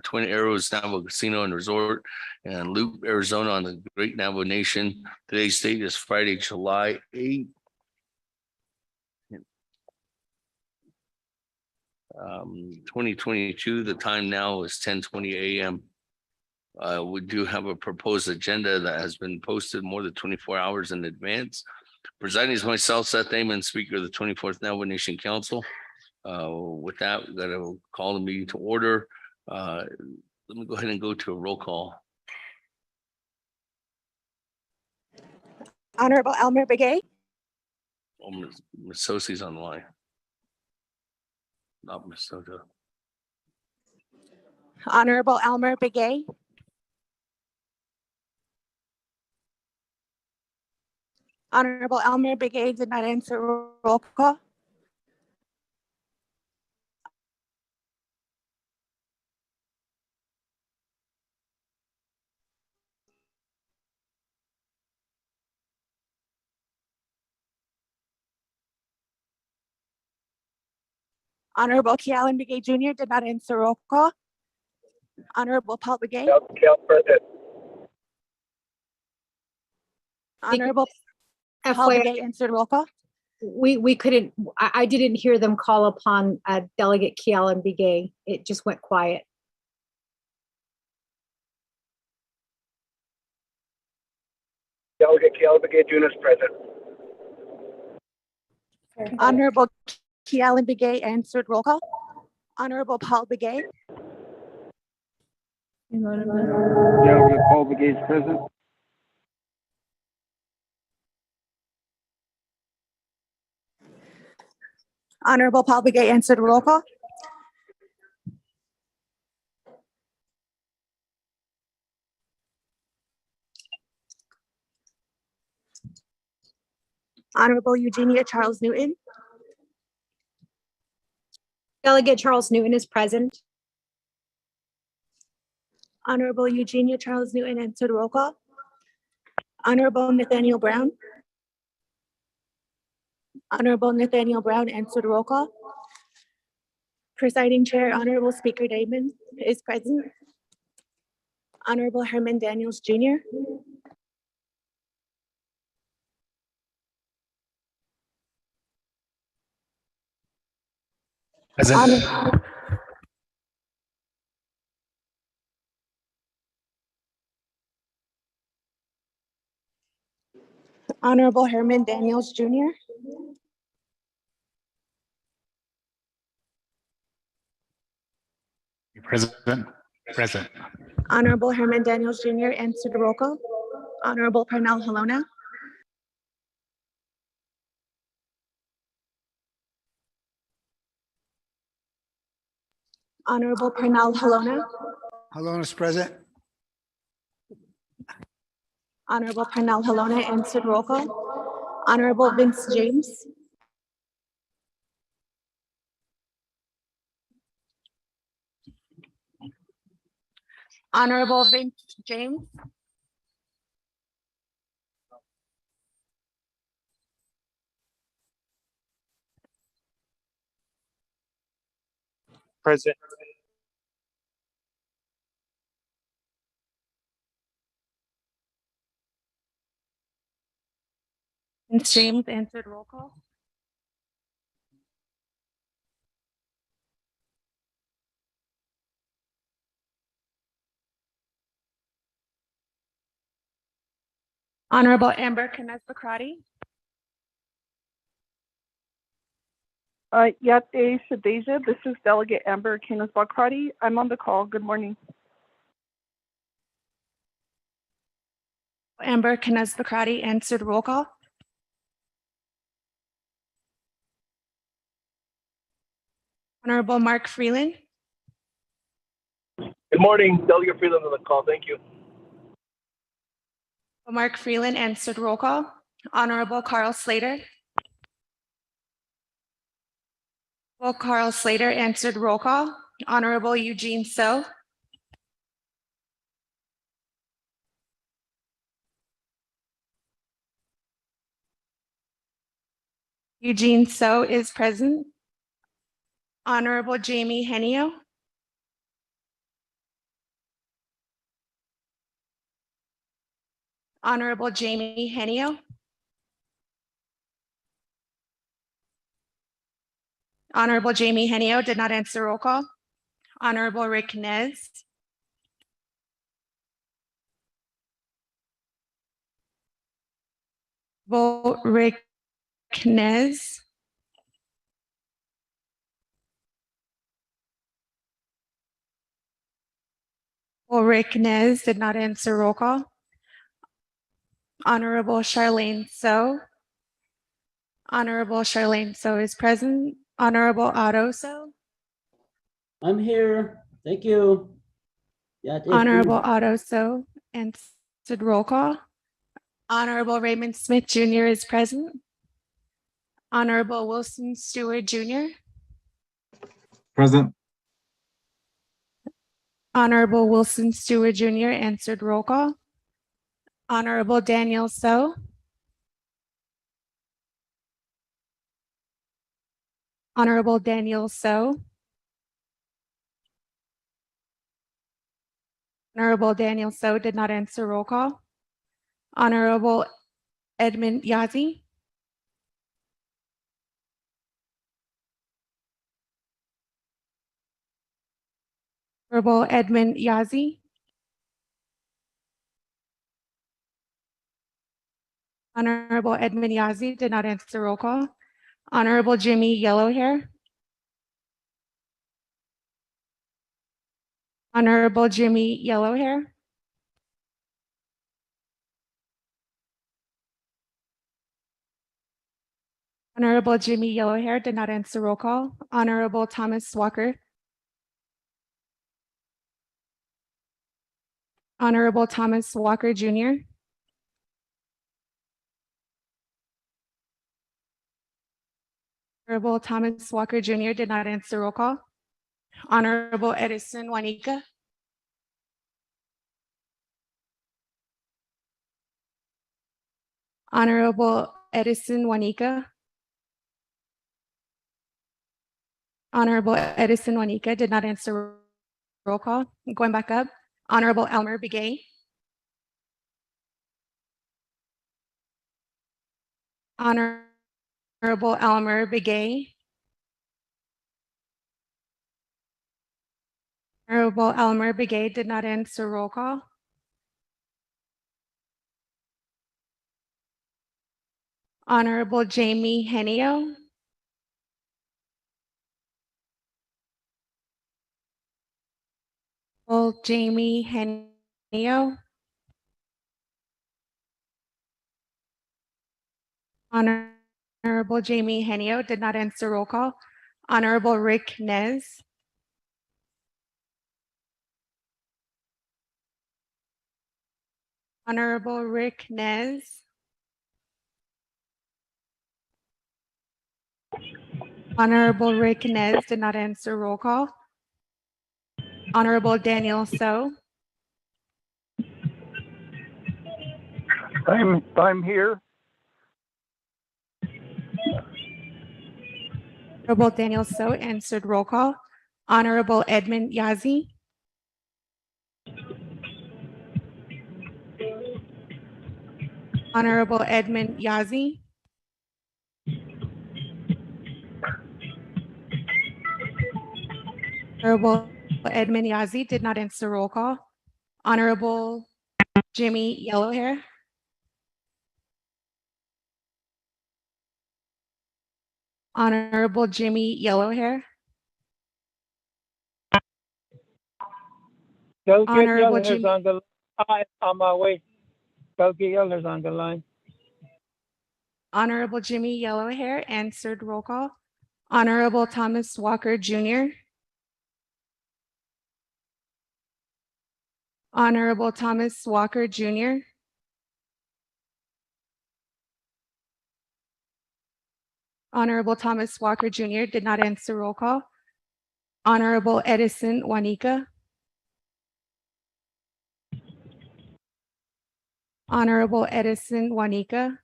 Twin Arrows Navajo Casino and Resort and Loop, Arizona on the Great Navajo Nation. Today's date is Friday, July 8th. 2022. The time now is 10:20 a.m. We do have a proposed agenda that has been posted more than 24 hours in advance. Presiding is myself, Seth Amon, Speaker of the 24th Navajo Nation Council. With that, we're going to call the meeting to order. Let me go ahead and go to a roll call. Honorable Elmer Begay. Oh, Ms. Sosi's on the line. Not Ms. Soto. Honorable Elmer Begay. Honorable Elmer Begay did not answer roll call. Honorable Kealan Begay Jr. did not answer roll call. Honorable Paul Begay. Present. Honorable Paul Begay answered roll call. We couldn't, I didn't hear them call upon Delegate Kealan Begay. It just went quiet. Delegate Kealan Begay Jr. is present. Honorable Kealan Begay answered roll call. Honorable Paul Begay. Delegate Paul Begay is present. Honorable Paul Begay answered roll call. Honorable Eugenia Charles Newton. Delegate Charles Newton is present. Honorable Eugenia Charles Newton answered roll call. Honorable Nathaniel Brown. Honorable Nathaniel Brown answered roll call. Presiding Chair, Honorable Speaker Damon is present. Honorable Herman Daniels Jr. Present. Honorable Herman Daniels Jr. Present. Present. Honorable Herman Daniels Jr. answered roll call. Honorable Parnell Halona. Honorable Parnell Halona. Halona is present. Honorable Parnell Halona answered roll call. Honorable Vince James. Honorable Vince James. Present. Vince James answered roll call. Honorable Amber Knez-Bakrati. Yate Shadeja, this is Delegate Amber Knez-Bakrati. I'm on the call. Good morning. Amber Knez-Bakrati answered roll call. Honorable Mark Freeland. Good morning, Delegate Freeland on the call. Thank you. Mark Freeland answered roll call. Honorable Carl Slater. Well, Carl Slater answered roll call. Honorable Eugene So. Eugene So is present. Honorable Jamie Henio. Honorable Jamie Henio. Honorable Jamie Henio did not answer roll call. Honorable Rick Nez. Vote Rick Nez. Well, Rick Nez did not answer roll call. Honorable Charlene So. Honorable Charlene So is present. Honorable Otto So. I'm here. Thank you. Yeah, thank you. Honorable Otto So answered roll call. Honorable Raymond Smith Jr. is present. Honorable Wilson Stewart Jr. Present. Honorable Wilson Stewart Jr. answered roll call. Honorable Daniel So. Honorable Daniel So. Honorable Daniel So did not answer roll call. Honorable Edmund Yazi. Honorable Edmund Yazi. Honorable Edmund Yazi did not answer roll call. Honorable Jimmy Yellowhair. Honorable Jimmy Yellowhair. Honorable Jimmy Yellowhair did not answer roll call. Honorable Thomas Walker. Honorable Thomas Walker Jr. Honorable Thomas Walker Jr. did not answer roll call. Honorable Edison Juanica. Honorable Edison Juanica. Honorable Edison Juanica did not answer roll call. Going back up. Honorable Elmer Begay. Honorable Elmer Begay. Honorable Elmer Begay did not answer roll call. Honorable Jamie Henio. Honorable Jamie Henio. Honorable Jamie Henio did not answer roll call. Honorable Rick Nez. Honorable Rick Nez. Honorable Rick Nez did not answer roll call. Honorable Daniel So. I'm here. Honorable Daniel So answered roll call. Honorable Edmund Yazi. Honorable Edmund Yazi. Honorable Edmund Yazi did not answer roll call. Honorable Jimmy Yellowhair. Honorable Jimmy Yellowhair. Honorable Jimmy. on the line. On my way. Delegate Yeller's on the line. Honorable Jimmy Yellowhair answered roll call. Honorable Thomas Walker Jr. Honorable Thomas Walker Jr. Honorable Thomas Walker Jr. did not answer roll call. Honorable Edison Juanica. Honorable Edison Juanica.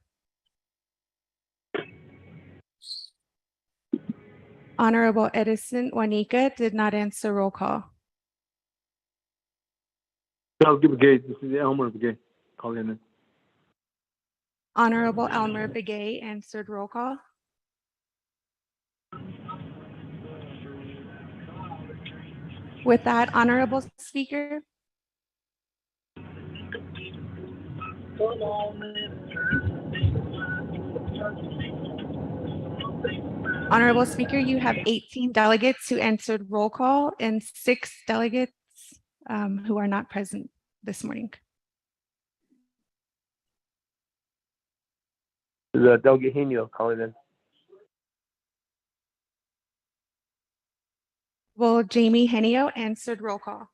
Honorable Edison Juanica did not answer roll call. Delegate Brigade, this is Elmer Brigade calling in. Honorable Elmer Begay answered roll call. With that, Honorable Speaker, Honorable Speaker, you have 18 delegates who answered roll call and 6 delegates who are not present this morning. The Delegate Henio calling in. Well, Jamie Henio answered roll call.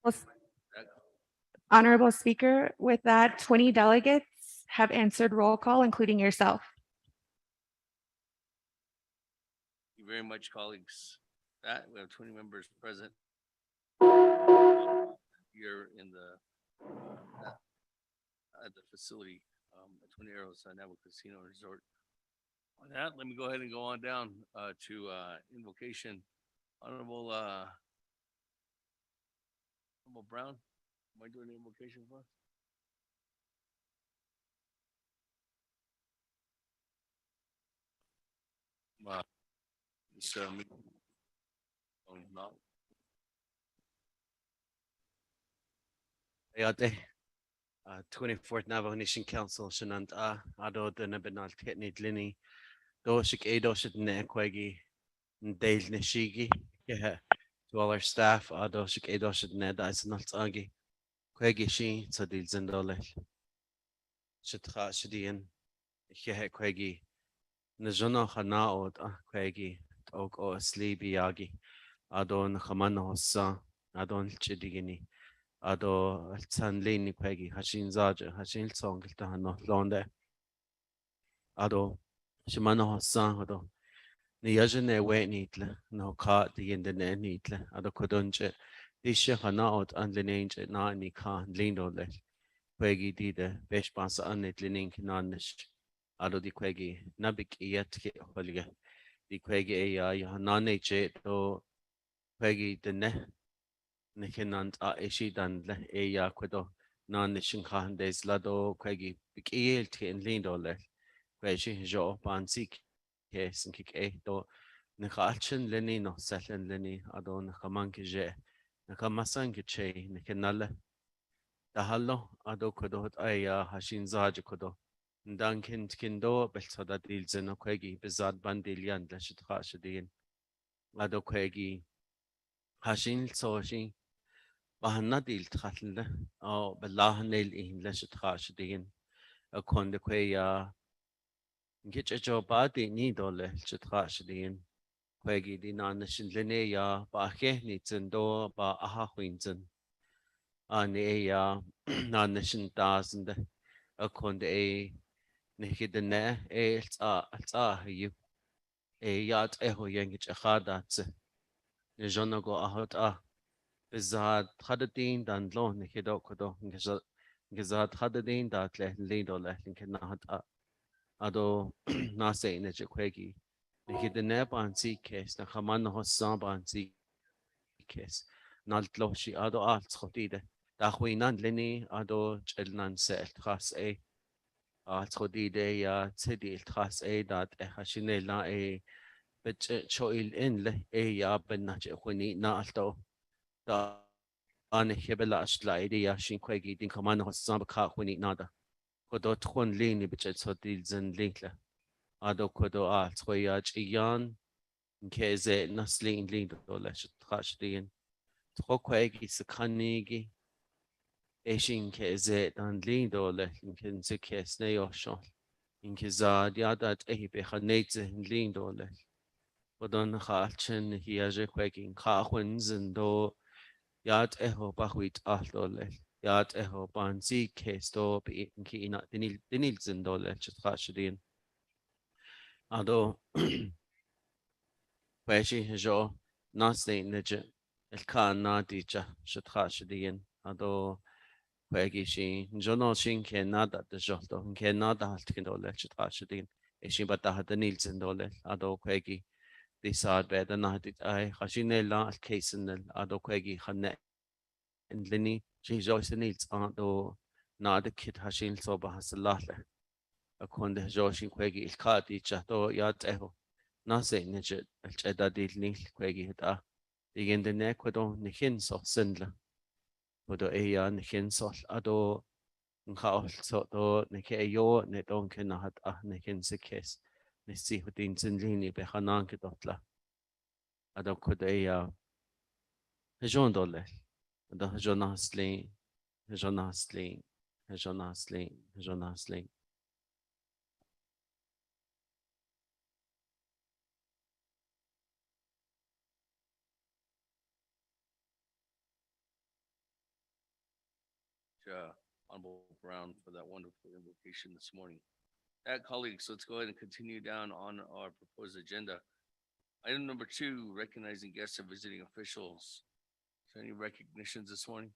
Well, Honorable Speaker, with that, 20 delegates have answered roll call, including yourself. Thank you very much, colleagues. That we have 20 members present. Here in the at the facility at 20 Arrows Navajo Casino Resort. On that, let me go ahead and go on down to invocation. Honorable Brown, am I doing the invocation for us? This, no. Ayate, 24th Navajo Nation Council, Shanant Ado the Nabanal Ketnit Lini, Doshik Adoshit Nequegi, Dale Nishigi, to all our staff, Adoshik Adoshit Ned Isanaltagi, Quegi Shi, Sadil Zendole, Shitra Shidian, Quegi, Najono Hanaod, Quegi, Tok o Sleepy Yagi, Adon Hamano Hossa, Adon Chidigini. Ado San Lini Peggy, Hashin Zaja, Hashin Song, Tahano, Londe, Ado Shimano Hassan, Ado Niajane Way Neatle, no cart the end the neatle, Ado Kodunche, Disha Hanaot and Linange, Nani Khan, Lindo let Peggy did the Beshbans and it Lining Nanish, Ado di Queggy, Naabik'íyáti Holiga, di Queggy A. Hanane Jet, or Peggy the ne. Nikinant ishi dandle ya kwedo nan nishin kahan des lado kwegi bikil ti in lindo le kweji jo pansik ke sinkik do nikhalchen leni no selen leni ado nikaman je nikamasan che nikinale dahallo ado kwedo hot aya hashin zaj kwedo ndankin kindo belsoda dilzen kwegi bizad bandilian le shitha shidin ado kwegi hashin soshin Bahanna dil trattle or Belahanel in Leshatrash digin a condequia get a job body needle shatrash digin Quegi di nanishin linea Bache Nitzendo ba aha winzen an ea nanishin dazend a conde a Nihidene a you a yard eho yangich a hadatze Nijonago ahot Bizad Hadadin dan lo Nikido Kodo Gizad Hadadin dat le lido le Linkenahata Ado Nase in Ejequegi Nikidene Bansi case Nakaman Hossam Bansi case Naltloshi Ado Alt Hotide Dahuinan Lini Ado Chelnan Set Tras A Alt Hodide ya Tidi Tras A dat Hashinela A Bitch Choil in le A ya Benache Huni na alto da an hebela ashlaidi ya shin kwegi din kamana hossam ka khuni nada kodot khon lini bichel so dil zen linkla ado kodo al tsoyaj iyan nkeze naslin lin do lesh trashdin trokwegi sakanigi eshin keze dan lin do le kin se kesne yoshon inkizad yadat ehibe khanetse lin do le bodon khalchen hiaje kwegi khawins do yad eho bahuit aldo le yad eho banzi kesto bi kina dinil zindo le trashdin ado Weshi jo nasti nidja el kan na dicha shatra shadien ado wegi shi jono shin ke nada de jolto ke nada halt kin dole shatra shadien eshi bata hada nilsen dole ado wegi disad beda na dit ai khashine la al kaisen ado wegi khanne lini shi jo nils ado na de kit hashin so ba hasalahle akonde jo shin wegi il khati chato ya teho nase nidja el cheda dil nil wegi hita igen den ekwedo ni hin so sindla bodo e ni hin so ado nghaol so do ni ke yo ne don ken hat ni hin se kes ni si hudin sindlini be hanan ke dotla ado kod jon dolle ado jon asli jon asli jon asli jon asli Honorable Brown for that wonderful invocation this morning. Colleagues, let's go ahead and continue down on our proposed agenda. Item number 2, recognizing guests and visiting officials. Is there any recognitions this morning?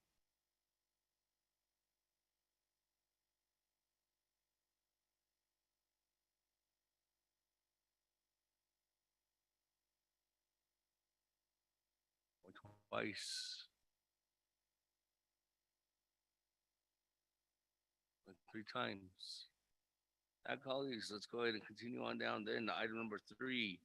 Twice. 3 times. Colleagues, let's go ahead and continue on down then to item number 3.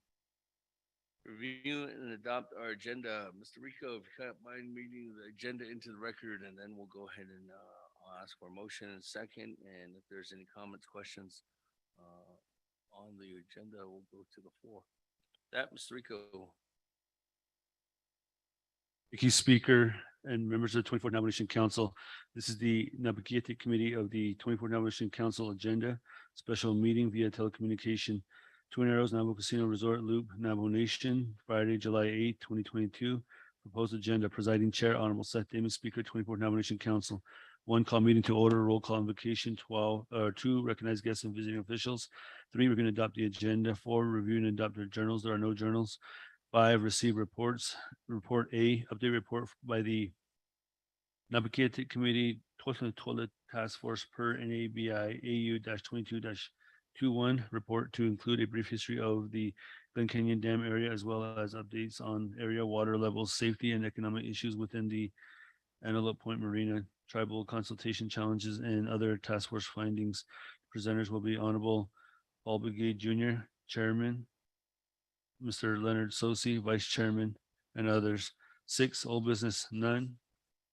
Review and adopt our agenda. Mr. Rico, if you can't mind reading the agenda into the record, and then we'll go ahead and I'll ask for a motion in a second. And if there's any comments, questions on the agenda, we'll go to the floor. Mr. Rico. Thank you, Speaker and members of the 24th Nomination Council. This is the Naabik'íyáti Committee of the 24th Nomination Council agenda, special meeting via telecommunication. Twin Arrows Navajo Casino Resort Loop, Navajo Nation, Friday, July 8, 2022. Proposed agenda, presiding chair, Honorable Seth Davis, Speaker, 24th Nomination Council. 1, call meeting to order, roll call invocation. 2, recognize guests and visiting officials. 3, we're going to adopt the agenda. 4, review and adopt our journals. There are no journals. 5, receive reports. Report A, update report by the Naabik'íyáti Committee Toilet Task Force per NABI AU-22-21 report to include a brief history of the Glen Canyon Dam area as well as updates on area water levels, safety and economic issues within the Antelope Point Marina, tribal consultation challenges, and other task force findings. Presenters will be Honorable Paul Brigade Jr., Chairman, Mr. Leonard Sosi, Vice Chairman, and others. 6, old business, none.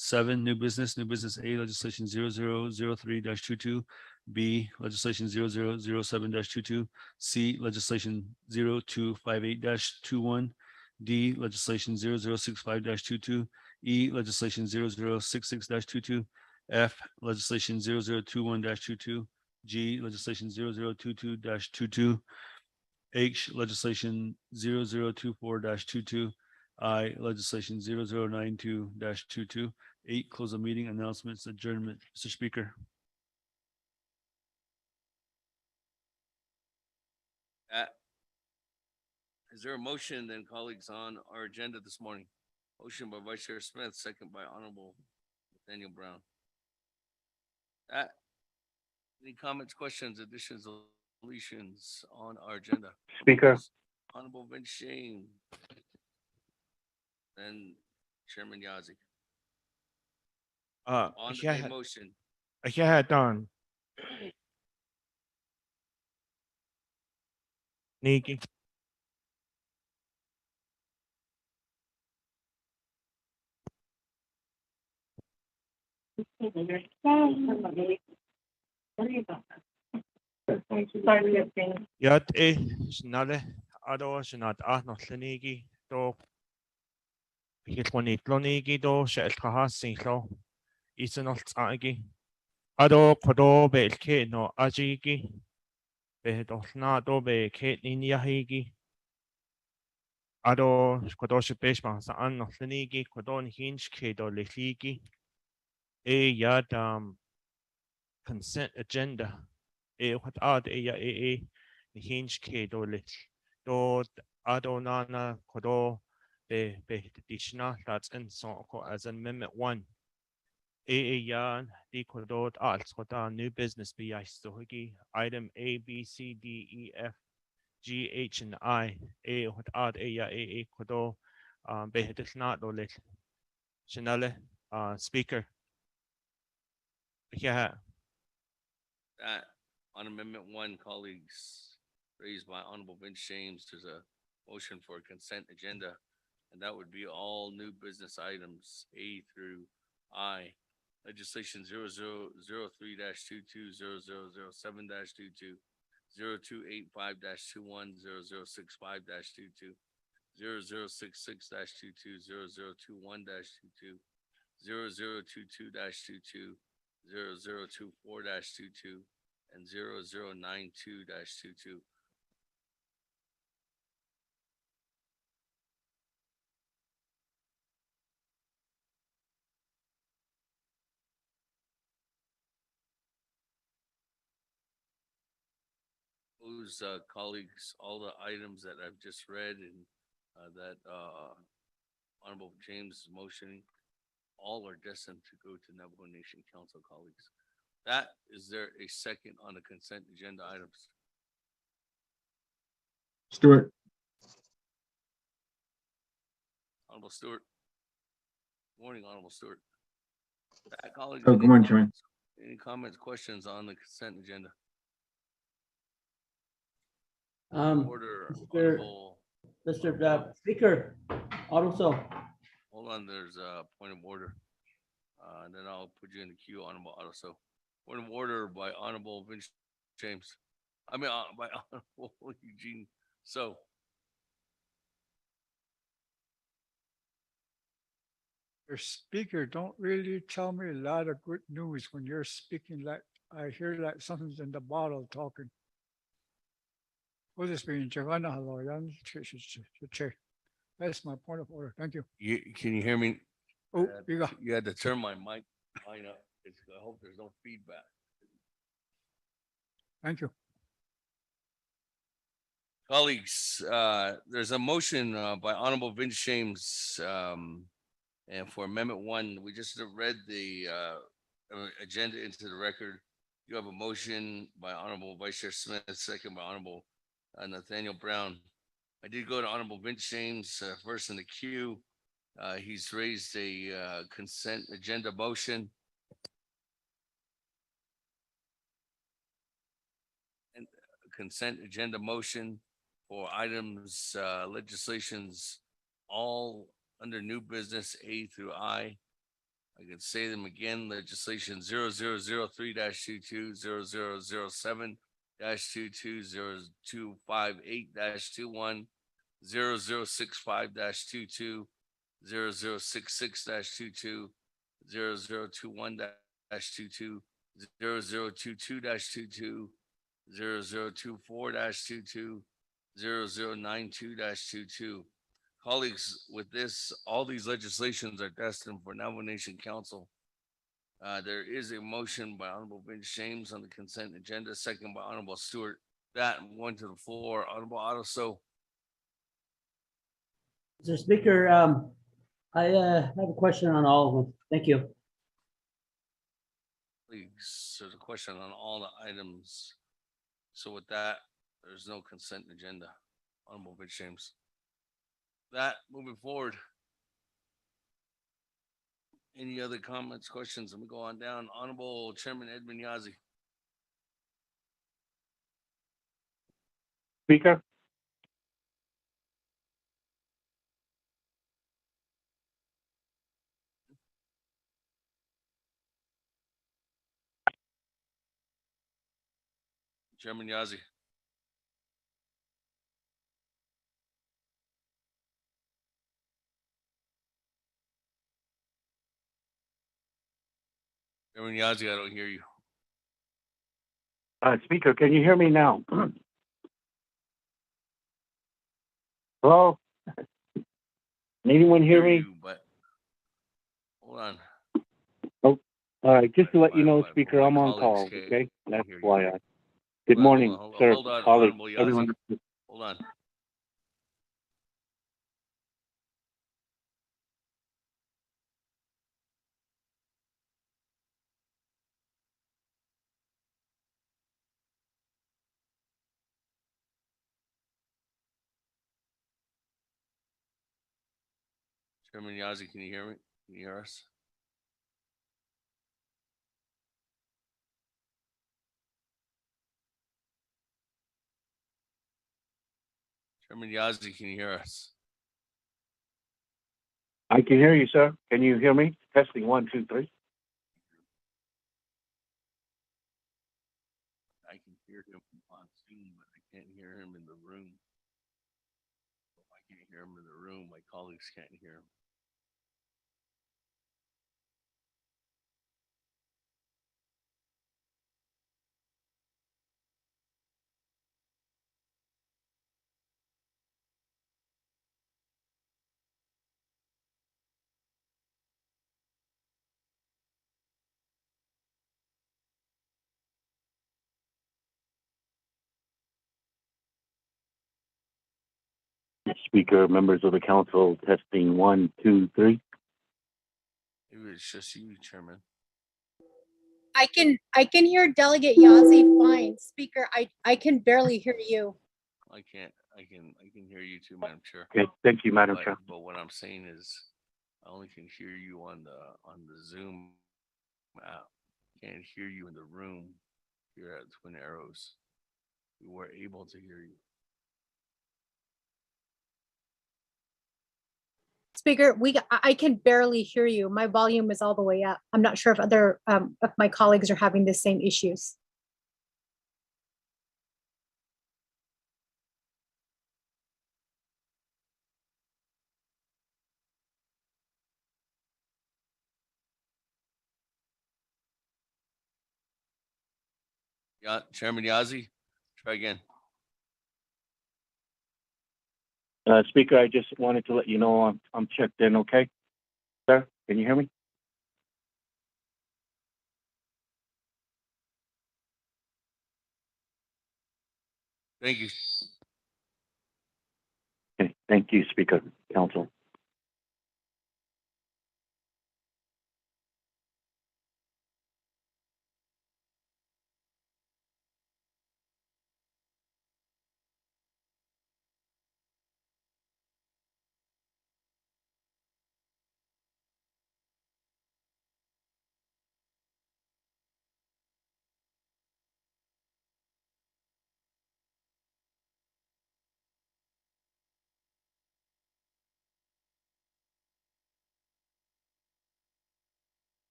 7, new business A, legislation 0003-22, B, legislation 0007-22, C, legislation 0258-21, D, legislation 0065-22, E, legislation 0066-22, F, legislation 0021-22, G, legislation 0022-22, H, legislation 0024-22, I, legislation 0092-22. 8, close the meeting. Announcements, adjournment. Mr. Speaker. Is there a motion then, colleagues, on our agenda this morning? Motion by Vice Chair Smith, second by Honorable Nathaniel Brown. Any comments, questions, additions, deletions on our agenda? Speaker. Honorable Vince Shane. Then Chairman Yazi. On the main motion. Don. Nikki. Yat Snale Ado Shinat Notlinigi do Hitlonigi do Sheltraha Singlo Isenot Agi Ado Kodo Belke no Ajigi Behedolna do Be Kate Ninyahigi Ado Kodosh Beshma Saan Notlinigi Kodon Hinch Kedo Lithigi Yad consent agenda what ad hinge kedo lit do adonana kodo be dishna that's in so as an amendment 1 ya di kodo alt koda new business be higi item A B C D E F G H and I what ad kodo be dishna do lit chanale speaker yeah. That on Amendment 1, colleagues, raised by Honorable Vince James, there's a motion for a consent agenda, and that would be all new business items A through I. Legislation 0003-22, 0007-22, 0285-21, 0065-22, 0066-22, 0021-22, 0022-22, 0024-22, and 0092-22. Those colleagues, all the items that I've just read and that Honorable James is motioning, all are destined to go to Navajo Nation Council, colleagues. That, is there a second on the consent agenda items? Stewart. Honorable Stewart. Morning, Honorable Stewart. That, colleagues, Oh, good morning, Chairman. any comments, questions on the consent agenda? Order, Honorable. Mr. Speaker, also. Hold on, there's a point of order. And then I'll put you in the queue, Honorable Otto. Point of order by Honorable Vince James. I mean, by Honorable Eugene. So, Your speaker don't really tell me a lot of good news when you're speaking like I hear like something's in the bottle talking. That's my point of order. Thank you. can you hear me? Oh, you got. You had to turn my mic line up. I hope there's no feedback. Thank you. Colleagues, there's a motion by Honorable Vince James and for Amendment 1, we just read the agenda into the record. You have a motion by Honorable Vice Chair Smith, second by Honorable Nathaniel Brown. I did go to Honorable Vince James first in the queue. He's raised a consent agenda motion. And a consent agenda motion for items, legislations, all under new business A through I. I could say them again, legislation 0003-22, 0007-22, 0258-21, 0065-22, 0066-22, 0021-22, 0022-22, 0024-22, 0092-22. Colleagues, with this, all these legislations are destined for Navajo Nation Council. There is a motion by Honorable Vince James on the consent agenda, second by Honorable Stewart. That I'm going to the floor, Honorable Otto. So, Mr. Speaker, I have a question on all of them. Thank you. please, there's a question on all the items. So with that, there's no consent agenda. Honorable Vince James. That, moving forward. Any other comments, questions? Let me go on down. Honorable Chairman Edmund Yazzie. Speaker, Chairman Yazzie. Chairman Yazzie, I don't hear you. Speaker, can you hear me now? Hello? Can anyone hear me? You, but hold on. All right, just to let you My- know, my- Speaker, my I'm on colleagues call, can't okay? That's hear you. why I. Good Hold on, morning, hold on, sir, hold on, colleagues, Honorable Yazzie. everyone. Hold on. Chairman Yazzie, can you hear me? Can you hear us? Chairman Yazzie, can you hear us? I can hear you, sir. Can you hear me? Testing 1, 2, 3. I can hear him on Zoom, but I can't hear him in the room. I can't hear him in the room. My colleagues can't hear him. Speaker, members of the council, testing 1, 2, 3. Maybe it's just you, Chairman. I can hear Delegate Yazzie fine. Speaker, I can barely hear you. I can hear you too, Madam Chair. Okay, thank you, Madam Chair. But what I'm saying is, I only can hear you on the Zoom app. Can't hear you in the room here at Twin Arrows. We were able to hear you. Speaker, I can barely hear you. My volume is all the way up. I'm not sure if if my colleagues are having the same issues. Yeah, Chairman Yazzie, try again. Speaker, I just wanted to let you know I'm checked in, okay? Sir, can you hear me? Thank you. Okay, thank you, Speaker, Council.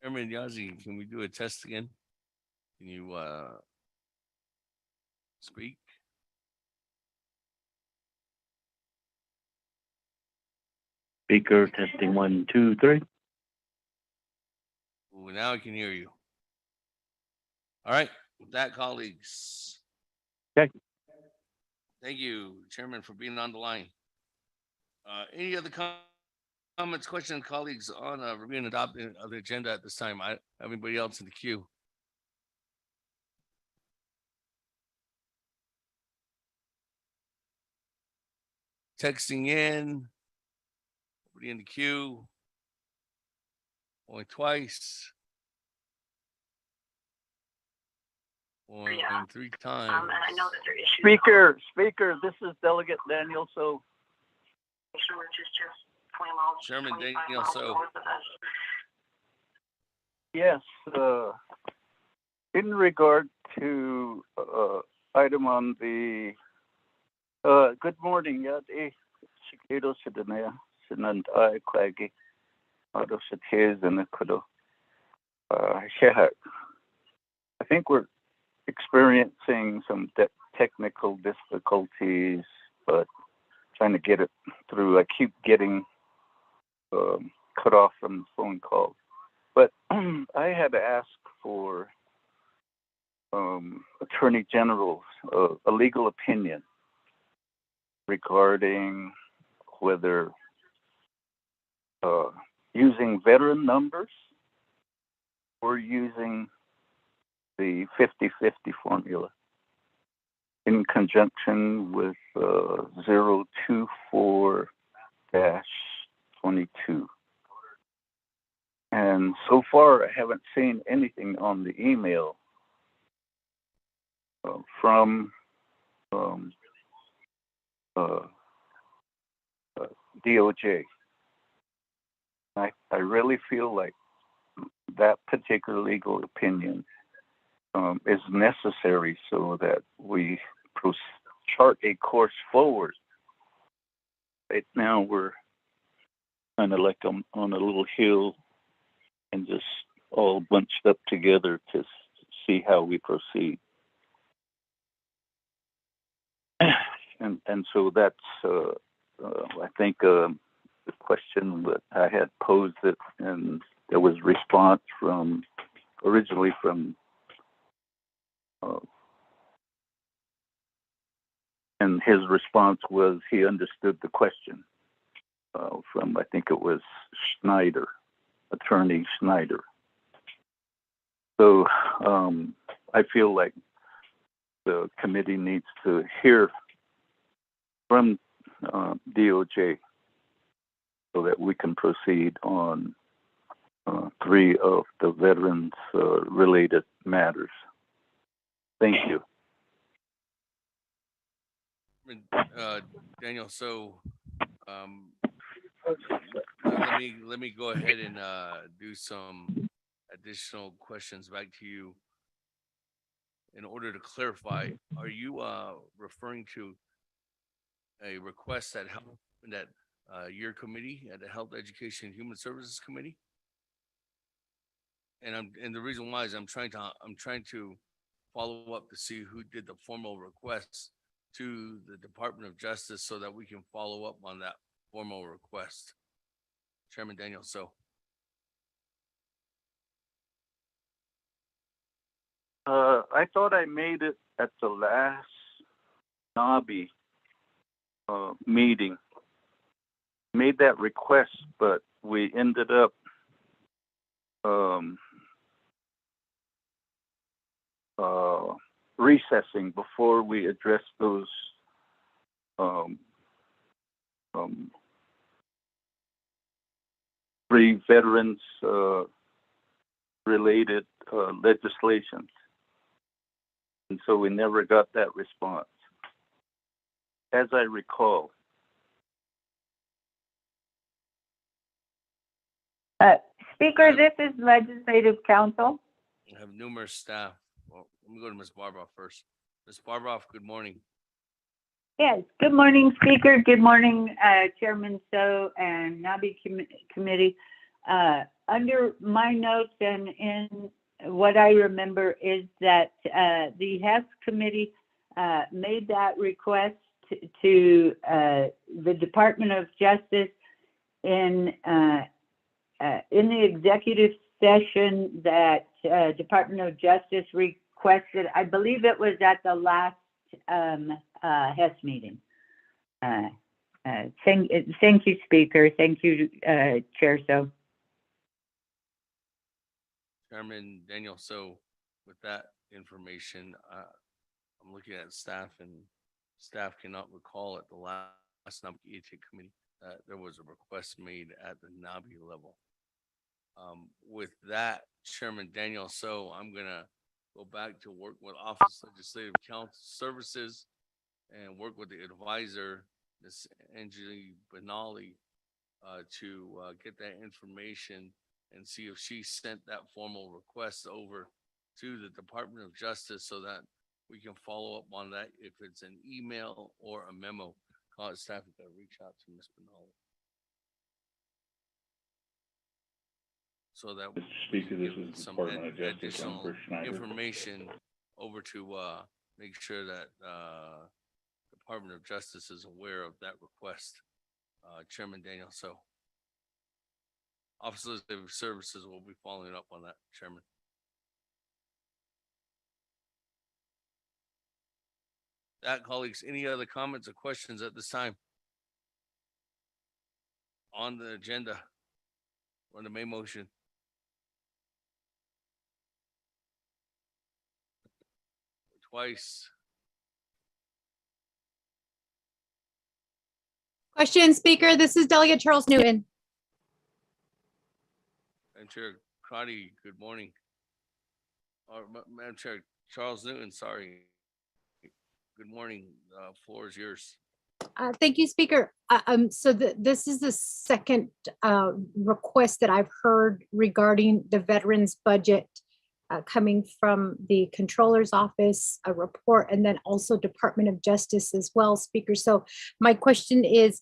Chairman Yazzie, can we do a test again? Can you speak? Speaker, testing 1, 2, 3. Ooh, now I can hear you. All right, with that, colleagues. Okay. Thank you, Chairman, for being on the line. Any other comments, questions, colleagues on reviewing and adopting of the agenda at this time? Everybody else in the queue? Texting in. Everybody in the queue. Only twice. Only 3 times. Speaker, this is Delegate Daniel. So Chairman Daniel, so yes, in regard to item on the good morning, Yati Sikido Sidania Sinandai Kwagi. I think we're experiencing some technical difficulties, but trying to get it through. I keep getting cut off from the phone call. But I had asked for Attorney General's a legal opinion regarding whether using veteran numbers or using the 50-50 formula in conjunction with 024-22. And so far, I haven't seen anything on the email from DOJ. I really feel like that particular legal opinion is necessary so that we chart a course forward. Right now, we're kind of like on a little hill and just all bunched up together to see how we proceed. And so that's, I think, the question that I had posed it, and there was response originally from, and his response was he understood the question from, I think it was Schneider, Attorney Schneider. So I feel like the committee needs to hear from DOJ so that we can proceed on 3 of the veterans related matters. Thank you. Daniel, so let me go ahead and do some additional questions back to you. In order to clarify, are you referring to a request that your committee, at the Health, Education, and Human Services Committee? And the reason why is I'm trying to follow up to see who did the formal request to the Department of Justice so that we can follow up on that formal request. Chairman Daniel, so. I thought I made it at the last NABI meeting. Made that request, but we ended up recessing before we addressed those three veterans related legislations. And so we never got that response, as I recall. Speaker, this is Legislative Council. I have numerous staff. Well, let me go to Ms. Barboff first. Ms. Barboff, good morning. Yes, good morning, Speaker. Good morning, Chairman So and NABI Committee. Under my notes and in what I remember is that the HES Committee made that request to the Department of Justice in the executive session that Department of Justice requested. I believe it was at the last HES meeting. Thank you, Speaker. Thank you, Chair So. Chairman Daniel, so with that information, I'm looking at staff, and staff cannot recall at the last Naabik'íyáti committee that there was a request made at the NABI level. With that, Chairman Daniel, so I'm gonna go back to work with Office of Legislative Council Services and work with the advisor, Ms. Angie Benali, to get that information and see if she sent that formal request over to the Department of Justice so that we can follow up on that. If it's an email or a memo, call it staff to reach out to Ms. Benali. so that Mr. Speaker, this give is the some Department of Justice. I'm additional Chris Schneider. information over to make sure that Department of Justice is aware of that request. Chairman Daniel, so Office of Services will be following up on that, Chairman. That, colleagues, any other comments or questions at this time on the agenda or the main motion? Twice. Question, Speaker. This is Delegate Charles Newton. Madam Chair Crotty, good morning. Or Madam Chair Charles Newton, sorry. Good morning. Floor is yours. Thank you, Speaker. So this is the second request that I've heard regarding the veterans budget coming from the Controller's Office, a report, and then also Department of Justice as well, Speaker. So my question is,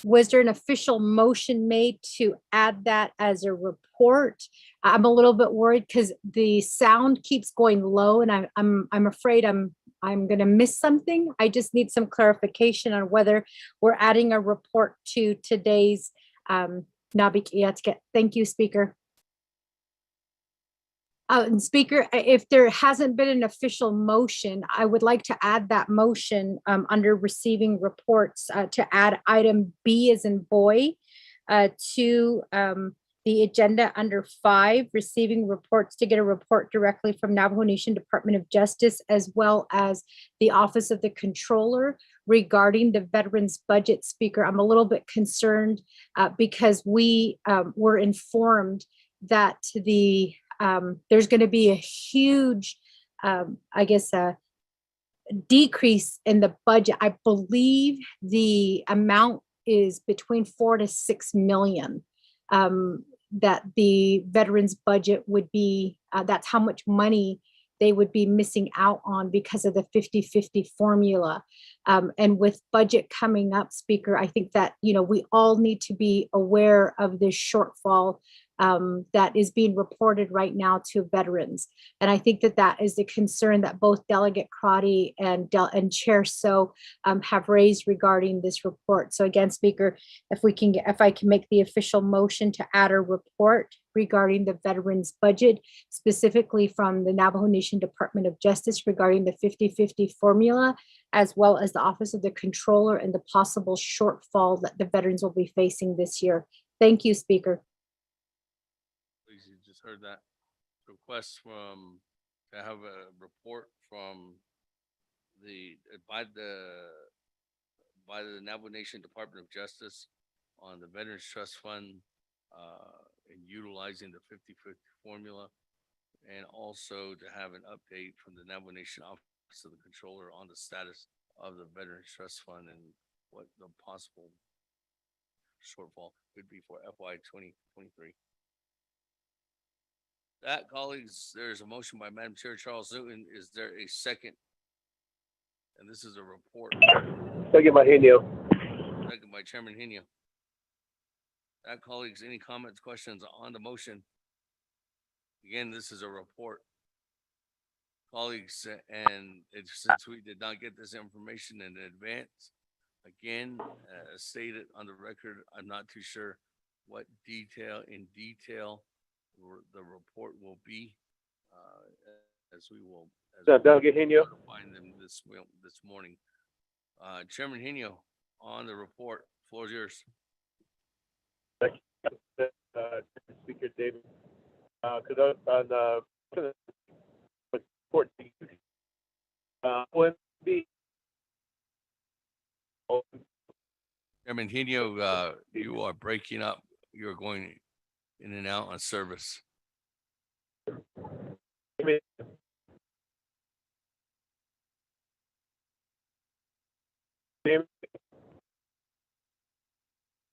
was there an official motion made to add that as a report? I'm a little bit worried because the sound keeps going low, and I'm afraid I'm going to miss something. I just need some clarification on whether we're adding a report to today's Naabik'íyáti. Thank you, Speaker. And Speaker, if there hasn't been an official motion, I would like to add that motion under receiving reports to add item B as in boy to the agenda under 5, receiving reports, to get a report directly from Navajo Nation Department of Justice, as well as the Office of the Controller regarding the veterans budget. Speaker, I'm a little bit concerned because we were informed that there's going to be a huge, I guess, decrease in the budget. I believe the amount is between 4 to 6 million. That the veterans budget would be, that's how much money they would be missing out on because of the 50-50 formula. And with budget coming up, Speaker, I think that, we all need to be aware of this shortfall that is being reported right now to veterans. And I think that that is the concern that both Delegate Crotty and Chair So have raised regarding this report. So again, Speaker, if I can make the official motion to add a report regarding the veterans budget, specifically from the Navajo Nation Department of Justice regarding the 50-50 formula, as well as the Office of the Controller and the possible shortfall that the veterans will be facing this year. Thank you, Speaker. Please, you just heard that request to have a report from by the Navajo Nation Department of Justice on the Veterans Trust Fund and utilizing the 50-50 formula, and also to have an update from the Navajo Nation Office of the Controller on the status of the Veterans Trust Fund and what the possible shortfall could be for FY 2023. That, colleagues, there's a motion by Madam Chair Charles Newton. Is there a second? And this is a report. Second by Henio. Second by Chairman Henio. That, colleagues, any comments, questions on the motion? Again, this is a report. Colleagues, and since we did not get this information in advance, again, stated on the record, I'm not too sure what detail the report will be, as we will Delegate Henio. find them this morning. Chairman Henio, on the report, floor is yours. Speaker David, because on the report, when the Chairman Henio, you are breaking up. You're going in and out on service.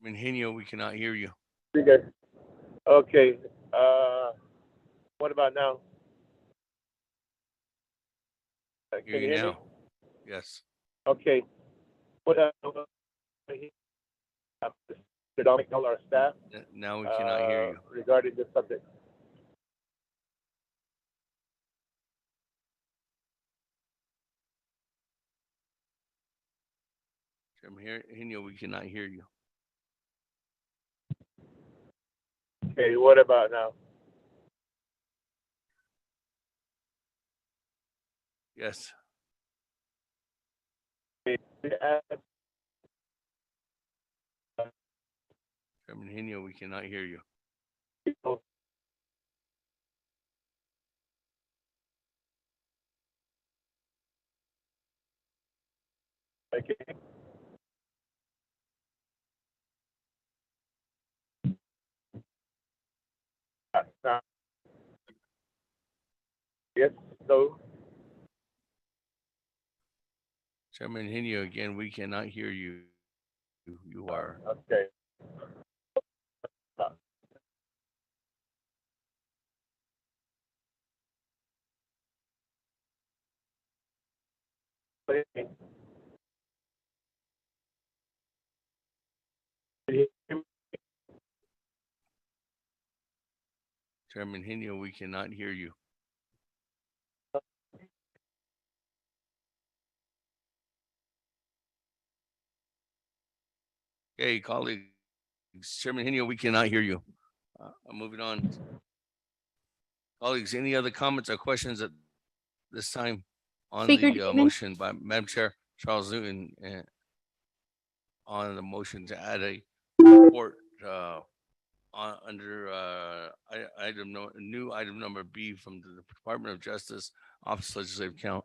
Henio, we cannot hear you. Okay. What about now? Hear you now. Yes. Okay. What Dominic tell our staff Now we cannot hear you. regarding this subject. Chairman Henio, we cannot hear you. Okay, what about now? Yes. Chairman Henio, we cannot hear you. Okay. Yes, so Chairman Henio, again, we cannot hear you. You are. okay. Chairman Henio, we cannot hear you. Okay, colleagues, Chairman Henio, we cannot hear you. I'm moving on. Colleagues, any other comments or questions at this time on Speaker the Damon? motion by Madam Chair Charles Newton on the motion to add a report under new item number B from the Department of Justice, Office of Legislative Count,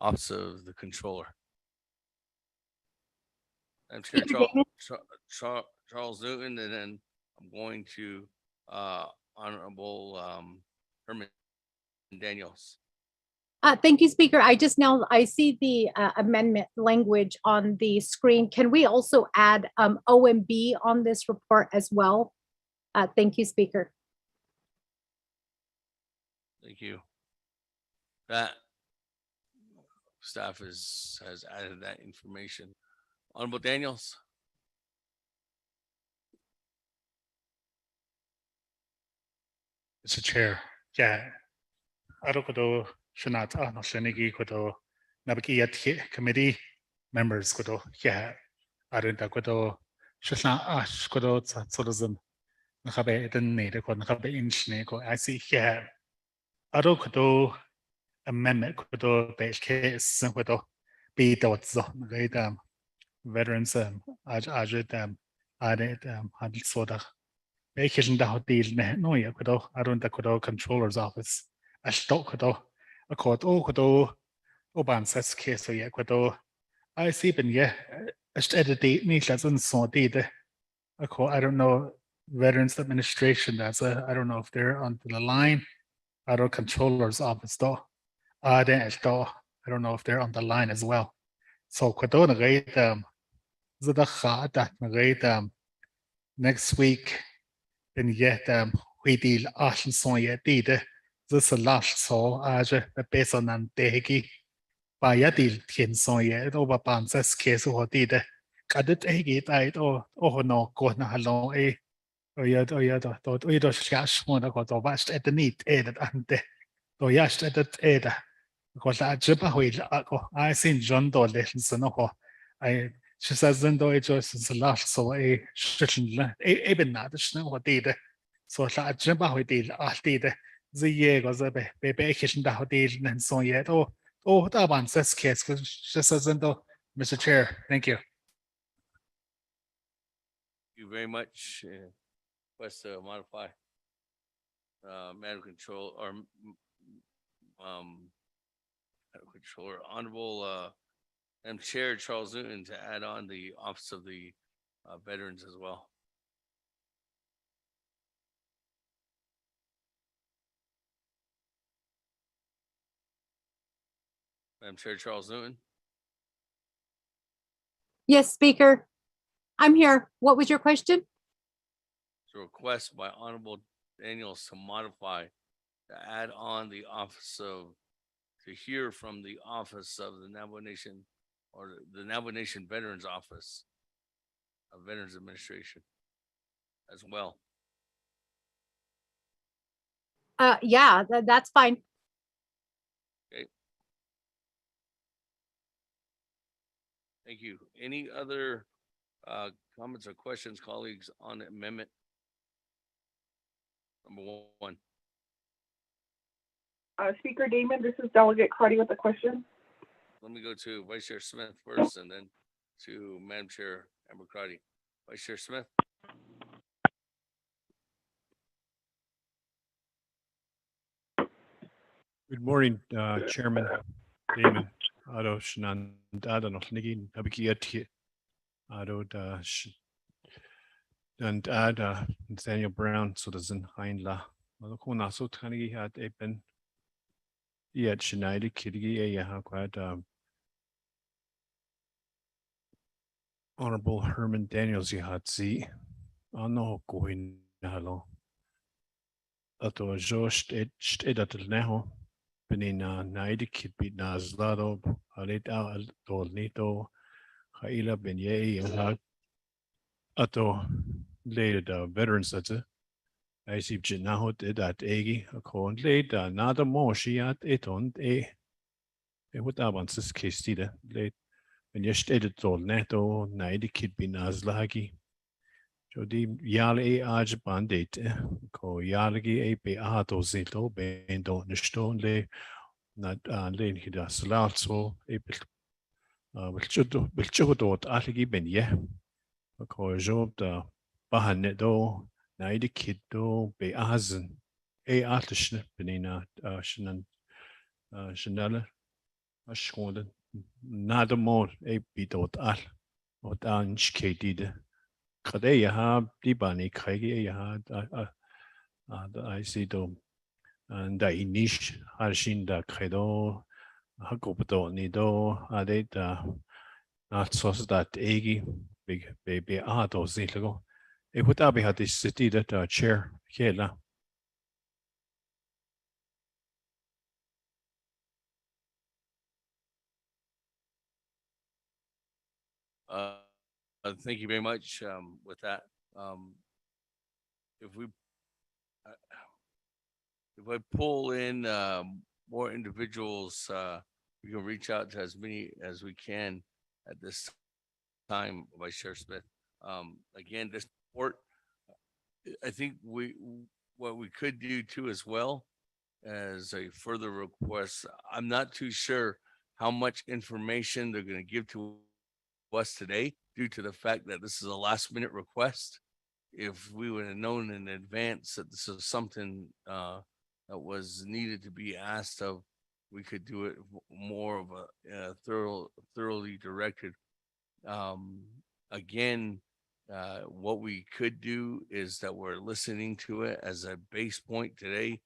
Office of the Controller. Madam Chair Speaker Damon? Charles Newton, and then I'm going to Honorable Herman Daniels. Thank you, Speaker. I see the amendment language on the screen. Can we also add OMB on this report as well? Thank you, Speaker. Thank you. That staff has added that information. Honorable Daniels. Mr. Chair, yeah. Arokodo Shanata, no Shanigi Kodo Naabik'íyáti committee members Kodo, yeah. Arinda Kodo Shasna Ash Kodo Tsatsurazum Nakabe Edene Ko Nakabe Inchne Ko I see yeah. Arokodo amendment Kodo Besh case Kodo be Dotzo Gaidam veterans Ajit added Hadil Soda. Vacation da deal ne no ya kudo around the kudo controller's office. A stock kudo a court o kudo oban sets case so ya kudo I see ben yeah a date neat as in so did a court I don't know veterans administration that's I don't know if they're on the line. I don't controller's office though. Then though I don't know if they're on the line as well. So kudo na gait zada kha that na gait next week. En yet we deal ashen son yet did this a last so as a beson and degi by a deal tin son yet over bands case or did cut it eggy died or no go na halong a or yet or you don't scash one got watched at the need added and the yashed at that aid because I jump away I seen John Doe lessons no I she says then though it just a lot so a shouldn't even not the snow did so la jump away did did the year was a baby kitchen that did and so yet that one says case because she says then though Mr. Chair thank you. Thank you very much. Request to modify Madam Control or Madam Controller, Honorable Madam Chair Charles Newton to add on the Office of the Veterans as well. Madam Chair Charles Newton. Yes, Speaker. I'm here. What was your question? It's a request by Honorable Daniels to modify, to add on the office of, to hear from the office of the Navajo Nation or the Navajo Nation Veterans Office of Veterans Administration. as well. Yeah, that's fine. Okay. Thank you. Any other comments or questions, colleagues, on amendment number one? Speaker Damon, this is Delegate Cardi with a question. Let me go to Vice Chair Smith first and then to Madam Chair Amber-Crotty. Vice Chair Smith. Good morning, Chairman Damon. Ado shenandoah noch nigi Naabik'íyáti. Ado shenandoah Nathaniel Brown citizen Heinla. Malako naso tanigi hat epen. Yet Shinaidi Kidigi Yahakwad Honorable Herman Daniels Yahatzi. Ano going nalo. Ato Jost edatel neho. Benina naidi kid bit nazlado alita al dolnito Haila ben ye and ato later the veterans that's it. I see Jinaho did that egi a con later nada more she at it on a what I want this case did late when you stated all neto naidi kid be nazlagi. Jodi yali aj bandit ko yalagi a be ato zito ben don't stone le not len hida salat so a بالجهد أهلي بنيه وكوجوب دا بهن دو نايد كيدو بأهزن أي أهلشنا بنينا شنن شنالة أشكون نادم مول أي بيدوت أهل وتانش كيديد كده ها ديباني كايجي ها أي سيدو دا إنيش هالشين دا كيدو هكوبتو نيدو هذا دا not so that egi big baby ato zilgo. It would be had this city that chair here. Thank you very much. With that, if I pull in more individuals, we can reach out to as many as we can at this time, Vice Chair Smith. Again, this report, I think what we could do too as well as a further request. I'm not too sure how much information they're going to give to us today due to the fact that this is a last minute request. If we would have known in advance that this is something that was needed to be asked of, we could do it more of a thoroughly directed. Again, what we could do is that we're listening to it as a base point today.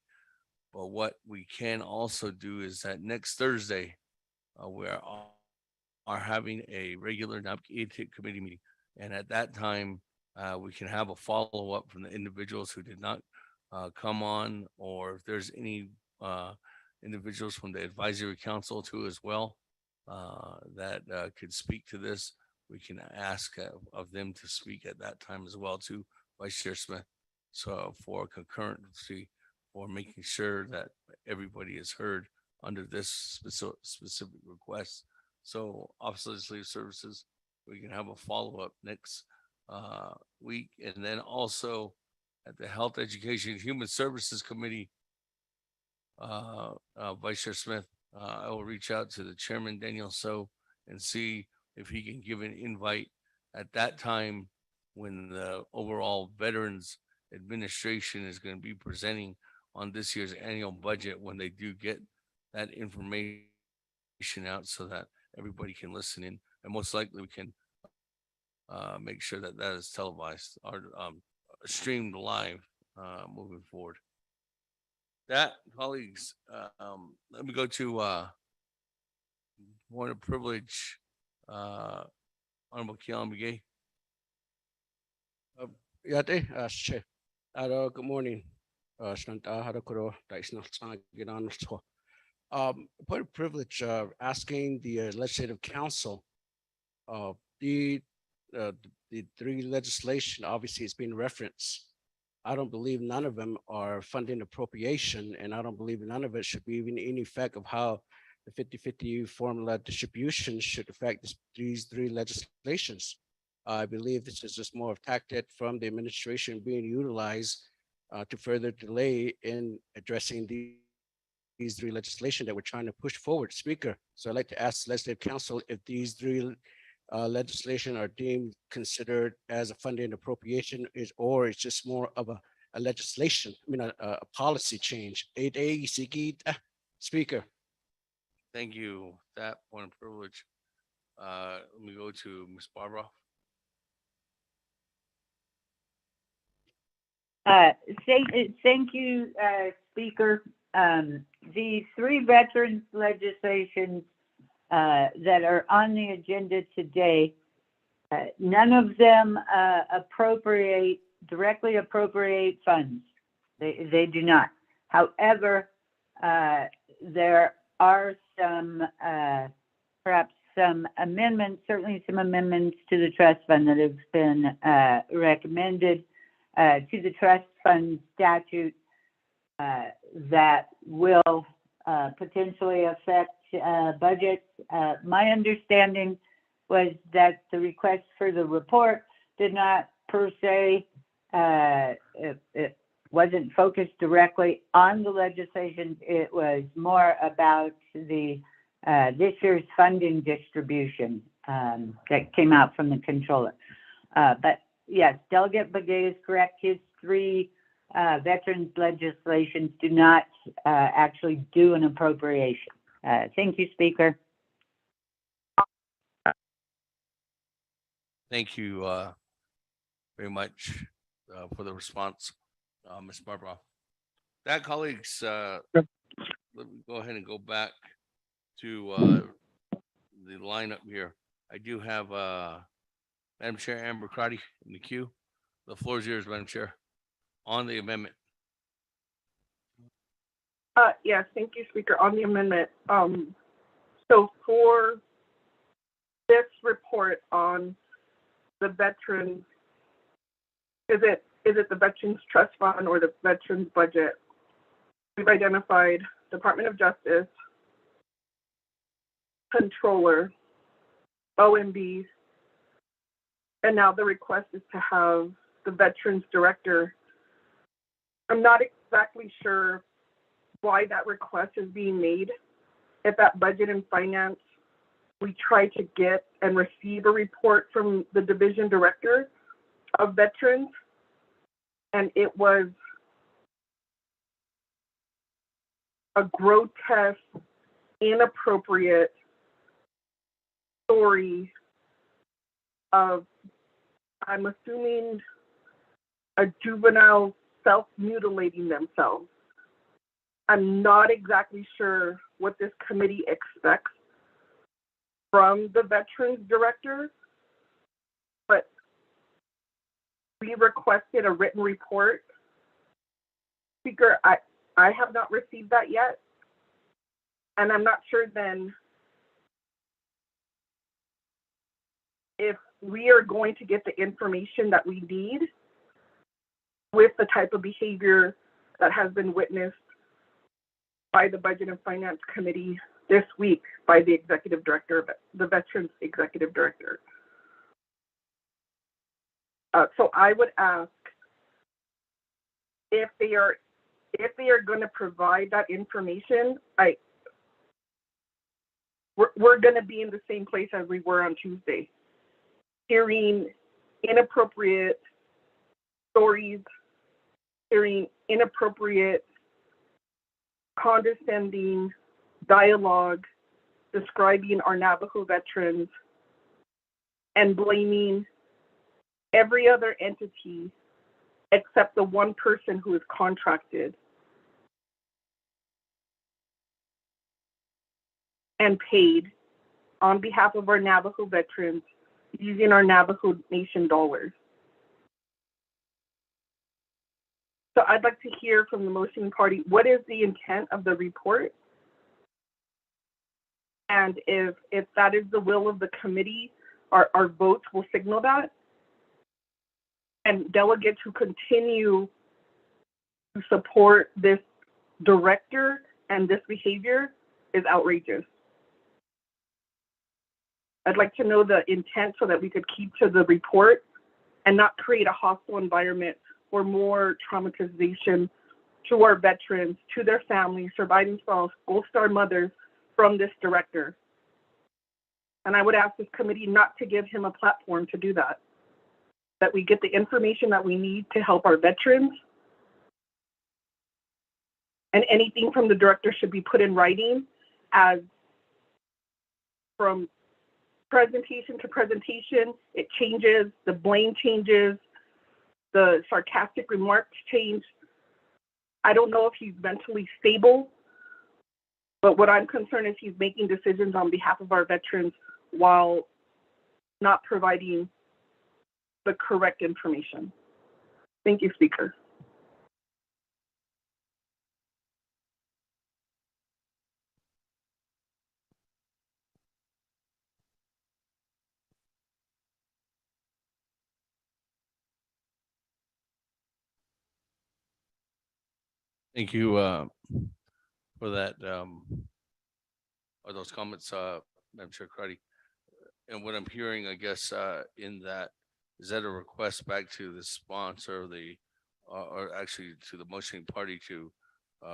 But what we can also do is that next Thursday, we are having a regular Naabik'íyáti committee meeting. And at that time, we can have a follow-up from the individuals who did not come on, or if there's any individuals from the advisory council too as well that could speak to this. We can ask of them to speak at that time as well too, Vice Chair Smith. So for concurrency, for making sure that everybody is heard under this specific request. So Office of Legislative Services, we can have a follow-up next week. And then also at the Health, Education, and Human Services Committee, Vice Chair Smith, I will reach out to the Chairman, Daniel So, and see if he can give an invite at that time when the overall Veterans Administration is going to be presenting on this year's annual budget, when they do get that information out so that everybody can listen in. And most likely we can make sure that that is televised or streamed live moving forward. That, colleagues, let me go to point of privilege, Honorable Keelan McGay. Yate, Chair. Good morning. Point of privilege, asking the Legislative Council, the the three legislation, obviously it's been referenced. I don't believe none of them are funding appropriation, and I don't believe none of it should be even any effect of how the 50-50 formula distribution should affect these three legislations. I believe this is just more of tactic from the administration being utilized to further delay in addressing these three legislation that we're trying to push forward, Speaker. So I'd like to ask Legislative Council if these three legislation are deemed considered as a funding appropriation or it's just more of a legislation, a policy change. Speaker. Thank you. That point of privilege. Let me go to Ms. Barbara. Thank you, Speaker. The three veterans legislations that are on the agenda today, none of them directly appropriate funds. They do not. However, there are some, perhaps some amendments, certainly some amendments to the trust fund that have been recommended to the trust fund statute that will potentially affect budgets. My understanding was that the request for the report did not per se, it wasn't focused directly on the legislation. It was more about the this year's funding distribution that came out from the controller. But yes, Delegate Begay is correct. His three veterans legislations do not actually do an appropriation. Thank you, Speaker. Thank you very much for the response, Ms. Barbara. That, colleagues, let me go ahead and go back to the lineup here. I do have Madam Chair Amber Crotty in the queue. The floor is yours, Madam Chair, on the amendment. Yes, thank you, Speaker. On the amendment, so for this report on the veterans, is it the Veterans Trust Fund or the Veterans Budget? We've identified Department of Justice, Controller, OMB, and now the request is to have the Veterans Director. I'm not exactly sure why that request is being made. At that Budget and Finance, we try to get and receive a report from the Division Director of Veterans, and it was a grotesque, inappropriate story of, I'm assuming, a juvenile self-mutilating themselves. I'm not exactly sure what this committee expects from the Veterans Director, but we requested a written report. Speaker, I have not received that yet, and I'm not sure then if we are going to get the information that we need with the type of behavior that has been witnessed by the Budget and Finance Committee this week by the Executive Director, the Veterans Executive Director. So I would ask if they are going to provide that information. We're going to be in the same place as we were on Tuesday, hearing inappropriate stories, hearing inappropriate, condescending dialogue describing our Navajo veterans and blaming every other entity except the one person who is contracted and paid on behalf of our Navajo veterans using our Navajo Nation dollars. So I'd like to hear from the motion party, what is the intent of the report? And if that is the will of the committee, our votes will signal that. And delegates who continue to support this director and this behavior is outrageous. I'd like to know the intent so that we could keep to the report and not create a hostile environment or more traumatization to our veterans, to their families, surviving spouse, Gold Star mothers from this director. And I would ask this committee not to give him a platform to do that. That we get the information that we need to help our veterans. And anything from the director should be put in writing as from presentation to presentation, it changes, the blame changes, the sarcastic remarks change. I don't know if he's mentally stable, but what I'm concerned is he's making decisions on behalf of our veterans while not providing the correct information. Thank you, Speaker. Thank you for that, or those comments, Madam Chair Crowdy. And what I'm hearing, I guess, in that, is that a request back to the sponsor of the, or actually to the motioning party to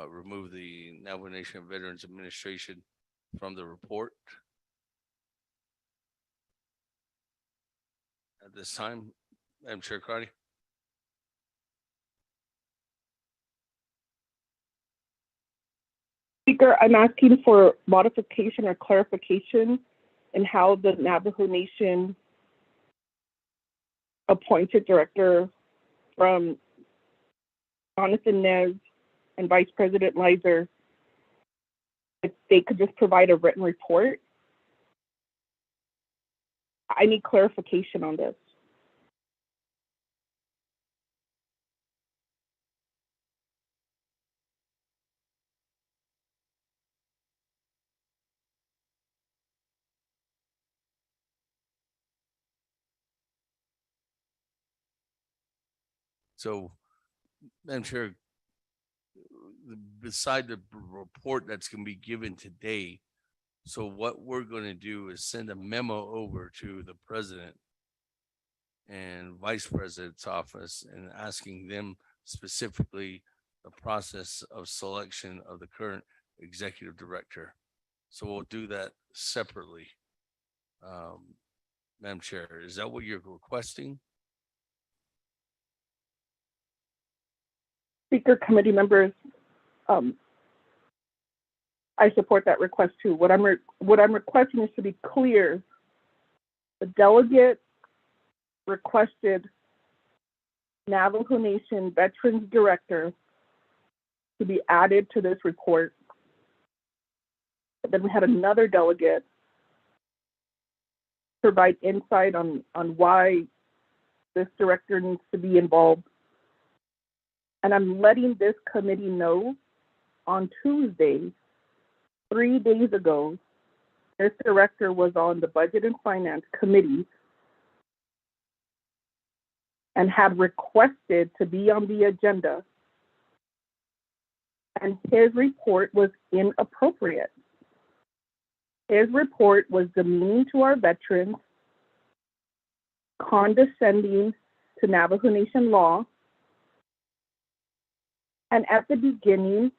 remove the Navajo Nation Veterans Administration from the report at this time, Madam Chair Crowdy? Speaker, I'm asking for modification or clarification in how the Navajo Nation appointed director from Jonathan Nez and Vice President Leiser, if they could just provide a written report. I need clarification on this. So, Madam Chair, beside the report that's going to be given today, so what we're going to do is send a memo over to the president and vice president's office and asking them specifically the process of selection of the current executive director. So we'll do that separately. Madam Chair, is that what you're requesting? Speaker, committee members, I support that request too. What I'm requesting is to be clear. The delegate requested Navajo Nation Veterans Director to be added to this report. But then we had another delegate provide insight on why this director needs to be involved. And I'm letting this committee know on Tuesday, 3 days ago, this director was on the Budget and Finance Committee and had requested to be on the agenda, and his report was inappropriate. His report was demeaning to our veterans, condescending to Navajo Nation law, and at the beginning,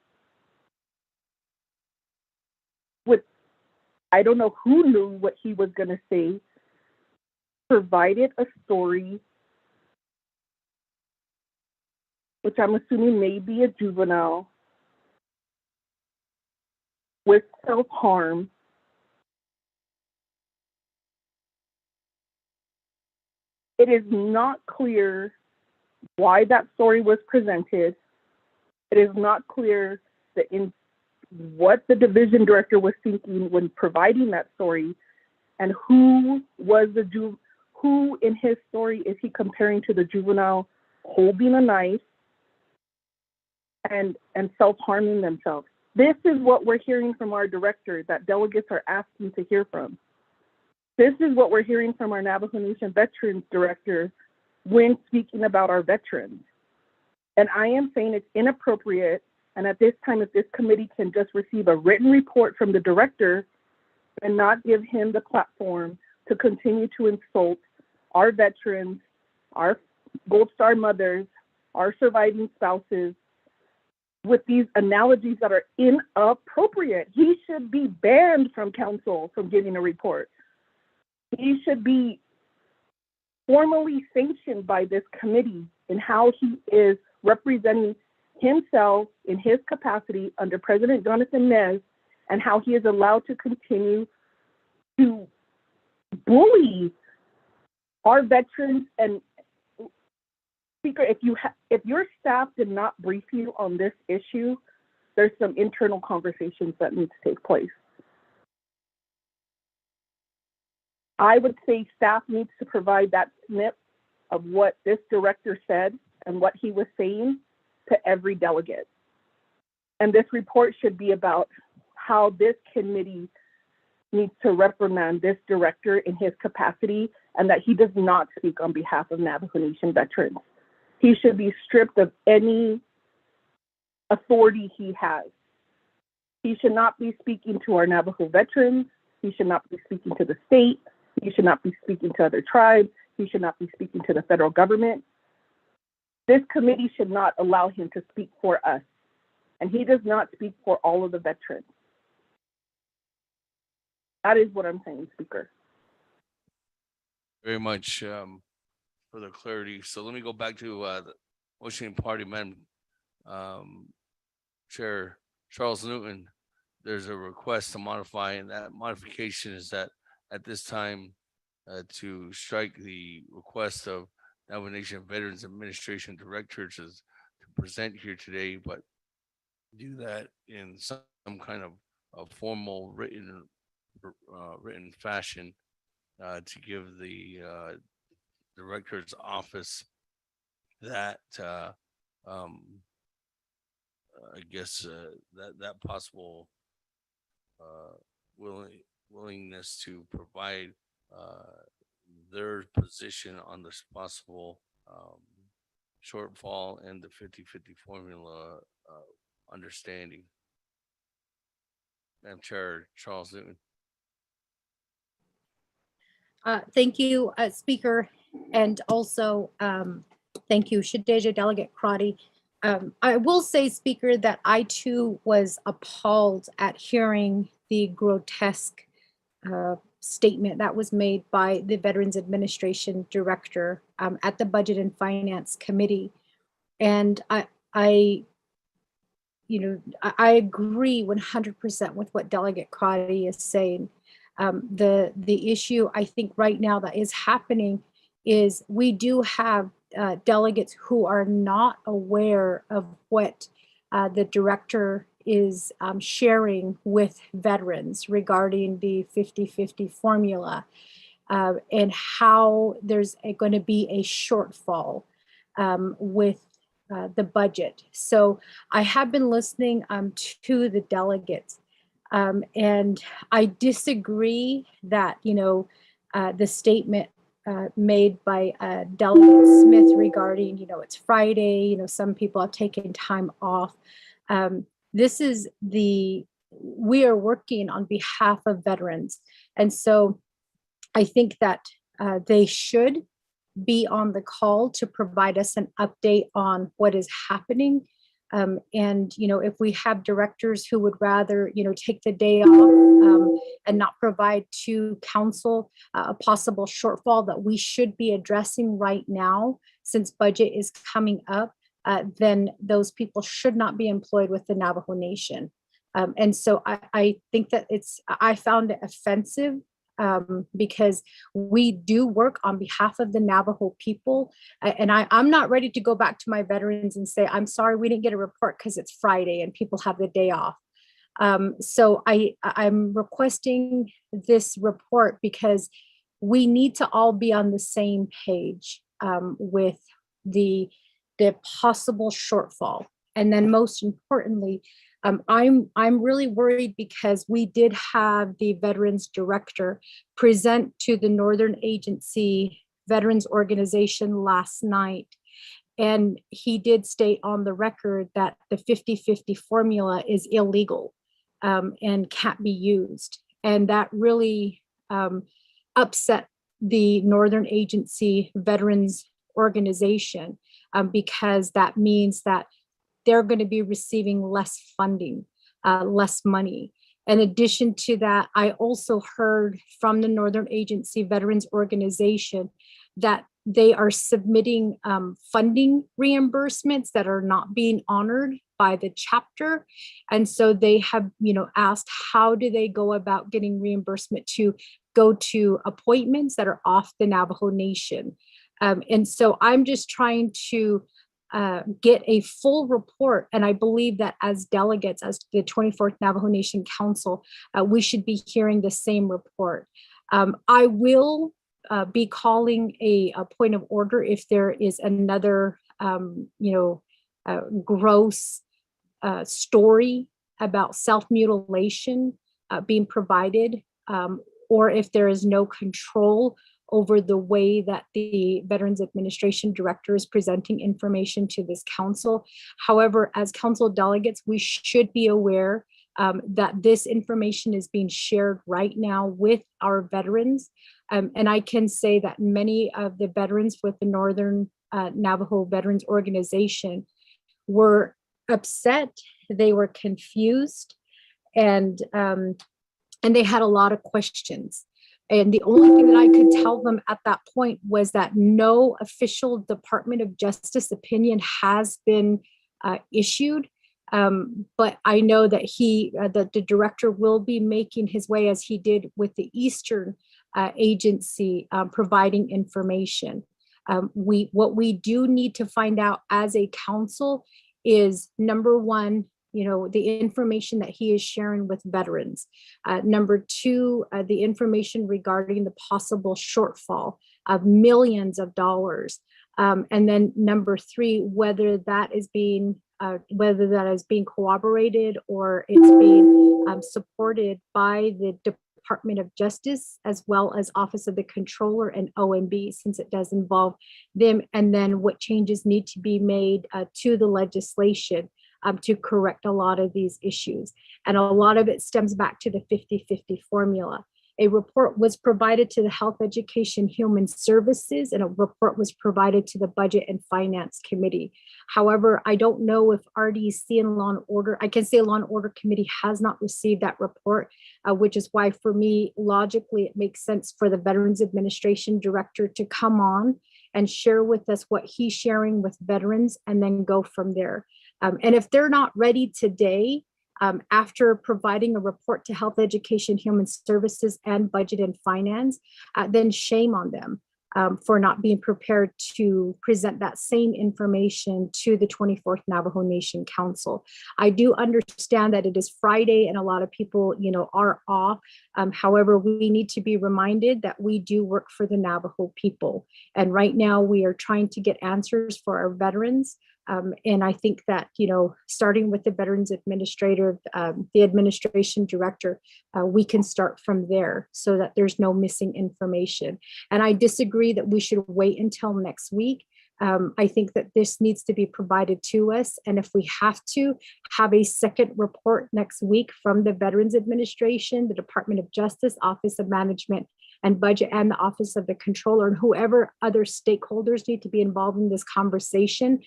with, I don't know who knew what he was going to say, provided a story, which I'm assuming may be a juvenile, with self-harm. It is not clear why that story was presented. It is not clear what the division director was thinking when providing that story, and who in his story is he comparing to the juvenile holding a knife and self-harming themselves. This is what we're hearing from our director that delegates are asking to hear from. This is what we're hearing from our Navajo Nation Veterans Director when speaking about our veterans. And I am saying it's inappropriate. And at this time, if this committee can just receive a written report from the director and not give him the platform to continue to insult our veterans, our Gold Star mothers, our surviving spouses, with these analogies that are inappropriate. He should be banned from council from giving a report. He should be formally sanctioned by this committee in how he is representing himself in his capacity under President Jonathan Nez, and how he is allowed to continue to bully our veterans. And Speaker, if your staff did not brief you on this issue, there's some internal conversations that need to take place. I would say staff needs to provide that snip of what this director said and what he was saying to every delegate. And this report should be about how this committee needs to reprimand this director in his capacity, and that he does not speak on behalf of Navajo Nation veterans. He should be stripped of any authority he has. He should not be speaking to our Navajo veterans. He should not be speaking to the state. He should not be speaking to other tribes. He should not be speaking to the federal government. This committee should not allow him to speak for us. And he does not speak for all of the veterans. That is what I'm saying, Speaker. Very much for the clarity. So let me go back to the motion party, Madam Chair Charles Newton. There's a request to modify, and that modification is that at this time to strike the request of Navajo Nation Veterans Administration Director to present here today, but do that in some kind of a formal written fashion to give the director's office that I guess that possible willingness to provide their position on this possible shortfall and the 50-50 formula understanding. Madam Chair Charles Newton. Thank you, Speaker, and also thank you, Shadeja Delegate Crotty. I will say, Speaker, that I too was appalled at hearing the grotesque statement that was made by the Veterans Administration Director at the Budget and Finance Committee. And I agree 100% with what Delegate Crotty is saying. The issue I think right now that is happening is we do have delegates who are not aware of what the director is sharing with veterans regarding the 50-50 formula and how there's going to be a shortfall with the budget. So I have been listening to the delegates. And I disagree that, the statement made by Delegate Smith regarding, it's Friday, some people have taken time off. We are working on behalf of veterans. And so I think that they should be on the call to provide us an update on what is happening. And, if we have directors who would rather, take the day off and not provide to council a possible shortfall that we should be addressing right now, since budget is coming up, then those people should not be employed with the Navajo Nation. And so I think that I found it offensive because we do work on behalf of the Navajo people. And I'm not ready to go back to my veterans and say, I'm sorry, we didn't get a report because it's Friday and people have the day off. So I'm requesting this report because we need to all be on the same page with the possible shortfall. And then most importantly, I'm really worried because we did have the Veterans Director present to the Northern Agency Veterans Organization last night. And he did state on the record that the 50-50 formula is illegal and can't be used. And that really upset the Northern Agency Veterans Organization because that means that they're going to be receiving less funding, less money. In addition to that, I also heard from the Northern Agency Veterans Organization that they are submitting funding reimbursements that are not being honored by the chapter. And so they have, asked how do they go about getting reimbursement to go to appointments that are off the Navajo Nation. And so I'm just trying to get a full report. And I believe that as delegates, as the 24th Navajo Nation Council, we should be hearing the same report. I will be calling a point of order if there is another, gross story about self-mutilation being provided, or if there is no control over the way that the Veterans Administration Director is presenting information to this council. However, as council delegates, we should be aware that this information is being shared right now with our veterans. And I can say that many of the veterans with the Northern Navajo Veterans Organization were upset, they were confused, and they had a lot of questions. And the only thing that I could tell them at that point was that no official Department of Justice opinion has been issued. But I know that the director will be making his way, as he did with the Eastern agency, providing information. What we do need to find out as a council is, number one, the information that he is sharing with veterans. Number two, the information regarding the possible shortfall of millions of dollars. And then number three, whether that is being corroborated or it's being supported by the Department of Justice, as well as Office of the Controller and OMB, since it does involve them, and then what changes need to be made to the legislation to correct a lot of these issues. And a lot of it stems back to the 50-50 formula. A report was provided to the Health, Education, Human Services, and a report was provided to the Budget and Finance Committee. However, I don't know if RDC and Law and Order, I can say Law and Order Committee has not received that report, which is why for me, logically, it makes sense for the Veterans Administration Director to come on and share with us what he's sharing with veterans and then go from there. And if they're not ready today, after providing a report to Health, Education, Human Services, and Budget and Finance, then shame on them for not being prepared to present that same information to the 24th Navajo Nation Council. I do understand that it is Friday and a lot of people, are off. However, we need to be reminded that we do work for the Navajo people. And right now we are trying to get answers for our veterans. And I think that, starting with the Veterans Administrator, the Administration Director, we can start from there so that there's no missing information. And I disagree that we should wait until next week. I think that this needs to be provided to us. And if we have to have a second report next week from the Veterans Administration, the Department of Justice, Office of Management and Budget, and the Office of the Controller, and whoever other stakeholders need to be involved in this conversation,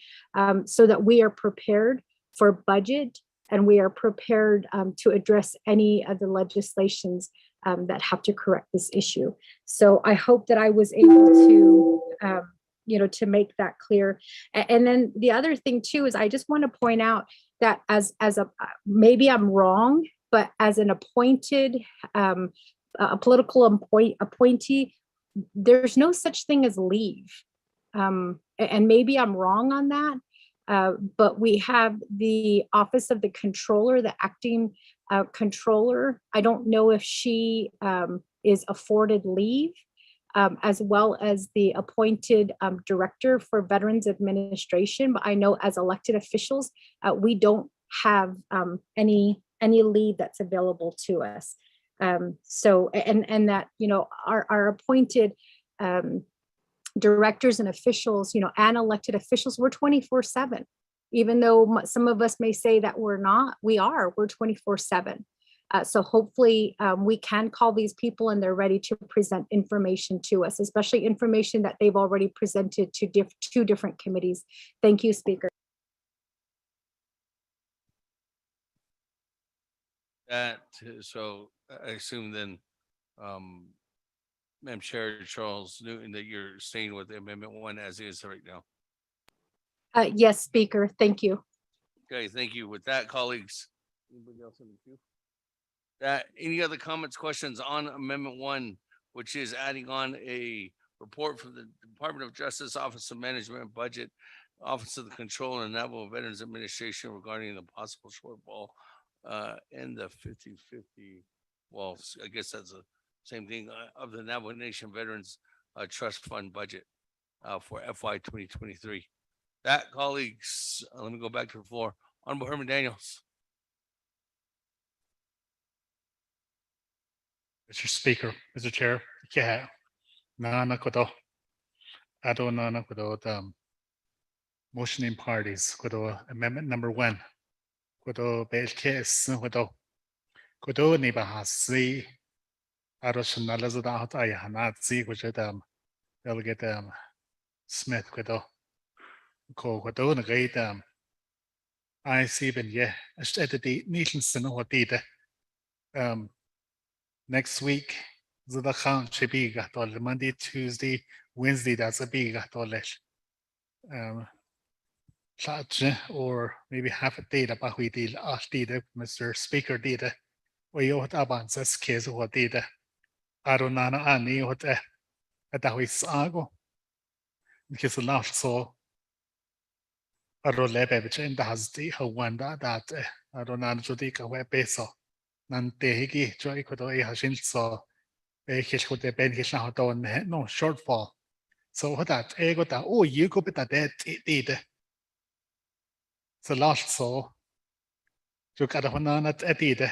so that we are prepared for budget and we are prepared to address any of the legislations that have to correct this issue. So I hope that I was able to, to make that clear. And then the other thing too is I just want to point out that as a, maybe I'm wrong, but as an appointed, a political appointee, there's no such thing as leave. And maybe I'm wrong on that, but we have the Office of the Controller, the acting controller. I don't know if she is afforded leave, as well as the appointed director for Veterans Administration. But I know as elected officials, we don't have any lead that's available to us. So, and that, you know, our appointed directors and officials, you know, and elected officials, we're 24/7. Even though some of us may say that we're not, we're 24/7. So hopefully we can call these people and they're ready to present information to us, especially information that they've already presented to two different committees. Thank you, Speaker. So I assume then, Madam Chair Charles Newton, that you're staying with Amendment 1 as is right now. Yes, Speaker, thank you. Okay, thank you. With that, colleagues, anybody else in the queue? Any other comments, questions on Amendment 1, which is adding on a report from the Department of Justice, Office of Management and Budget, Office of the Controller, and Navajo Veterans Administration regarding the possible shortfall and the 50/50. Well, I guess that's the same thing of the Navajo Nation Veterans Trust Fund budget for FY 2023. That, colleagues, let me go back to the floor. Honorable Herman Daniels. Mr. Speaker, Mr. Chair, yeah, nana kodo, ado nana kodo, motioning parties, kodo amendment number 1, kodo bel case, kodo ni bahasi, ado shanalaza da hot ayahanatzi, kodo delegate Smith, kodo na gate I see ben yeah, the Nielsen what did next week. The count should be got all Monday, Tuesday, Wednesday. That's a big got all or maybe half a day about we did did Mr. Speaker did we what about this case what did I don't know any what that we saw because last so I don't let it in the has the one that I don't know to take away peso nante hiki joy could I hashin so his could the ben his now don't no shortfall. So what that ego that oh you go bit that did so last so you got a banana at did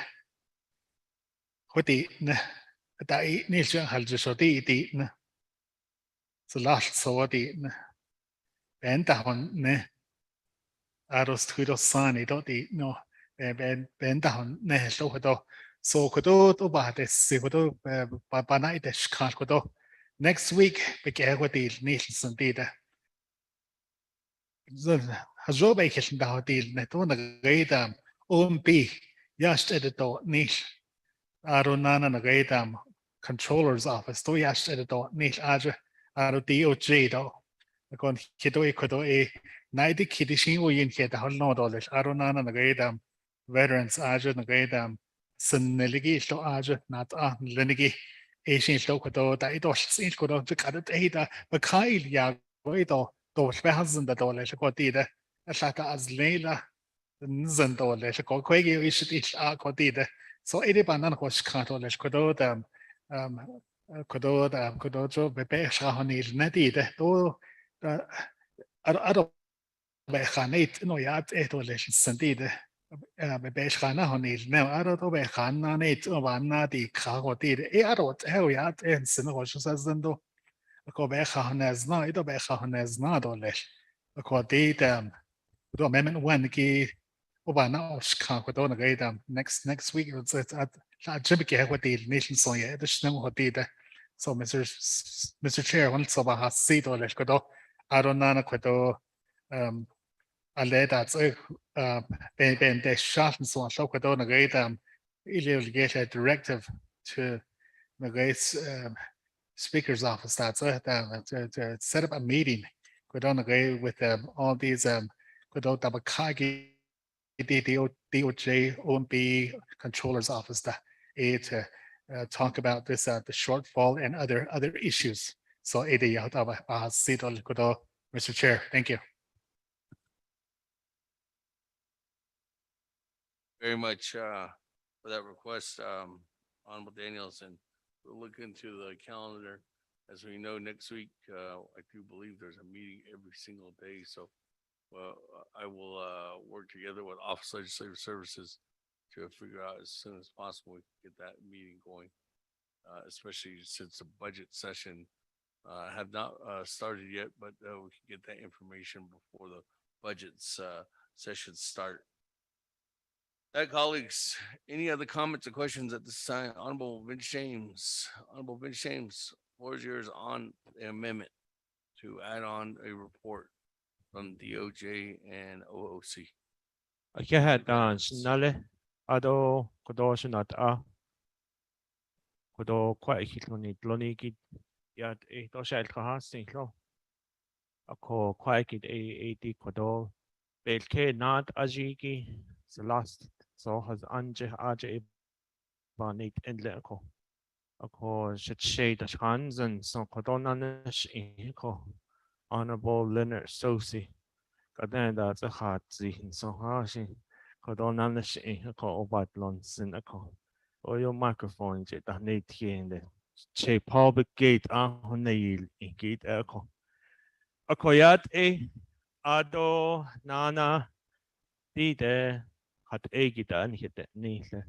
what the that nation has just so did so last so what did and that one ne aros to sunny don't no ben down ne so so could to bad see what by night could next week begin what the nations did hazoba ikeshin da hotel ne to na gaidam OMP yast edito nish aronana na gaidam controller's office to yast edito nish aja aro DOJ do kon kito ikoto e naidi kidishin o yin keta hol no dollars aronana na gaidam veterans aja na gaidam saneligi sto aja nat lenigi Asian sto koto da ito sin koto kada da bakail ya goito dos thousand dollars ko tida asaka as leila nzen dollars ko kwegi is ko tida so ede banan ko ska dollars ko do ko do jo be sha honil netide do ado be khanit no ya et dollars sentide be sha na honil ne ado to be khanna ne to banna di kha ko tide e ado e ya en sin ko sa zendo ko be khanaz na ito be khanaz na dollars ko date do amendment 1 ki oba na oska ko do na gaida next week it's at la jibike ko the nation so yeah the snem ko data so Mr. Chair one so ba si dollars ko do arona na ko do alle that ben de shot and so on so ko do na gaida illegal get a directive to the guys speaker's office that's to set up a meeting go down the with all these go down Tabakagi DOJ OMB controller's office to talk about this the shortfall and other issues. So Mr. Chair, thank you. Very much for that request, Honorable Daniels, and we'll look into the calendar. As we know, next week, I do believe there's a meeting every single day, so Well, I will work together with Office of Legislative Services to figure out as soon as possible we can get that meeting going. Especially since the budget session have not started yet, but we can get that information before the budgets sessions start. That colleagues, any other comments or questions at this time? Honorable Vince James, Honorable Vince James, floor is yours on the amendment to add on a report from DOJ and OOC. Akehat Snale Ado Kodoshinat Kodo Quaikit Loniki Yat a Doshal Kahasing Lo Ako Quaikit a Kodo Belke not Ajiki the last so has Anje Aje Banit and Leko Ako should shade the hands and so Kodonanish Inko Honorable Leonard Sosi Kadan that's a hard zihin so hashi Kodonanish Inko Obatlon Sinako or your microphone jet that need here in the che public gate on nail in gate echo Akoyat Ado Nana Dide hat egita and hit that neither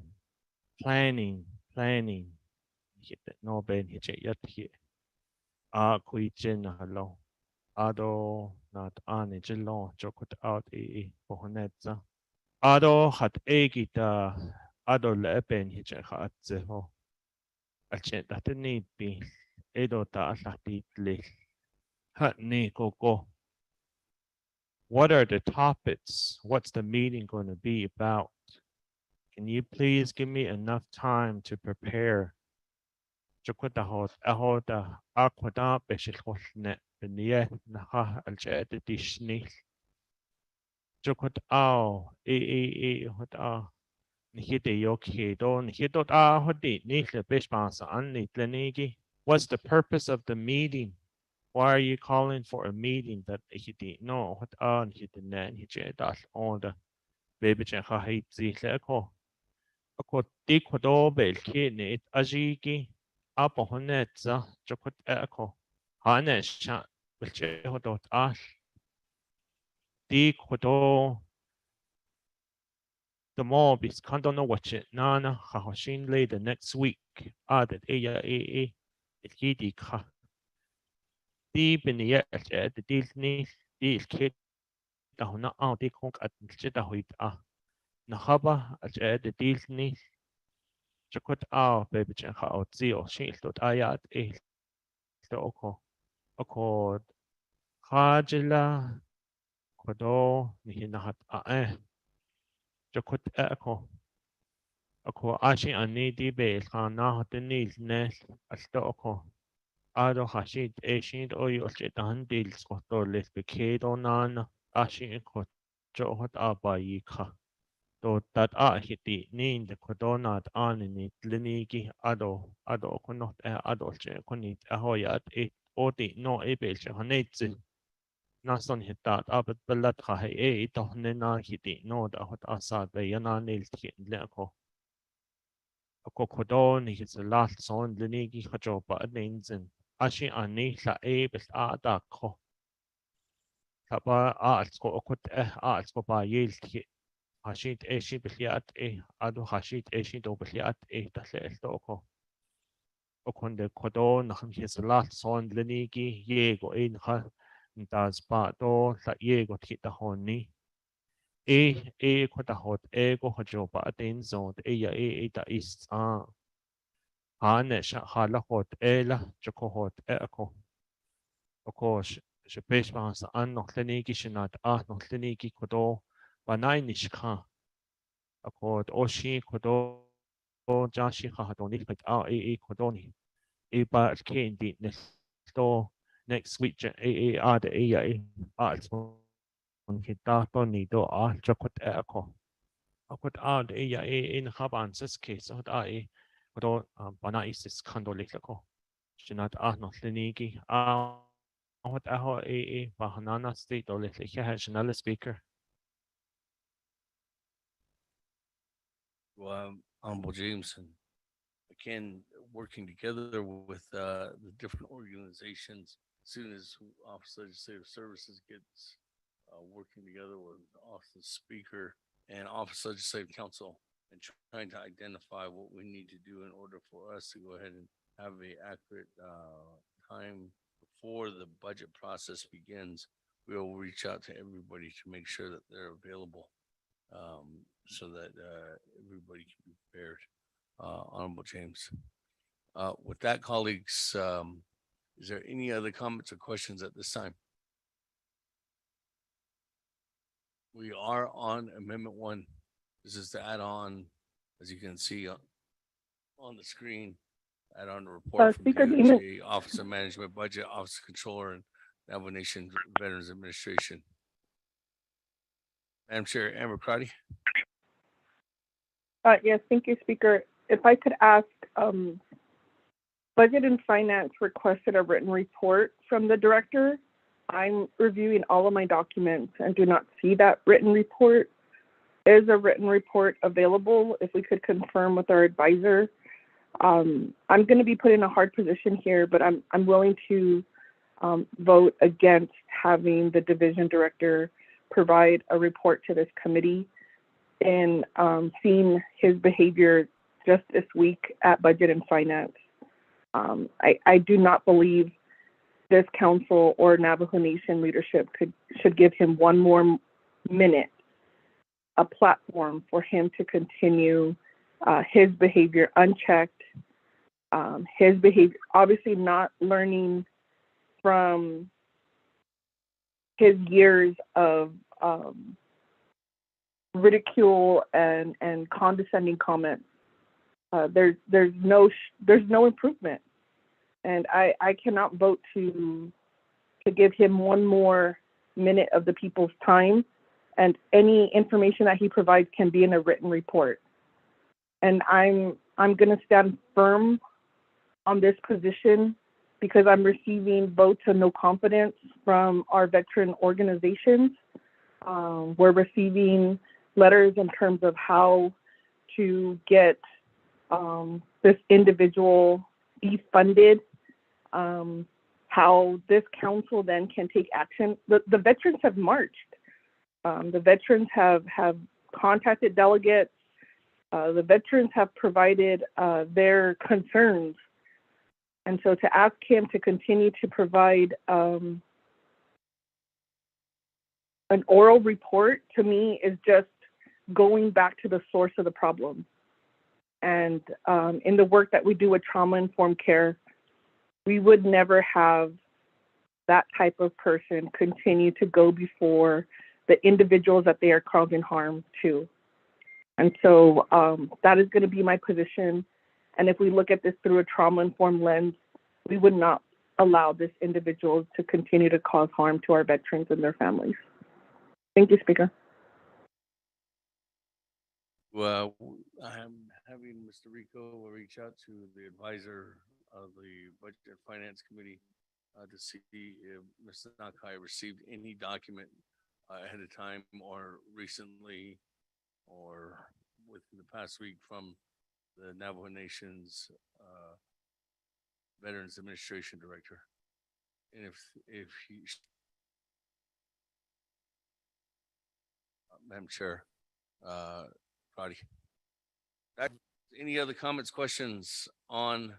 planning hit that no ben hit yet here quichin hello Ado not an jello chokot out pohonetza Ado hat egita Ado lepen hit hat zeho Alchet that need be Edo ta atlati le hat ni koko. What are the topics? What's the meeting going to be about? Can you please give me enough time to prepare? Ahoda aquada beshilhosne benie naha alchet dishni. Jokot ao hota nihite yoki don hitot hodi nihle beshpansa anni tlenigi. What's the purpose of the meeting? Why are you calling for a meeting that he didn't know? What on he didn't he dash on the baby chen ha hate zileko. Ako dikodo bel kinit ajiki apo honetza jokot eko. Hanesha belche hodot ash. Dikodo the mob is can't know what it nana hahoshin lay the next week. Added eya it hidi ka. Deep in the air, the deal kid هنا أعطي كونك أتنشد هويت نخبة أجد ديلني شكوت بيبجن خاو تزيو شيلتوت آيات توكو أكو خاجلا كدو نهات شكوت أكو آشي أني دي بيل خانا هتنيل نس أستوكو آدو خاشيد إيشيد أو يوشيد هنديل سكوتو لس بكيدو نانا آشي إنكو جوهت آبايكا to that hiti nin de kodonat anini tlinigi ado kunot adolche kunit ahoyat oti no ebelche hanetzi nason hitat abet belat khahe ito nena hiti no da hot asad be yana nil tkin leko ako kodon his last son tlinigi khajoba ninzen ashi ani la ebel ada ko Taba sko okut sko ba yel Hashit eshi bihliat ado hashit eshi do bihliat tahle el toko. Okonde kodo nachm hiesalat son lenigi yego ha das pa do la yego kita honi. Kota hot ego hojo pa atin zon ya ta is hane hala hot la choko hot eko. Okos je pes pas an noch lenigi shinat noch lenigi kodo banai nishka. Akod Oshi Kodo Jashi Hadoni like Kodoni. Ba Kendi nesto next week ad art on Hitato Nido Chakot Eko. Akot ad in Haban's case od Kodo Banaisis Kandolikako. Shinat no Linigi what aho Bahanana state or little National speaker. Honorable Jameson, again, working together with the different organizations. As soon as Office of Legislative Services gets working together with Office of Speaker and Office of Legislative Council and trying to identify what we need to do in order for us to go ahead and have a accurate time before the budget process begins. We will reach out to everybody to make sure that they're available so that everybody can be prepared. Honorable James. With that, colleagues, is there any other comments or questions at this time? We are on Amendment 1. This is to add on, as you can see on the screen, add on the report from Speaker DOJ, Office of Management Budget, Office of Controller, and Navajo Nation Veterans Administration. Madam Chair, Amber Crotty. Yes, thank you, Speaker. If I could ask, Budget and Finance requested a written report from the director. I'm reviewing all of my documents and do not see that written report. Is a written report available? If we could confirm with our advisor. I'm going to be put in a hard position here, but I'm willing to vote against having the division director provide a report to this committee. And seeing his behavior just this week at Budget and Finance, I do not believe this council or Navajo Nation leadership should give him one more minute, a platform for him to continue his behavior unchecked, his behavior, obviously not learning from his years of ridicule and condescending comments. There's no improvement. And I cannot vote to give him one more minute of the people's time, and any information that he provides can be in a written report. And I'm going to stand firm on this position because I'm receiving votes of no confidence from our veteran organizations. We're receiving letters in terms of how to get this individual defunded. How this council then can take action. The veterans have marched. The veterans have contacted delegates. The veterans have provided their concerns. And so to ask him to continue to provide an oral report, to me, is just going back to the source of the problem. And in the work that we do with trauma-informed care, we would never have that type of person continue to go before the individuals that they are causing harm to. And so that is going to be my position. And if we look at this through a trauma-informed lens, we would not allow this individual to continue to cause harm to our veterans and their families. Thank you, Speaker. Well, I'm having Mr. Rico reach out to the advisor of the Budget and Finance Committee to see if Mr. Nakai received any document ahead of time or recently or within the past week from the Navajo Nation's Veterans Administration Director. And if he, Madam Chair, Roddy, any other comments, questions on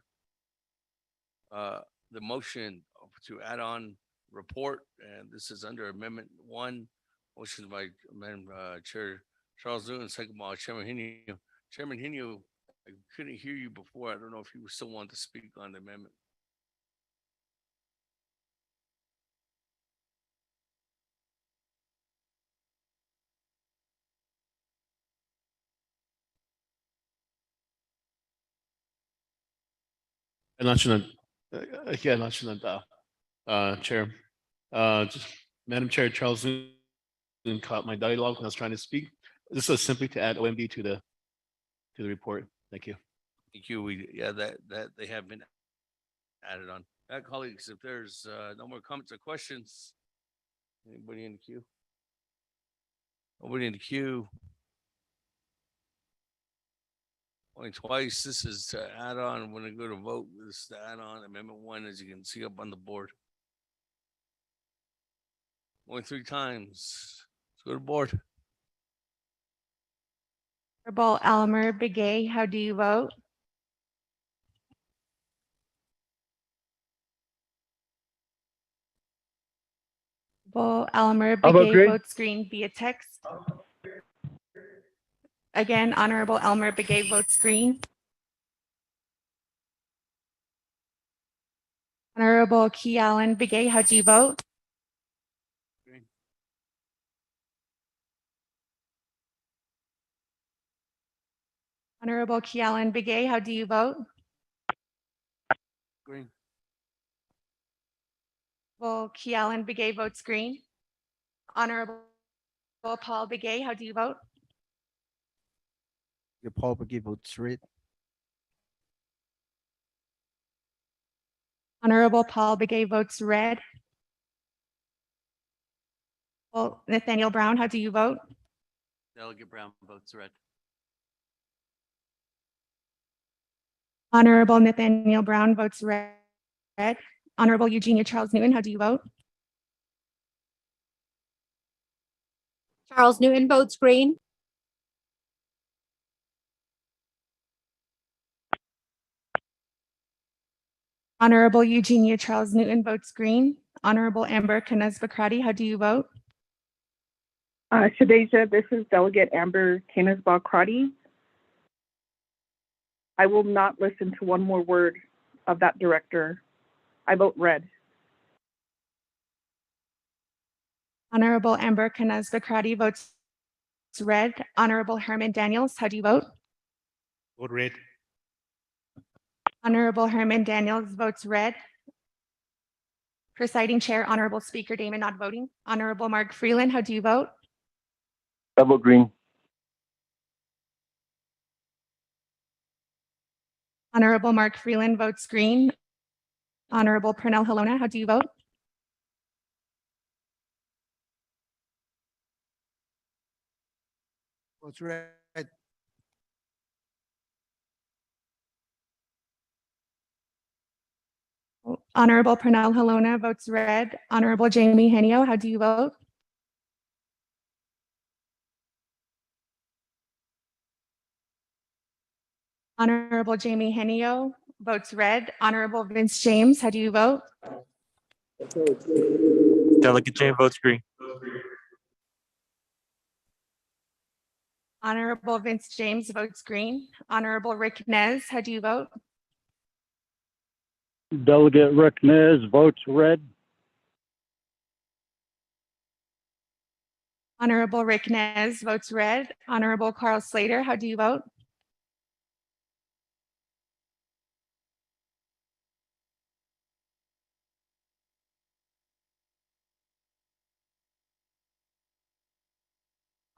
the motion to add on report? And this is under Amendment 1, motion by Madam Chair Charles Newton, second by Chairman Hinyu. Chairman Hinyu, I couldn't hear you before. I don't know if you still want to speak on the amendment. Chair. Just Madam Chair, Charles Newton caught my dialogue when I was trying to speak. This was simply to add OMB to the report. Thank you. Thank you. That they have been added on. Colleagues, if there's no more comments or questions, anybody in the queue? Nobody in the queue. Only twice. This is to add on. When I go to vote, this is to add on Amendment 1, as you can see up on the board. Only 3 times. Let's go to board. Honorable Elmer Begay, how do you vote? Honorable Elmer How about Begay green? votes green via text. Again, Honorable Elmer Begay votes green. Honorable Key Allen Begay, how do you vote? Green. Honorable Key Allen Begay, how do you vote? Green. Honorable Key Allen Begay votes green. Honorable Paul Begay, how do you vote? Your Paul Begay votes red. Honorable Paul Begay votes red. Well, Nathaniel Brown, how do you vote? Delegate Brown votes red. Honorable Nathaniel Brown votes red. Honorable Eugenia Charles Newton, how do you vote? Charles Newton votes green. Honorable Eugenia Charles Newton votes green. Honorable Amber Canes-Bacrati, how do you vote? Shadeja, this is Delegate Amber Canes-Bacrati. I will not listen to one more word of that director. I vote red. Honorable Amber Canes-Bacrati votes red. Honorable Herman Daniels, how do you vote? Vote red. Honorable Herman Daniels votes red. Presiding Chair, Honorable Speaker Damon not voting. Honorable Mark Freeland, how do you vote? I vote green. Honorable Mark Freeland votes green. Honorable Pernell Helona, how do you vote? Votes red. Honorable Pernell Helona votes red. Honorable Jamie Henio, how do you vote? Honorable Jamie Henio votes red. Honorable Vince James, how do you vote? Delegate James votes green. Honorable Vince James votes green. Honorable Rick Nez, how do you vote? Delegate Rick Nez votes red. Honorable Rick Nez votes red. Honorable Carl Slater, how do you vote?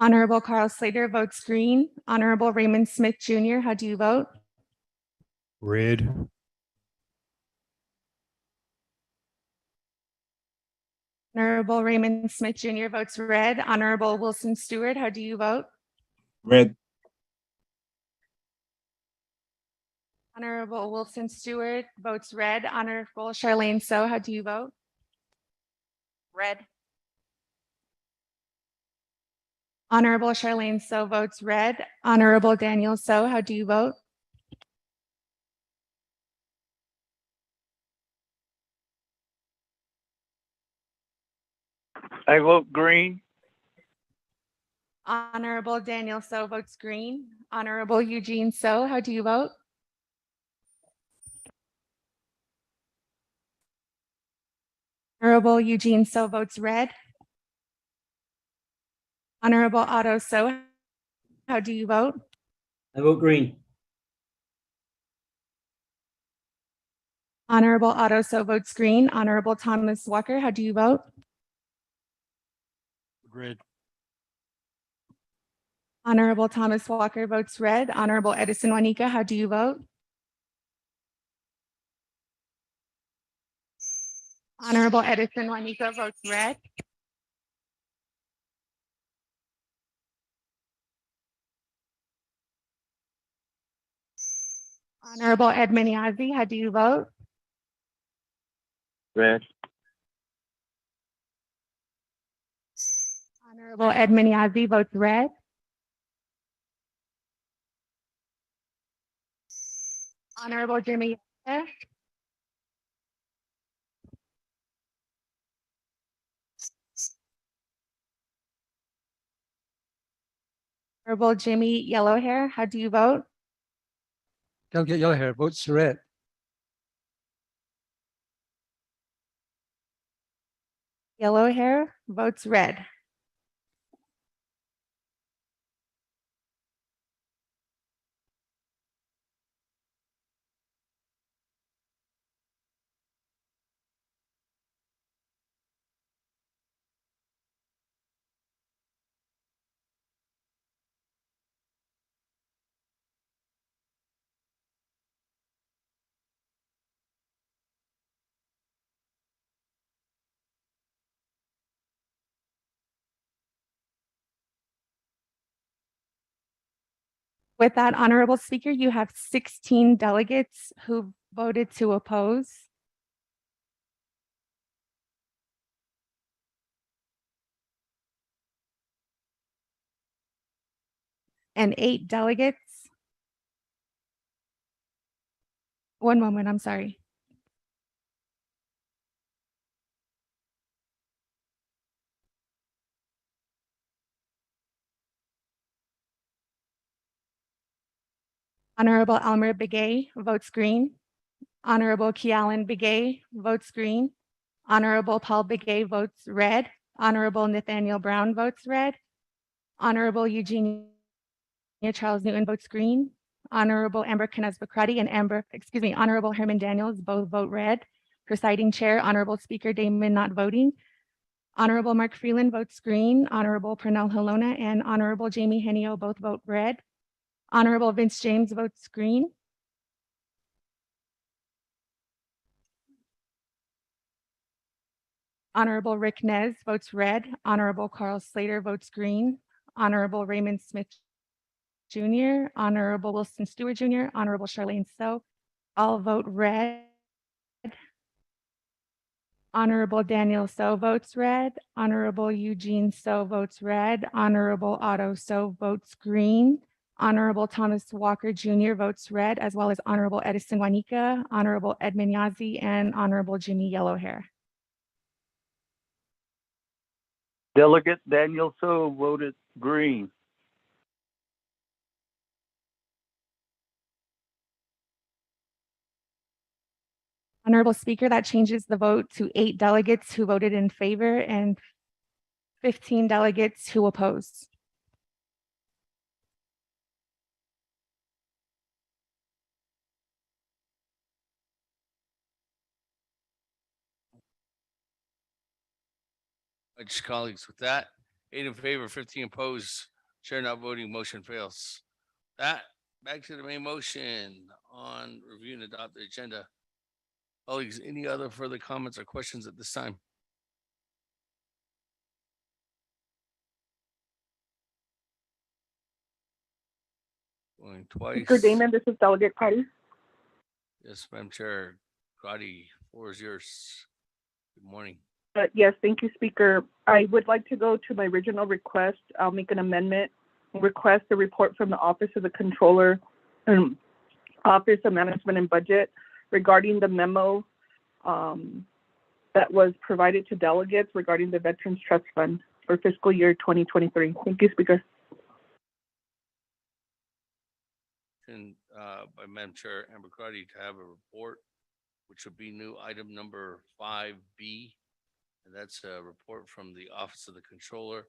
Honorable Carl Slater votes green. Honorable Raymond Smith Jr., how do you vote? Red. Honorable Raymond Smith Jr. votes red. Honorable Wilson Stewart, how do you vote? Red. Honorable Wilson Stewart votes red. Honorable Charlene So, how do you vote? Red. Honorable Charlene So votes red. Honorable Daniel So, how do you vote? I vote green. Honorable Daniel So votes green. Honorable Eugene So, how do you vote? Honorable Eugene So votes red. Honorable Otto So, how do you vote? I vote green. Honorable Otto So votes green. Honorable Thomas Walker, how do you vote? Red. Honorable Thomas Walker votes red. Honorable Edison Juanica, how do you vote? Honorable Edison Juanica votes red. Honorable Edmund Yazzie, how do you vote? Red. Honorable Adjournment votes red. Honorable Jimmy Yalohair. Honorable Jimmy Yellowhair, how do you vote? Delegate Yellowhair votes red. Yellowhair votes red. With that, honorable speaker, you have 16 delegates who voted to oppose. And 8 delegates. One moment, I'm sorry. Honorable Elmer Begay votes green. Honorable Kealan Begay votes green. Honorable Paul Begay votes red. Honorable Nathaniel Brown votes red. Honorable Eugenia Charles Newton votes green. Honorable Amber Knez-Bakrati and Honorable Herman Daniels both vote red. Presiding Chair, Honorable Speaker Damon not voting. Honorable Mark Freeland votes green. Honorable Pernell Halona and Honorable Jamie Henio both vote red. Honorable Vince James votes green. Honorable Rick Nez votes red. Honorable Carl Slater votes green. Honorable Raymond Smith Jr., Honorable Wilson Stewart Jr., Honorable Charlene So, all vote red. Honorable Daniel So votes red. Honorable Eugene So votes red. Honorable Otto So votes green. Honorable Thomas Walker Jr. votes red, as well as Honorable Edison Juanica, Honorable Edmund Yazzie, and Honorable Jimmy Yellowhair. Delegate Daniel So voted green. Honorable Speaker, that changes the vote to 8 delegates who voted in favor and 15 delegates who opposed. Colleagues, with that, 8 in favor, 15 opposed, chair not voting, motion fails. That, back to the main motion on review and adopt the agenda. Colleagues, any other further comments or questions at this time? Going twice. Speaker Damon, this is Delegate Carter. Yes, Madam Chair, Grady, floor is yours. Good morning. Yes, thank you, Speaker. I would like to go to my original request. I'll make an amendment and request a report from the Office of the Controller and Office of Management and Budget regarding the memo that was provided to delegates regarding the Veterans Trust Fund for fiscal year 2023. Thank you, Speaker. And by Madam Chair Amber Crotty to have a report, which would be new item number 5B. And that's a report from the Office of the Controller,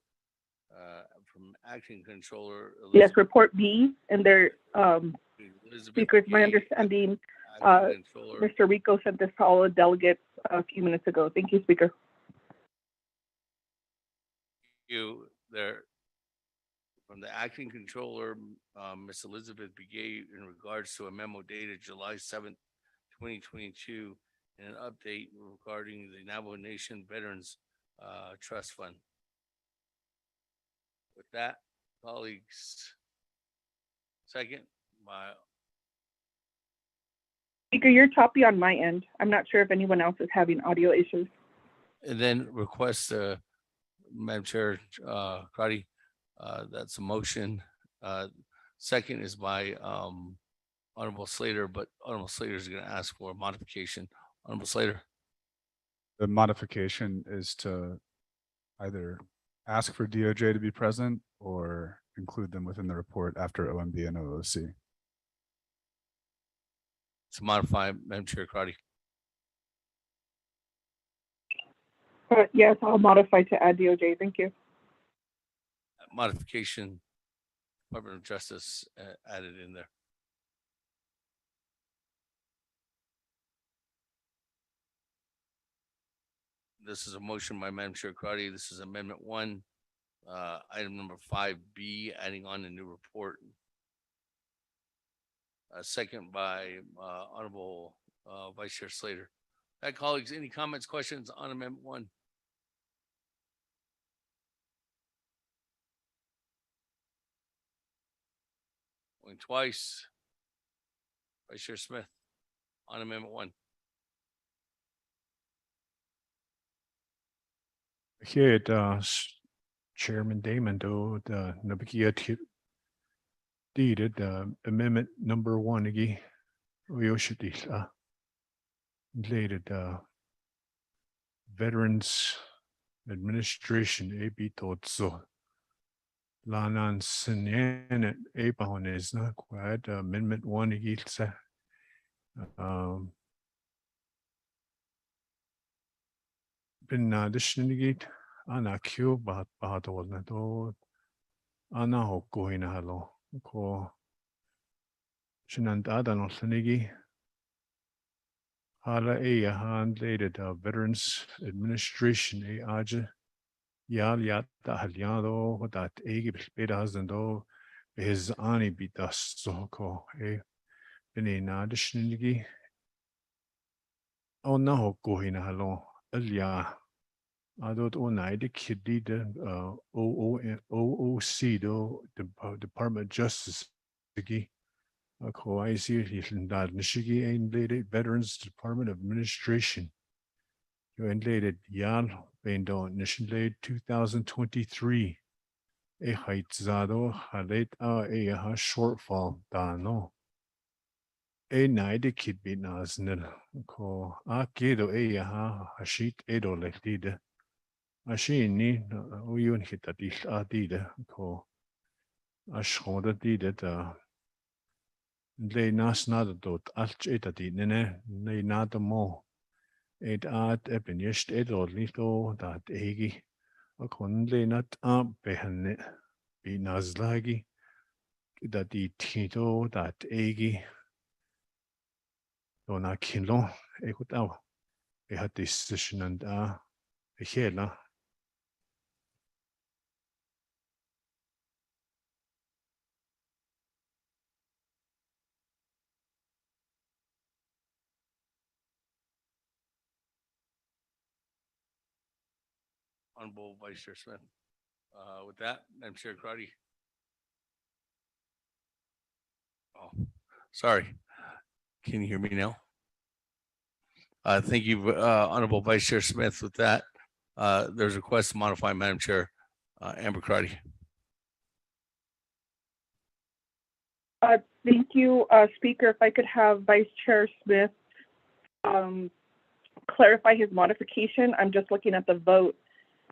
from Acting Controller. Yes, report B, and there, Elizabeth Speaker, it's my Gay, understanding, Acting Controller. Mr. Rico sent this to all the delegates a few minutes ago. Thank you, Speaker. You there from the Acting Controller, Ms. Elizabeth Begay, in regards to a memo dated July 7th, 2022, and an update regarding the Navajo Nation Veterans Trust Fund. With that, colleagues, second, my Speaker, you're choppy on my end. I'm not sure if anyone else is having audio issues. and then request Madam Chair, Karati. That's a motion. Second is by Honorable Slater, but Honorable Slater is going to ask for a modification. Honorable Slater. The modification is to either ask for DOJ to be present or include them within the report after OMB and OOC. To modify, Madam Chair, Karati. Yes, I'll modify to add DOJ. Thank you. Modification, Department of Justice added in there. This is a motion by Madam Chair Karati. This is Amendment 1, item number 5B, adding on a new report. Second by Honorable Vice Chair Slater. Hi, colleagues, any comments, questions on Amendment 1? Going twice. Vice Chair Smith on Amendment 1. Here, Chairman Damon, though, the Naabik'íyáti deeded amendment number 1 again. Oyoshidis related Veterans Administration AB Totso Lanan Sinyan Apahon is not quite amendment 1 again. Bin additionally ana Q but na to ana hoko hinahalo ko shinandada no sanigi hala handlated Veterans Administration aja yal yata halyado that egi bedas and do his ani bitas so ko bin additionally ona hoko hinahalo Elia Adot onaide kiddi the OOC do the Department of Justice igi ko IC dad nishigi ain't Veterans Department of Administration. You ain't yal bendo nishin 2023 a height zado halet a shortfall dano. A naide kid be naznil ko a kedo a hashit edo lektide. Ashini uyun hitatil adide ko ashhoda dide le nas nada dot alch etati nene le nada mo et ad ebenist edolito dat egi akon le nat behne bi nazlagi dat di tito dat egi dona kinlo ekutaw e hat decision and hela. Honorable Vice Chair Smith. With that, Madam Chair Karati. Oh, sorry. Can you hear me now? Thank you, Honorable Vice Chair Smith. With that, there's a request to modify Madam Chair Amber Karati. Thank you, Speaker. If I could have Vice Chair Smith clarify his modification. I'm just looking at the vote,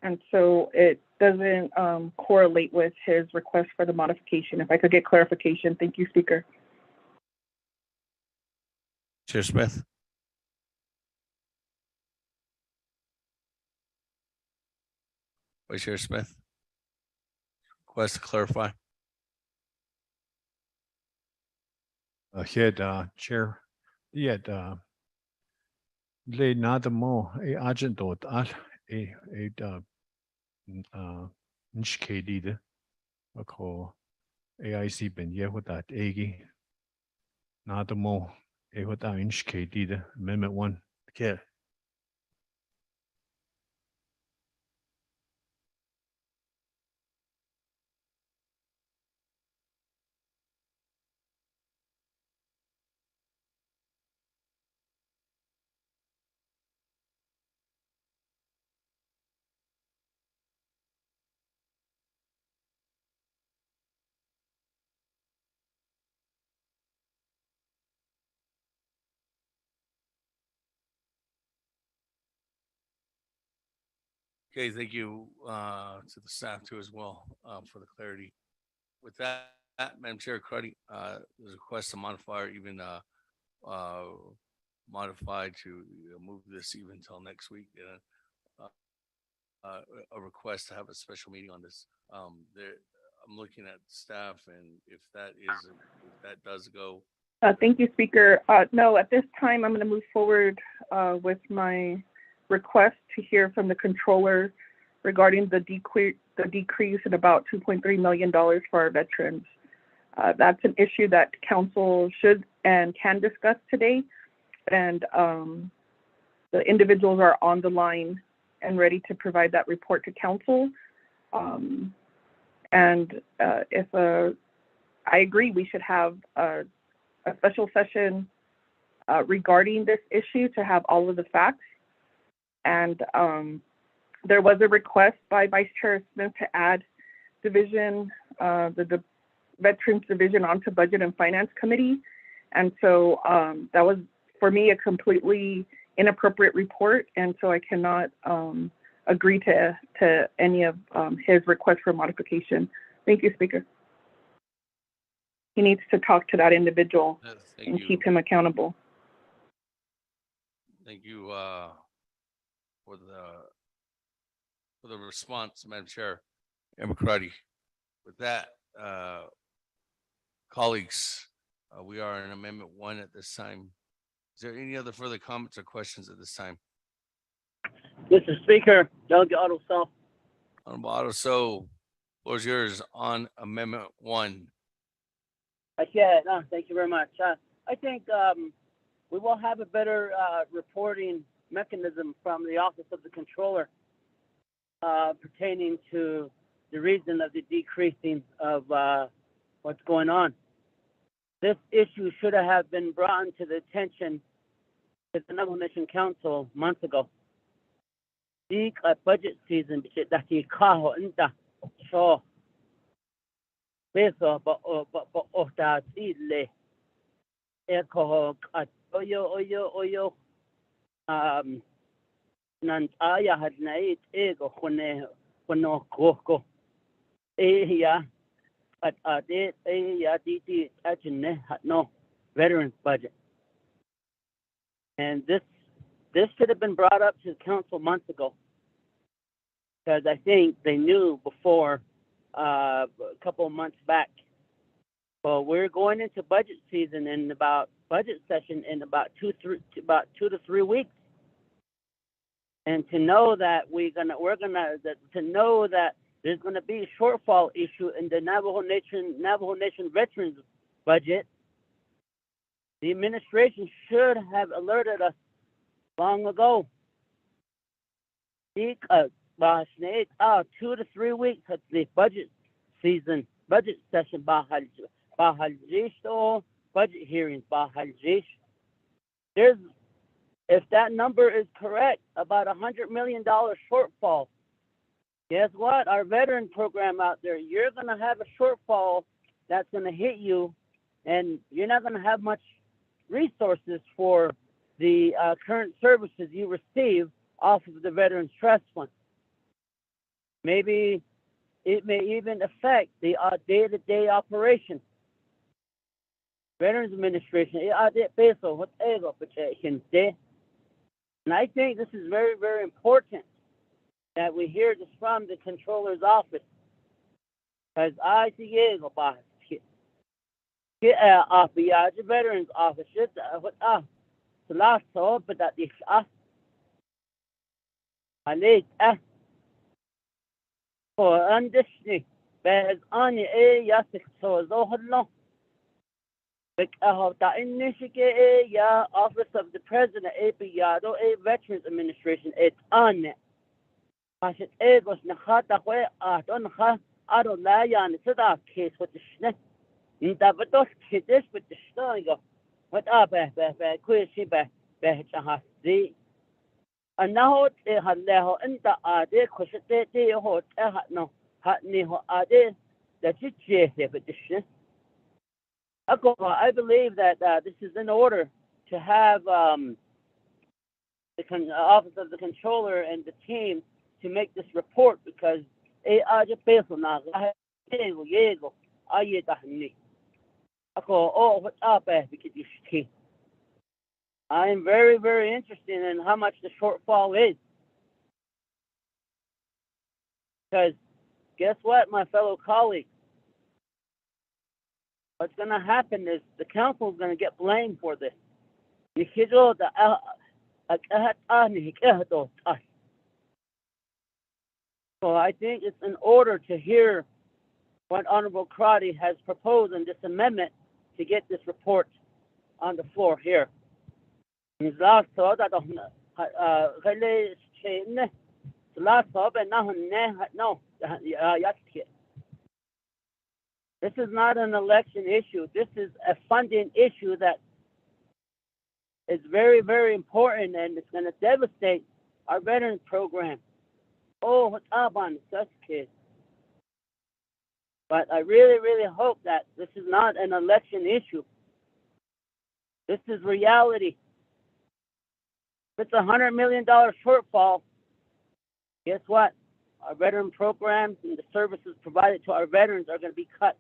and so it doesn't correlate with his request for the modification. If I could get clarification. Thank you, Speaker. Chair Smith. Vice Chair Smith. Request to clarify. Here, Chair, yet le nada mo a agent dot al nishkedi ako AIC ben yehudat egi nada mo ehota nishkedi Amendment 1. Okay. Okay, thank you to the staff too as well for the clarity. With that, Madam Chair, Cruddy, there's a request to modify or even modify to move this even till next week. A request to have a special meeting on this. I'm looking at staff, and if that does go. Thank you, Speaker. No, at this time, I'm going to move forward with my request to hear from the controller regarding the decrease in about $2.3 million for our veterans. That's an issue that council should and can discuss today. And the individuals are on the line and ready to provide that report to council. I agree, we should have a special session regarding this issue to have all of the facts. And there was a request by Vice Chair Smith to add division, the Veterans Division onto Budget and Finance Committee. And so that was, for me, a completely inappropriate report. And so I cannot agree to any of his requests for modification. Thank you, Speaker. He needs to talk to that individual and keep him accountable. Thank you for the response, Madam Chair. Member Cruddy. With that, colleagues, we are in Amendment 1 at this time. Is there any other further comments or questions at this time? Mr. Speaker, Delegate Otto Self. Honorable Otto, so floor is yours on Amendment 1. Yeah, no, thank you very much. I think we will have a better reporting mechanism from the Office of the Controller pertaining to the reason of the decreasing of what's going on. This issue should have been brought to the attention to the Navajo Nation Council months ago. The budget season, so peso but that ile eko oyo nan aya had night ego kono koko ya at it ya dt ajne no veterans budget, and this should have been brought up to the council months ago, because I think they knew before a couple of months back. Well, we're going into budget season in about budget session in about 2 to 3 weeks, and to know that to know that there's gonna be a shortfall issue in the Navajo Nation veterans budget, the administration should have alerted us long ago. 2 to 3 weeks at the budget season, budget session, budget hearings. There's, if that number is correct, about $100 million shortfall. Guess what? Our veteran program out there, you're going to have a shortfall that's going to hit you, and you're not going to have much resources for the current services you receive off of the Veterans Trust Fund. Maybe it may even affect the day-to-day operation. Veterans Administration, and I think this is very, very important that we hear this from the Controller's office, because I see the Veterans Office, the last so, but that is for understanding, but on the yasik so zohlo. But that initiate Office of the President, APIADO, Veterans Administration, it's on it. I said, was Nahata where I don't lie on the case with the snake. In that, but those kids with the story go, what up, queer she back, the. And now it had leho in the idea, because they hold no hat neho idea that you chase it with the shit. I believe that this is in order to have the Office of the Controller and the team to make this report because aja peso na yego aye tahni. Ako what up because you see. I am very, very interested in how much the shortfall is. Because guess what, my fellow colleagues? What's going to happen is the council is going to get blamed for this. So I think it's in order to hear what Honorable Crotty has proposed in this amendment to get this report on the floor here. This is not an election issue. This is a funding issue that is very, very important, and it's going to devastate our veterans program. Oh, what's up on such kids? But I really, really hope that this is not an election issue. This is reality. If it's $100 million shortfall, guess what? Our veteran programs and the services provided to our veterans are going to be cut.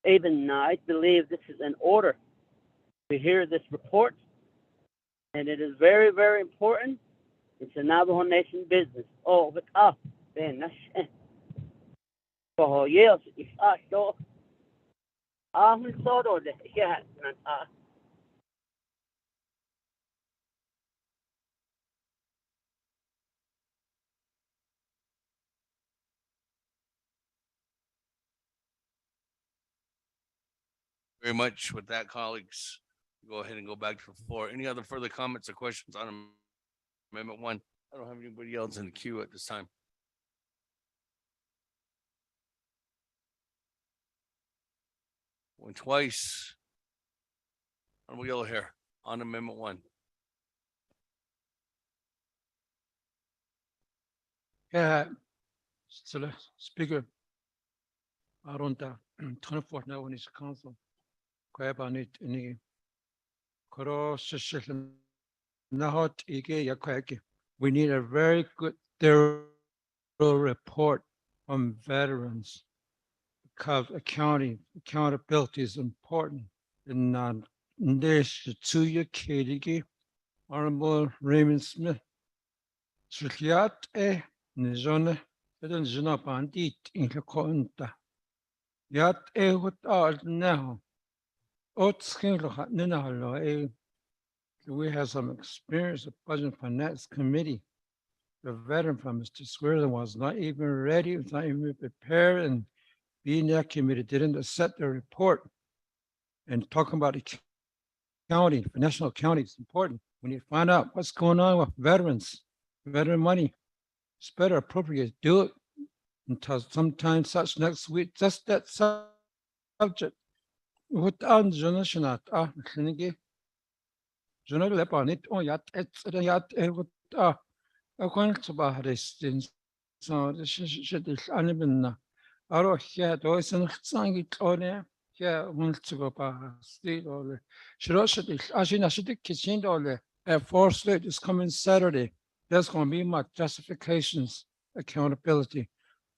Even now, I believe this is an order to hear this report, and it is very, very important. It's a Navajo Nation business. Oh, but then that's oh yes, it's so. Yeah. Very much with that, colleagues. Go ahead and go back to the floor. Any other further comments or questions on Amendment 1? I don't have anybody else in the queue at this time. Went twice. Honorable Yellow Hair on Amendment 1. Yeah, so Speaker, around the 24th now when it's council, Kwabanit any cross not ike. We need a very good thorough report on veterans because accountability is important. And this to your Katie, Honorable Raymond Smith. Sliat nizone eden zina bandit in the conta. Yat what are now. We have some experience of Budget and Finance Committee. The veteran from Mr. Square was not even ready, was not even prepared, and being that committee didn't accept the report. And talking about the county, for national county is important. We need to find out what's going on with veterans, veteran money. It's better appropriate to do it until sometime such next week, just that subject. What on Jonathan Klinigi? Jonathan Lepanit on yat what according to Baharistin. So this should is uneven. I don't hear those and sang it on there. Yeah, wants to go past state or the Shiroshi Ashina should kitchen or the fourth state is coming Saturday. There's going to be much justifications, accountability.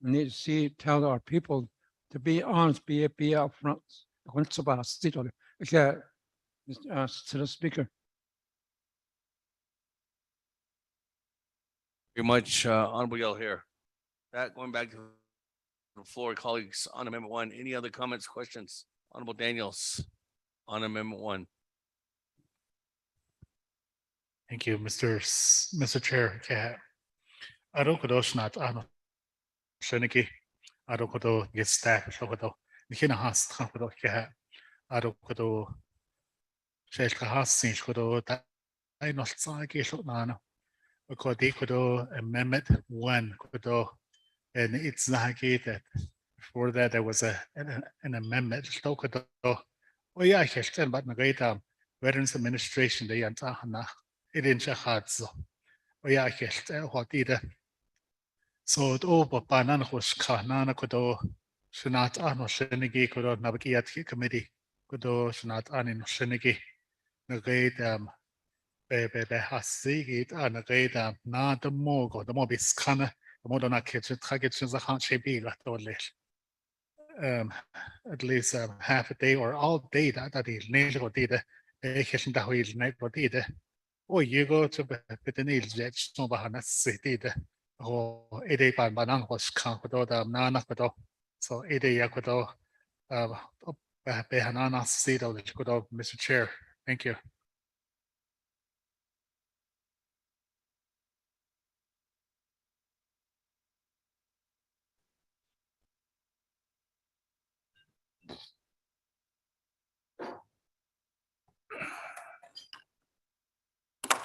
We need to see, tell our people to be honest, be upfront. Wants about state or okay, to the speaker. Very much, Honorable Yell here. That going back to the floor, colleagues on Amendment 1. Any other comments, questions? Honorable Daniels on Amendment 1. Thank you, Mr. Chair. Arokodo not ano sheniki. Arokodo get stack shokodo. Nikina has takodo kya. Arokodo sheshka has sin shokodo that I not sagi shotnano. Akodi kodo Amendment 1 kodo, and it's that before that there was an amendment. Kodo. Oh yeah, I but nagaita Veterans Administration they antahana. It didn't shahats. Oh yeah, what either. So it over banan was kanana kodo shenat ano shenigi kodo Naabik'íyáti committee kodo shenat anin shenigi نقيت بحسيت نقيت نا دموغو دمو بسخانة دمو دونا كيتشن تخاكيتشن زخان شبيه لحتوليل at least half a day or all day that is nail data kitchen that will night data or you go to the nail jet so bahana city or a day by banang was kan ko da nana ko so a day ya ko behanana city ko Mr. Chair. Thank you.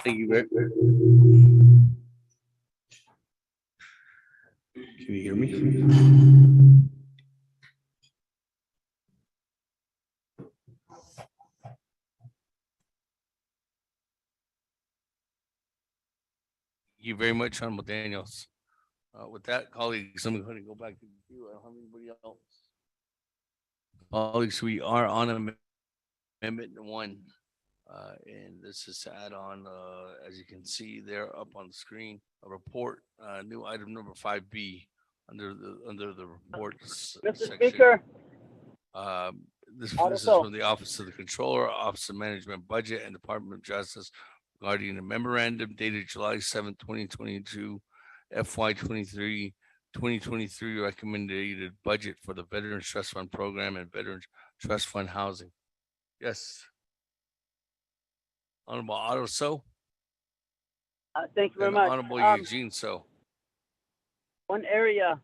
Thank you very. Can you hear me? Thank you very much, Honorable Daniels. With that, colleagues, I'm going to go back to you. I don't have anybody else. Colleagues, we are on amendment 1. And this is to add on, as you can see there up on the screen, a report, new item number 5B under the reports Mr. section. Speaker, This is also, from the Office of the Controller, Office of Management Budget, and Department of Justice regarding a memorandum dated July 7th, 2022, FY 2023 recommended budget for the Veterans Trust Fund Program and Veterans Trust Fund Housing. Yes. Honorable Otto So. thank you very And much. Honorable Eugene So. One area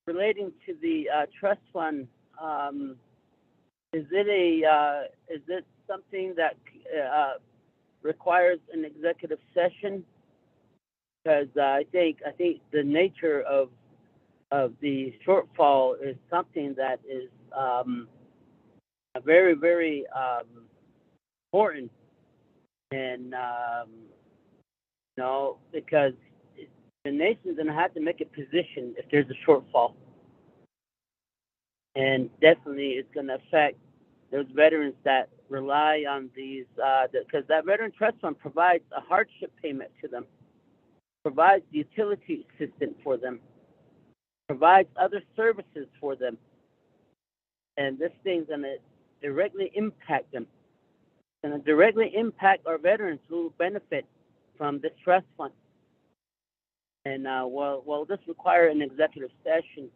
relating to the trust fund, is it something that requires an executive session? Because I think the nature of the shortfall is something that is very, very important, and because the nation's gonna have to make a position if there's a shortfall, and definitely it's gonna affect those veterans that rely on these, because that veteran trust fund provides a hardship payment to them, provides utility assistance for them, provides other services for them, and this thing's gonna directly impact them. It's gonna directly impact our veterans who benefit from this trust fund. And will this require an executive session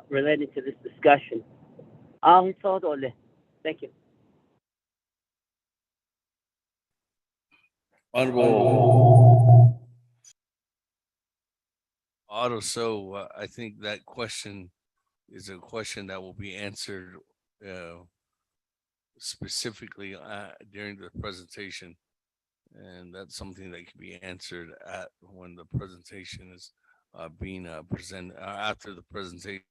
related to this discussion? Thank you. Honorable Otto So, I think that question is a question that will be answered specifically during the presentation. And that's something that can be answered at when the presentation is being presented after the presentation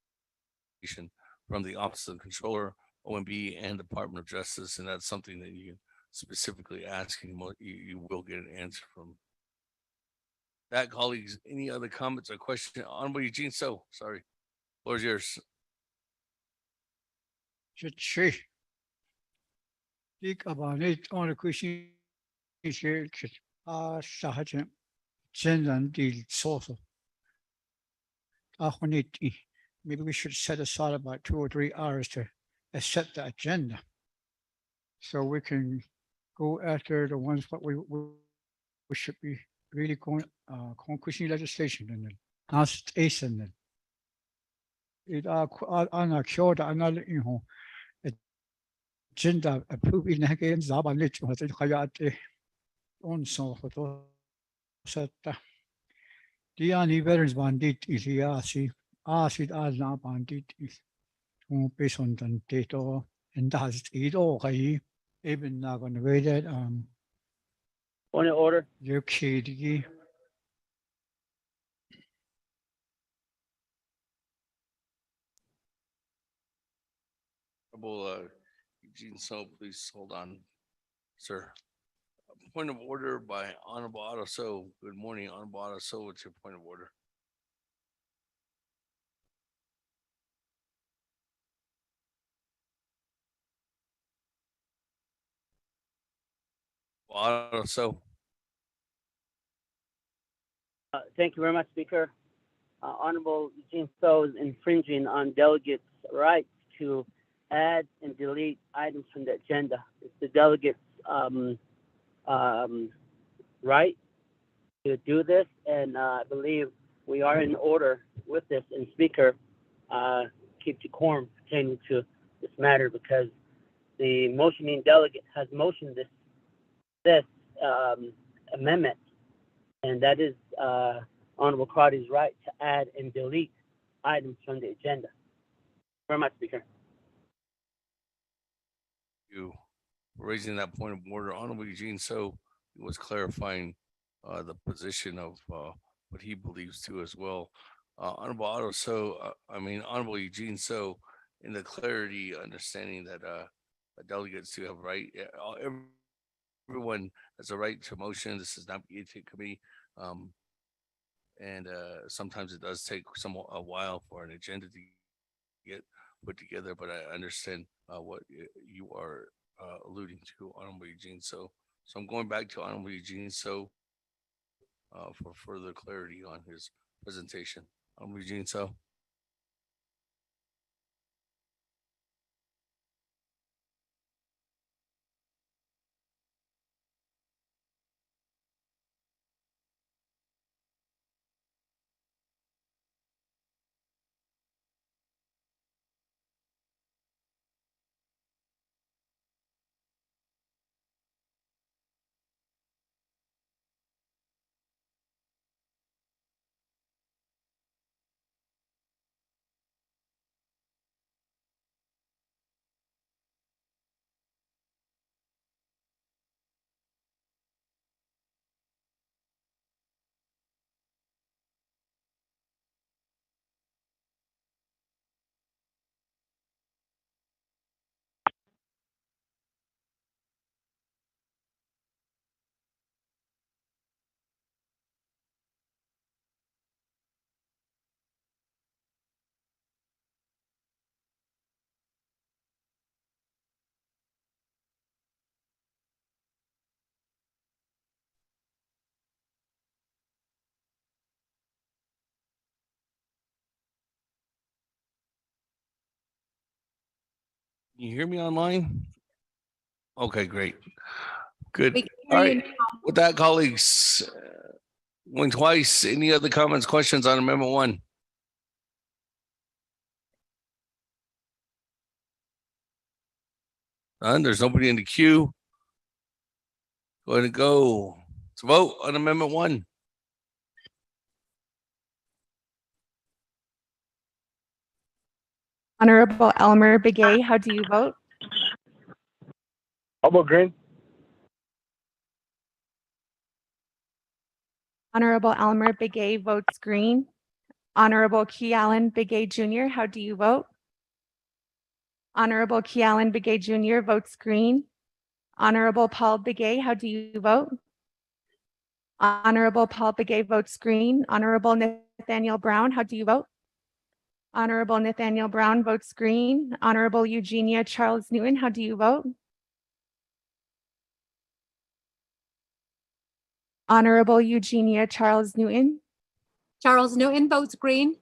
from the Office of the Controller, OMB, and Department of Justice. And that's something that you can specifically ask, and you will get an answer from that. Colleagues, any other comments or questions? Honorable Eugene So, sorry. Floor is yours. Speak about it on a question. Sahaja, Zen deal source. Maybe we should set aside about 2 or 3 hours to set the agenda, so we can go after the ones what we should be really going conclusion legislation and then last and then it on a cure that another agenda approve in again Zaba lit was it Hayate on so photo set the only veterans bandit is the acid as now bandit is based on the data and that's it all even now going to wait that Point of order. you're kidding. Honorable Eugene So, please hold on, sir. Point of order by Honorable Otto So. Good morning, Honorable Otto So. What's your point of order? So Thank you very much, Speaker. Honorable Eugene So is infringing on delegates' right to add and delete items from the agenda. It's the delegates' right to do this, and I believe we are in order with this. And Speaker, keep decorum pertaining to this matter because the motioning delegate has motioned this amendment, and that is Honorable Crotty's right to add and delete items from the agenda. Very much, Speaker. you raising that point of order. Honorable Eugene So was clarifying the position of what he believes too as well. Honorable Honorable Eugene So, in the clarity, understanding that delegates do have right. Everyone has a right to motion. This is not the committee. And sometimes it does take a while for an agenda to get put together, but I understand what you are alluding to, Honorable Eugene. So I'm going back to Honorable Eugene So for further clarity on his presentation. Honorable Eugene So. Can you hear me online? Okay, great. Good. We can All hear you right. With that, colleagues, went twice. Any other comments, questions on Amendment 1? None. There's nobody in the queue. Go ahead and go to vote on Amendment 1. Honorable Elmer Begay, how do you vote? How about green? Honorable Elmer Begay votes green. Honorable Kealan Begay Jr., how do you vote? Honorable Kealan Begay Jr. votes green. Honorable Paul Begay, how do you vote? Honorable Paul Begay votes green. Honorable Nathaniel Brown, how do you vote? Honorable Nathaniel Brown votes green. Honorable Eugenia Charles Newton, how do you vote? Honorable Eugenia Charles Newton. Charles Newton votes green.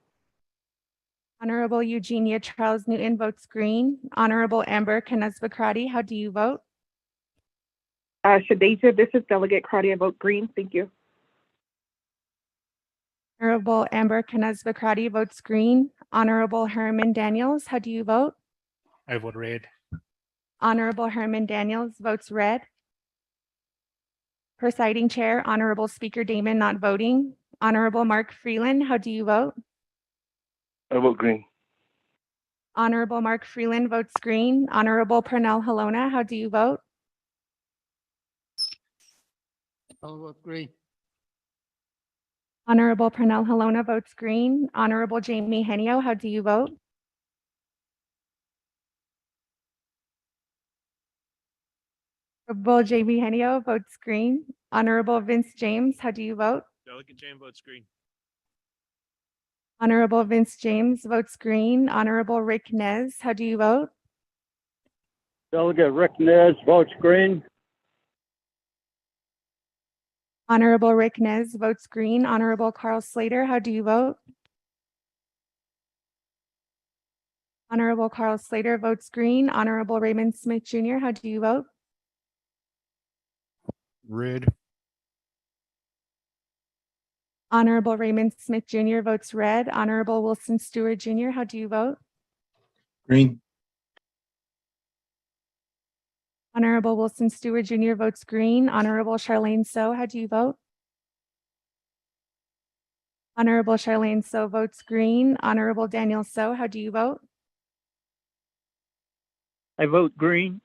Honorable Eugenia Charles Newton votes green. Honorable Amber Canesva-Crotty, how do you vote? Shadeja, this is Delegate Crotty. I vote green. Thank you. Honorable Amber Canesva-Crotty votes green. Honorable Herman Daniels, how do you vote? I vote red. Honorable Herman Daniels votes red. Presiding Chair, Honorable Speaker Damon not voting. Honorable Mark Freeland, how do you vote? I vote green. Honorable Mark Freeland votes green. Honorable Pernell Halona, how do you vote? I'll vote green. Honorable Pernell Halona votes green. Honorable Jamie Henio, how do you vote? Honorable Jamie Henio votes green. Honorable Vince James, how do you vote? Delegate James votes green. Honorable Vince James votes green. Honorable Rick Nez, how do you vote? Delegate Rick Nez votes green. Honorable Rick Nez votes green. Honorable Carl Slater, how do you vote? Honorable Carl Slater votes green. Honorable Raymond Smith Jr., how do you vote? Red. Honorable Raymond Smith Jr. votes red. Honorable Wilson Stewart Jr., how do you vote? Green. Honorable Wilson Stewart Jr. votes green. Honorable Charlene So, how do you vote? Honorable Charlene So votes green. Honorable Daniel So, how do you vote? I vote green.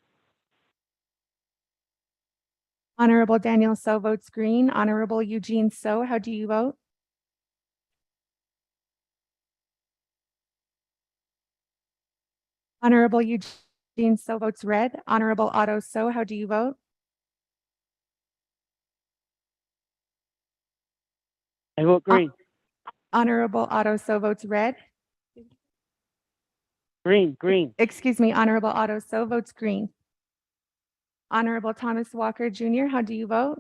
Honorable Daniel So votes green. Honorable Eugene So, how do you vote? Honorable Eugene So votes red. Honorable Otto So, how do you vote? I vote green. Honorable Otto So votes red. Green. Excuse me, Honorable Otto So votes green. Honorable Thomas Walker Jr., how do you vote?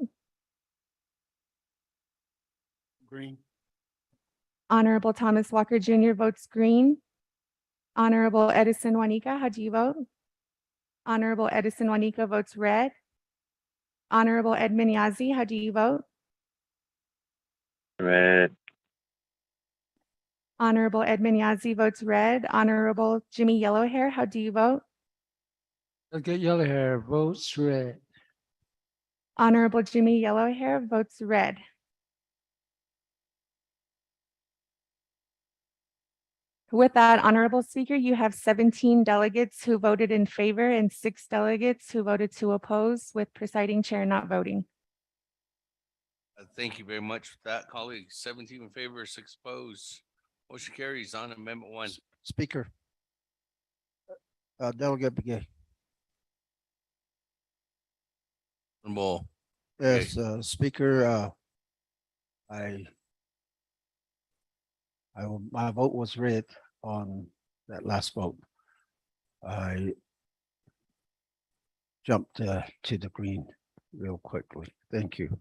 Green. Honorable Thomas Walker Jr. votes green. Honorable Edison Juanica, how do you vote? Honorable Edison Juanica votes red. Honorable Edmund Yazzie, how do you vote? Red. Honorable Edmund Yazzie votes red. Honorable Jimmy Yellowhair, how do you vote? Delegate Yellowhair votes red. Honorable Jimmy Yellowhair votes red. With that, Honorable Speaker, you have 17 delegates who voted in favor and 6 delegates who voted to oppose, with presiding chair not voting. Thank you very much for that, colleagues. 17 in favor, 6 opposed. Motion carries on Amendment 1. Speaker. Delegate Begay. Honorable. Yes, Speaker, my vote was red on that last vote. I jumped to the green real quickly. Thank you.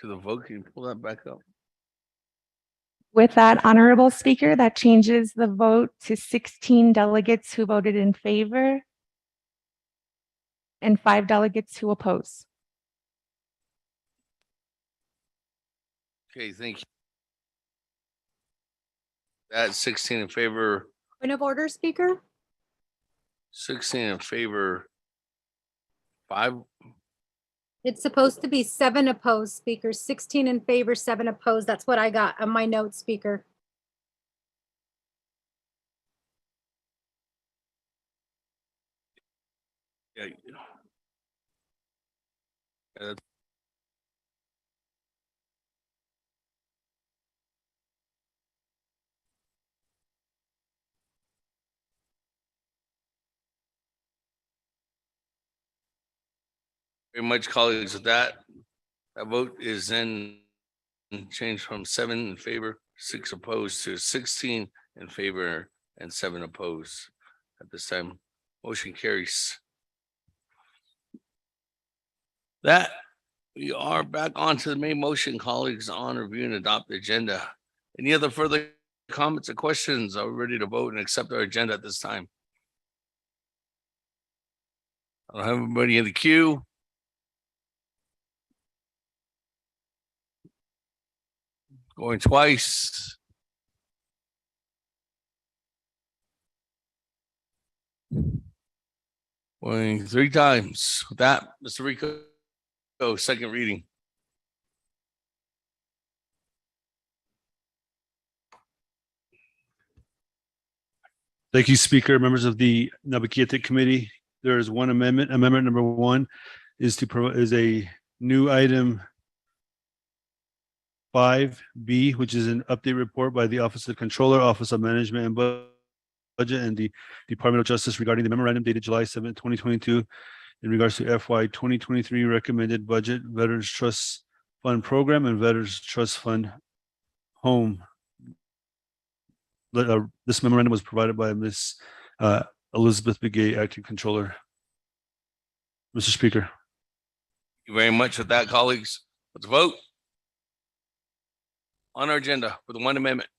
To the vote, can you pull that back up? With that, Honorable Speaker, that changes the vote to 16 delegates who voted in favor and 5 delegates who oppose. Okay, thank you. That's 16 in favor, Point of order, Speaker? 16 in favor, 5. It's supposed to be 7 opposed, Speaker, 16 in favor, 7 opposed. That's what I got on my notes, Speaker. Yeah. Very much, colleagues, with that. That vote is then changed from 7 in favor, 6 opposed to 16 in favor and 7 opposed. At this time, motion carries. That we are back onto the main motion, colleagues, on review and adopt the agenda. Any other further comments or questions? Are we ready to vote and accept our agenda at this time? I don't have everybody in the queue. Going twice. Going 3 times. With that, Mr. Rico, second reading. Thank you, Speaker. Members of the Naabik'íyáti Committee, there is one amendment. Amendment number 1 is a new item 5B, which is an update report by the Office of the Controller, Office of Management and Budget, and the Department of Justice regarding the memorandum dated July 7, 2022, in regards to FY 2023 recommended budget, Veterans Trust Fund Program, and Veterans Trust Fund Home. This memorandum was provided by Ms. Elizabeth Begay, Acting Controller. Mr. Speaker. Thank you very much. With that, colleagues, let's vote on our agenda for the one amendment.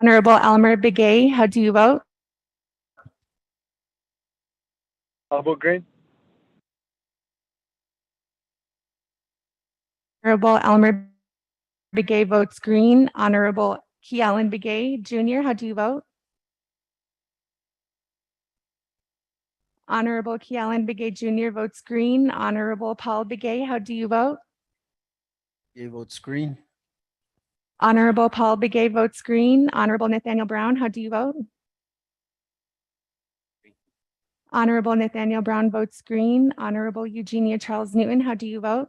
Honorable Elmer Begay, how do you vote? I'll vote green. Honorable Elmer Begay votes green. Honorable Kealan Begay Jr., how do you vote? Honorable Kealan Begay Jr. votes green. Honorable Paul Begay, how do you vote? Begay votes green. Honorable Paul Begay votes green. Honorable Nathaniel Brown, how do you vote? Honorable Nathaniel Brown votes green. Honorable Eugenia Charles Newton, how do you vote?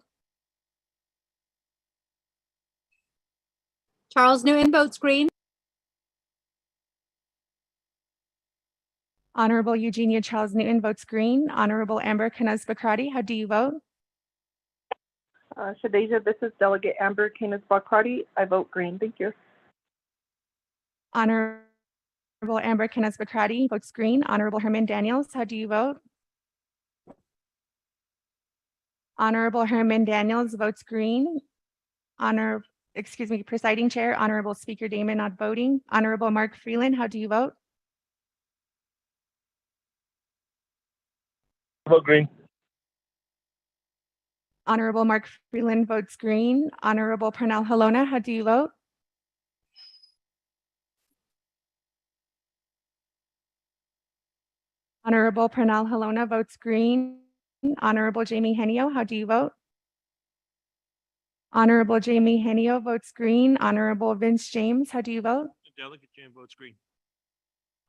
Charles Newton votes green. Honorable Eugenia Charles Newton votes green. Honorable Amber Canes Bakrati, how do you vote? Shadeja, this is Delegate Amber Canis Bakrati. I vote green. Thank you. Honorable Amber Canes Bakrati votes green. Honorable Herman Daniels, how do you vote? Honorable Herman Daniels votes green. Presiding Chair, Honorable Speaker Damon not voting. Honorable Mark Freeland, how do you vote? I'll vote green. Honorable Mark Freeland votes green. Honorable Pernell Halona, how do you vote? Honorable Pernell Halona votes green. Honorable Jamie Henio, how do you vote? Honorable Jamie Henio votes green. Honorable Vince James, how do you vote? Delegate Jim votes green.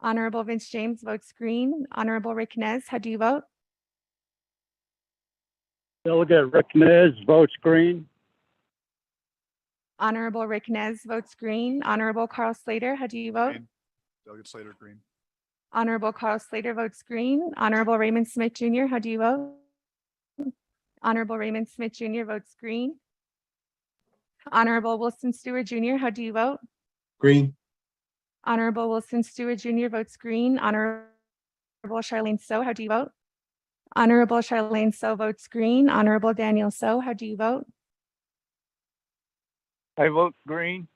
Honorable Vince James votes green. Honorable Rick Nez, how do you vote? Delegate Rick Nez votes green. Honorable Rick Nez votes green. Honorable Carl Slater, how do you vote? Green. Delegate Slater, green. Honorable Carl Slater votes green. Honorable Raymond Smith Jr., how do you vote? Honorable Raymond Smith Jr. votes green. Honorable Wilson Stewart Jr., how do you vote? Green. Honorable Wilson Stewart Jr. votes green. Honorable Charlene So, how do you vote? Honorable Charlene So votes green. Honorable Daniel So, how do you vote? I vote green.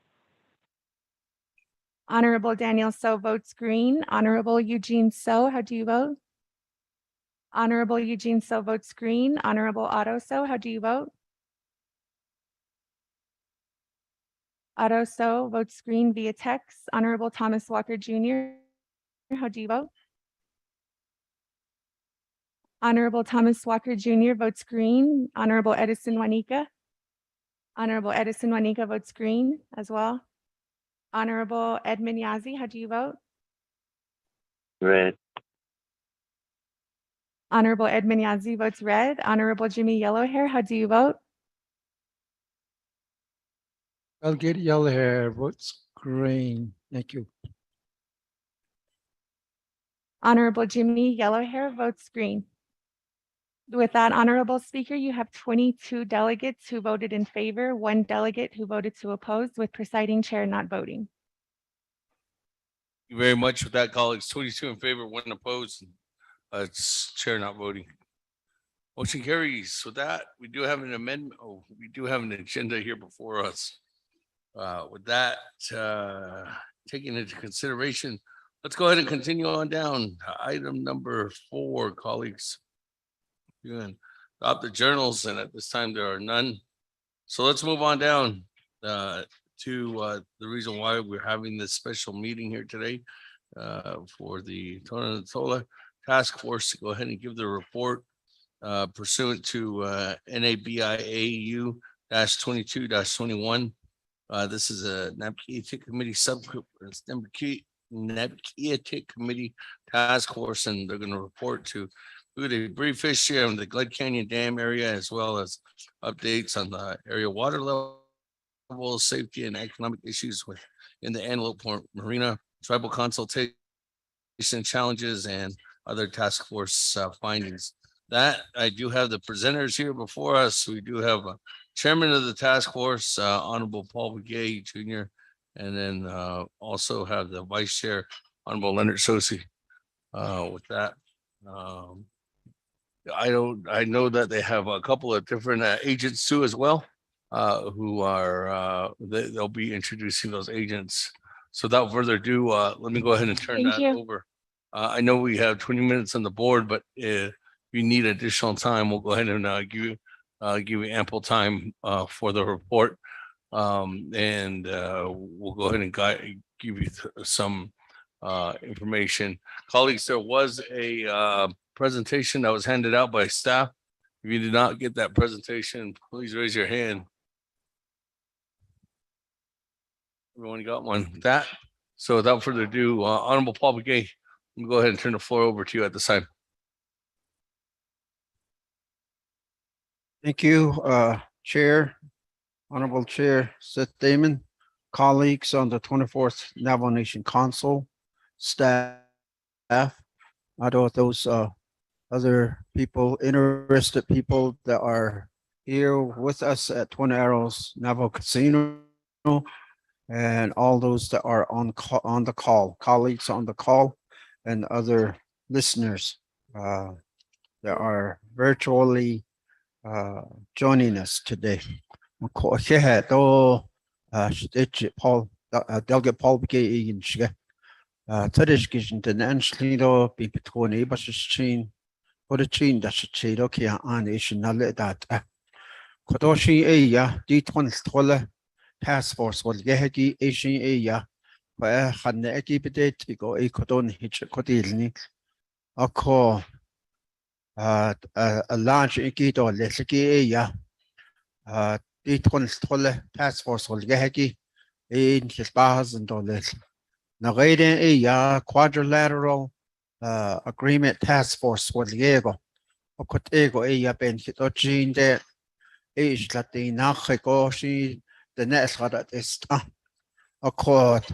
Honorable Daniel So votes green. Honorable Eugene So, how do you vote? Honorable Eugene So votes green. Honorable Otto So, how do you vote? Otto So votes green via text. Honorable Thomas Walker Jr., how do you vote? Honorable Thomas Walker Jr. votes green. Honorable Edison Wanika. Honorable Edison Wanika votes green as well. Honorable Edmund Yazzie, how do you vote? Red. Honorable Edmund Yazzie votes red. Honorable Jimmy Yellowhair, how do you vote? Delegate Yellowhair votes green. Thank you. Honorable Jimmy Yellowhair votes green. With that, Honorable Speaker, you have 22 delegates who voted in favor, 1 delegate who voted to oppose, with presiding chair not voting. Thank you very much. With that, colleagues, 22 in favor, 1 opposed. It's chair not voting. Motion carries. With that, we do have an amendment. Oh, we do have an agenda here before us. With that, taking into consideration, let's go ahead and continue on down. Item number 4, colleagues. You can adopt the journals, and at this time there are none. So let's move on down to the reason why we're having this special meeting here today for the Tola Task Force to go ahead and give the report pursuant to NABIAU -22-21. This is a Naabik'íyáti committee Naabik'íyáti committee task force, and they're going to report to a brief history on the Glen Canyon Dam area, as well as updates on the area water level, safety, and economic issues within the Antelope Point Marina, tribal consultation challenges, and other task force findings. That I do have the presenters here before us. We do have a chairman of the task force, Honorable Paul Begay Jr., and then also have the vice chair, Honorable Leonard Sosi. With that, I know that they have a couple of different agents too as well, who are, they'll be introducing those agents. So without further ado, let me go ahead and turn Thank that you. over. I know we have 20 minutes on the board, but if you need additional time, we'll go ahead and give you ample time for the report. And we'll go ahead and give you some information. Colleagues, there was a presentation that was handed out by staff. If you did not get that presentation, please raise your hand. Everyone got one? That. So without further ado, Honorable Paul Begay, I'm gonna go ahead and turn the floor over to you at this time. Thank you, Chair, Honorable Chair Seth Damon, colleagues on the 24th Navajo Nation Council, staff, those other people, interested people that are here with us at Twin Arrows Navajo Casino, and all those that are on the call, colleagues on the call, and other listeners that are virtually joining us today. Paul, Delegate Paul Begay, Tradition to Nanslino, be between Abashin, or the chain that should say, okay, on nation, that Kodoshi Aya, D20 task force was Yehegi Asian Aya, where Haneki Pedate go a Kodon Hitch Kodilni, a call a large Ikido Lesaki Aya, D20 task force was Yehegi in his bars and dollars. Nagaiden Aya quadrilateral agreement task force was Yego. Okotego Aya Ben Hitochin there. Age Latina Hekoshi, the next that is a court,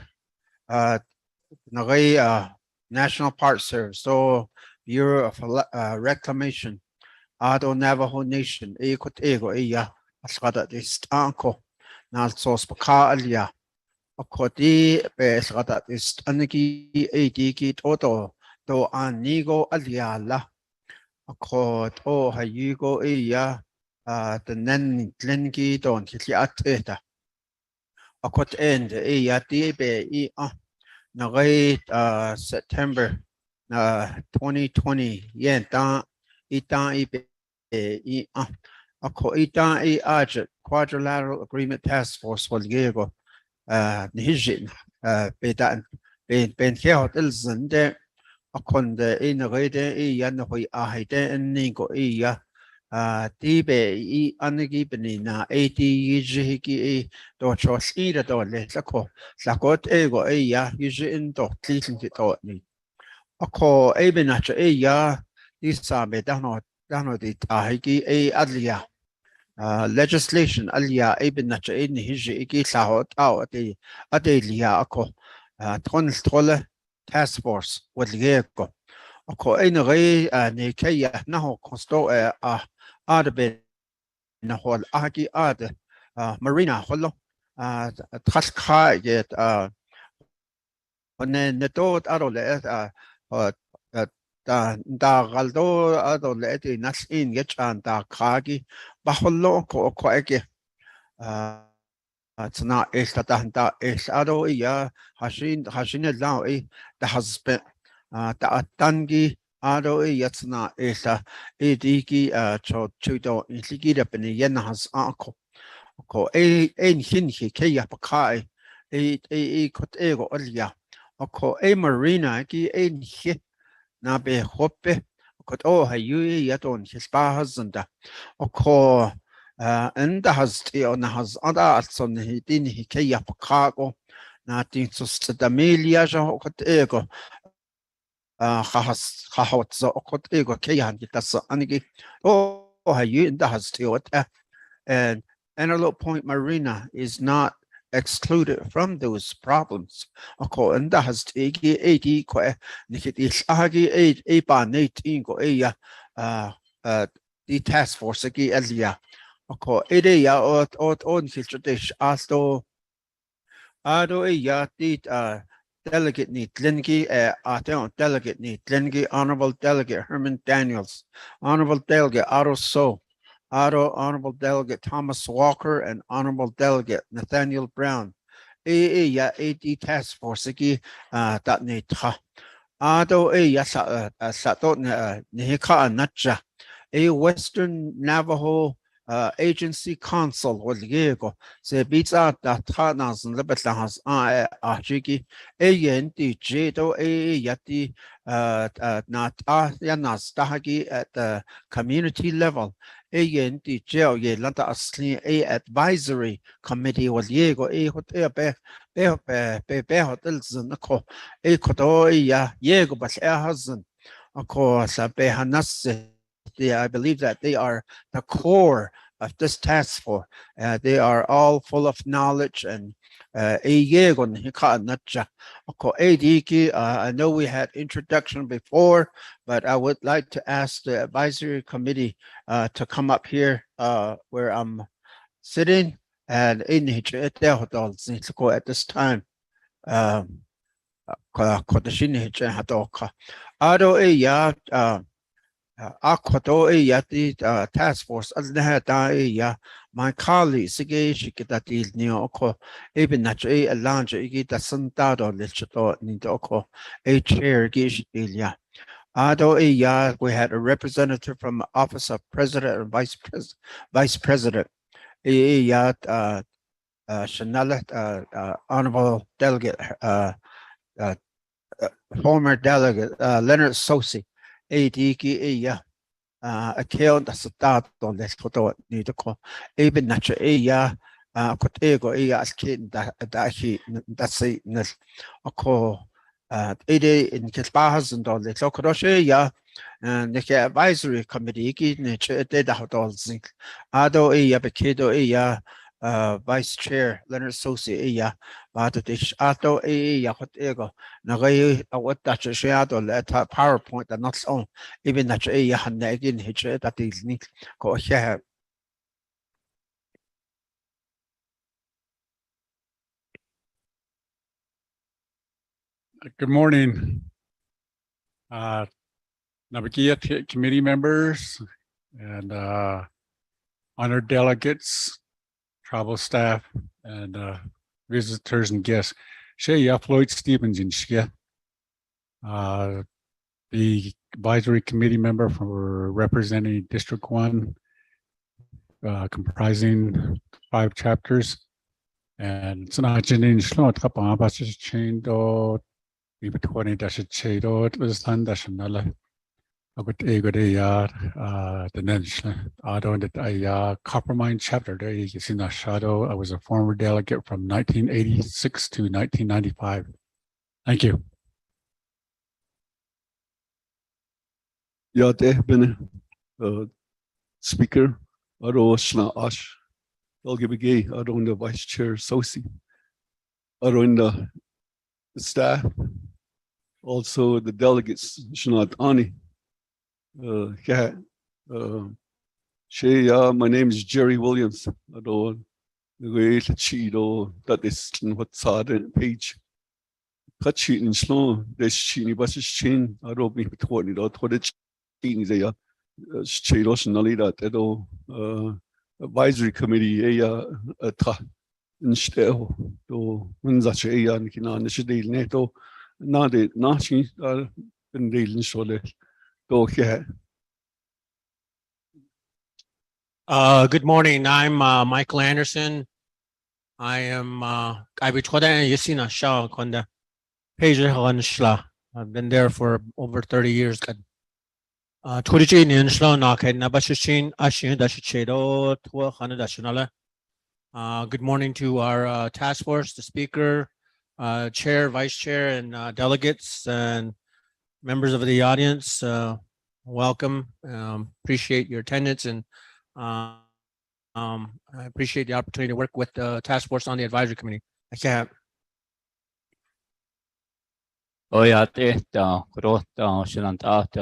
National Park Service, so Bureau of Reclamation, Ado Navajo Nation, Ego Iya, Ascada de Stanco, Nalso Spaka Alia, a Codi, Bescada de Staniki, Adiki Toto, do Anigo Aliala, a court, oh, Hayugo Iya. The Nen Glengi don't hit the a cut end a be September 2020 yen down a coita a quadrilateral agreement task force for Diego Nijin Bedan Ben Hill Ilsen there a conde in a rede yanoi a hide and nigo Tibe anigibni na 80 yijiki do chos ida do le sako sakot ego ya yijin do tlisin to ni ako ebenacha ya isabe dano di tahiki adlia legislation alia ebenacha in hijiki sahot out adelia ako ton task force with lego ako enre ne kaya naho consto Adbe Nahol Aki Ad Marina Holo Traska yet on the dot Adole da Galdo Adole Nas in Yet and da Kagi Baholo Koake it's not Estata Es Ado ya Hashin now the husband the Tangi Ado yatsna esa ediki chudo insigida bene yenhas anko ko ein hinhi keya pakai kot ego olia ko marina ki ein hi na be hoppe kot hayu yaton hispahazanda ko enda has on has ada atson hidin hi keya pakako na tin sustadamelia jo kot ego Hahotzo okot ego keyan gitasa anigi hayu in the has to it and Antelope Point Marina is not excluded from those problems. Ako and the has egi egi ko nikit is agi e ba nate ingo the task force agi elia. Ako ede ya on filtratish asto ado ya dit Delegate Neat Lingy, Delegate Neat Lingy, Honorable Delegate Herman Daniels, Honorable Delegate Otto So, Honorable Delegate Thomas Walker, and Honorable Delegate Nathaniel Brown. Ya AD Task Force that need ya nihika natja a Western Navajo Agency Council was Diego se pizza that Tanas and Libertahas Achiki a yenti jeto a yati not yanas tahagi at the community level a yenti jail ye lanta asli a advisory committee was Diego a hotel be hotels nako a koto ya Diego but a husband of course a behanas. I believe that they are the core of this task force. They are all full of knowledge and I know we had introduction before, but I would like to ask the advisory committee to come up here where I'm sitting and at this time. Task force my colleague sige shikitatil niyo ako even na a lounge igita sentado lichito nito ako a chair gishilya we had a representative from the office of president and vice president Shanala honorable delegate former delegate Leonard Sosi account as a start on this photo need to call even natural ego as kid that he that's a call in Kisbahas and all this okoshe and the advisory committee nature did all things ado bekedo vice chair Leonard Sosi dish ato ego nagay what that shadow let PowerPoint and not on even that again that is neat go here. Good morning, Naabik'íyáti committee members and honored delegates, travel staff, and visitors and guests. Shea Floyd Stevens in Shia, the advisory committee member for representing District 1, comprising 5 chapters. And it's not in Schlot Kapabas chain do be 20 dash chain do was done dash another. I got a good the Nench. I don't a Coppermine chapter there you see in the shadow. I was a former delegate from 1986 to 1995. Thank you. Ja, there been speaker, Aro Shna Ash, LGBG, Aro the vice chair, Sosi, Aro in the staff, also the delegates, Shnat Ani, my name is Jerry Williams, Aro, the way to Chido, that is what's on the page. Cut sheet in slow, this chini buses chain, Aro me between it, or what they Chiros Nalida Tedo advisory committee instead to Winzache and Kina Nishidil Neto Nade Nashi been dealing so go here. Good morning. I'm Michael Anderson. I am I Yesina Shah Konda Page I've been there for over 30 years. Good morning to our task force, the speaker, chair, vice chair, and delegates and members of the audience. Welcome. Appreciate your attendance and I appreciate the opportunity to work with the task force on the advisory committee. I can't. Oh yeah, the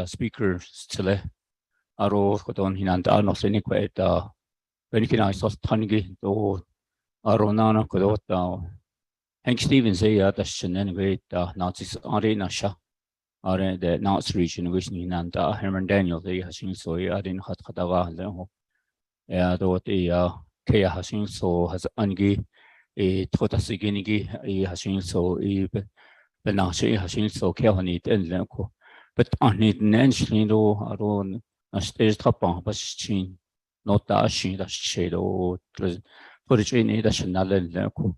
speakers today. Aro kodon hinanda no senikwe when can I saw tangi do aronana kodota Hank Stevens the Shannon great Nazis already Nasha are the Nazi region which and Herman Daniel the Hashing so I didn't hot Hadawa Leho. Though the Kaya Hashing so has Angi a Totasiginigi Hashing so the Nazi Hashing so Kelani and Lenko. But on it Nancy though Aron a stage top on Bashin not the Ashin that shadow for the chain national Lenko.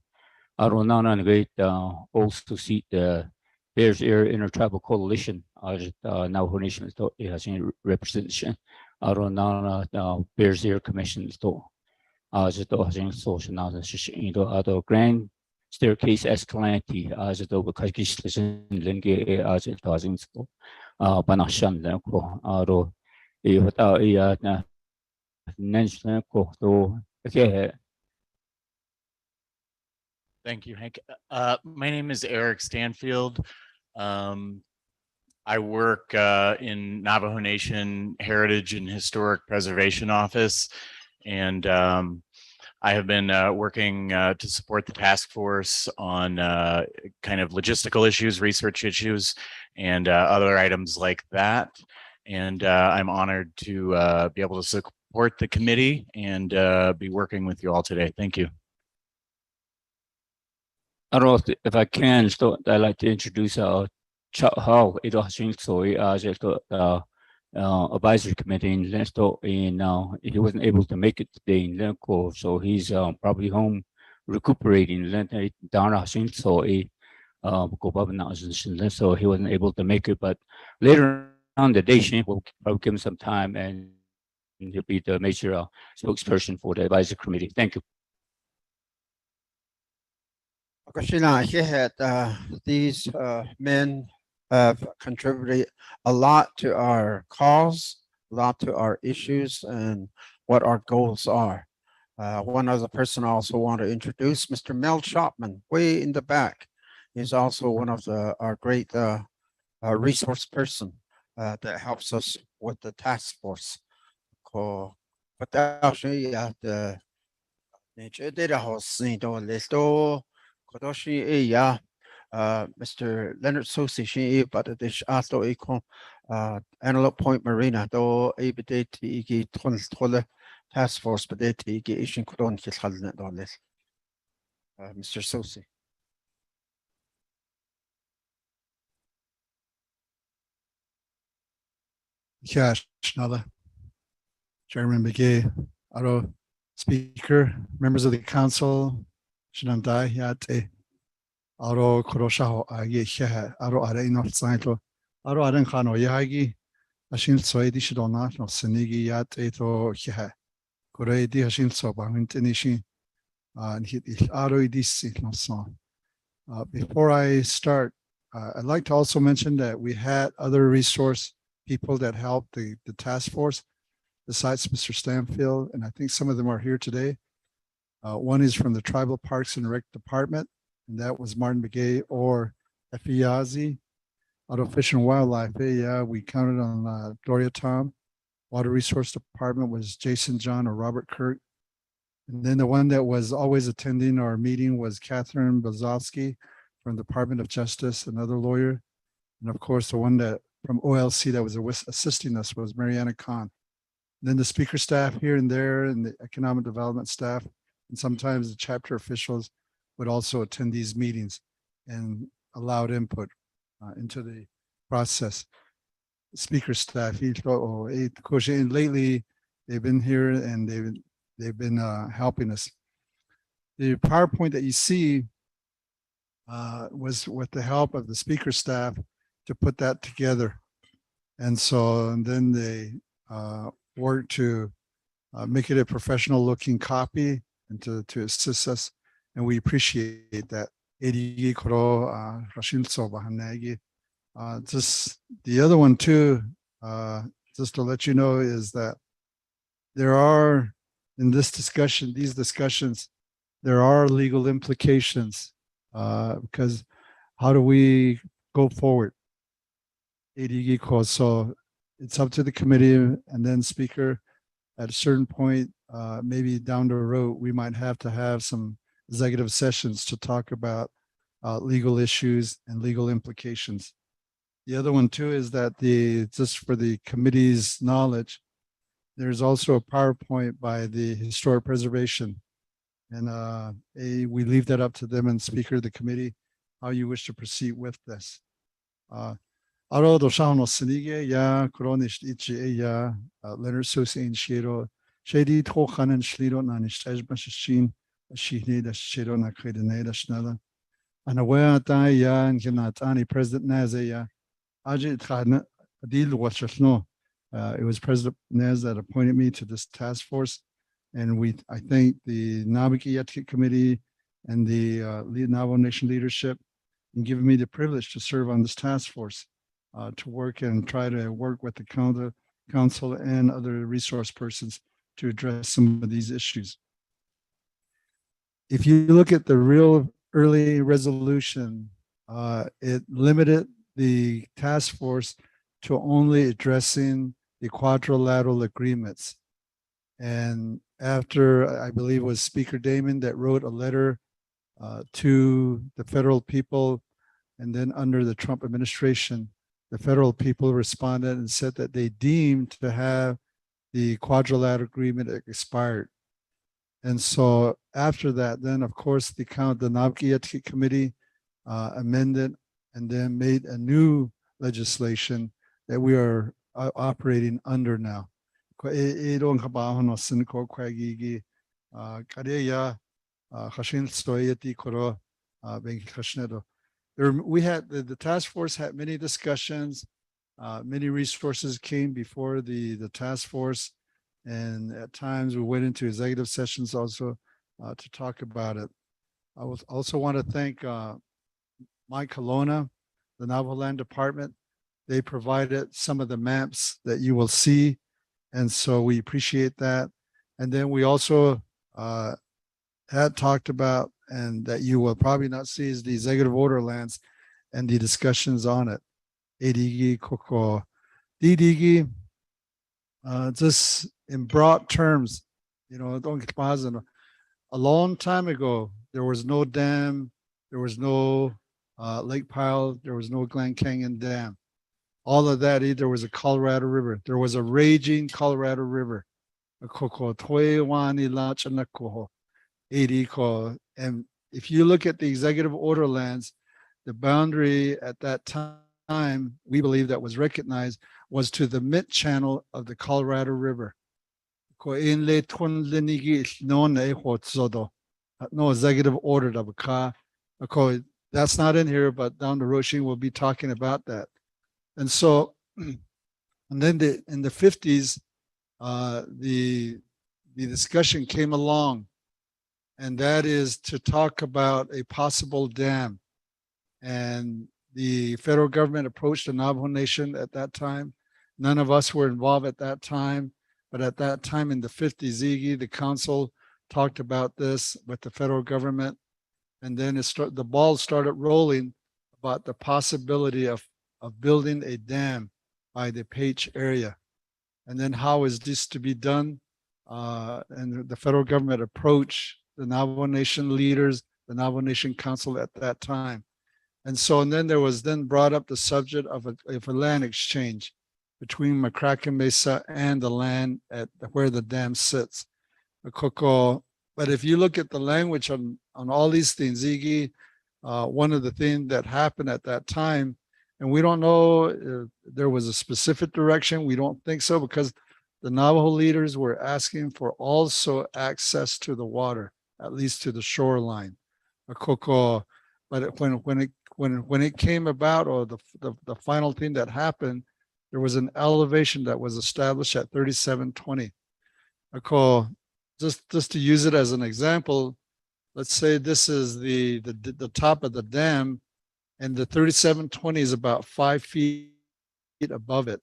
Aronana and great also see the Bears Air Intertribal Coalition as Navajo Nation has representation. Aronana Bears Air Commission as it has social knowledge other grand staircase escalante as it over Kakis Linge as it was in school. Banashan Lenko Aro without Nens Lenko though. Okay. Thank you, Hank. My name is Eric Stanfield. I work in Navajo Nation Heritage and Historic Preservation Office, and I have been working to support the task force on kind of logistical issues, research issues, and other items like that. And I'm honored to be able to support the committee and be working with you all today. Thank you. I don't know if I can, so I'd like to introduce Chuck Hall, as advisory committee in Lensto, and he wasn't able to make it today in Lenko, so he's probably home recuperating. So he wasn't able to make it, but later on the day, we'll probably give him some time, and he'll be the major spokesperson for the advisory committee. Thank you. These men have contributed a lot to our cause, a lot to our issues, and what our goals are. One other person I also want to introduce, Mr. Mel Shopman, way in the back. He's also one of our great resource person that helps us with the task force. Mr. Leonard Sosi, but the Shato Econ Antelope Point Marina, though ABT task force, but they take Asian Kudon Kishalnet on this. Mr. Sosi. Yes, another Chairman McGee, Aro Speaker, members of the council, Shinandai, Aro Koroshaho, Age, Aro Areno Saito, Aro Arenkano Yagi, Ashin Soedi Shidona, no Senigi Yat Eto Hiha, Koredi Ashin Soba, Intenishi, and hit Aro Idisi, no song. Before I start, I'd like to also mention that we had other resource people that helped the task force besides Mr. Stanfield, and I think some of them are here today. One is from the Tribal Parks and Rec Department, and that was Martin Begay or Efiazi. Out of Fish and Wildlife, we counted on Gloria Tom. Water Resource Department was Jason John or Robert Kirk. And then the one that was always attending our meeting was Catherine Bazowski from the Department of Justice, another lawyer. And of course, the one that from OLC that was assisting us was Mariana Khan. Then the speaker staff here and there and the economic development staff, and sometimes the chapter officials would also attend these meetings and allowed input into the process. Speaker staff, and lately they've been here and they've been helping us. The PowerPoint that you see was with the help of the speaker staff to put that together. And so and then they work to make it a professional looking copy and to assist us. And we appreciate that. Just the other one too, just to let you know, is that there are in this discussion, these discussions, there are legal implications because how do we go forward? So it's up to the committee and then speaker at a certain point, maybe down the road, we might have to have some executive sessions to talk about legal issues and legal implications. The other one too is that just for the committee's knowledge, there's also a PowerPoint by the Historic Preservation. And we leave that up to them and Speaker of the committee, how you wish to proceed with this. Aro do shano sinige ya kronish ichi ya Leonard Susi Shiro Shady Tochanen Schlido Nanish Machine Shihne da Shiro na Kredene da Schnella. And aware that ya and Genatani President Nazaya Ajit Khadna Adil Wachno. It was President Nez that appointed me to this task force. And I thank the Naabik'íyáti committee and the Navajo Nation leadership in giving me the privilege to serve on this task force, to work and try to work with the council and other resource persons to address some of these issues. If you look at the real early resolution, it limited the task force to only addressing the quadrilateral agreements. And after, I believe it was Speaker Damon that wrote a letter to the federal people, and then under the Trump administration, the federal people responded and said that they deemed to have the quadrilateral agreement expired. And so after that, then of course the Naabik'íyáti committee amended and then made a new legislation that we are operating under now. We had the task force had many discussions, many resources came before the task force, and at times we went into executive sessions also to talk about it. I would also want to thank Mike Colonna, the Navajo Land Department. They provided some of the maps that you will see, and so we appreciate that. And then we also had talked about, and that you will probably not see, is the executive order lands and the discussions on it. ADG, Koko, DDG, just in broad terms, don't get positive. A long time ago, there was no dam, there was no lake pile, there was no Glen Canyon Dam. All of that, either was a Colorado River. There was a raging Colorado River. And if you look at the executive order lands, the boundary at that time, we believe that was recognized, was to the mid channel of the Colorado River. No executive order. That's not in here, but down the road, she will be talking about that. And so, and then in the 50s, the discussion came along, and that is to talk about a possible dam. And the federal government approached the Navajo Nation at that time. None of us were involved at that time, but at that time in the 50s, the council talked about this with the federal government. And then the ball started rolling about the possibility of building a dam by the Page area. And then how is this to be done? And the federal government approached the Navajo Nation leaders, the Navajo Nation Council at that time. And so, and then there was then brought up the subject of a land exchange between McCracken Mesa and the land at where the dam sits. But if you look at the language on all these things, Iggy, one of the things that happened at that time, and we don't know if there was a specific direction. We don't think so, because the Navajo leaders were asking for also access to the water, at least to the shoreline. But when it came about, or the final thing that happened, there was an elevation that was established at 3720. Just to use it as an example, let's say this is the top of the dam, and the 3720 is about 5 feet above it.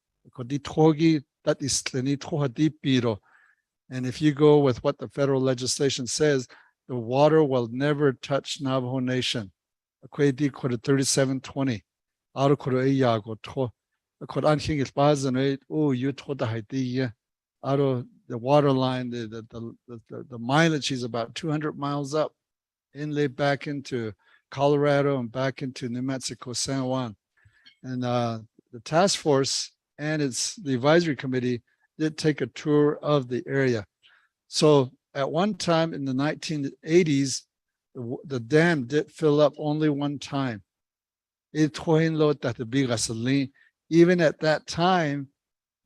And if you go with what the federal legislation says, the water will never touch Navajo Nation. 3720. The water line, the mileage is about 200 miles up, inlay back into Colorado and back into New Mexico, San Juan. And the task force and the advisory committee did take a tour of the area. So at one time in the 1980s, the dam did fill up only one time. Even at that time,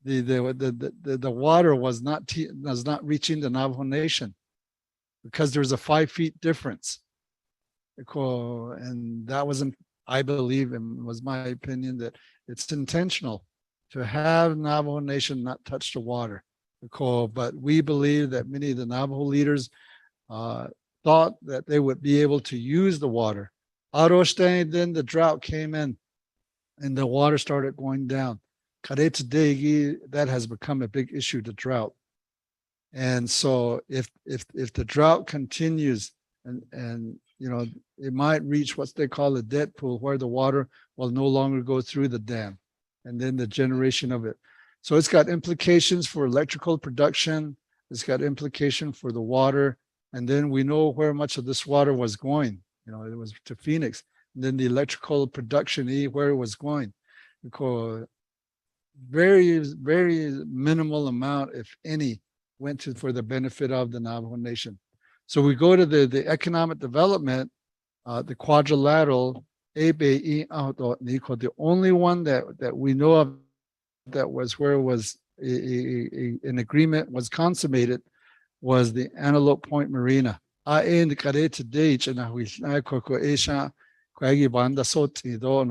the water was not reaching the Navajo Nation because there was a 5 feet difference. And that wasn't, I believe, and was my opinion, that it's intentional to have Navajo Nation not touch the water. But we believe that many of the Navajo leaders thought that they would be able to use the water. Then the drought came in and the water started going down. That has become a big issue, the drought. And so if the drought continues and you know, it might reach what they call a dead pool, where the water will no longer go through the dam, and then the generation of it. So it's got implications for electrical production. It's got implication for the water. And then we know where much of this water was going. You know, it was to Phoenix. And then the electrical production, where it was going. Because very, very minimal amount, if any, went for the benefit of the Navajo Nation. So we go to the economic development, the quadrilateral, the only one that we know of that was where it was an agreement was consummated was the Antelope Point Marina. And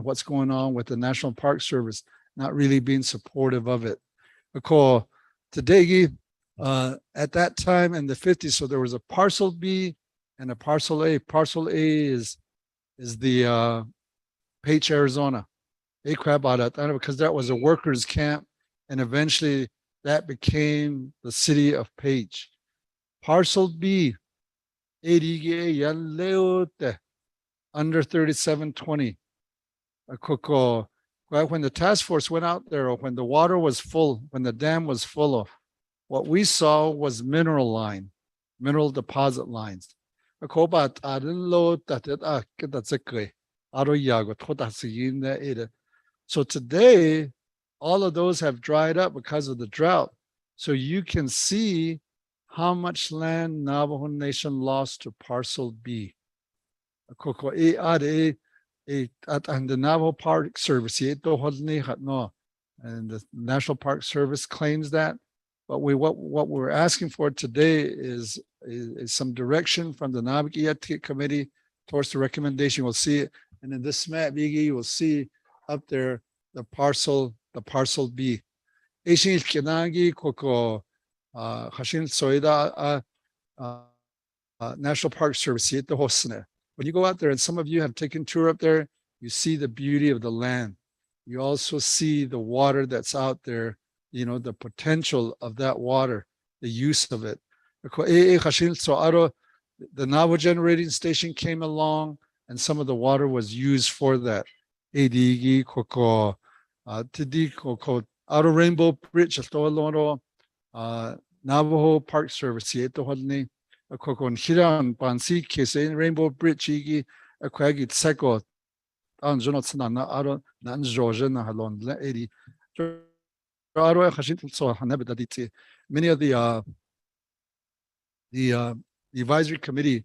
what's going on with the National Park Service not really being supportive of it. Because today, at that time in the 50s, so there was a parcel B and a parcel A. Parcel A is the Page, Arizona. Because that was a workers' camp, and eventually that became the city of Page. Parcel B, under 3720. When the task force went out there, when the water was full, when the dam was full of, what we saw was mineral deposit lines. So today, all of those have dried up because of the drought. So you can see how much land Navajo Nation lost to parcel B. And the Navajo Park Service, and the National Park Service claims that. But what we're asking for today is some direction from the Naabik'íyáti committee towards the recommendation. We'll see it. And in this map, you will see up there the parcel B. National Park Service. When you go out there, and some of you have taken tour up there, you see the beauty of the land. You also see the water that's out there, you know, the potential of that water, the use of it. The Navajo generating station came along, and some of the water was used for that. Outer Rainbow Bridge, Navajo Park Service, Rainbow Bridge, many of the advisory committee,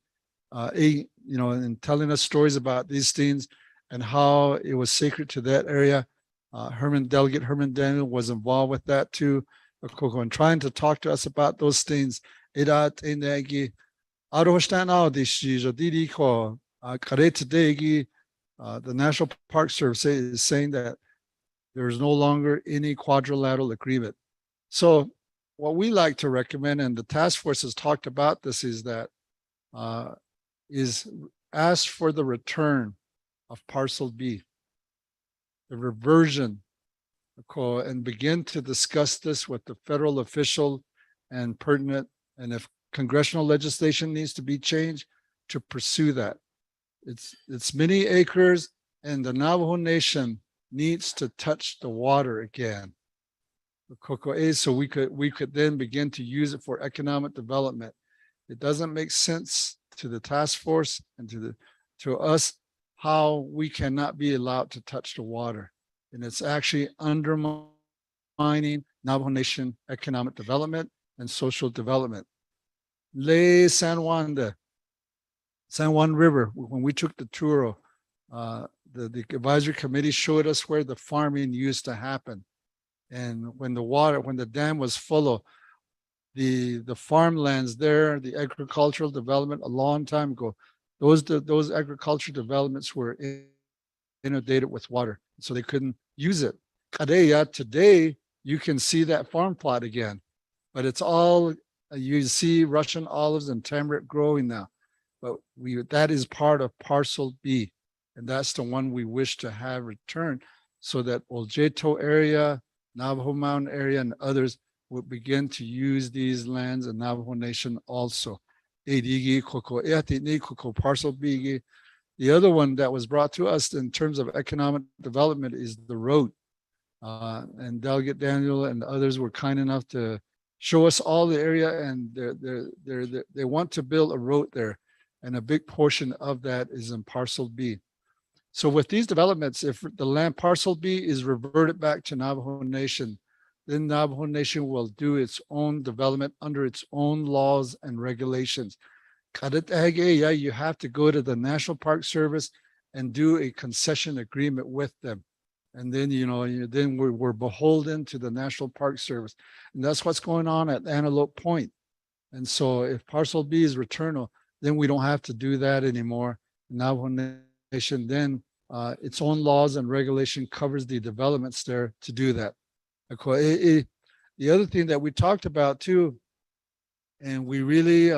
you know, in telling us stories about these things and how it was sacred to that area. Delegate Herman Daniel was involved with that too, and trying to talk to us about those things. The National Park Service is saying that there is no longer any quadrilateral agreement. So what we like to recommend, and the task force has talked about this, is that is ask for the return of parcel B, the reversion, and begin to discuss this with the federal official and pertinent, and if congressional legislation needs to be changed, to pursue that. It's many acres, and the Navajo Nation needs to touch the water again. So we could then begin to use it for economic development. It doesn't make sense to the task force and to us how we cannot be allowed to touch the water. And it's actually undermining Navajo Nation economic development and social development. Le San Juan River, when we took the tour, the advisory committee showed us where the farming used to happen. And when the dam was full of the farmlands there, the agricultural development a long time ago, those agricultural developments were inundated with water, so they couldn't use it. Kadeya, today, you can see that farm plot again, but it's all, you see Russian olives and tamarind growing now. But that is part of parcel B, and that's the one we wish to have returned so that Oljeto area, Navajo Mountain area, and others would begin to use these lands in Navajo Nation also. Parcel B. The other one that was brought to us in terms of economic development is the road. And Delegate Daniel and others were kind enough to show us all the area, and they want to build a road there. And a big portion of that is in parcel B. So with these developments, if the land parcel B is reverted back to Navajo Nation, then Navajo Nation will do its own development under its own laws and regulations. You have to go to the National Park Service and do a concession agreement with them. And then, then we're beholden to the National Park Service. And that's what's going on at Antelope Point. And so if parcel B is returnal, then we don't have to do that anymore. Navajo Nation, then its own laws and regulation covers the developments there to do that. The other thing that we talked about too, and we really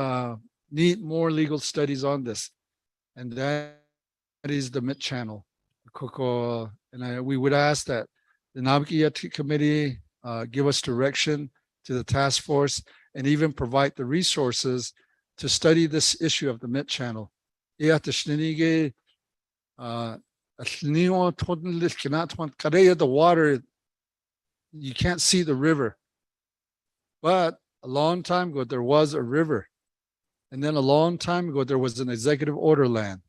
need more legal studies on this, and that is the mid-channel. And we would ask that the Naabik'íyáti committee give us direction to the task force and even provide the resources to study this issue of the mid-channel. The water, you can't see the river. But a long time ago, there was a river. And then a long time ago, there was an executive order land.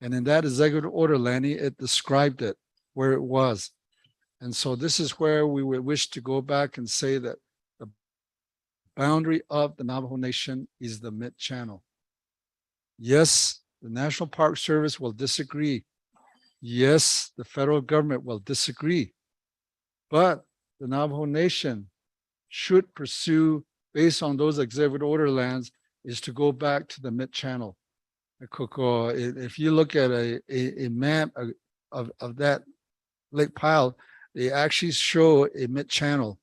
And in that executive order land, it described it, where it was. And so this is where we would wish to go back and say that the boundary of the Navajo Nation is the mid-channel. Yes, the National Park Service will disagree. Yes, the federal government will disagree. But the Navajo Nation should pursue, based on those executive order lands, is to go back to the mid-channel. If you look at a map of that lake pile, they actually show a mid-channel.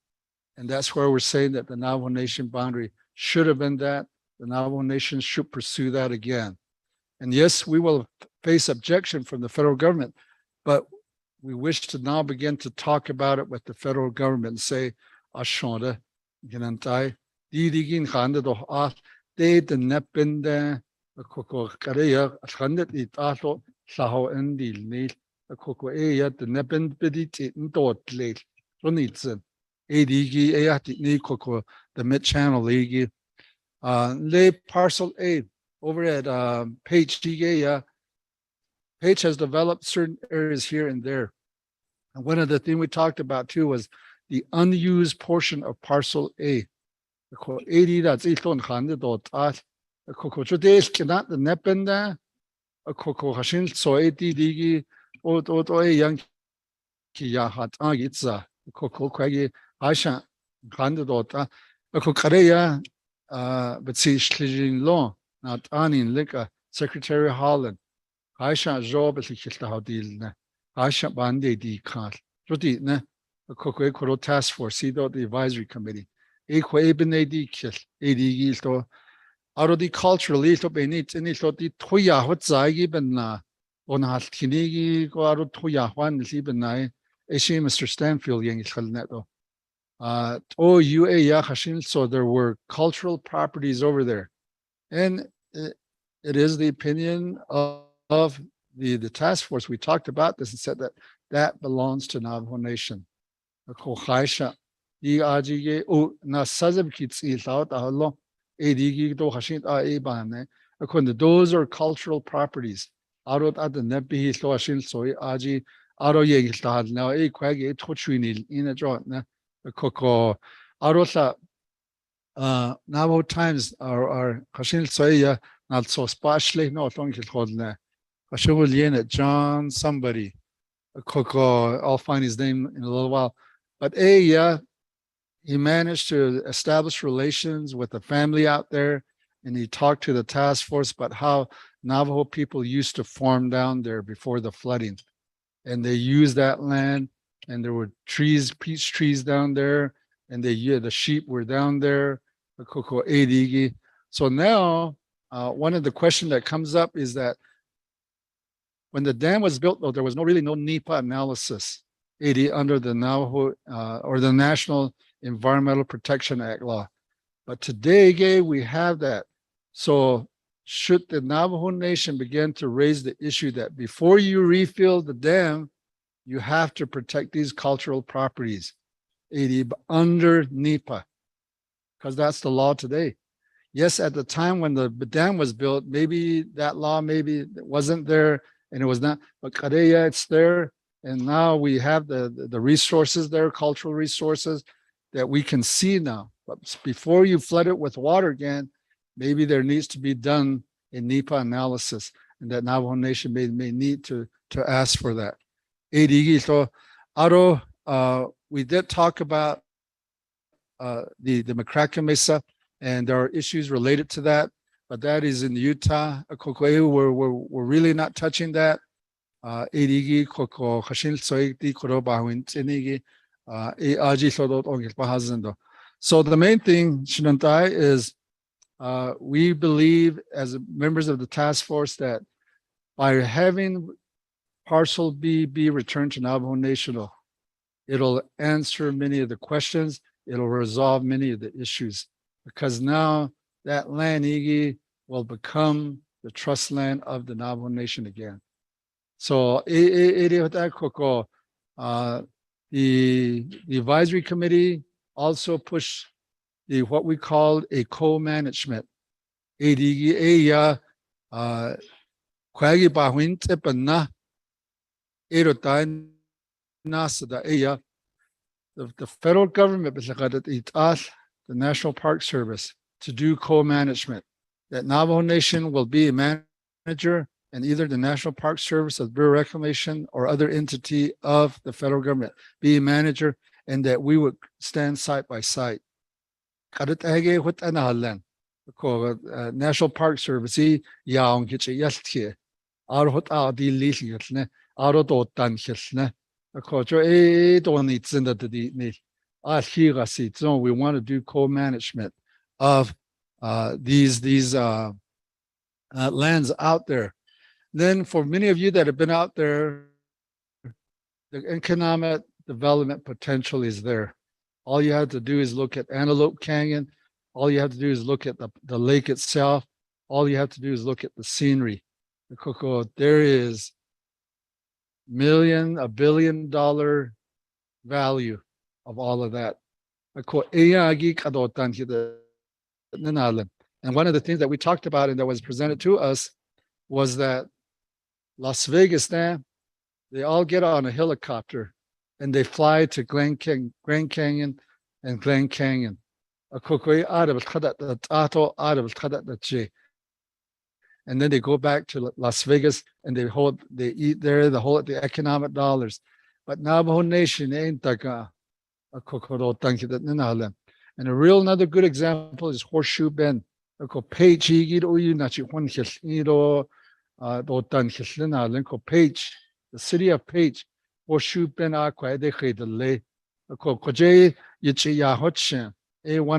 And that's where we're saying that the Navajo Nation boundary should have been that. The Navajo Nation should pursue that again. And yes, we will face objection from the federal government, but we wish to now begin to talk about it with the federal government and say, Ashonda, Ginantai, Didigin Handa do they the Nepinde, a cocoa Korea, a hundred itato, Saho and the Nil, a cocoa the Nepin pedit in dot late, Ronitson, ADG, Ayati Ni cocoa, the mid channel league, lay parcel A over at Page DGA. Page has developed certain areas here and there. And one of the things we talked about too was the unused portion of parcel A. The 80 that's iton hundred dot at the cocoa days cannot the nependa a cocoa hashin so 80 digi o a young kia hat agitza the cocoa quaggy asha hundred dot a cocoa but see shlijin law not anin liquor Secretary Holland. Aisha job at the how deal ne. Aisha bande di can't. Jodi ne a cocoa task force, see the advisory committee. Equa ebene di kill, edi gilto. Out of the cultural little benit in it, the Toya what zagi benna on has kinigi go out of Toya one is even nine. Eshi Mr. Stanfield yang neto. Oh, you a yahashin, so there were cultural properties over there. And it is the opinion of the task force. We talked about this and said that belongs to Navajo Nation. Those are cultural properties. Arot at the nebi lo shin soy aji aro ye gilta now e kwag e tochwini in a joint na koko arotla Navajo times are kashin soya not so spatially no long kilhodna. Kashul yen John somebody koko I'll find his name in a little while. But he managed to establish relations with the family out there, and he talked to the task force about how Navajo people used to farm down there before the flooding. And they used that land, and there were trees, peach trees down there, and the sheep were down there. So now, one of the questions that comes up is that when the dam was built, though, there was no NEPA analysis under the Navajo or the National Environmental Protection Act law. But today, we have that. So should the Navajo Nation begin to raise the issue that before you refill the dam, you have to protect these cultural properties under NEPA, because that's the law today. Yes, at the time when the dam was built, maybe that law wasn't there and it was not, but Kareya, it's there. And now we have the resources there, cultural resources that we can see now. But before you flood it with water again, maybe there needs to be done a NEPA analysis, and that Navajo Nation may need to ask for that. So, Aro, we did talk about the McCracken Mesa, and there are issues related to that, but that is in Utah. We're really not touching that. So the main thing, Shinantai, is we believe as members of the task force that by having Parcel B be returned to Navajo Nation, it'll answer many of the questions. It'll resolve many of the issues, because now that land will become the trust land of the Navajo Nation again. So the advisory committee also pushed what we called a co-management. The federal government, the National Park Service, to do co-management. That Navajo Nation will be a manager, and either the National Park Service or the Bureau of Reclamation or other entity of the federal government be a manager, and that we would stand side by side. National Park Service we want to do co-management of these lands out there. Then for many of you that have been out there, the economic development potential is there. All you have to do is look at Antelope Canyon. All you have to do is look at the lake itself. All you have to do is look at the scenery. There is $1 billion value of all of that. And one of the things that we talked about and that was presented to us was that Las Vegas, they all get on a helicopter and they fly to Grand Canyon and Glen Canyon. And then they go back to Las Vegas and they eat there, they hold the economic dollars. But Navajo Nation ain't that. And a real another good example is Horseshoe Bend. Page, the city of Page, Horseshoe Bend, one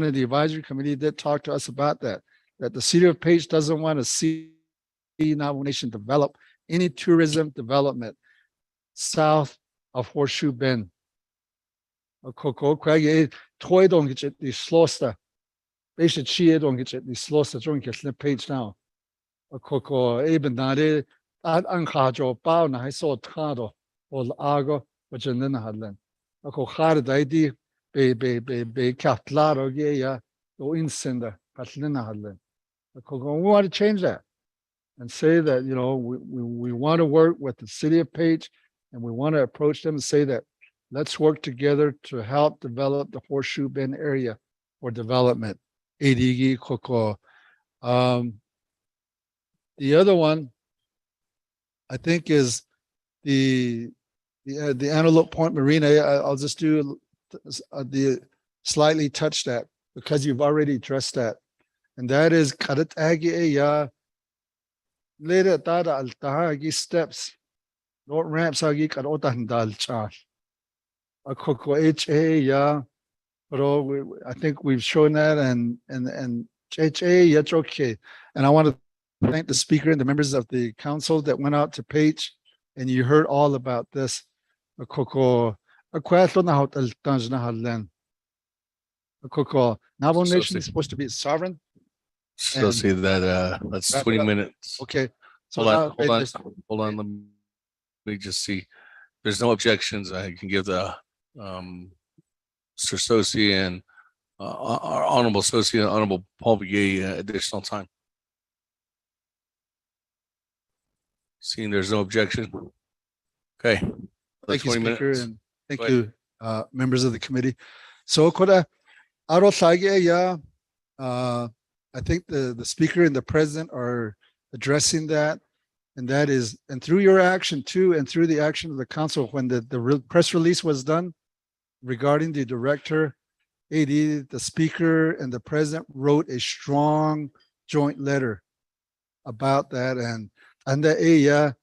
of the advisory committee did talk to us about that the city of Page doesn't want to see Navajo Nation develop any tourism development south of Horseshoe Bend. Toy don't get the slaughter. Basic cheer don't get the slaughter drink the Page now. Even that Ankajo Bao na saw Tado or Argo, which in the Hadland. Hard idea be Catlaro Gaya or Incender, Patlina Hadland. We want to change that. and say that, we want to work with the city of Page, and we want to approach them and say that let's work together to help develop the Horseshoe Bend area for development. ADG Koko. The other one, I think, is the Antelope Point Marina. I'll just do the slightly touch that because you've already addressed that, and that is Karatagi later tada altahagi steps, not ramps agi karotan dalcha. A Koko HA ya, but I think we've shown that, and HA yet okay. And I want to thank the speaker and the members of the council that went out to Page, and you heard all about this. Navajo Nation is supposed to be sovereign. So see that that's 20 minutes. Okay. So Hold on. Let me just see. There's no objections. I can give the Mr. Sosi and our honorable Sosi and honorable Paul Begay additional time. Seeing there's no objection. Okay. Thank you, 20 Speaker, minutes. and thank Go ahead. you, members of the committee. So, I think the Speaker and the President are addressing that, and that is, and through your action too, and through the action of the council, when the press release was done regarding the Director, AD, the Speaker and the President wrote a strong joint letter about that, and the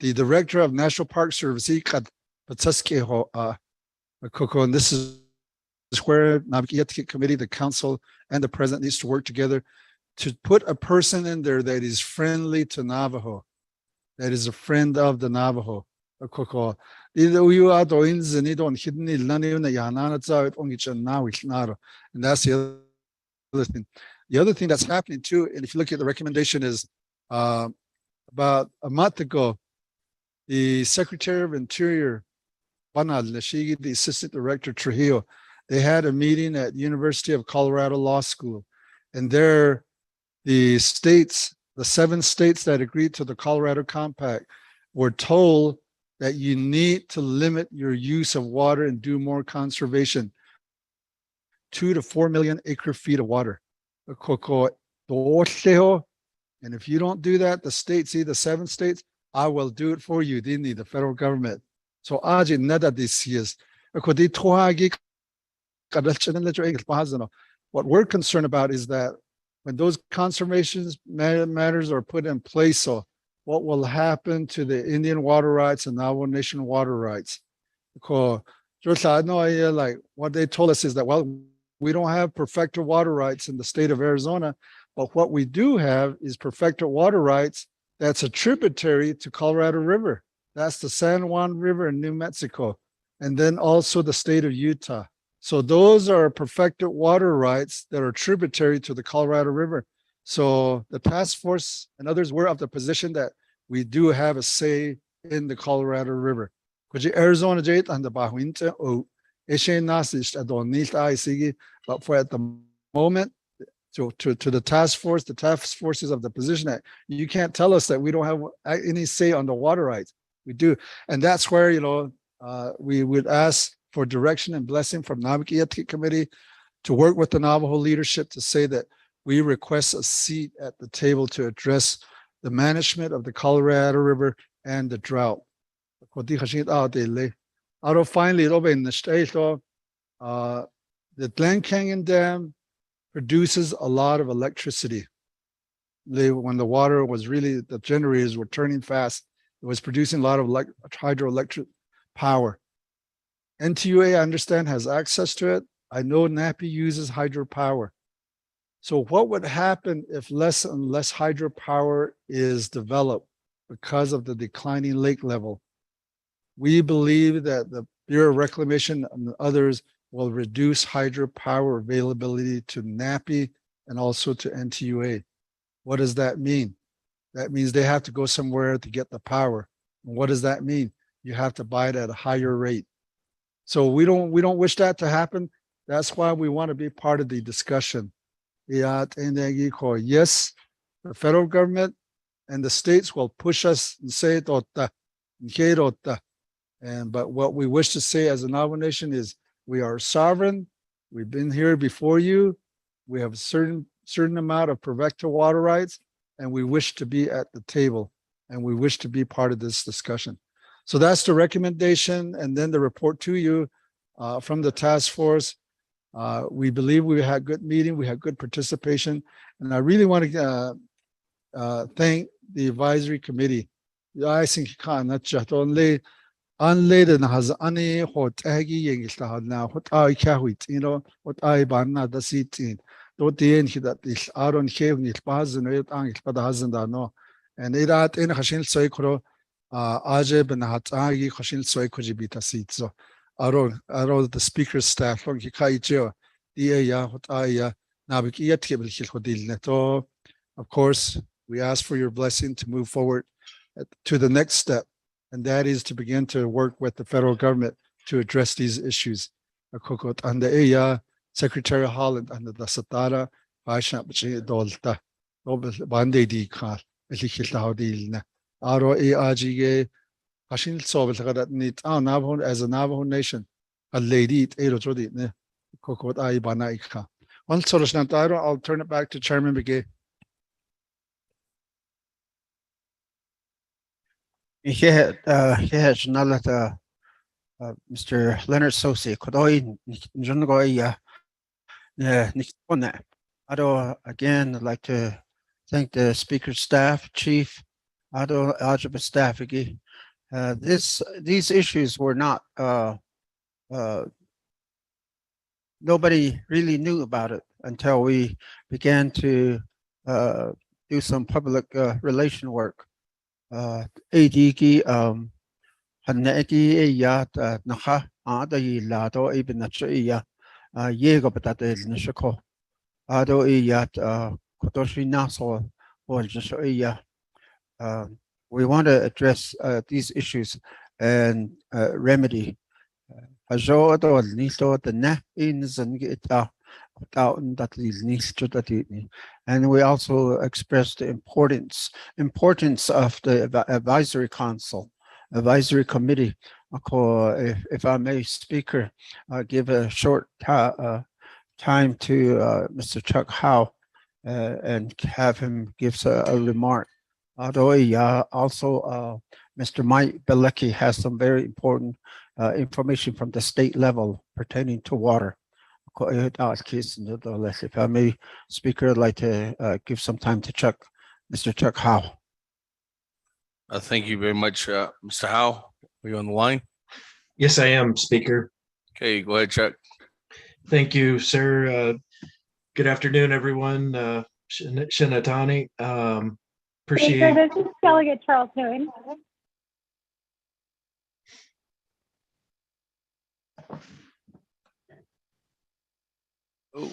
the Director of National Park Service, and this is where Naabik'íyáti Committee, the Council, and the President needs to work together to put a person in there that is friendly to Navajo, that is a friend of the Navajo. And that's the other thing. The other thing that's happening too, and if you look at the recommendation, is about a month ago, the Secretary of Interior, the Assistant Director Trujillo, they had a meeting at University of Colorado Law School, and there the states, the 7 states that agreed to the Colorado Compact, were told that you need to limit your use of water and do more conservation. 2 to 4 million acre feet of water. And if you don't do that, the states, the 7 states, I will do it for you, Dini, the federal government. So aji nada this years. What we're concerned about is that when those conservation matters are put in place, so what will happen to the Indian water rights and Navajo Nation water rights? Like what they told us is that, well, we don't have perfected water rights in the state of Arizona, but what we do have is perfected water rights that's a tributary to Colorado River. That's the San Juan River in New Mexico, and then also the state of Utah. So those are perfected water rights that are tributary to the Colorado River. So the task force and others were of the position that we do have a say in the Colorado River. Arizona and the Bahuinta, but for at the moment, to the task force is of the position that you can't tell us that we don't have any say on the water rights. We do. And that's where, we would ask for direction and blessing from Naabik'íyáti Committee to work with the Navajo leadership to say that we request a seat at the table to address the management of the Colorado River and the drought. Finally, the Glen Canyon Dam produces a lot of electricity. When the water was really, the generators were turning fast, it was producing a lot of hydroelectric power. NTUA, I understand, has access to it. I know NAPI uses hydropower. So what would happen if less and less hydropower is developed because of the declining lake level? We believe that the Bureau of Reclamation and others will reduce hydropower availability to NAPI and also to NTUA. What does that mean? That means they have to go somewhere to get the power. And what does that mean? You have to buy it at a higher rate. So we don't wish that to happen. That's why we want to be part of the discussion. Yes, the federal government and the states will push us and say but what we wish to say as a Navajo Nation is we are sovereign. We've been here before you. We have a certain amount of protected water rights, and we wish to be at the table, and we wish to be part of this discussion. So that's the recommendation, and then the report to you from the task force. We believe we had good meeting, we had good participation, and I really want to thank the advisory committee. I think unladen has any hot aggie yengista now what I kahwit, what I banna the seat. Don't the end that is Aaron Kevin Paz and it hasn't no. And it at in Hashil Soikro Ajeb and Hatagi Hashil Soikojibita seat. So Aaron the speaker's staff from Hikaijo, Dia what I Naabik'íyáti Hilhodil Neto. Of course, we ask for your blessing to move forward to the next step, and that is to begin to work with the federal government to address these issues. And the Secretary Holland and the Satara, Aisha Dolta, Bande di Kar, Elikilaudilna, Aro Ajige, Hashil Sobel that need Navajo as a Navajo nation, a lady, Erojodi, Kokot Aibanaika. One solution, I'll turn it back to Chairman Begay. Mr. Leonard Sosi, Kodoi, Jungoya, Nikone. Again, I'd like to thank the speaker's staff, chief, algebra staff. These issues were not, nobody really knew about it until we began to do some public relation work. ADG, Haneki Yat Naha, Ada Lato, Ibn Nachia, Yegopatat Nishako, Ado Yat Kotoshi Naso, or Jashoya. We want to address these issues and remedy. Ajo or Nito, the Na in Zangita, that is Nistotati. And we also express the importance of the advisory council. Advisory committee. If I may, Speaker, give a short time to Mr. Chuck Howe and have him give a remark. Also, Mr. Mike Belecki has some very important information from the state level pertaining to water. If I may, Speaker, I'd like to give some time to Mr. Chuck Howe. Thank you very much, Mr. Howe. Are you on the line? Yes, I am, Speaker. Okay, go ahead, Chuck. Thank you, sir. Good afternoon, everyone. Shinatani. Appreciate. This is Delegate Charles Hoon. Oh,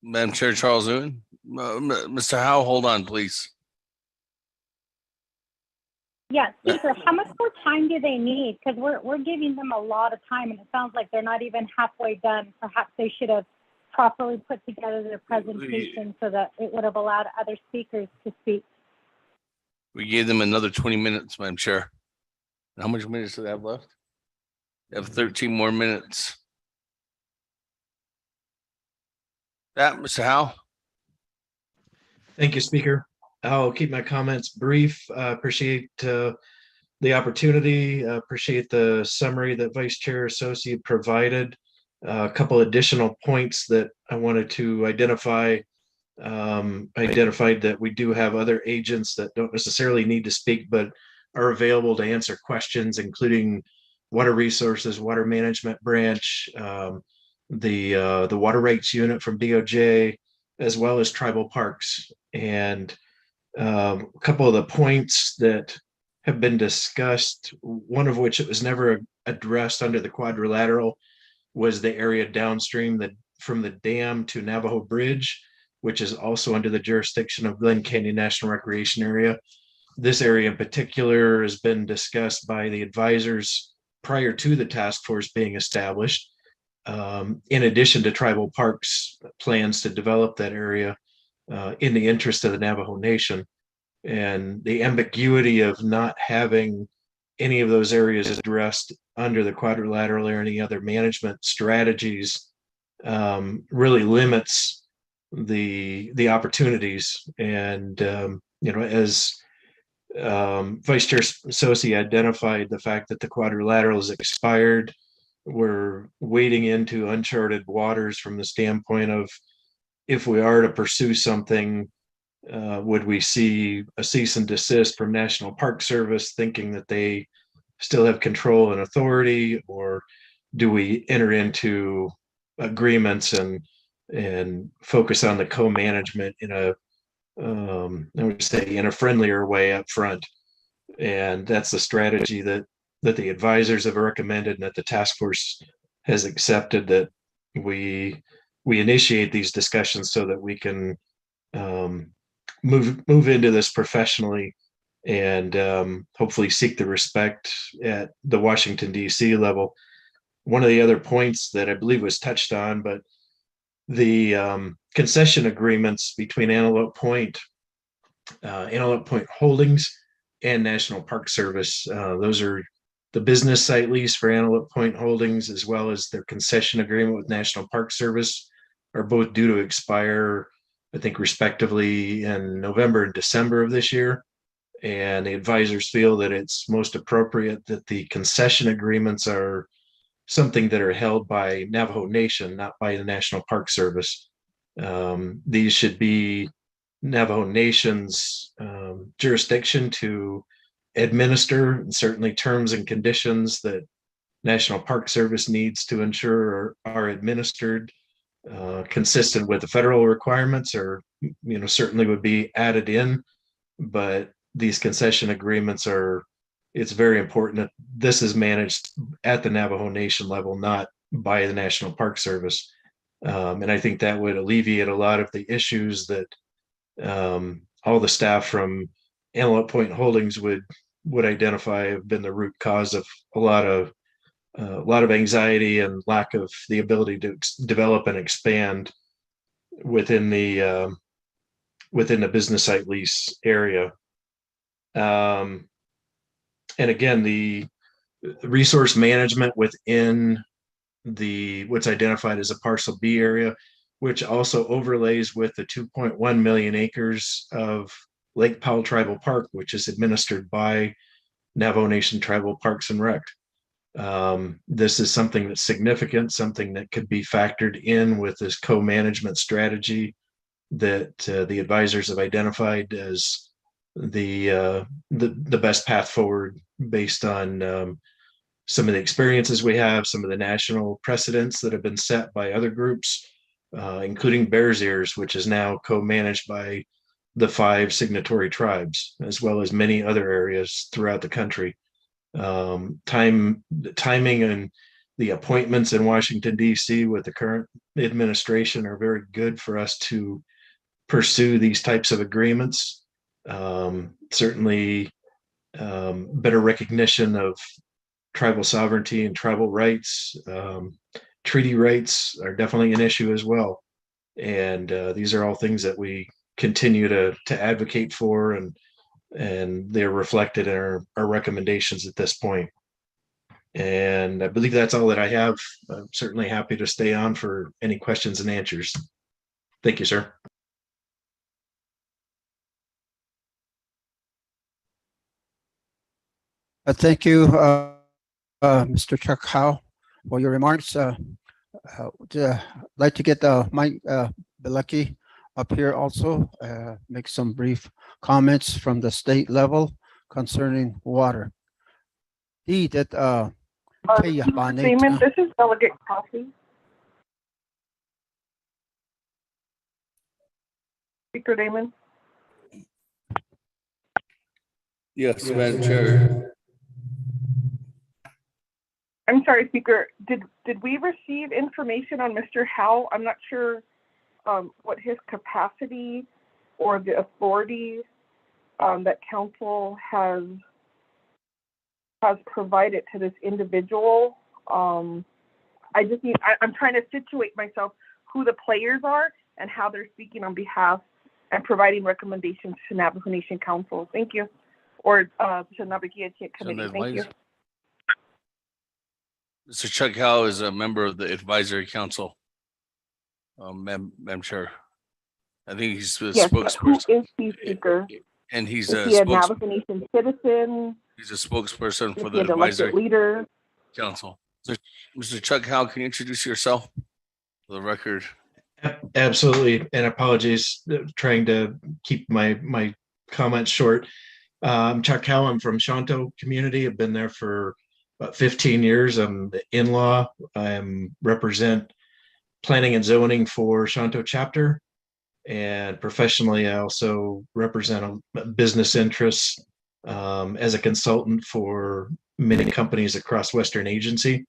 Madam Chair Charles Owen. Mr. Howe, hold on, please. Yes, Speaker, how much more time do they need? Because we're giving them a lot of time, and it sounds like they're not even halfway done. Perhaps they should have properly put together their presentation so that it would have allowed other speakers to speak. We gave them another 20 minutes, Madam Chair. How much minutes do they have left? They have 13 more minutes. Mr. Howe. Thank you, Speaker. I'll keep my comments brief. Appreciate the opportunity. Appreciate the summary that Vice Chair Associate provided. A couple additional points that I wanted to identify. Identified that we do have other agents that don't necessarily need to speak, but are available to answer questions, including Water Resources, Water Management Branch, the Water Rights Unit from DOJ, as well as Tribal Parks. And a couple of the points that have been discussed, one of which it was never addressed under the quadrilateral, was the area downstream from the dam to Navajo Bridge, which is also under the jurisdiction of Glen Canyon National Recreation Area. This area in particular has been discussed by the advisors prior to the task force being established. in addition to tribal parks plans to develop that area in the interest of the Navajo Nation. And the ambiguity of not having any of those areas addressed under the quadrilateral or any other management strategies really limits the opportunities. And as Vice Chair Sosi identified the fact that the quadrilateral is expired, we're wading into uncharted waters from the standpoint of, if we are to pursue something, would we see a cease and desist from National Park Service thinking that they still have control and authority, or do we enter into agreements and focus on the co-management in a I would say in a friendlier way up front? And that's the strategy that the advisors have recommended and that the task force has accepted, that we initiate these discussions so that we can move into this professionally and hopefully seek the respect at the Washington, D.C. level. One of the other points that I believe was touched on, but the concession agreements between Antelope Point Holdings and National Park Service, those are the business site lease for Antelope Point Holdings, as well as their concession agreement with National Park Service, are both due to expire, I think, respectively in November and December of this year. And the advisors feel that it's most appropriate that the concession agreements are something that are held by Navajo Nation, not by the National Park Service. These should be Navajo Nation's jurisdiction to administer, and certainly terms and conditions that National Park Service needs to ensure are administered consistent with the federal requirements, or certainly would be added in. But these concession agreements it's very important that this is managed at the Navajo Nation level, not by the National Park Service. And I think that would alleviate a lot of the issues that all the staff from Antelope Point Holdings would identify have been the root cause of a lot of anxiety and lack of the ability to develop and expand within the business site lease area. And again, the resource management within what's identified as a parcel B area, which also overlays with the 2.1 million acres of Lake Powell Tribal Park, which is administered by Navajo Nation Tribal Parks and Rec. This is something that's significant, something that could be factored in with this co-management strategy that the advisors have identified as the best path forward, based on some of the experiences we have, some of the national precedents that have been set by other groups, including Bears Ears, which is now co-managed by the 5 signatory tribes, as well as many other areas throughout the country. The timing and the appointments in Washington, D.C. with the current administration are very good for us to pursue these types of agreements. Certainly better recognition of tribal sovereignty and tribal rights. Treaty rights are definitely an issue as well. And these are all things that we continue to advocate for, and they're reflected in our recommendations at this point. And I believe that's all that I have. I'm certainly happy to stay on for any questions and answers. Thank you, sir. Thank you, Mr. Chuck Howe, for your remarks. I'd like to get Mike Bilecki up here also, make some brief comments from the state level concerning water. Damon, this is Delegate Coffey. Speaker Damon. Yes, Madam Chair. I'm sorry, Speaker. Did we receive information on Mr. Howe? I'm not sure what his capacity or the authority that council has provided to this individual. I'm trying to situate myself who the players are and how they're speaking on behalf and providing recommendations to Navajo Nation Council. Thank you. Or to Naabik'íyáti Committee. Thank you. Mr. Chuck Howe is a member of the advisory council. Madam Chair. I think he's the Yes, but who spokesperson. is the speaker? And he's Is he a Navajo Nation citizen? He's a spokesperson for Is the he an elected advisory leader? council. Mr. Chuck Howe, can you introduce yourself for the record? Absolutely, and apologies, trying to keep my comments short. I'm Chuck Howe. I'm from Shanto community. I've been there for about 15 years. I'm the in-law. I represent planning and zoning for Shanto chapter, and professionally, I also represent a business interests as a consultant for many companies across Western Agency.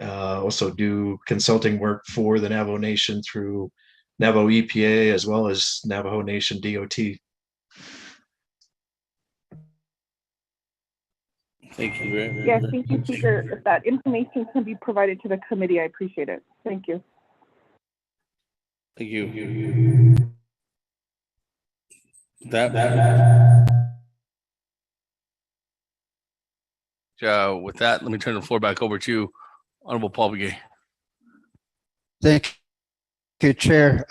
Also do consulting work for the Navajo Nation through Navajo EPA as well as Navajo Nation DOT. Thank you very much. Yes, thank you, Speaker. If that information can be provided to the committee, I appreciate it. Thank you. Thank you. With that, let me turn the floor back over to you, Honorable Paul Begay. Thank you, Chair.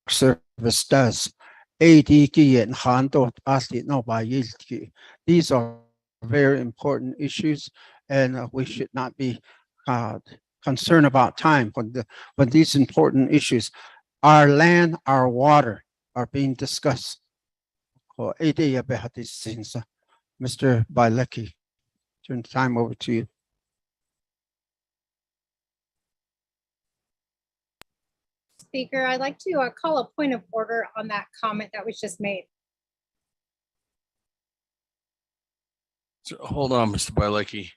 Service does. These are very important issues, and we should not be concerned about time when these important issues, our land, our water, are being discussed. Mr. Bilecki, turn the time over to you. Speaker, I'd like to call a point of order on that comment that was just made. So, hold on, Mr. Bilecki.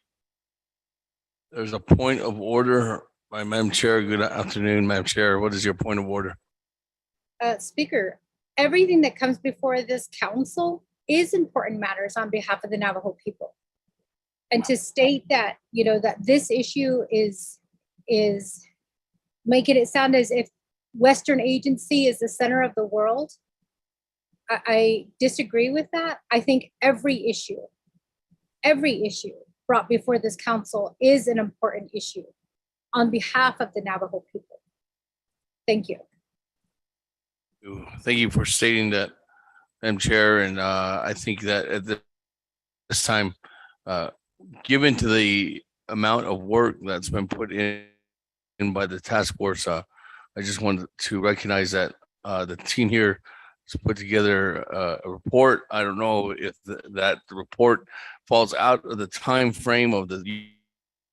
There's a point of order by Madam Chair. Good afternoon, Madam Chair. What is your point of order? Speaker, everything that comes before this council is important matters on behalf of the Navajo people. And to state that, that this issue is making it sound as if Western Agency is the center of the world, I disagree with that. I think every issue brought before this council is an important issue on behalf of the Navajo people. Thank you. Thank you for stating that, Madam Chair. And I think that at this time, given to the amount of work that's been put in by the task force, I just wanted to recognize that the team here has put together a report. I don't know if that the report falls out of the time frame of the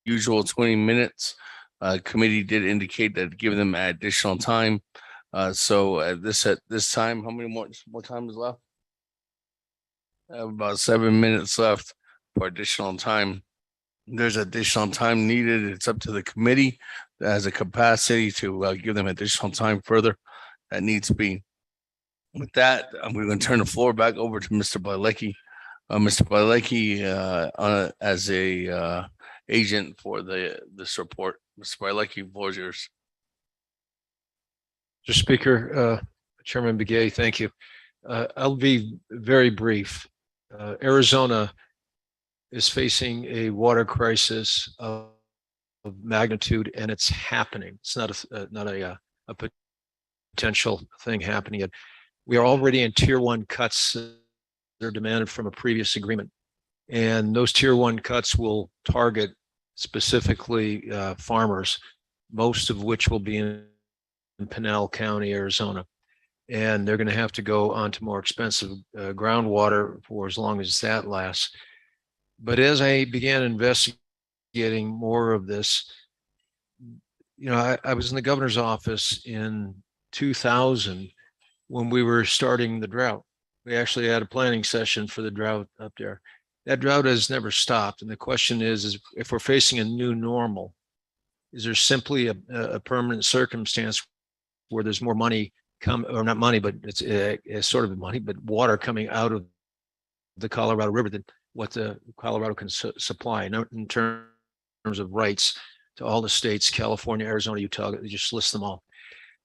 usual 20 minutes. Committee did indicate that give them additional time. So at this time, how many more time is left? I have about 7 minutes left for additional time. There's additional time needed. It's up to the committee that has a capacity to give them additional time further that needs to be. With that, I'm going to turn the floor back over to Mr. Bilecki. Mr. Bilecki, as a agent for this report. Mr. Bilecki, the floor is yours. Mr. Speaker, Chairman Begay, thank you. I'll be very brief. Arizona is facing a water crisis of magnitude, and it's happening. It's not a potential thing happening yet. We are already in tier 1 cuts that are demanded from a previous agreement, and those tier 1 cuts will target specifically farmers, most of which will be in Pinal County, Arizona. And they're going to have to go on to more expensive groundwater for as long as that lasts. But as I began investigating more of this, you know, I was in the governor's office in 2000 when we were starting the drought. We actually had a planning session for the drought up there. That drought has never stopped. And the question is if we're facing a new normal, is there simply a permanent circumstance where there's more money or not money, but it's sort of money, but water coming out of the Colorado River than what the Colorado can supply in terms of rights to all the states, California, Arizona, Utah, they just list them all.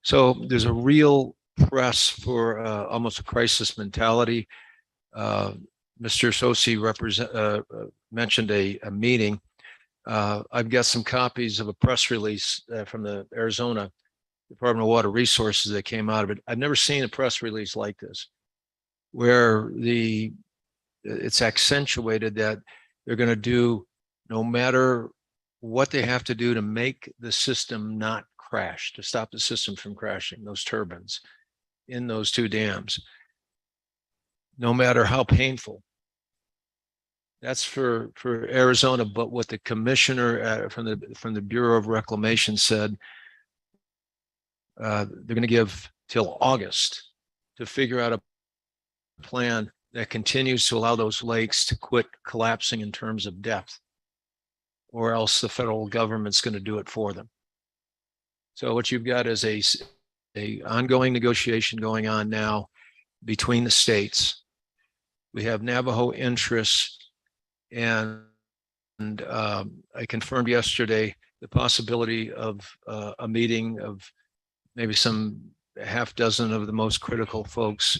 So there's a real press for almost a crisis mentality. Mr. Sosi mentioned a meeting. I've got some copies of a press release from the Arizona Department of Water Resources that came out of it. I've never seen a press release like this, where it's accentuated that they're going to do no matter what they have to do to make the system not crash, to stop the system from crashing, those turbines in those two dams, no matter how painful. That's for Arizona, but what the commissioner from the Bureau of Reclamation said, they're going to give till August to figure out a plan that continues to allow those lakes to quit collapsing in terms of depth, or else the federal government's going to do it for them. So what you've got is a ongoing negotiation going on now between the states. We have Navajo interests, and I confirmed yesterday the possibility of a meeting of maybe some half dozen of the most critical folks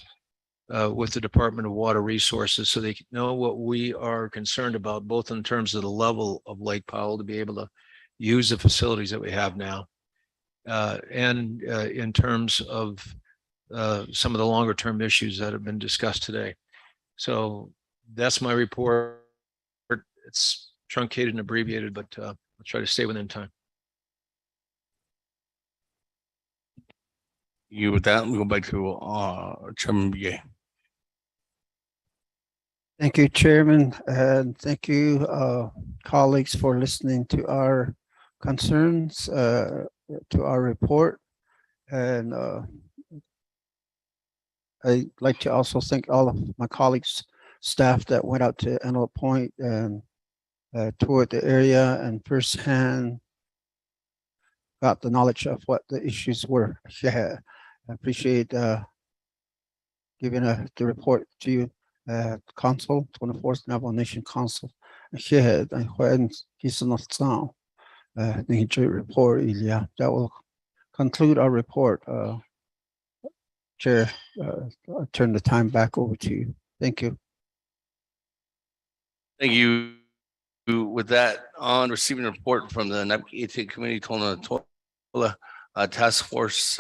with the Department of Water Resources, so they know what we are concerned about, both in terms of the level of Lake Powell to be able to use the facilities that we have now, and in terms of some of the longer term issues that have been discussed today. So that's my report. It's truncated and abbreviated, but I'll try to stay within time. With that, we go back to Chairman Begay. Thank you, Chairman, and thank you, colleagues, for listening to our concerns, to our report. And I'd like to also thank all of my colleagues, staff that went out to Antelope Point and toured the area and firsthand got the knowledge of what the issues were. Yeah, I appreciate giving the report to you. Council, 24th Navajo Nation Council. Yeah, when he's not sound, the report, yeah, that will conclude our report. Chair, I'll turn the time back over to you. Thank you. Thank you. With that, on receiving a report from the Naabik'íyáti Committee Tola Task Force,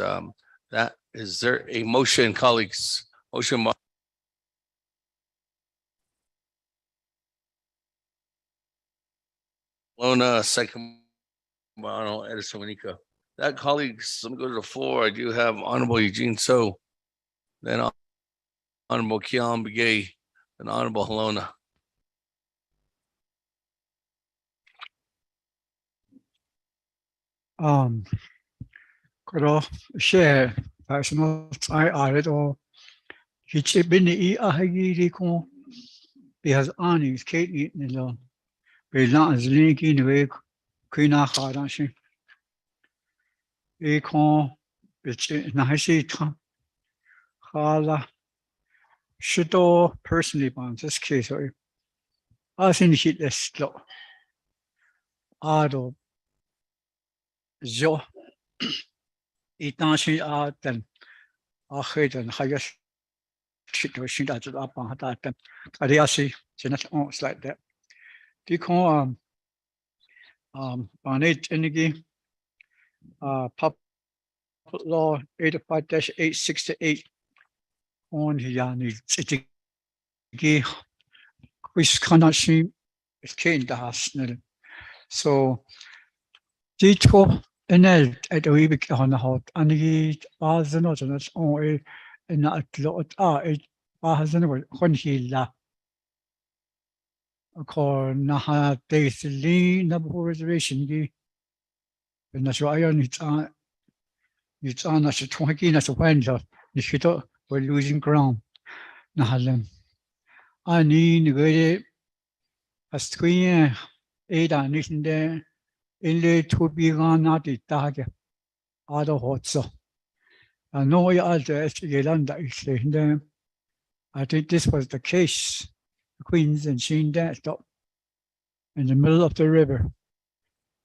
that is there a motion, colleagues? Motion. Lona, second by Honorable Edison Manika. That, colleagues, let me go to the floor. I do have Honorable Eugene So, then Honorable Keon Begay, and Honorable Helona. Kuro share personal I or he chip in the ahagi ko because earnings Kate eating alone. But not as linking the way Queen Ahadashi. A con which Nahisi Hala should all personally on this case. I think he this law. Ado Jo Itashi art and I hate and highest situation that's up on that. Ariasi, it's like that. Because on it energy pop law 85-868 on Yani city which cannot seem it's changed the house. So Tito and at the week on the hot and he was not on na atlot it bahasan ko konhila ko na ha daily na reservation gi na so ayon it's on na so twaki na so when so nishito we're losing ground na halam ani ni Astquien Ada Nishinde Ile to be gone the Tage Ada Hotso. I know you are the Yolanda is there. I think this was the case. The Queens and Sheen danced up in the middle of the river.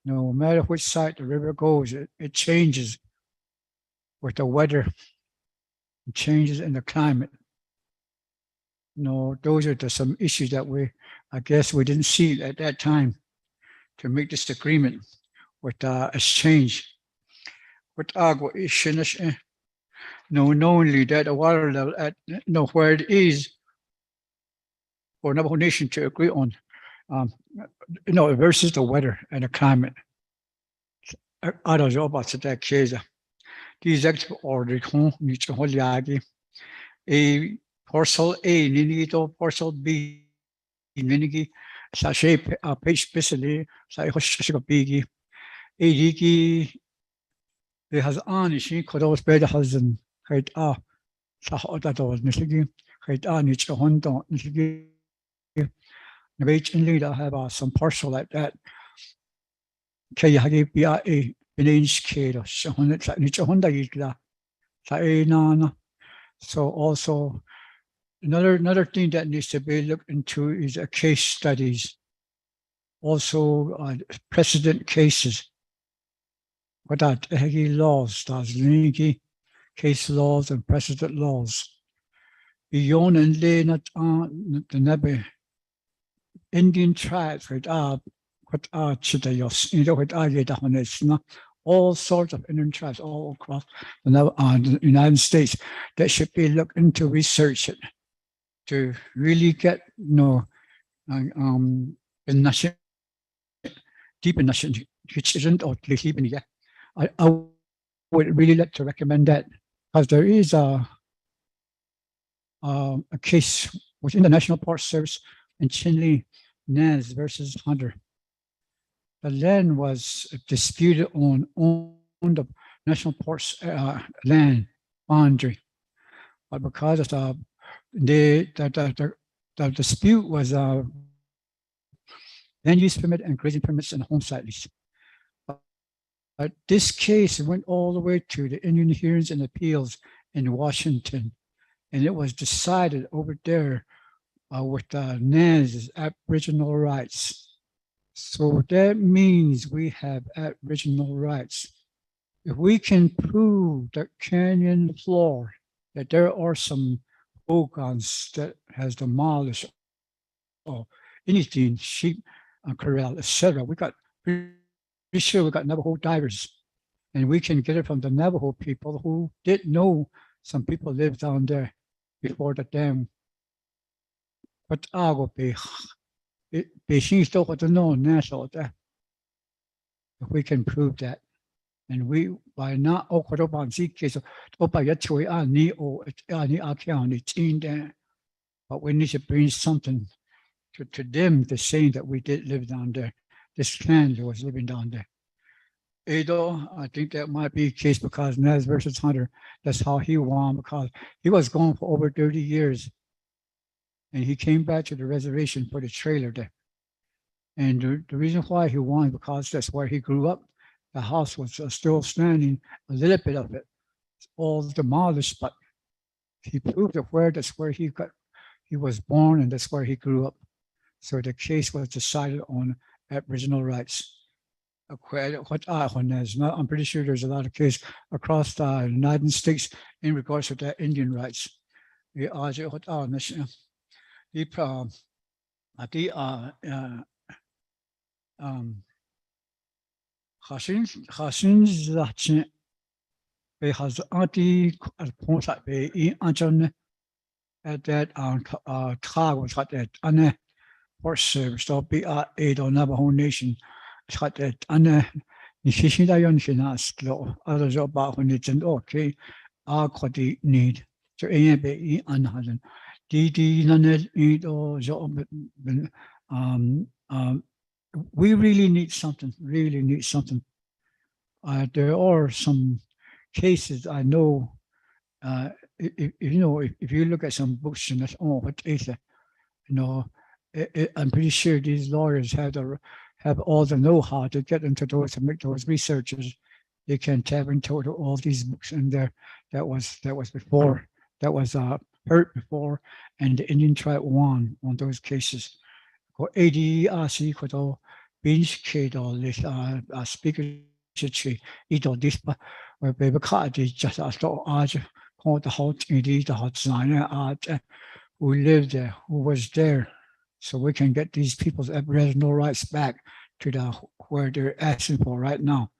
No matter which side the river goes, it changes with the weather, it changes in the climate. No, those are some issues that I guess we didn't see at that time to make this agreement with exchange. With agua no, knowingly that the water level at where it is for Navajo Nation to agree on, versus the weather and the climate. I don't know about that case. These executive orders, a parcel A, Ninito, parcel B, Ninigi, Sashay, page specially, Sai Bigi, it has on, she could always bear the husband, Kate A, Sahotato, Nishigi, Kate A, Nicha Hondo, Nishigi. The beach in leader have some parcel like that. Kayagi Bia A, Beninch Kado, Nicha Honda Yitla, Sainana. So also another thing that needs to be looked into is case studies. Also precedent cases. What that laws, that's case laws and precedent laws. Beyond and lay not on the Nabe Indian tribes with what are Chitayos, with Ageda all sorts of Indian tribes all across the United States that should be looked into research it to really get deep in nation, which isn't even yet. I would really like to recommend that because there is a case within the National Park Service in Chinle, Nez versus Hunter. The land was disputed on the National Park's land boundary, but because of the dispute was land use permit and grazing permits and home site lease. But this case went all the way to the Indian Hearings and Appeals in Washington, and it was decided over there with Nez Aboriginal rights. So that means we have Aboriginal rights. If we can prove that canyon floor, that there are some hogans that has demolished or anything, sheep, corral, etc. We got pretty sure we got Navajo divers, and we can get it from the Navajo people who did know some people lived down there before the dam. But I will be still to know national that if we can prove that, and we by not Okodoban case Opa Yatui Ani or Ani Akiani in there, but we need to bring something to them to say that we did live down there. This clan was living down there. Edo, I think that might be a case because Nez versus Hunter, that's how he won because he was gone for over 30 years. And he came back to the reservation for the trailer there. And the reason why he won because that's where he grew up. The house was still standing, a little bit of it, it's all demolished, but he proved that that's where he was born and that's where he grew up. So the case was decided on Aboriginal rights. I'm pretty sure there's a lot of cases across the United States in regards to that Indian rights. Has anti point at the Adjournment at that car was at that Anna Horse Service or be aid on Navajo Nation. It's got that Anna Nishishida Yonshinas law, other job when it's an okay, quality need to AMB anhaden. Die nanet we really need something, there are some cases I know, if you look at some books and that's what is it, I'm pretty sure these lawyers have all the know-how to get into those, to make those researches. They can tap into all these books in there. That was before, that was heard before, and the Indian tribe won on those cases. Ko ADRC ko to binge kedo this speaker chichi ito this pa or baby card just a to arch called the hot AD the hot designer art who lived there, who was there, so we can get these people's Aboriginal rights back to the where they're asking for right now.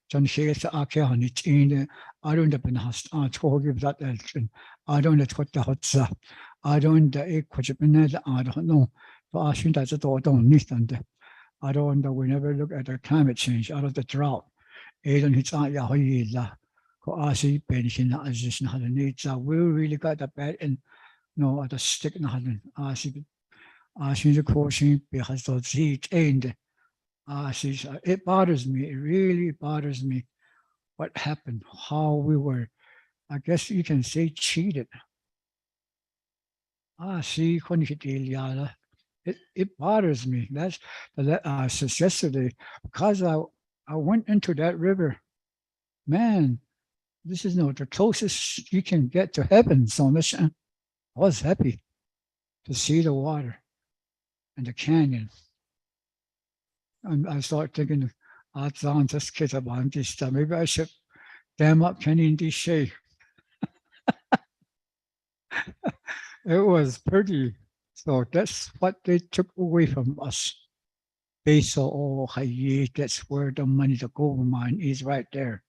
John Hayes ake on it in I don't have been hast told you that I don't know what the hot I don't I don't know. But I think that's a don't need I don't know. We never look at the climate change out of the drought. Don't hit la. I see pension as this not needs. We really got that bad and no other stick not I see the coaching because those heat and it bothers me. It really bothers me what happened, how we were, I guess you can say, cheated. See, it bothers me. That's since yesterday, because I went into that river. Man, this is the closest you can get to heaven. So much. I was happy to see the water and the canyon. And I start thinking, just kids about this stuff. Maybe I should dam up Canyon D. It was pretty. So that's what they took away from us. Basal that's where the money, the gold mine is right there.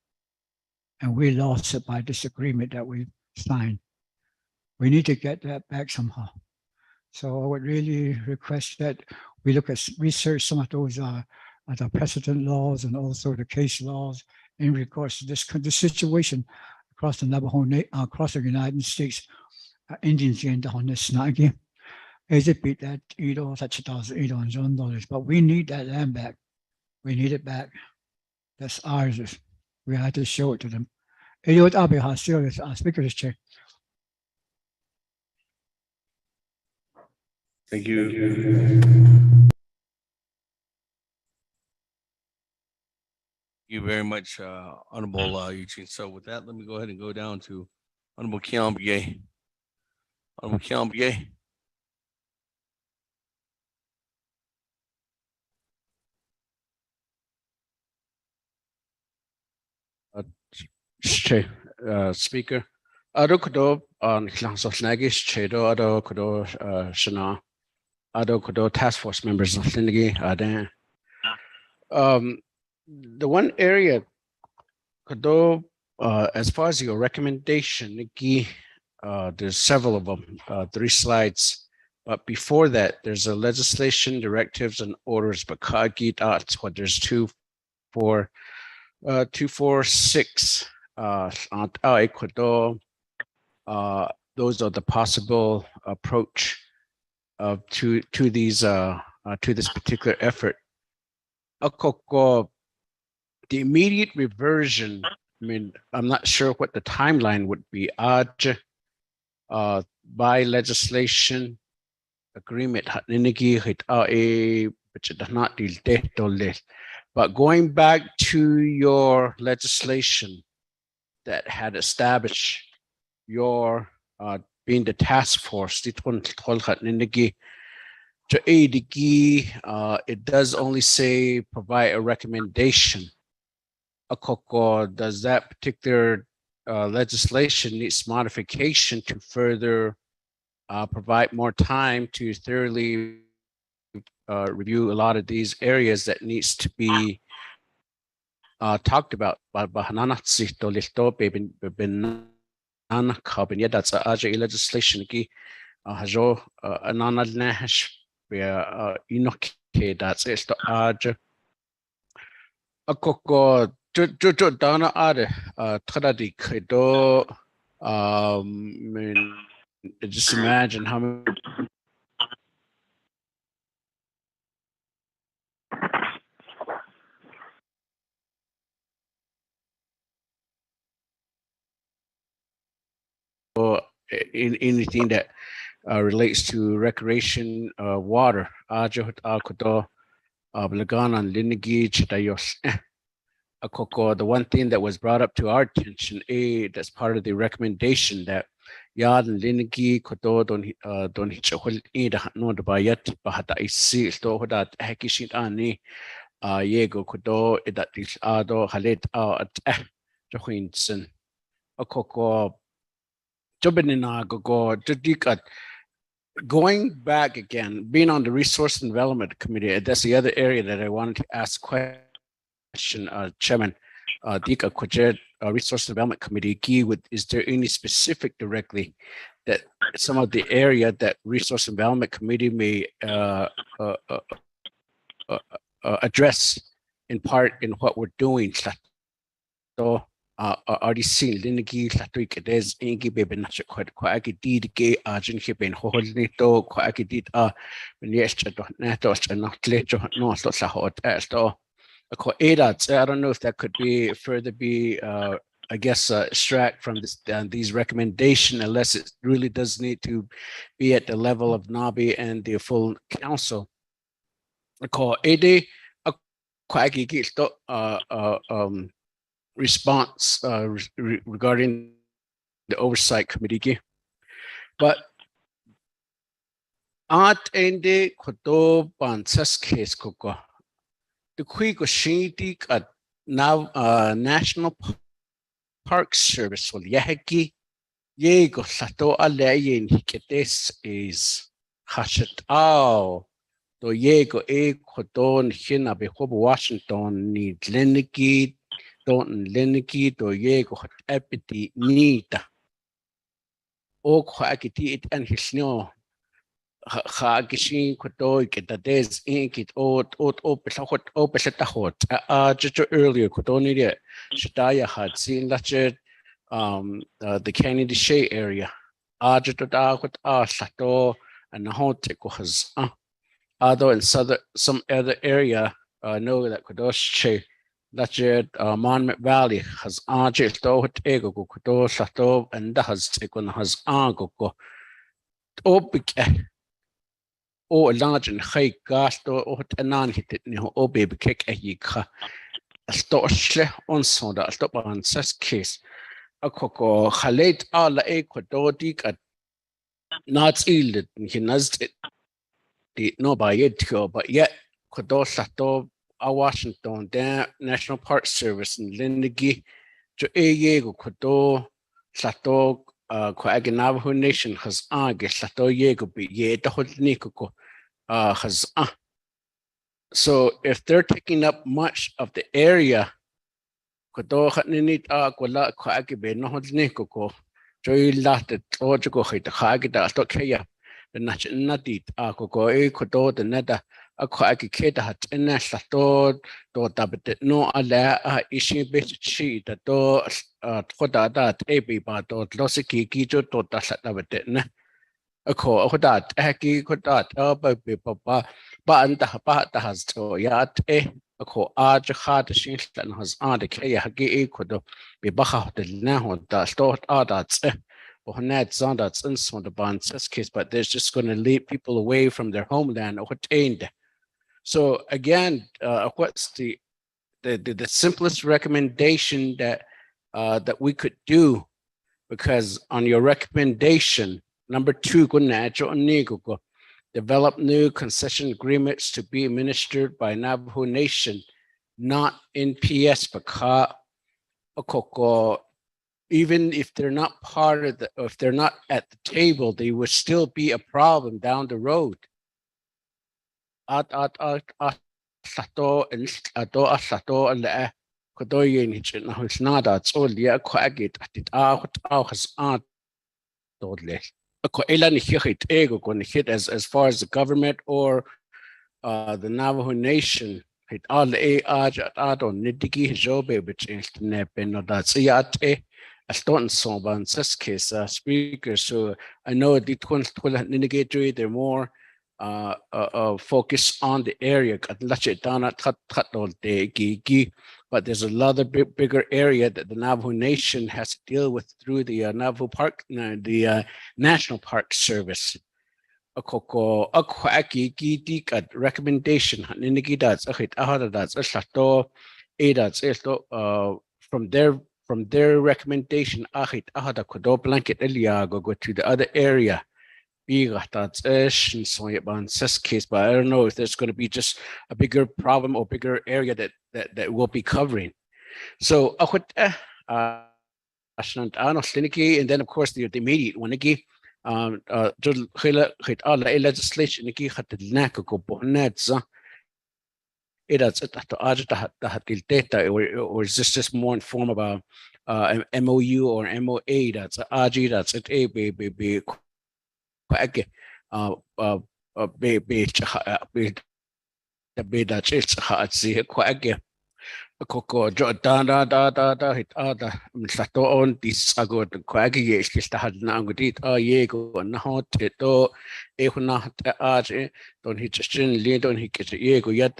And we lost it by disagreement that we signed. We need to get that back somehow. So I would really request that we look at research some of those the precedent laws and also the case laws in regards to this situation across the Navajo, across the United States, Indians on this again. Is it beat that such $8,000, but we need that land back. We need it back. That's ours. We had to show it to them. Speaker chair. Thank you. Thank you very much, Honorable Eugene. So with that, let me go ahead and go down to Honorable Keon Begay. Honorable Keon Begay. Speaker. Ado kudo nagis chedo ado kudo shana ado kudo task force members of Linigi adan. The one area kudo as far as your recommendation, Nikki, there's several of them, 3 slides. But before that, there's a legislation, directives, and orders. But that's what there's 2, 4, 2, 4, 6. Those are the possible approach to these to this particular effort. The immediate reversion. I mean, I'm not sure what the timeline would be. By legislation agreement, but going back to your legislation that had established your being the task force, it does only say provide a recommendation. Does that particular legislation needs modification to further provide more time to thoroughly review a lot of these areas that needs to be talked about? That's legislation. That's Dana Ade Tadadi Credo I mean, just imagine how many in anything that relates to recreation water. The one thing that was brought up to our attention, that's part of the recommendation that yad and linigi koto don hichahul da no da bayat bahata isi sto hoda hakishin ani yego koto that is ado halet at johinson akoko jobinina go dikat. Going back again, being on the Resource and Development Committee, that's the other area that I wanted to ask question, Chairman. Dika Kwajet, Resource and Development Committee, is there any specific directly that some of the area that Resource and Development Committee may address in part in what we're doing? So, RDC linigi latui kedes ingi bebe nacho kwa agidid ge ajin hiben hoholnito kwa agidid benyeshto neto chanotlejo no so sahot esto. I don't know if that could be further be I guess extract from this these recommendations, unless it really does need to be at the level of NABI and the full council. Response regarding the oversight committee, but at ende koto bansas case koko the quick shintik at now National Park Service will yahaki yego sato alayin hiketes is hashet ao to yego koton hina behob Washington ni leniki don leniki to yego hot epiti nita o kwakiti it and his no ha gishin koto ketades inkit o pesahot o pesatahot just earlier kotoni de shitaya had seen that the Kennedy Shea area just da kot sato and hot has although in some other area know that kodosh that Monument Valley has just to ego kodo sato and has taken has go opik o large and high gasto o tanan hit it o baby kick a yika a storshle on sonda stop on sas case a coco halet ala equadodik at not ill he nazed it no by it but yet kodo sato a Washington the National Park Service in Lindigi to yego kodo sato Navajo Nation has sato yego be ye the whole nikoko has so if they're taking up much of the area kodo hatninit kola be no nikoko joy lasted or to go hit the hagida stokaya the natit koko kodo the neta a keda hat in a sato to tabet no ala ishi bit sheet that do hoda that ebi ba to losiki kijo to tasat ne a ko hodat haki kodat be papa ba anta ba ta has to yat a ko aj hat shin has the kaya hagi kodo be baha the na da stort adats or net zandats in some of the bonds case, but there's just going to lead people away from their homeland or attained. So again, what's the simplest recommendation that that we could do? Because on your recommendation, number 2, develop new concession agreements to be administered by Navajo Nation, not NPS, but even if they're not part of if they're not at the table, they would still be a problem down the road. Sato and sato and kodoyin hitchin who's not at all yeah quagit at it out has totally elan hit ego when hit as far as the government or the Navajo Nation hit all the age at on nitiki jobe which is nepen or that's yate Aston Soban case speaker. So I know the twin navigatory, they're more focus on the area. But there's a lot of bigger area that the Navajo Nation has to deal with through the Navajo Park, the National Park Service. Akoko aki gidik at recommendation ninigidas akit ahadadas aslato edas esto from their recommendation akit ahada kodo blanket elia go to the other area. That's case, but I don't know if there's going to be just a bigger problem or bigger area that we'll be covering. So and then of course the immediate one legislation or is this just more in form of a MOU or MOA that's that's it Coco da hit other Sato on this ago the quaggy is had nangodit yego and hot to ehuna arch don't hit a chin lead on hit yego yet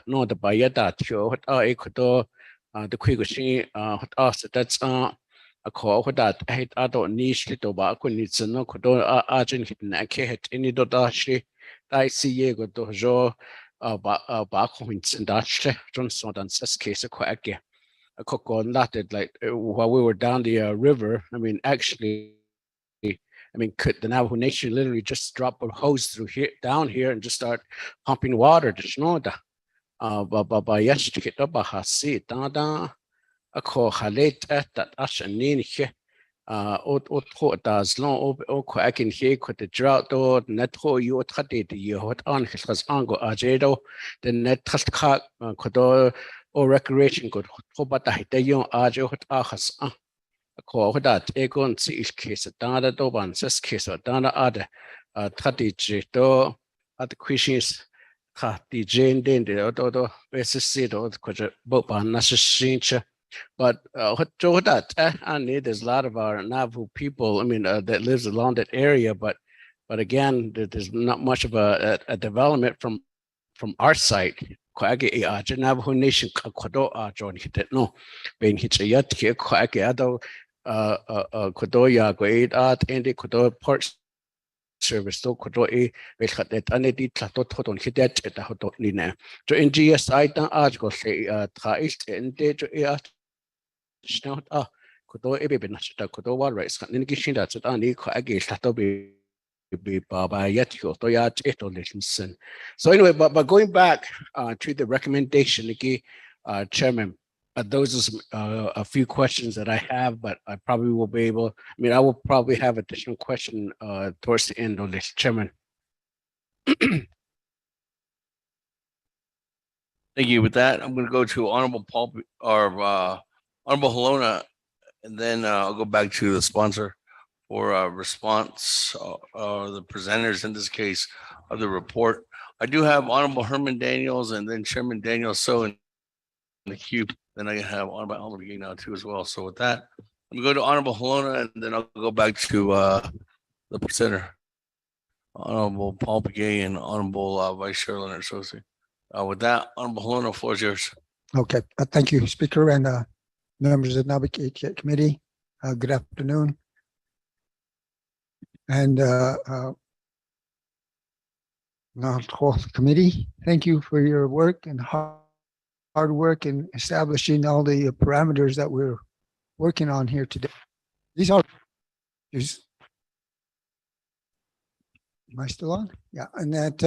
no the bayada show what ecodo the quick hot us that's a call that I hit other niche little back when it's no codo argent hit neck hit any dodashi I see yego dojo. And that's Johnson and case quite a coco that like while we were down the river. I mean, actually, could the Navajo Nation literally just drop a hose through here down here and just start pumping water to Shnoda? But yes, to get up a hasi da a call halet at that ashanin here. As long I can hear could the drought or net ho you the what on his ango ajedo the net test cut could or recreation could but the young ajo hot ahas a call that egon see case dana doban says case or dana other jeto at the questions the jane den the other basis seat or could both on Nassashincha. But there's a lot of our Navajo people, that lives along that area, but again, there's not much of a development from our side. Navajo Nation no being Hitchayat Kwagado Kodoya Great Art and the Kodo Parks Service to Kodo that Anedi Tlaton Hidet at the Hotot Nina. So in GSI dan article say Traist and de Kodo Ebe Nashita Kodo War Rights and Gishin that's at Ani Kwagi Slatobi Baba Yatio Toyat Eto listen. So anyway, but going back to the recommendation, Chairman, those are a few questions that I have, but I probably will be able. I will probably have additional question towards the end of this, Chairman. Thank you. With that, I'm going to go to Honorable Paul or Honorable Halona, and then I'll go back to the sponsor for response or the presenters in this case of the report. I do have Honorable Herman Daniels and then Chairman Daniel So in the queue. Then I have Honorable McGee now too as well. So with that, I'm going to go to Honorable Halona and then I'll go back to the presenter, Honorable Paul Begay and Honorable Vice Chair Leonard Sosi. With that, Honorable Halona, the floor is yours. Okay, thank you, Speaker and members of the Naabik'íyáti Committee. Good afternoon. And whole committee, thank you for your work and hard work in establishing all the parameters that we're working on here today. These are, am I still on? Yeah, and that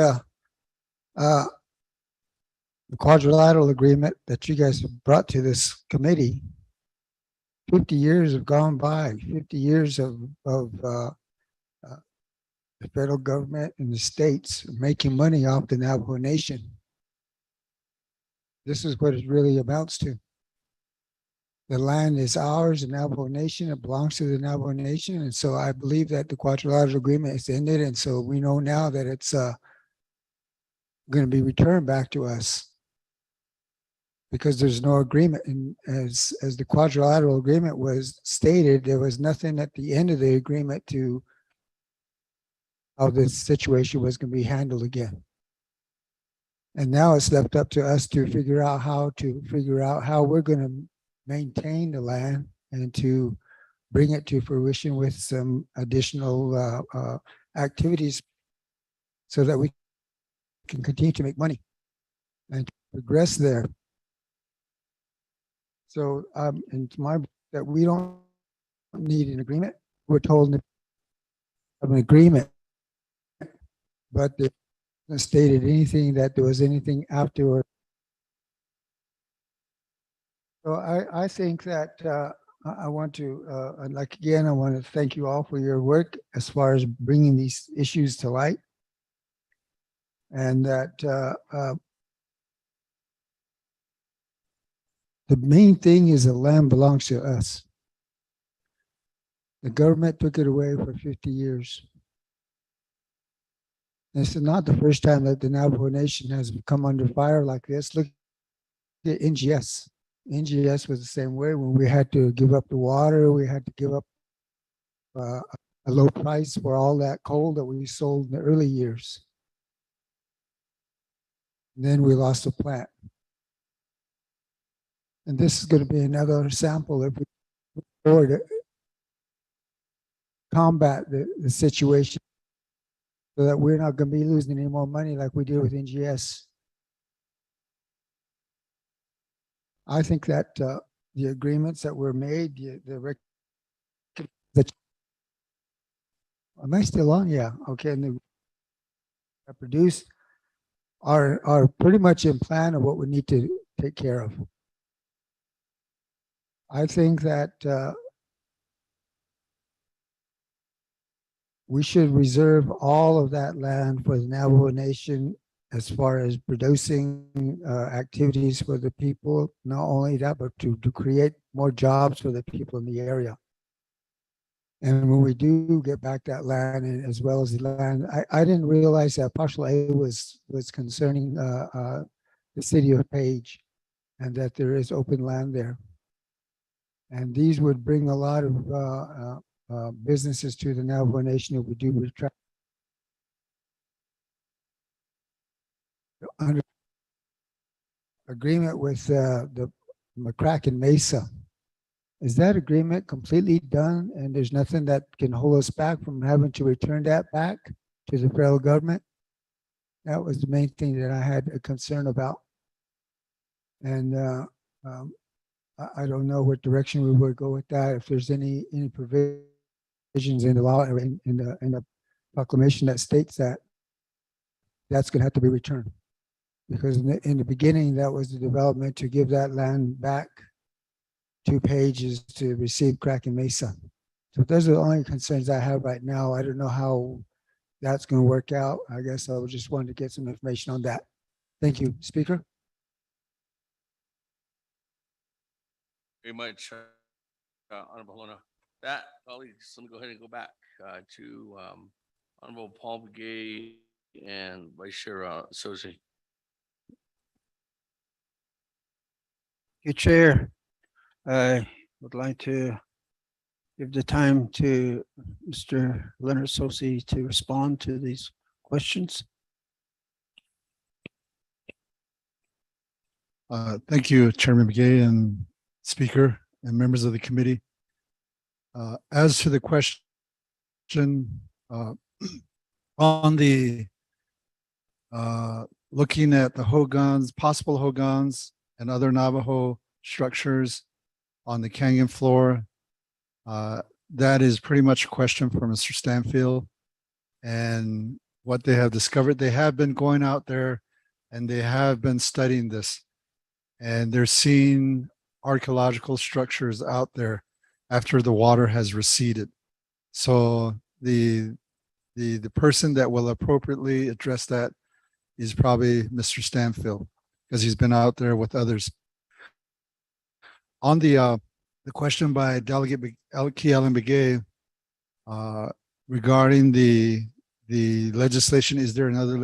the quadrilateral agreement that you guys have brought to this committee, 50 years have gone by, 50 years of the federal government and the states making money off the Navajo Nation. This is what it really amounts to. The land is ours, the Navajo Nation, it belongs to the Navajo Nation. And so I believe that the quadrilateral agreement is ended. And so we know now that it's going to be returned back to us. because there's no agreement. And as the quadrilateral agreement was stated, there was nothing at the end of the agreement to how this situation was going to be handled again. And now it's left up to us to figure out how we're going to maintain the land and to bring it to fruition with some additional activities so that we can continue to make money and progress there. So, and to my, that we don't need an agreement. We're told of an agreement, but they haven't stated anything that there was anything afterward. So I think that I want to, like again, I want to thank you all for your work as far as bringing these issues to light. And that the main thing is the land belongs to us. The government took it away for 50 years. This is not the first time that the Navajo Nation has come under fire like this. Look at NGS. NGS was the same way when we had to give up the water, we had to give up a low price for all that coal that we sold in the early years. And then we lost the plant. And this is going to be another sample if we move forward to combat the situation so that we're not going to be losing any more money like we did with NGS. I think that the agreements that were made, am I still on? Yeah, okay. And the produced are pretty much in plan of what we need to take care of. I think that we should reserve all of that land for the Navajo Nation as far as producing activities for the people. Not only that, but to create more jobs for the people in the area. And when we do get back that land, and as well as the land, I didn't realize that Partial A was concerning the city of Page, and that there is open land there. And these would bring a lot of businesses to the Navajo Nation if we do retract. Under agreement with the McCracken Mesa. Is that agreement completely done and there's nothing that can hold us back from having to return that back to the federal government? That was the main thing that I had a concern about. And I don't know what direction we would go with that. If there's any provisions in the law, in the proclamation that states that that's going to have to be returned. Because in the beginning, that was the development to give that land back 2 pages to receive Kraken Mesa. So those are the only concerns I have right now. I don't know how that's going to work out. I guess I just wanted to get some information on that. Thank you, Speaker. Very much, Honorable Lona. That, colleagues, let me go ahead and go back to Honorable Paul Begay and Vice Chair Sosi. Your Chair, I would like to give the time to Mr. Leonard Sosi to respond to these questions. Thank you, Chairman Begay and Speaker and members of the committee. As to the question on the looking at the hogans, possible hogans and other Navajo structures on the canyon floor, that is pretty much a question for Mr. Stanfield. And what they have discovered, they have been going out there and they have been studying this. And they're seeing archaeological structures out there after the water has receded. So the person that will appropriately address that is probably Mr. Stanfield, because he's been out there with others. On the question by Delegate Kealan Begay regarding the legislation, is there another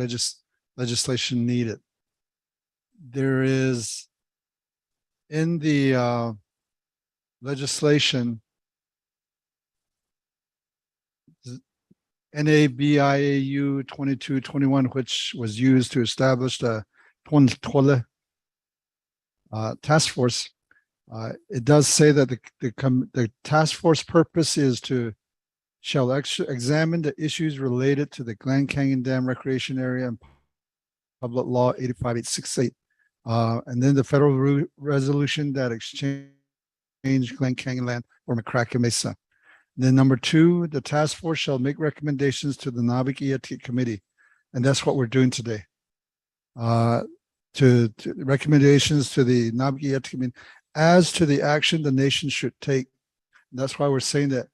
legislation needed? There is in the legislation, NABIAU 2221, which was used to establish the task force, it does say that the task force purpose is to examine the issues related to the Glen Canyon Dam Recreation Area and Public Law 85868. And then the federal resolution that exchanged Glen Canyon land for McCracken Mesa. Then number 2, the task force shall make recommendations to the Naabik'íyáti committee. And that's what we're doing today. To recommendations to the Naabik'íyáti committee as to the action the nation should take. And that's why we're saying that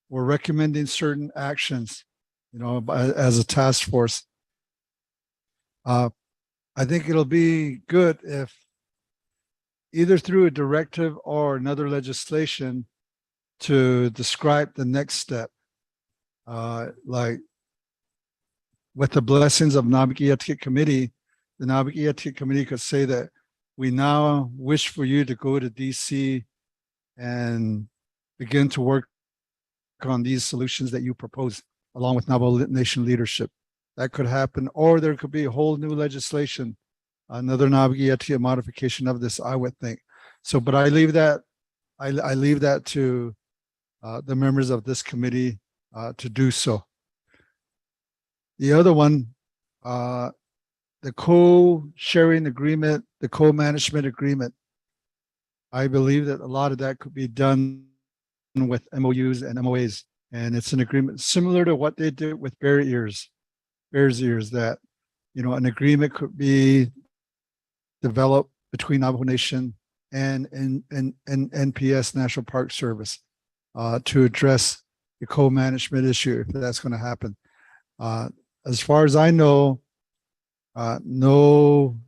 we're recommending certain actions, as a task force. I think it'll be good if either through a directive or another legislation to describe the next step, like with the blessings of Naabik'íyáti committee, the Naabik'íyáti committee could say that we now wish for you to go to DC and begin to work on these solutions that you propose along with Navajo Nation leadership. That could happen, or there could be a whole new legislation, another Naabik'íyáti modification of this, I would think. So, but I leave that to the members of this committee to do so. The other one, the co-sharing agreement, the co-management agreement, I believe that a lot of that could be done with MOUs and MOAs. And it's an agreement similar to what they did with Bears Ears, that, an agreement could be developed between Navajo Nation and NPS National Park Service to address the co-management issue, if that's going to happen. As far as I know, no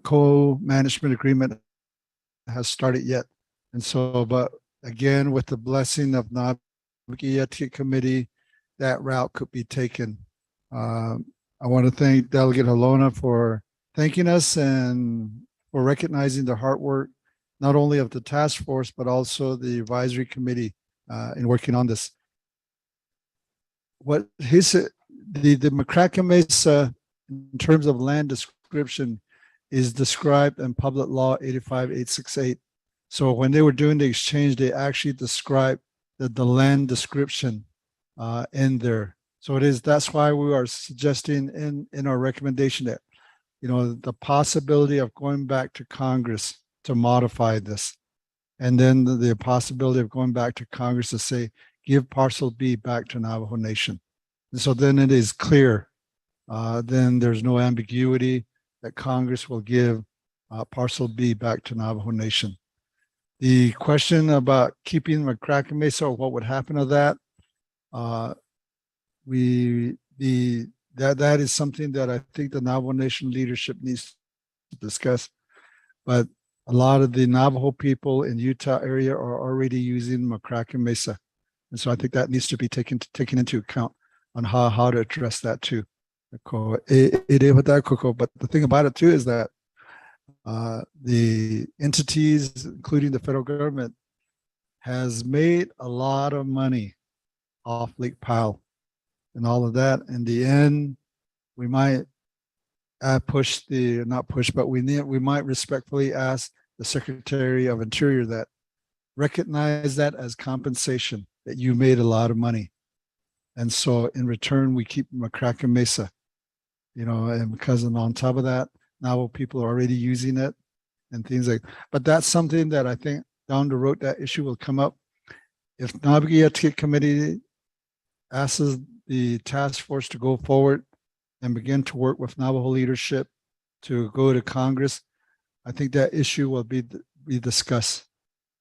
co-management agreement has started yet. And so, but again, with the blessing of Naabik'íyáti committee, that route could be taken. I want to thank Delegate Halona for thanking us and for recognizing the hard work, not only of the task force, but also the advisory committee in working on this. What he said, the McCracken Mesa, in terms of land description, is described in Public Law 85868. So when they were doing the exchange, they actually described the land description in there. So that's why we are suggesting in our recommendation that, the possibility of going back to Congress to modify this. And then the possibility of going back to Congress to say, give parcel B back to Navajo Nation. And so then it is clear, then there's no ambiguity that Congress will give parcel B back to Navajo Nation. The question about keeping McCracken Mesa, or what would happen to that, that is something that I think the Navajo Nation leadership needs to discuss. But a lot of the Navajo people in Utah area are already using McCracken Mesa. And so I think that needs to be taken into account on how to address that too. But the thing about it too is that the entities, including the federal government, has made a lot of money off Lake Powell and all of that. In the end, we might we might respectfully ask the Secretary of Interior that recognize that as compensation, that you made a lot of money. And so in return, we keep McCracken Mesa, and because on top of that, now people are already using it and things like, but that's something that I think down the road, that issue will come up. If Naabik'íyáti committee asks the task force to go forward and begin to work with Navajo leadership to go to Congress, I think that issue will be discussed,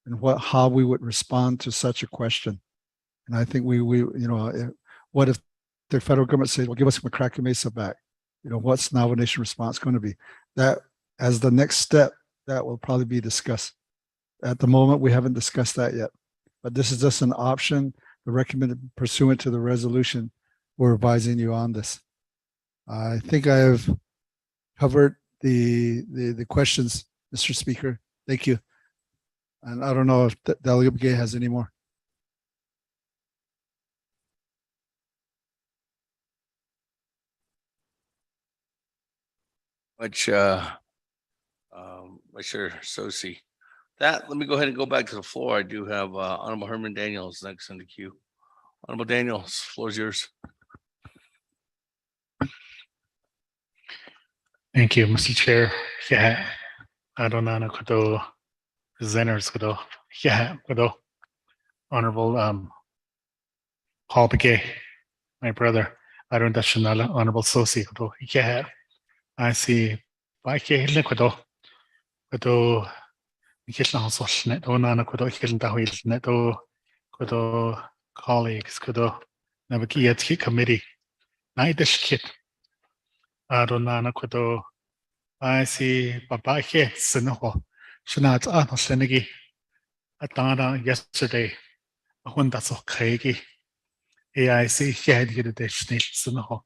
and how we would respond to such a question. And I think what if the federal government says, well, give us McCracken Mesa back? What's Navajo Nation response going to be? That, as the next step, that will probably be discussed. At the moment, we haven't discussed that yet, but this is just an option, the recommended pursuant to the resolution. We're advising you on this. I think I have covered the questions, Mr. Speaker. Thank you. And I don't know if Delegate Begay has any more. Which, Mr. Sosi. That, let me go ahead and go back to the floor. I do have Honorable Herman Daniels next in the queue. Honorable Daniels, floor is yours. Thank you, Mr. Chair. Yeah, I don't know kudo presenters kudo. Yeah, kudo. Honorable Paul Begay, my brother. I don't know Honorable Sosi kudo. Yeah, I see. Why can't you kudo? Kudo. Ikitla hosos net o nana kudo ikitla huil net o kudo colleagues kudo Naabik'íyáti committee. Naidish kit. I don't know kudo. I see Papa here, Sinoho. Shanat Senegi. Atana yesterday. When that's okay. AIC had you the Sinoho.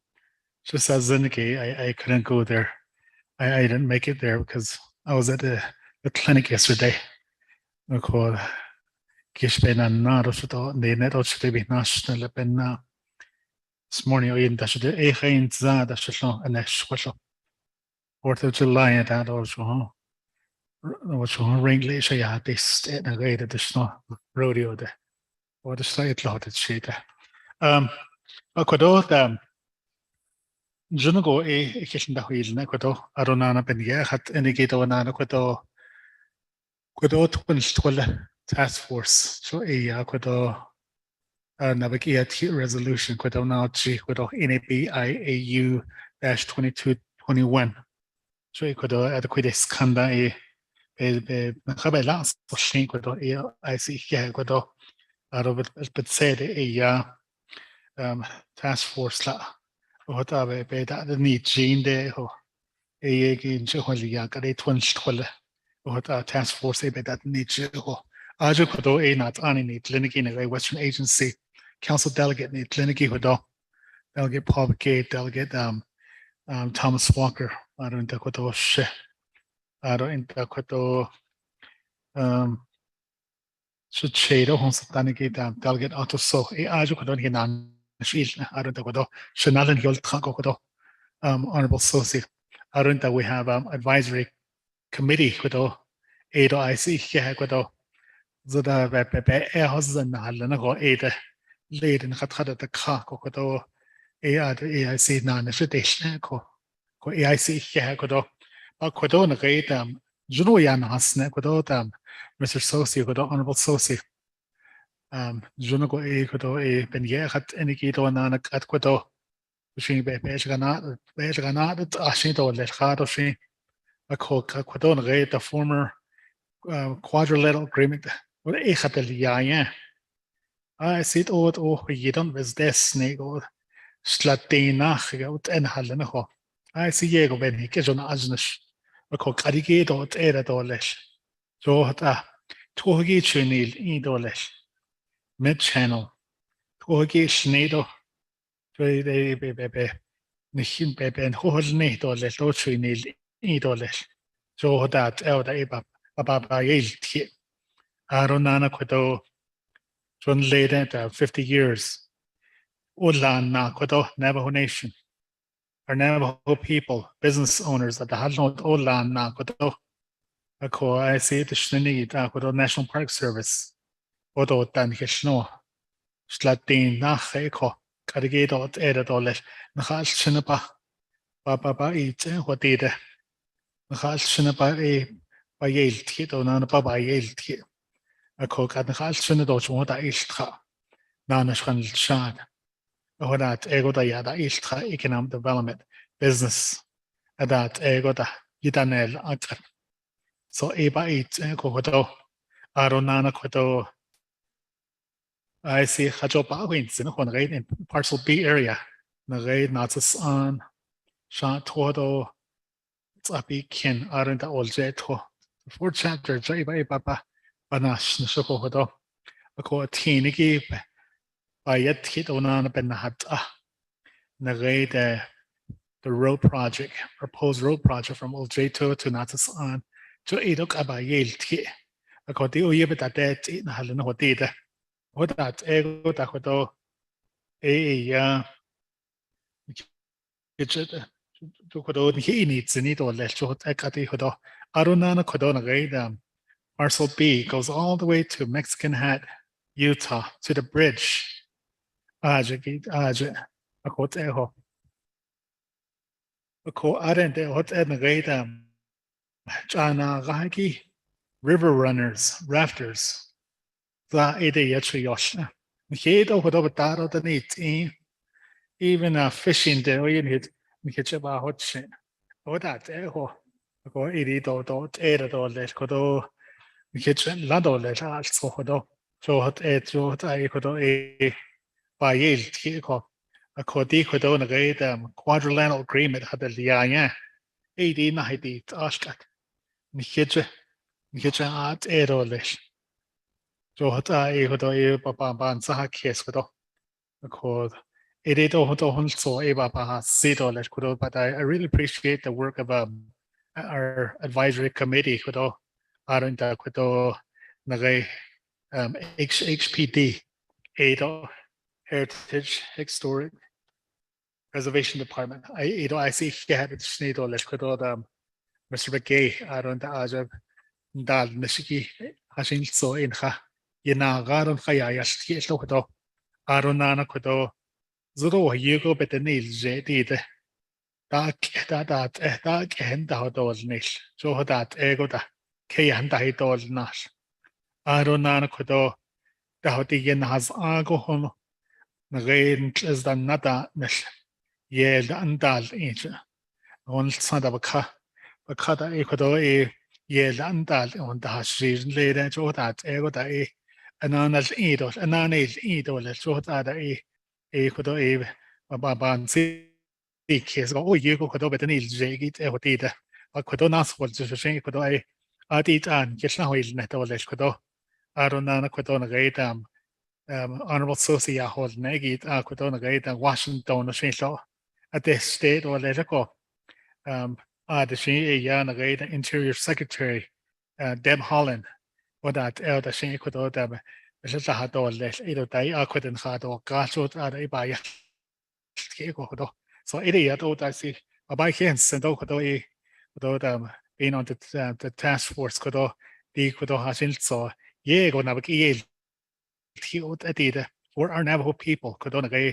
She says Zenegi, I couldn't go there. I didn't make it there because I was at the clinic yesterday. I call Kishbena Naruto, the net should be national penna. This morning, I in Dash the Echain Zad, and Ashwasho. 4th of July at that also. Was ringly say I had this and I rated the snow rodeo there. Or the side lot at shade. I could all Junago a kitchen the wheel Nequado, Aronana Benya had indicate on Anaquado. Could all twin task force. So a Aquado Naabik'íyáti resolution could now G with NABIAU -2221. So you could adequate skanda Kabela Shin could I see here could out of it, but said a task force la. What are we that the need gene there or a Jeholia got a twin twiller. What are task force that need Jeho. Ajo could a not any clinic in a Western agency. Council delegate need clinic with delegate Paul Begay, delegate Thomas Walker. I don't know what shit. I don't know what should shade on Sataniki delegate auto so I could not get on I don't know what Shanalan Yol Tanko Honorable Sosi. I don't know we have advisory committee with Ado IC here with the air houses and Halanago Ada laid in Hatada the car with AIC non invitation ko AIC here with Quadona great Junoyan Hasne with Mr. Sosi with Honorable Sosi. Junago a kudo a benye hat indicator nana at quado. She be Bejanat, Ashito, Lechado, she a quadon rate, the former quadrilateral agreement with a Hatelia. I sit out oh, you don't with this snake or Slatina out and Halenaho. I see Yego when he gets on Asnish. A cocarigate or Edadolesh. So at Togi Chinil, Edolesh. Mid channel. Togi Schnedo. Nishin Bebe and Hohne dollars, $2 dollars. So that elder Ababa Yale. Aronana Quado, John later 50 years. Ulan na Quado, Navajo Nation. Our Navajo people, business owners at the Hadnot Ulan na Quado. I see the Shnini, Quado National Park Service. Odo Dan Hishno. Slatin Nacheko. Carrigato $8. Nahal Chinapa Baba eats what did Nahal Chinapa by Yale Tit or Nana Baba Yale Tit. A cook at Nahal Chinados what I istra. Nanashwan Shad. Or that Egoda Yada Istra economic development business. At that Egoda Yidanel Atar. So Eba eats Egodo Aronana Quado. I see Hajopa wins in one raid in parcel B area. The raid not on Shot Todo. It's a big kin aren't all jeto. 4th chapter, Jay by Papa Banash Nishokodo. A co teeny by yet hit on Benahata. The raid the road project, proposed road project from Old Jeto to Natas on to Edok Abayel T. ako ti uye beta te ti na halu na hoti te hota ego ta koto ya kichit to koto ni ni tsini to le chot ekati koto aruna na koto na gaida Parcel B goes all the way to Mexican Hat, Utah, to the bridge. Ako te ho. Ako arente hot na gaida chana gahaki river runners, rafters. Za ede yetri yoshna. Mchedo koto bataro da nit even fishing de oyin hit mcheche ba hot shin. Oda te ho. Ako edi do ere do le koto mcheche lado le so koto. So hot ai koto ba yel ti ko. Ako di koto na gaida quadrilateral agreement had the lianya. Edi na hidi ashkat. Mcheche at ero le. So hot ai koto ban sa kes koto. Ako it is also but I really appreciate the work of our advisory committee kudo aron ta kudo nagay HPD Edo Heritage Historic Preservation Department. I see had it snido les kudo Mr. McGay aron ta ajab dal nishiki hashin so in ha yinagaron kaya yashki ito kudo aron na kudo Zuro yugo betenil jedide. Da ken da hodol nish. So hodat ego da kayan da hidol nash. Aronan kudo da hodigen has ago hon. Nagain is da nada nish. Yel da andal inch. On sada baka. Baka da ekodo yel da andal on da hashir leden so hodat ego da ananal idol. Ananil idol so hodat kudo ban si kes go o ye go kudo betan il je git e hotida a kudo nas hol je shen kudo adit an kesna hoil na to les kudo arona na kudo na gaita honorable socia hol negit a kudo na gaita Washington na shen so at the state or le ko the shen ya na gaita interior secretary Deb Holland or that the shen kudo da es la do les ido dai a kuden ha do ga so a ba ya so it is all that see by hands and all being on the task force kodo di kodo hasil so ye go Naabik'íyáti atida for our Navajo people kodo na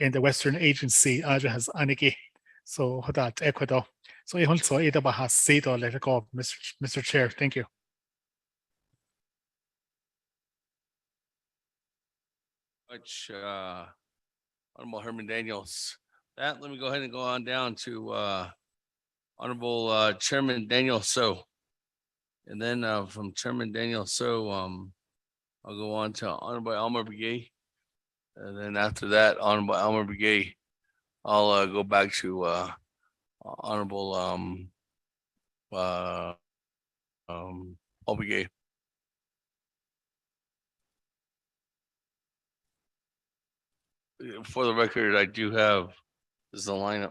in the Western Agency aja has aniki so that Ecuador so I also ida ba has sido let go Mr. Chair, thank you. Much Honorable Herman Daniels. That let me go ahead and go on down to Honorable Chairman Daniel So. And then from Chairman Daniel So, I'll go on to Honorable Elmer Begay. And then after that, Honorable Elmer Begay, I'll go back to Honorable Begay. For the record, I do have this is the lineup.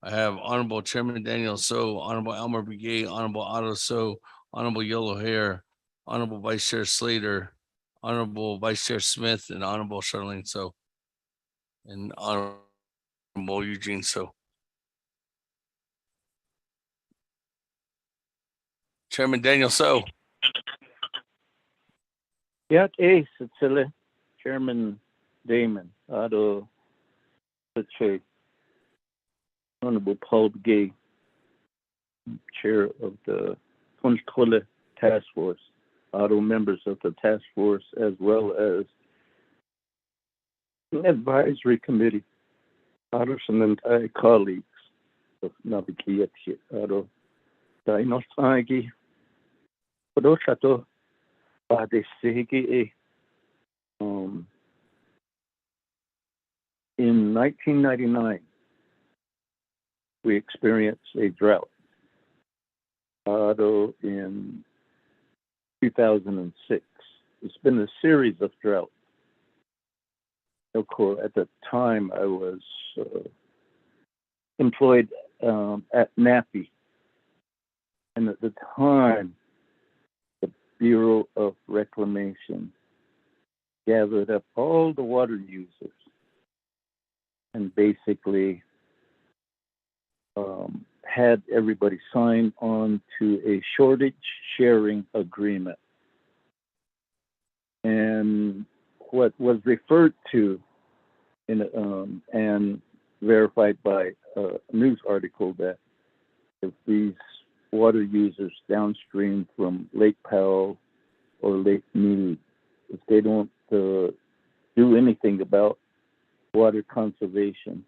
I have Honorable Chairman Daniel So, Honorable Elmer Begay, Honorable Otto So, Honorable Yellow Hair, Honorable Vice Chair Slater, Honorable Vice Chair Smith, and Honorable Charlene So, and Honorable Eugene So. Chairman Daniel So. Yat Ace, it's Chairman Damon, Otto, let's say, Honorable Paul Begay, Chair of the Punchcola Task Force, Otto members of the task force, as well as an advisory committee, Otto and colleagues of Naabik'íyáti, Otto, Dainosagi, Odo Chato, Badesegi, in 1999, we experienced a drought. In 2006, it's been a series of droughts. Of course, at the time, I was employed at NAPI, and at the time, the Bureau of Reclamation gathered up all the water users and basically had everybody sign on to a shortage sharing agreement. And what was referred to in and verified by a news article that if these water users downstream from Lake Powell or Lake Mead, if they don't do anything about water conservation,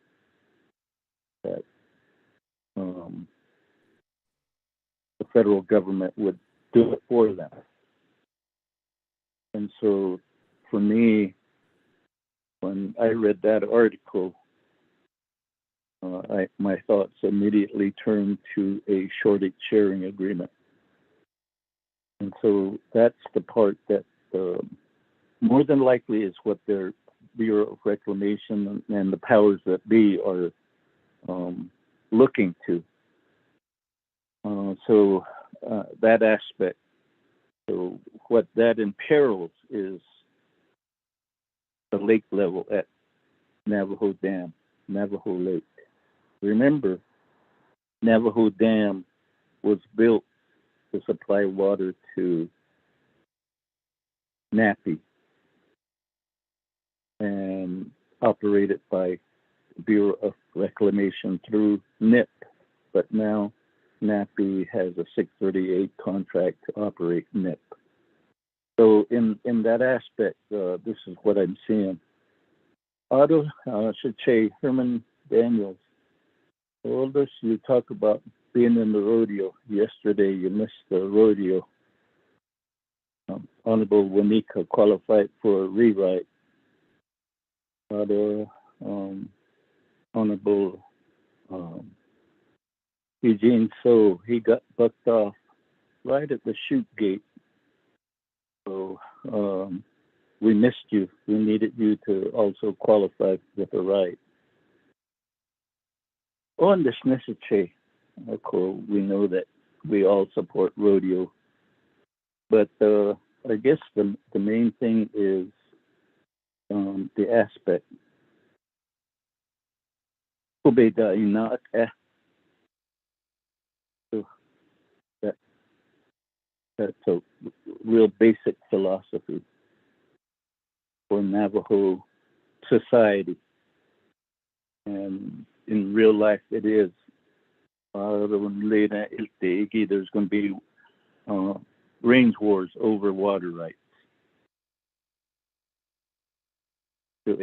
that the federal government would do it for them. And so for me, when I read that article, my thoughts immediately turned to a shortage sharing agreement. And so that's the part that more than likely is what their Bureau of Reclamation and the powers that be are looking to. So that aspect, so what that imperils is the lake level at Navajo Dam, Navajo Lake. Remember, Navajo Dam was built to supply water to Napi and operated by the Bureau of Reclamation through NIP, but now Napi has a 638 contract to operate NIP. So in that aspect, this is what I'm seeing. Otto Shache, Herman Daniels, Aldous, you talk about being in the rodeo. Yesterday, you missed the rodeo. Honorable Wanika qualified for a rewrite. Honorable Eugene So, he got bucked off right at the chute gate. So we missed you. We needed you to also qualify with a ride. On this necessary, we know that we all support rodeo, but I guess the main thing is the aspect. That's a real basic philosophy for Navajo society, and in real life it is. There's going to be range wars over water rights. So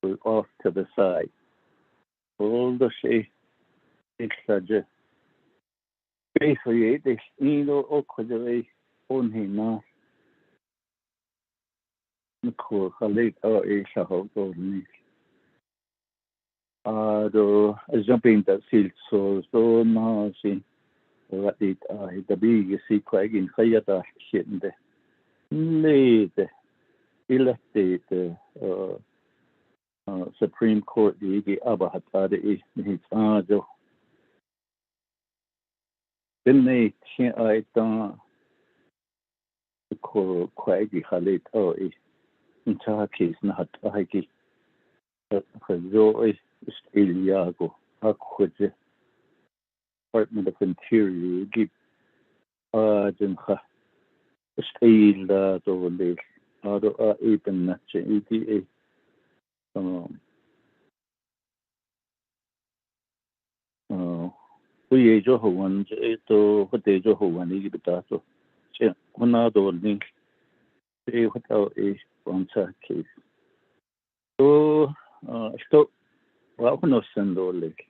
we're off to the side. All the say it's such basically this on him now. Nicole Khalid or a shahow told me. Jumping that field so now see what it the big see quite in Hayata shit in the late elected Supreme Court the Abahatade is his then they can't I don't call quite Khalid or in case not Hiki. Joy Eliago, Aquaje, Department of Interior, give Argenha, Steel, Dole, Ado Apen Nache, ETA. We Joho one, to what they Joho one, Igitato, Honado link, say without a sponsor case. So, stop. Well, no send all like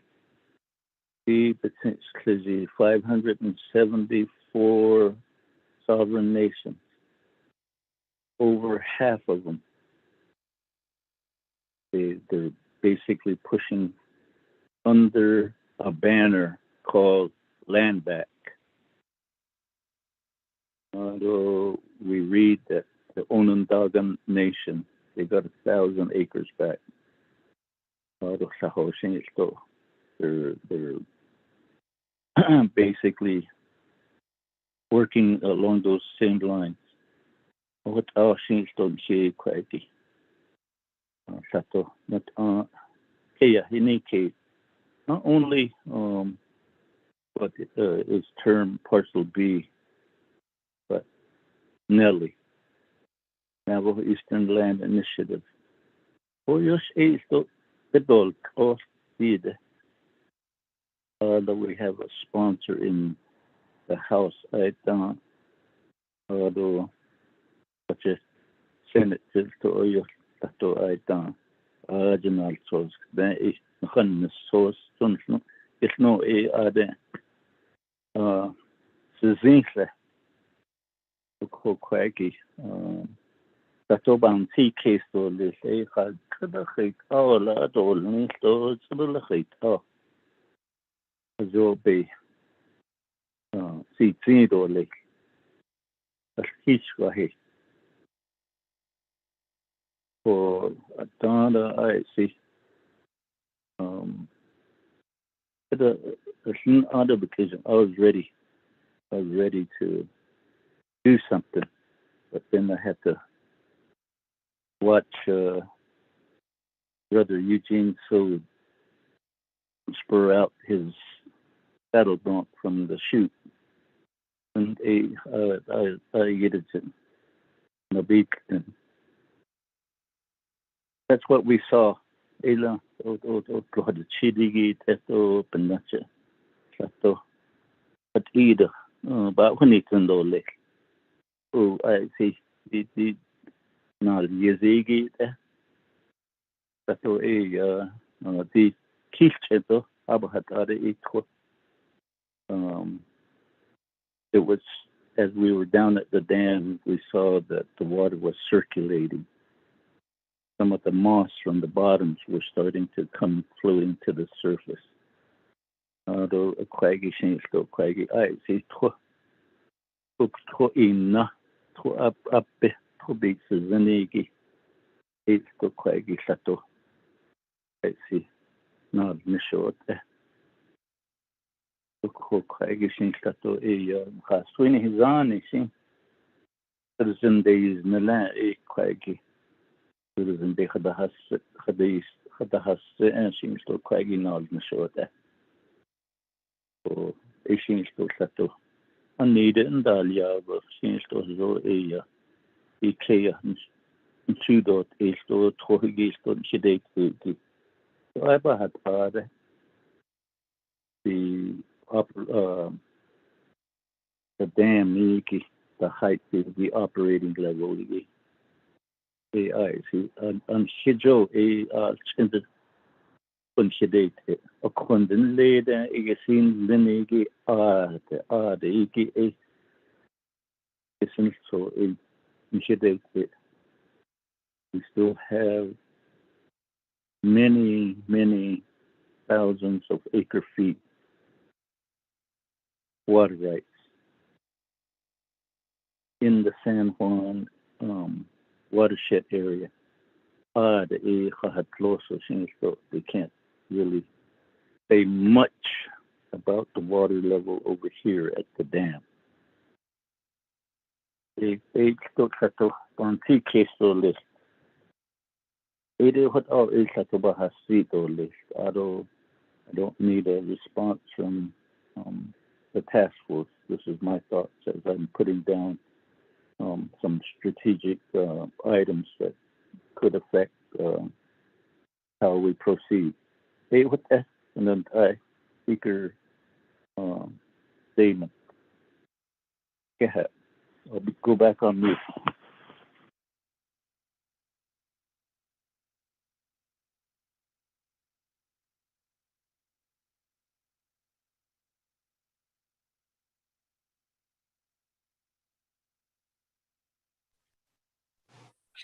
the potentially 574 sovereign nations. Over half of them, they're basically pushing under a banner called Land Back. we read that the Onondaga Nation, they got 1,000 acres back. They're basically working along those same lines. What our things don't share quality. Sato, not in any case, not only what is termed Parcel B, but Nelly, Navajo Eastern Land Initiative. For your is the bulk of that we have a sponsor in the House. Although such as Senate to Oyo to original source. Then it's not source. It's no other. Suzinhle. Quaggy. That oban tea case to this. Had the hate all at all. So it's a little hate. Oh, Zobe. See, lake. A hitch for hate. For a dollar, I see. An other occasion, I was ready to do something, but then I had to watch Brother Eugene so spur out his saddle bronc from the chute, and I get it to Naabik'íyáti. That's what we saw. Ela o chidigi teto penacha sato at either but when it's in the oh I see the not yazigi sato the kilcheto abahat it was as we were down at the dam, we saw that the water was circulating. Some of the moss from the bottoms were starting to come floating to the surface. Although a quaggy change to quaggy, I see to inna to up to big Zanigi. It's to quaggy sato. I see. Not short. To quaggy change to a swing his on, see. There's in days Milan a quaggy. And they had the has and seems to quaggy knowledge short. So it seems to settle. I need it and Dalia, but seems to zo a Ikea and 2.8 to Torgis to Shidate. So I had the dam, the height of the operating level. I see. I'm schedule a extended considerate a condon later, a scene, then the EKA isn't so a considerate. We still have many thousands of acre feet water rights in the San Juan watershed area. They can't really say much about the water level over here at the dam. They still have to on TK list. It is what all is at the Bahasito list. I don't need a response from the task force. This is my thoughts as I'm putting down some strategic items that could affect how we proceed. Hey, what that? And then Speaker statement. Go ahead. I'll go back on mute.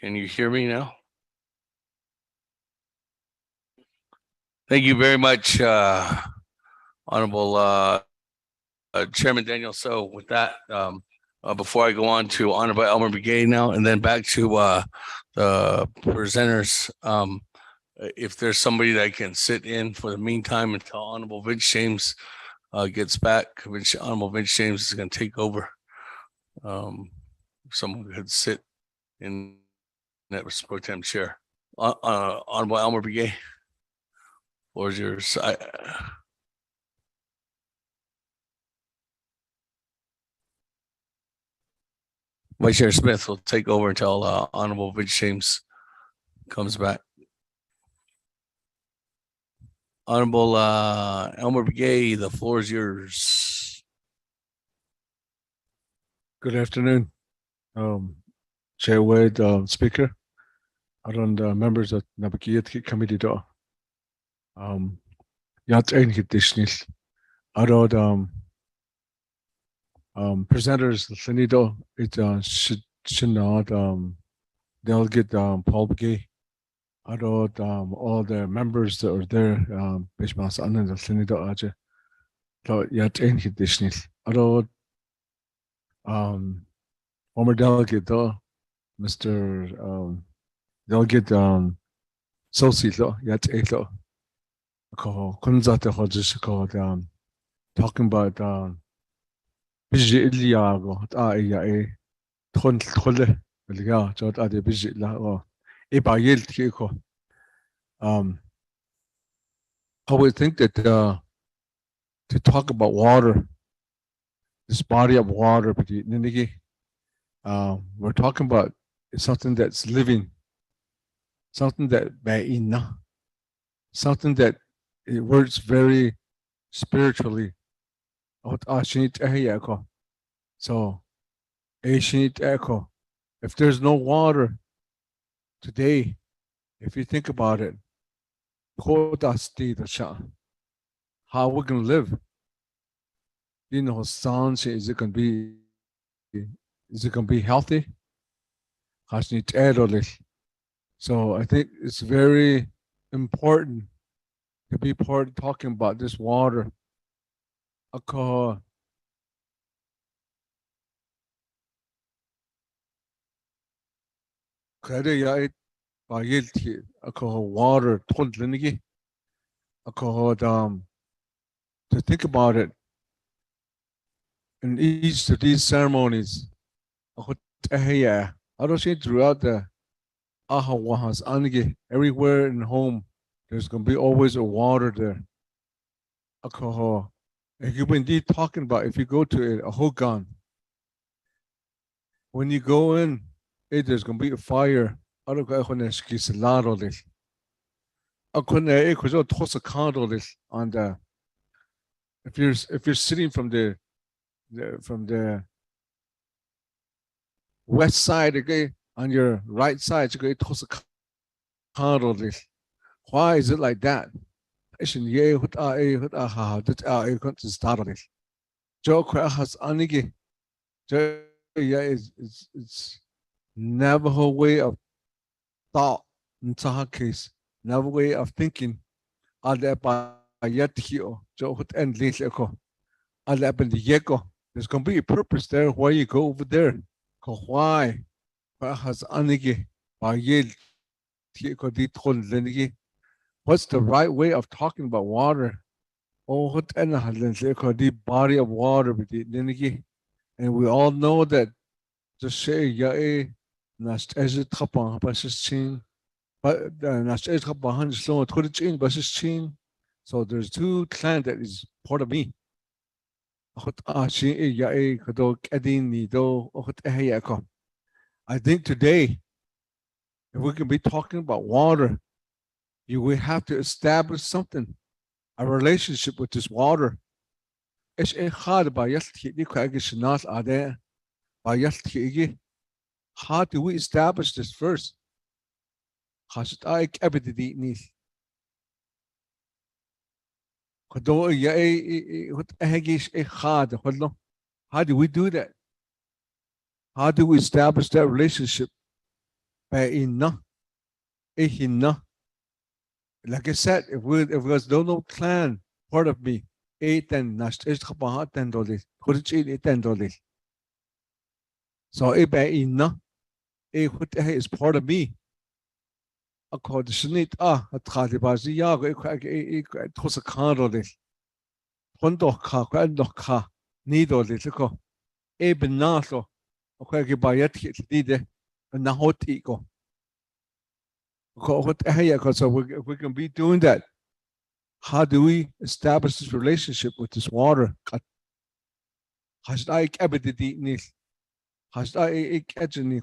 Can you hear me now? Thank you very much, Honorable Chairman Daniel. So with that, Before I go on to Honorable by Elmer Begay now, and then back to the presenters, if there's somebody that can sit in for the meantime until Honorable Vince James gets back, Honorable Vince James is going to take over. If someone could sit in that pro tem chair. Honorable Elmer Begay, floor is yours. Vice Chair Smith will take over until Honorable Vince James comes back. Honorable Elmer Begay, the floor is yours. Good afternoon, Chair Wade, Speaker, and members of Naabik'íyáti Committee. Yat Einhitishnis, Arod presenters, Senido, it should not Delegate Paul Begay, Arod all the members that are there, Bishmas Anand, Senido Aja, Yat Einhitishnis, Arod former delegate, Mr. Delegate Sosi, Yat Eto. Talking about I would think that to talk about water, this body of water, we're talking about something that's living, something that something that it works very spiritually. So, if there's no water today, if you think about it, how we're gonna live? You know, sounds is it gonna be healthy? So I think it's very important to be part of talking about this water. Water to think about it in each of these ceremonies. I don't see throughout the everywhere in home, there's gonna be always a water there. And you've been talking about if you go to a hogan, when you go in, there's gonna be a fire. On the if you're sitting from the west side, okay, on your right side, why is it like that? It's Navajo way of thought in Taha case, Navajo way of thinking. There's gonna be a purpose there why you go over there. Why? What's the right way of talking about water? The body of water, and we all know that the say so there's two clans that is part of me. I think today, if we can be talking about water, you will have to establish something, a relationship with this water. How do we establish this first? How do we do that? How do we establish that relationship? Like I said, if there's no clan part of me, So what is part of me. According to it, at Khalibazi Yago, it was a candle. Pondoka, Nido, Little, Nato, okay, by yet did a Nahotico. So we can be doing that. How do we establish this relationship with this water? Has I ever did it? Has I actually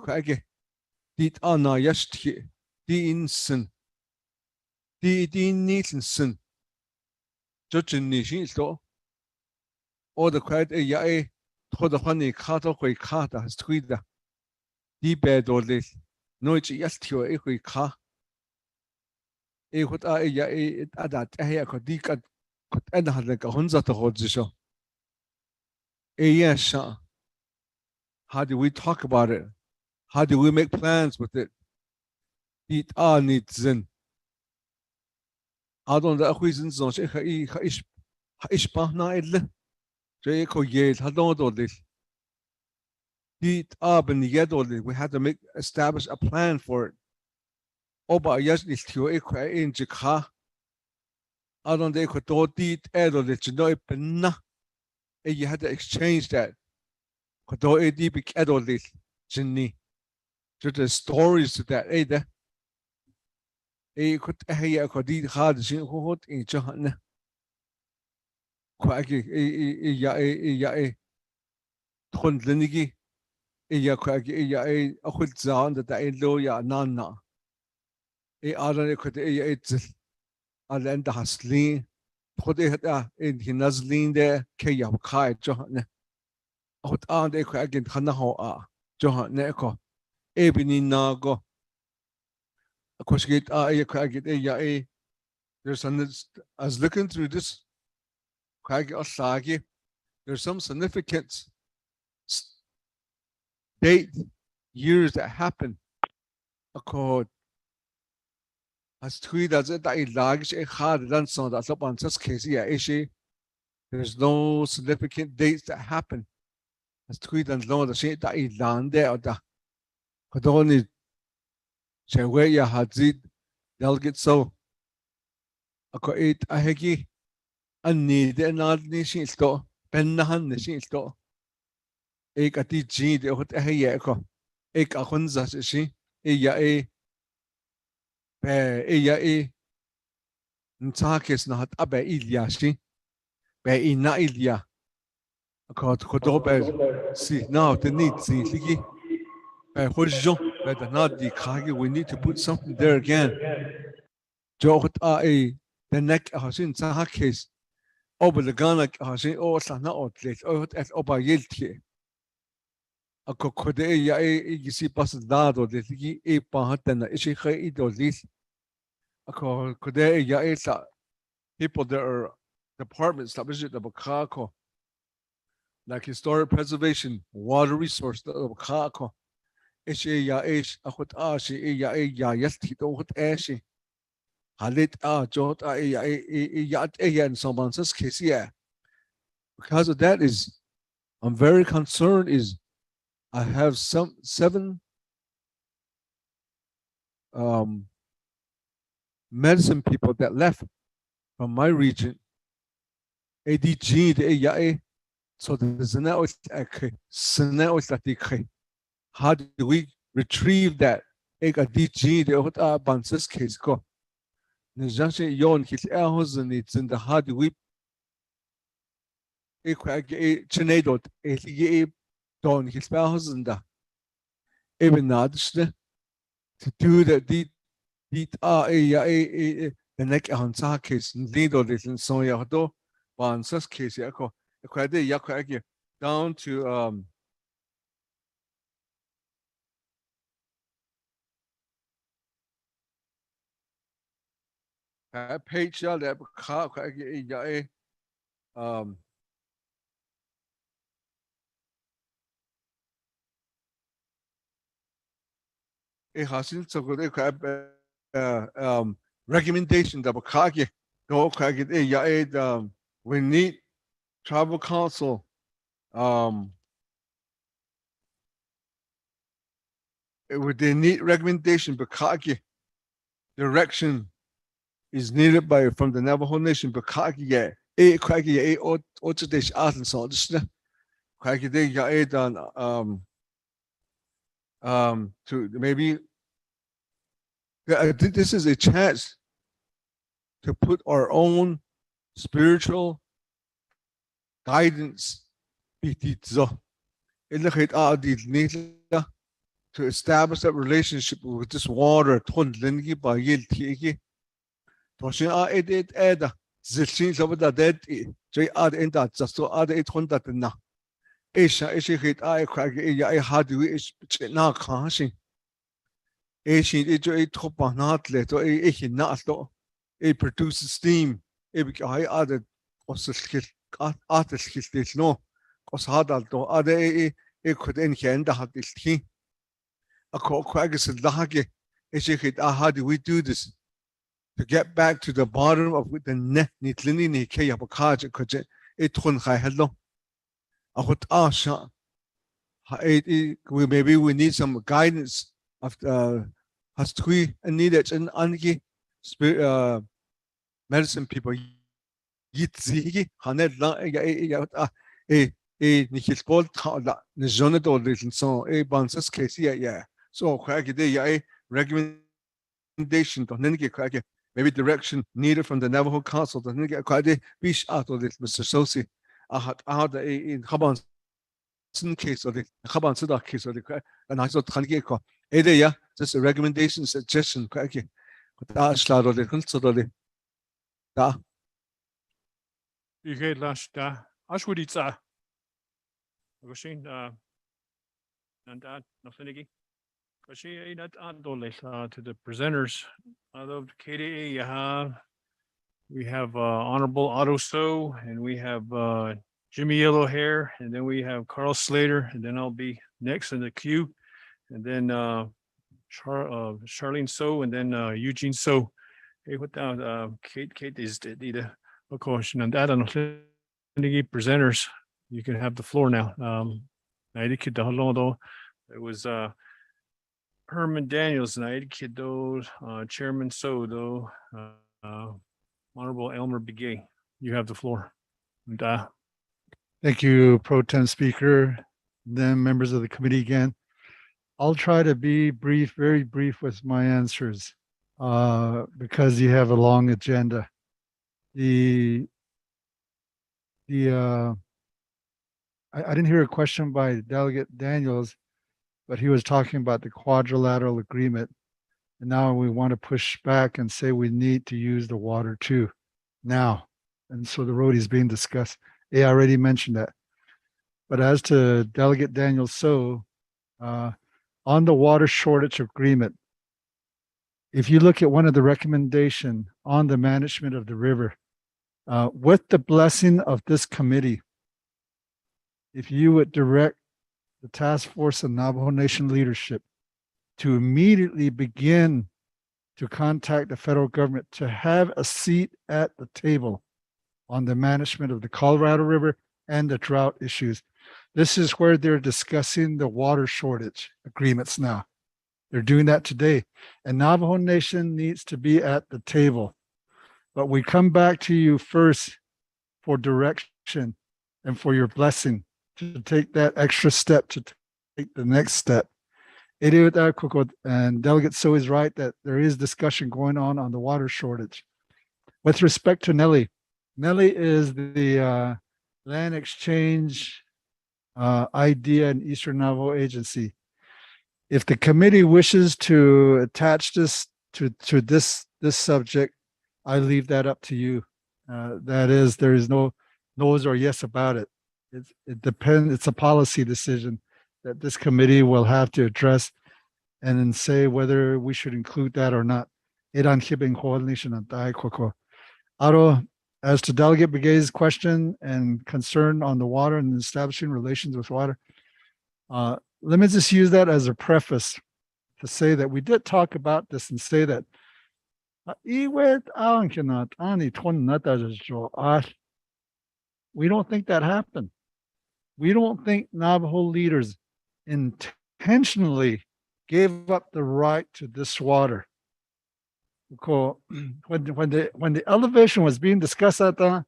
did Anna yesterday? Din Nielsen, Judging Nishin so. Or the quiet a told the honey cut off a cat has tweeted. Di bed or this. No, it's yesterday a car. A what I at that a could dig at could end like a hunza to hold the show. A yes, how do we talk about it? How do we make plans with it? It all needs in. I don't know reasons on ish bahna idle. Jayco yet, I don't know this. It up and yet all this. We had to establish a plan for it. Oba yes is to in Jika. I don't know could do it or that you know it penna. You had to exchange that. Could do a deep all this. Jenny. Just the stories to that either. Could a could eat hard in Johanna. Quacky a Tondlinigi. A quacky a good sound that I know ya nana. A other could a Alenda has lean. Put it in his lean there. Kayam Kai Johanna. Out on the quack in Hanaho Johanna Echo. Ebony Nago. Of course, get a quack a there's some as looking through this quack or sagi. There's some significant date years that happen. Accord as tweet as it I large a hard done so that's up on this case. Yeah, there's no significant dates that happen. As tweet and know the shit that I land there or the Kodoni Shawaya Hazid delegate so. Accord it a hegi and need an odd nation store. Pennahan nation store. Ek at the G the hot a yako. Ek a hunza she. Ntakis not abe Iliashi. Be ina Ilia. Accord Kodobe. See now the need see Ligi. By Hojo, but not the Kagi. We need to put something there again. Jot a the neck has in Sahakis. Over the Ganak has in all Sana outlet or at Oba Yilti. A cocode you see passes dado the Ligi a pahatana Ishika idol this. A cocode ya people there are departments that visit the Bakako. Like historic preservation, water resource, the Bakako. Ya ish, a hot ashi, ya yes, tito hot ashi. Halit jot yat and someone says case, yeah. Because of that is I'm very concerned is I have seven medicine people that left from my region. ADG the AYA. So there's an how do we retrieve that? ADG the what Bansis case go. Nijashe yon his elhouse and it's in the how do we chenadot a don his elhouse and the even nudged to do that deed the neck on sa case lead or this so yado Bansis case yako. Down to page that it has so good recommendation that we need tribal council With the need recommendation, Bakaki, direction is needed by from the Navajo Nation, Bakaki, yeah, Kwaki, Otish Art so just Kwaki, they got to maybe I think this is a chance to put our own spiritual guidance to establish that relationship with this water. It produces steam. It could end how do we do this to get back to the bottom of the net? Maybe we need some guidance of has we needed an angi medicine people yit so recommendation maybe direction needed from the Navajo Council to get quite a bish out of this, Mr. Sosi. I had in Haban case of the Haban Suda case of the and I thought just a recommendation suggestion. Ihe lashta ashwuditsa. Goshin Nanda Nofinigi. Goshi not andole to the presenters. Of KDA we have Honorable Otto So, and we have Jimmy Yellow Hair, and then we have Carl Slater, and then I'll be next in the queue, and then Charlene So, and then Eugene So. Hey, without Kate is the caution on that. And presenters, you can have the floor now. It was Herman Daniels, Chairman So, Honorable Elmer Begay. You have the floor. And, Thank you, Pro Tem Speaker, then members of the committee again. I'll try to be brief, very brief with my answers, because you have a long agenda. I didn't hear a question by Delegate Daniels, but he was talking about the quadrilateral agreement. And now we want to push back and say we need to use the water too now. And so the road is being discussed. I already mentioned that. But as to Delegate Daniels So, on the water shortage agreement, if you look at one of the recommendation on the management of the river, with the blessing of this committee, if you would direct the task force and Navajo Nation leadership to immediately begin to contact the federal government to have a seat at the table on the management of the Colorado River and the drought issues. This is where they're discussing the water shortage agreements now. They're doing that today. And Navajo Nation needs to be at the table. But we come back to you first for direction and for your blessing to take that extra step, to take the next step. And Delegate So is right that there is discussion going on the water shortage. With respect to Nellie is the land exchange idea and Eastern Navajo Agency. If the committee wishes to attach this to this subject, I leave that up to you. That is, there is no no's or yes about it. It depends. It's a policy decision that this committee will have to address and then say whether we should include that or not. As to Delegate Begay's question and concern on the water and establishing relations with water, let me just use that as a preface to say that we did talk about this and say that we don't think that happened. We don't think Navajo leaders intentionally gave up the right to this water. When the elevation was being discussed at the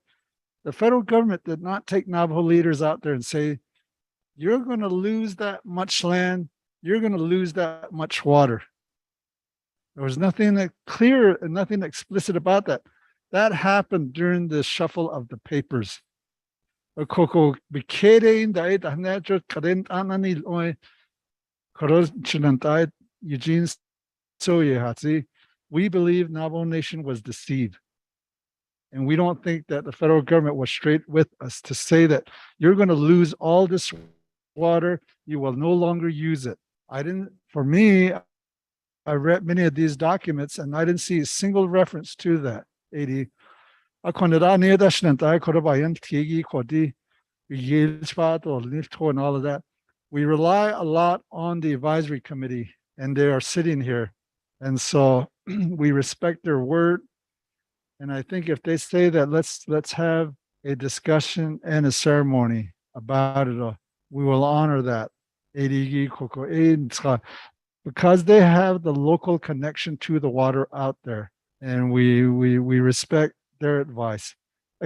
federal government did not take Navajo leaders out there and say, you're going to lose that much land, you're going to lose that much water. There was nothing clear and nothing explicit about that. That happened during the shuffle of the papers. Eugene Soyehatsi, we believe Navajo Nation was deceived. And we don't think that the federal government was straight with us to say that you're going to lose all this water, you will no longer use it. For me, I read many of these documents and I didn't see a single reference to that. 80. And all of that. We rely a lot on the advisory committee and they are sitting here. And so we respect their word. And I think if they say that let's have a discussion and a ceremony about it, we will honor that. Because they have the local connection to the water out there. And we respect their advice. I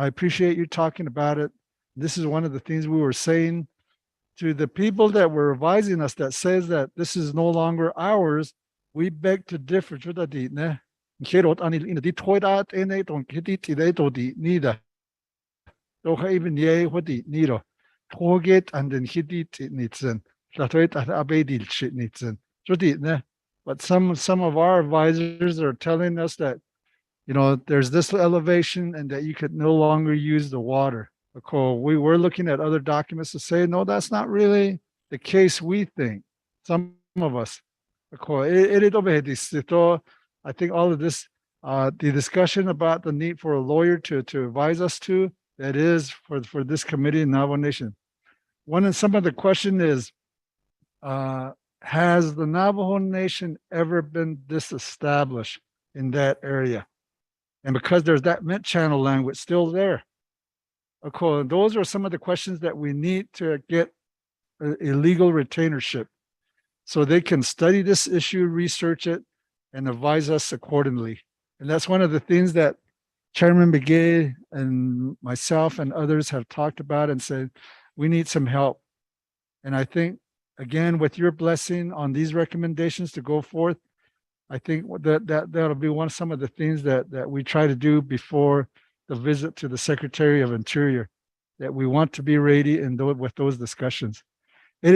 appreciate you talking about it. This is one of the things we were saying to the people that were advising us that says that this is no longer ours. We beg to differ. But some of our advisors are telling us that, there's this elevation and that you could no longer use the water. We were looking at other documents to say, no, that's not really the case, we think, some of us. I think all of this, the discussion about the need for a lawyer to advise us to, that is for this committee in Navajo Nation. Some of the question is, has the Navajo Nation ever been disestablished in that area? And because there's that mint channel language still there. Those are some of the questions that we need to get a legal retainership so they can study this issue, research it, and advise us accordingly. And that's one of the things that Chairman Begay and myself and others have talked about and said, we need some help. And I think, again, with your blessing on these recommendations to go forth, I think that'll be some of the things that we try to do before the visit to the Secretary of Interior, that we want to be ready and with those discussions. I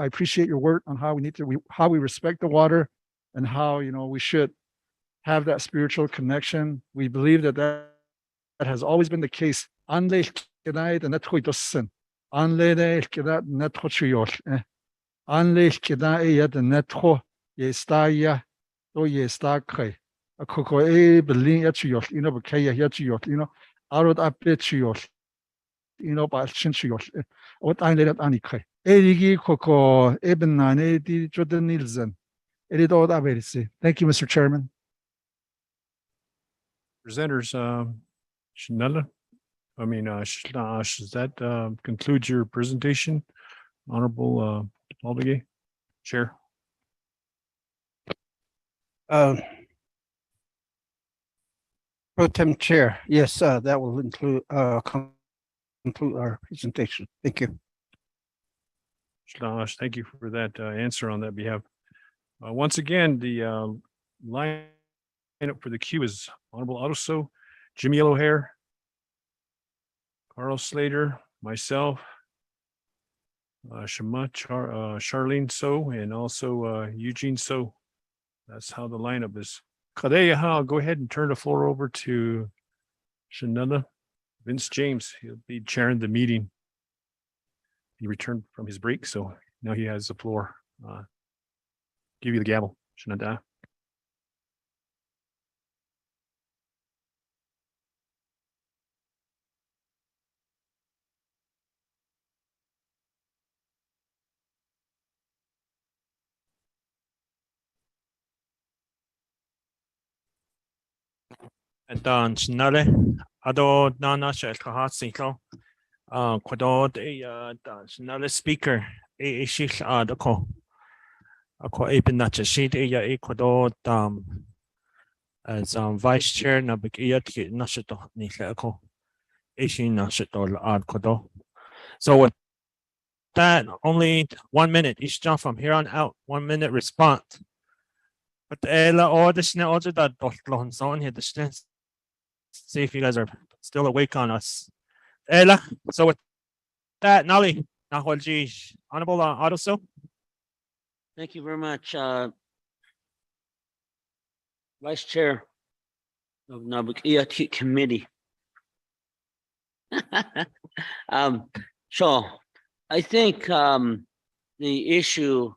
appreciate your work on how we respect the water and how we should have that spiritual connection. We believe that has always been the case. Ye sta ya to ye sta kai a koko e berlin ya chu yot bakaya ya chu yot arod ape chu yot ba chin chu yot what I let ani kai e rigi koko e benane di jordan nilsen it all that very say. Thank you, Mr. Chairman. Presenters, Shanella, does that conclude your presentation? Honorable Paul Begay, Chair. Pro Tem Chair, yes, that will conclude our presentation. Thank you. Thank you for that answer on that behalf. Once again, the line up for the queue is Honorable Aruso, Jimmy Yellowhair, Carl Slater, myself, Charlene So, and also Eugene So. That's how the lineup is. Kadeya, I'll go ahead and turn the floor over to Shanella. Vince James, he'll be chairing the meeting. He returned from his break, so now he has the floor. Give you the gavel, Shanella. And dan snelle ado nana shel kahat sito kwadod dan snelle speaker shil adako ako ipinacha sheet kwadod as vice chair Naabik'íyáti nashato nila ako nashato ad kwado. So with that, only 1 minute each jump from here on out, 1 minute response. But ela audition order that dotlon son here the see if you guys are still awake on us. Ela, so with that, Nali, Nahwalji, Honorable Autoso. Thank you very much, Vice Chair of Naabik'íyáti Committee. So I think the issue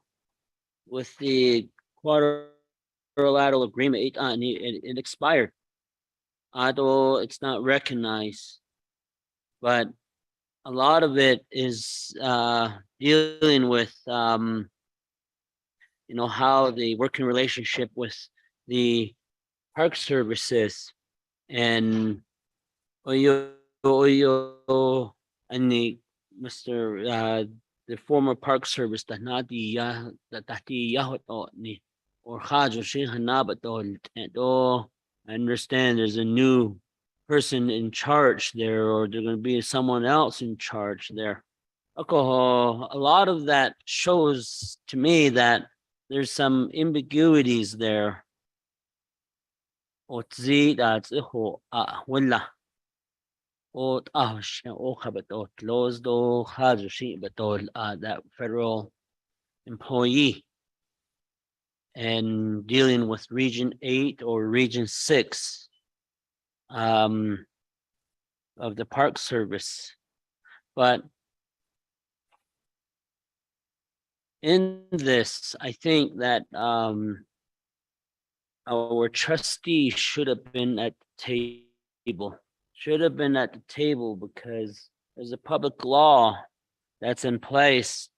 with the quadrilateral agreement, it expired. Although it's not recognized, but a lot of it is dealing with how the working relationship with the park services and and the former park service that not the or I understand there's a new person in charge there, or there's going to be someone else in charge there. A lot of that shows to me that there's some ambiguities there. That federal employee and dealing with Region 8 or Region 6 of the Park Service. But in this, I think that our trustees should have been at the table. Because there's a public law that's in place,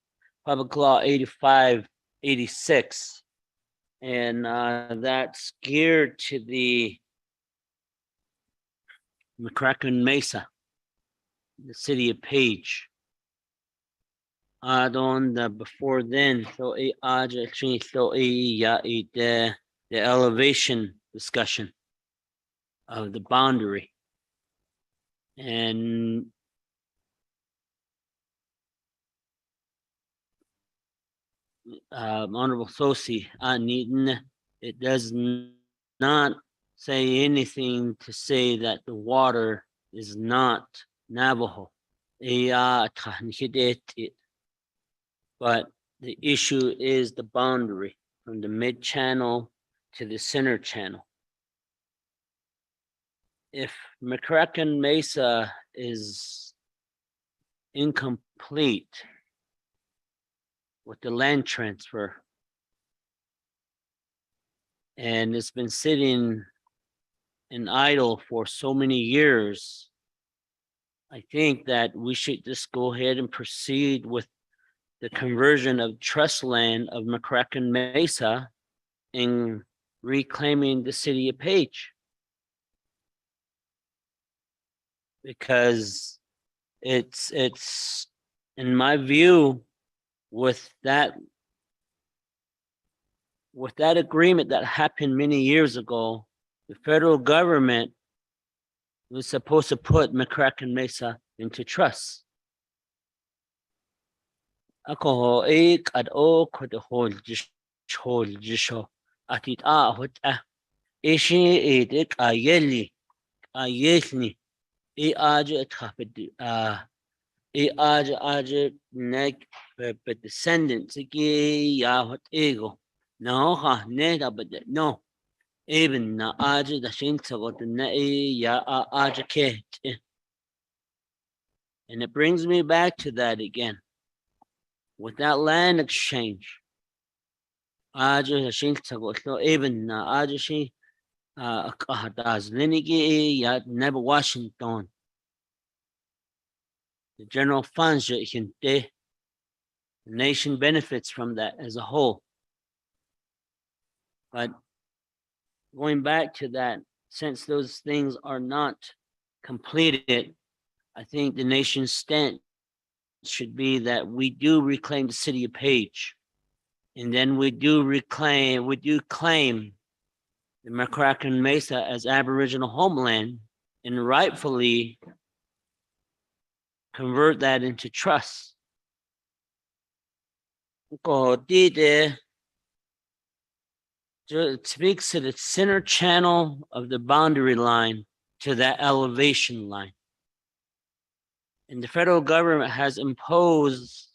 Public Law 8586. And that's geared to the McCracken Mesa, the city of Page. Before then, so the elevation discussion of the boundary. And Honorable Sosi, it does not say anything to say that the water is not Navajo. But the issue is the boundary from the mid channel to the center channel. If McCracken Mesa is incomplete with the land transfer, and it's been sitting in idle for so many years, I think that we should just go ahead and proceed with the conversion of trust land of McCracken Mesa and reclaiming the city of Page. Because it's in my view, with that agreement that happened many years ago, the federal government was supposed to put McCracken Mesa into trust. But descendants ego. No. Even na aja the shinta got the aja ket. And it brings me back to that again. With that land exchange, aja the shinta got no even na aja she das linigi ya never Washington. The general funds the nation benefits from that as a whole. But going back to that since those things are not completed, I think the nation's stance should be that we do reclaim the city of Page. And then we do claim the McCracken Mesa as Aboriginal homeland and rightfully convert that into trust. It speaks to the center channel of the boundary line to that elevation line. And the federal government has imposed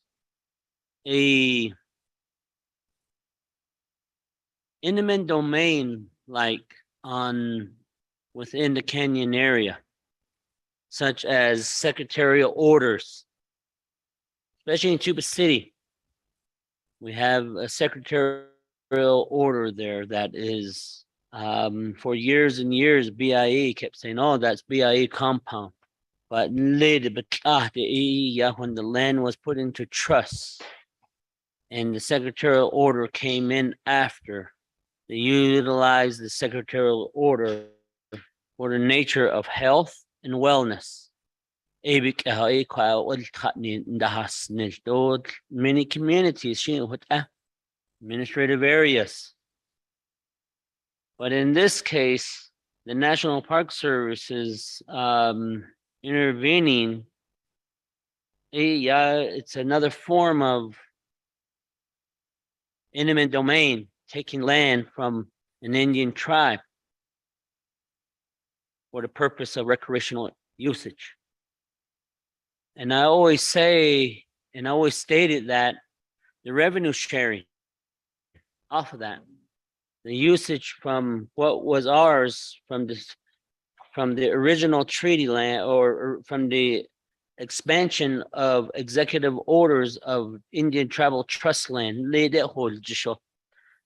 a eminent domain like on within the canyon area, such as secretarial orders, especially in Tuba City. We have a secretarial order there that is for years and years, BIA kept saying, oh, that's BIA compound. But later, when the land was put into trust and the secretarial order came in after, they utilized the secretarial order for the nature of health and wellness. Many communities, administrative areas. But in this case, the National Park Service is intervening. It's another form of eminent domain, taking land from an Indian tribe for the purpose of recreational usage. And I always say, and I always stated that the revenue sharing off of that, the usage from what was ours from the original treaty land or from the expansion of executive orders of Indian tribal trust land,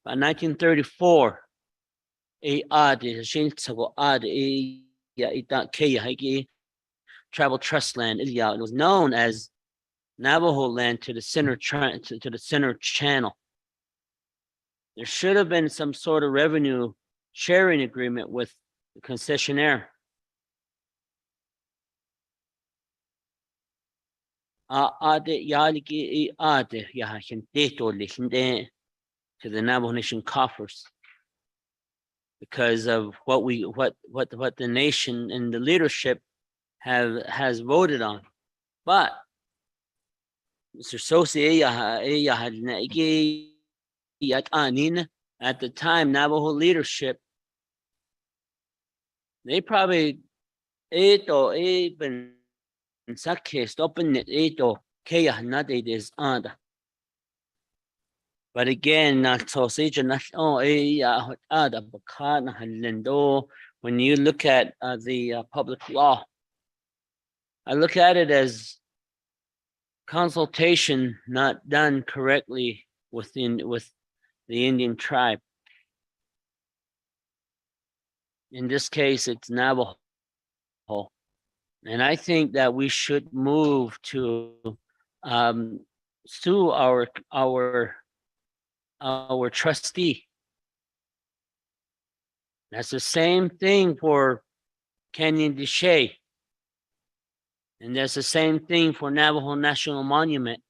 by 1934, tribal trust land. It was known as Navajo land to the center to the center channel. There should have been some sort of revenue sharing agreement with the concessionaire. To the Navajo Nation coffers because of what the nation and the leadership has voted on. But Mr. Sosi at the time, Navajo leadership, they probably but again, when you look at the public law, I look at it as consultation not done correctly with the Indian tribe. In this case, it's Navajo. And I think that we should move to sue our trustee. That's the same thing for Canyon de Chelly. And that's the same thing for Navajo National Monument.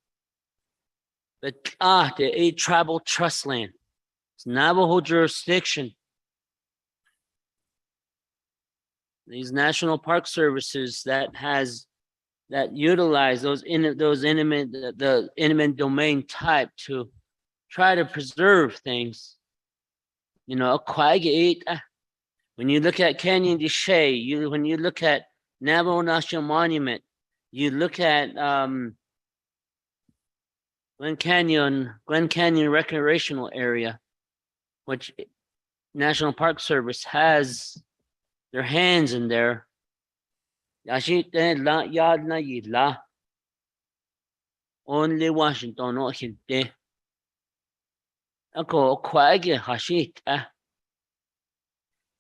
But the tribal trust land. It's Navajo jurisdiction. These national park services that utilize the eminent domain type to try to preserve things. You know, when you look at Canyon de Chelly, when you look at Navajo National Monument, you look at Glen Canyon Recreational Area, which National Park Service has their hands in there. Only Washington, no gente.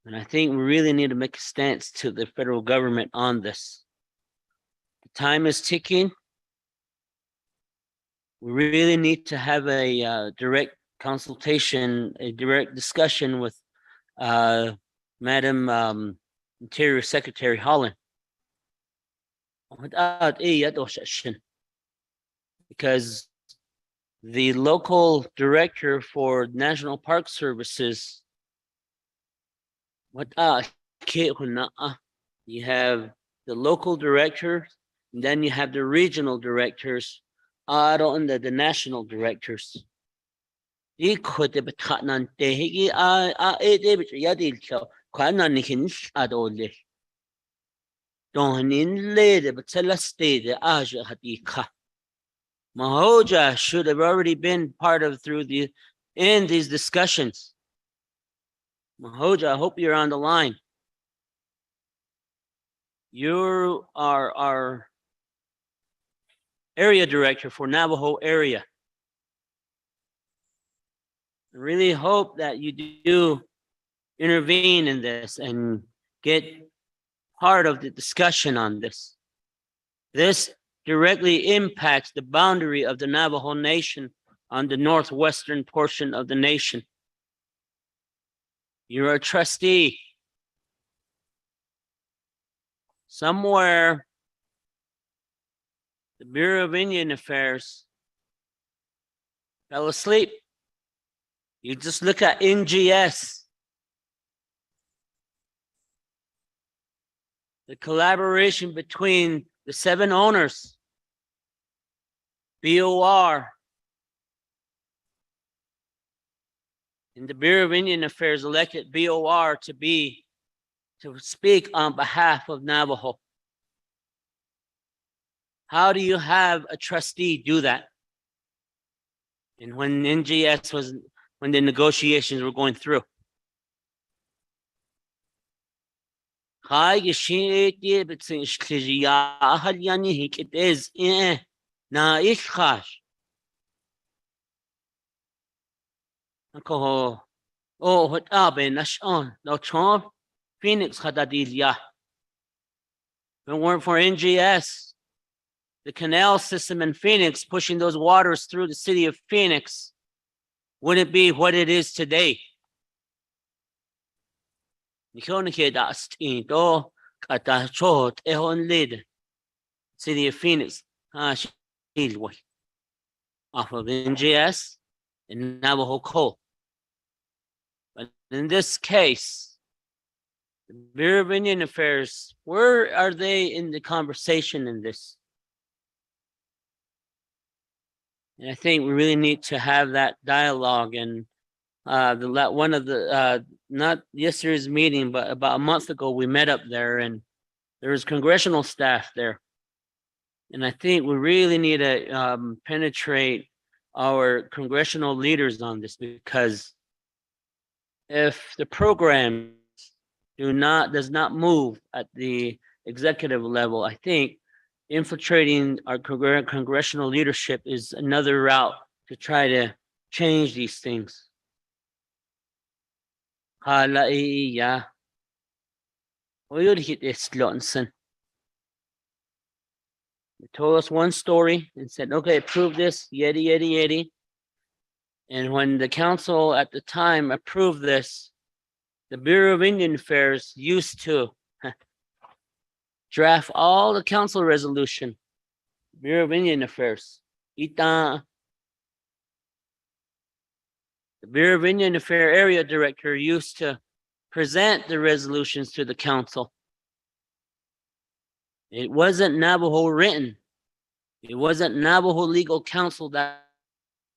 And I think we really need to make a stance to the federal government on this. The time is ticking. We really need to have a direct consultation, a direct discussion with Madam Interior Secretary Holland. Because the local director for National Park Services, you have the local director, and then you have the regional directors, and the national directors. Mahoja should have already been part of in these discussions. Mahoja, I hope you're on the line. You are our area director for Navajo area. I really hope that you do intervene in this and get part of the discussion on this. This directly impacts the boundary of the Navajo Nation on the northwestern portion of the nation. You're a trustee. Somewhere, the Bureau of Indian Affairs fell asleep. You just look at NGS. The collaboration between the 7 owners, BOR, and the Bureau of Indian Affairs elected BOR to speak on behalf of Navajo. How do you have a trustee do that? And when NGS when the negotiations were going through. It is oh, what happened? No Trump, Phoenix Hadadilia. If it weren't for NGS, the canal system in Phoenix pushing those waters through the city of Phoenix wouldn't be what it is today. City of Phoenix, off of NGS and Navajo coal. But in this case, the Bureau of Indian Affairs, where are they in the conversation in this? And I think we really need to have that dialogue. And one of the not yesterday's meeting, but about a month ago, we met up there, and there was congressional staff there. And I think we really need to penetrate our congressional leaders on this, because if the program does not move at the executive level, I think infiltrating our congressional leadership is another route to try to change these things. They told us one story and said, okay, approve this, yeti, yeti, yeti. And when the council at the time approved this, the Bureau of Indian Affairs used to draft all the council resolution. Bureau of Indian Affairs. The Bureau of Indian Affairs area director used to present the resolutions to the council. It wasn't Navajo written. It wasn't Navajo legal counsel that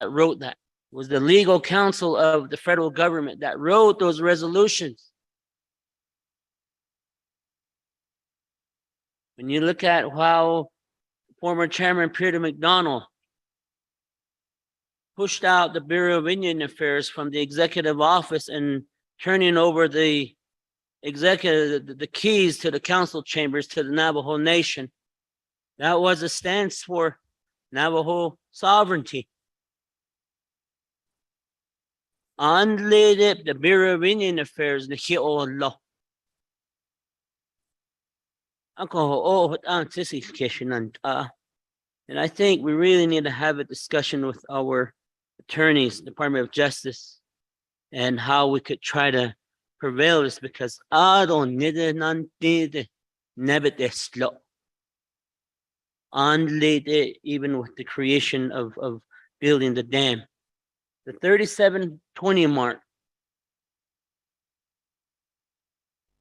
wrote that. It was the legal counsel of the federal government that wrote those resolutions. When you look at how former Chairman Peter McDonald pushed out the Bureau of Indian Affairs from the executive office and turning over the keys to the council chambers to the Navajo Nation, that was a stance for Navajo sovereignty. Unled the Bureau of Indian Affairs, and I think we really need to have a discussion with our attorneys, Department of Justice, and how we could try to prevail is because I don't need it, none did never this slow. On later, even with the creation of building the dam, the 3720 mark,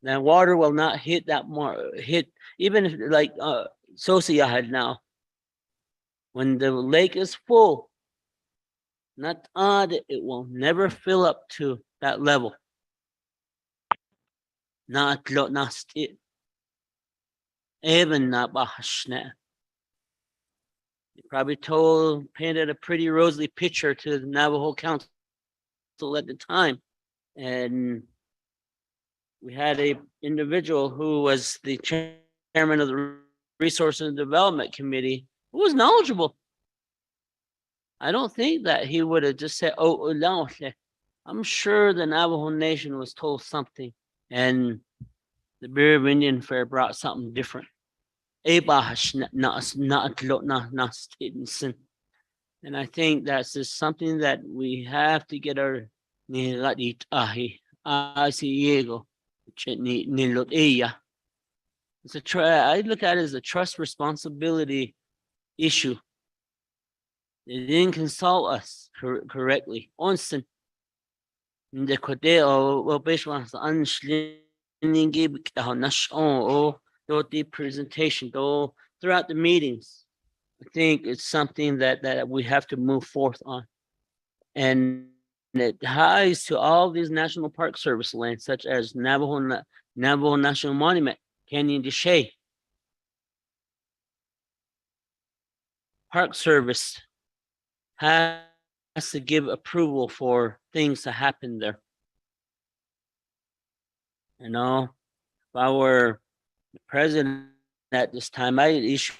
that water will not hit that mark, even if like Sosia had now. When the lake is full, not odd, it will never fill up to that level. Not lot nasty. Even not bahashna. You probably painted a pretty rosy picture to the Navajo Council at the time. And we had a individual who was the chairman of the Resource and Development Committee who was knowledgeable. I don't think that he would have just said, oh, no. I'm sure the Navajo Nation was told something and the Bureau of Indian Affairs brought something different. And I think that's just something that we have to get our it's I look at it as a trust responsibility issue. They didn't consult us correctly. Onsen the presentation throughout the meetings. I think it's something that we have to move forth on. And it ties to all these National Park Service lands, such as Navajo National Monument, Canyon de Chelly. Park Service has to give approval for things to happen there. You know, if I were the president at this time, I'd issue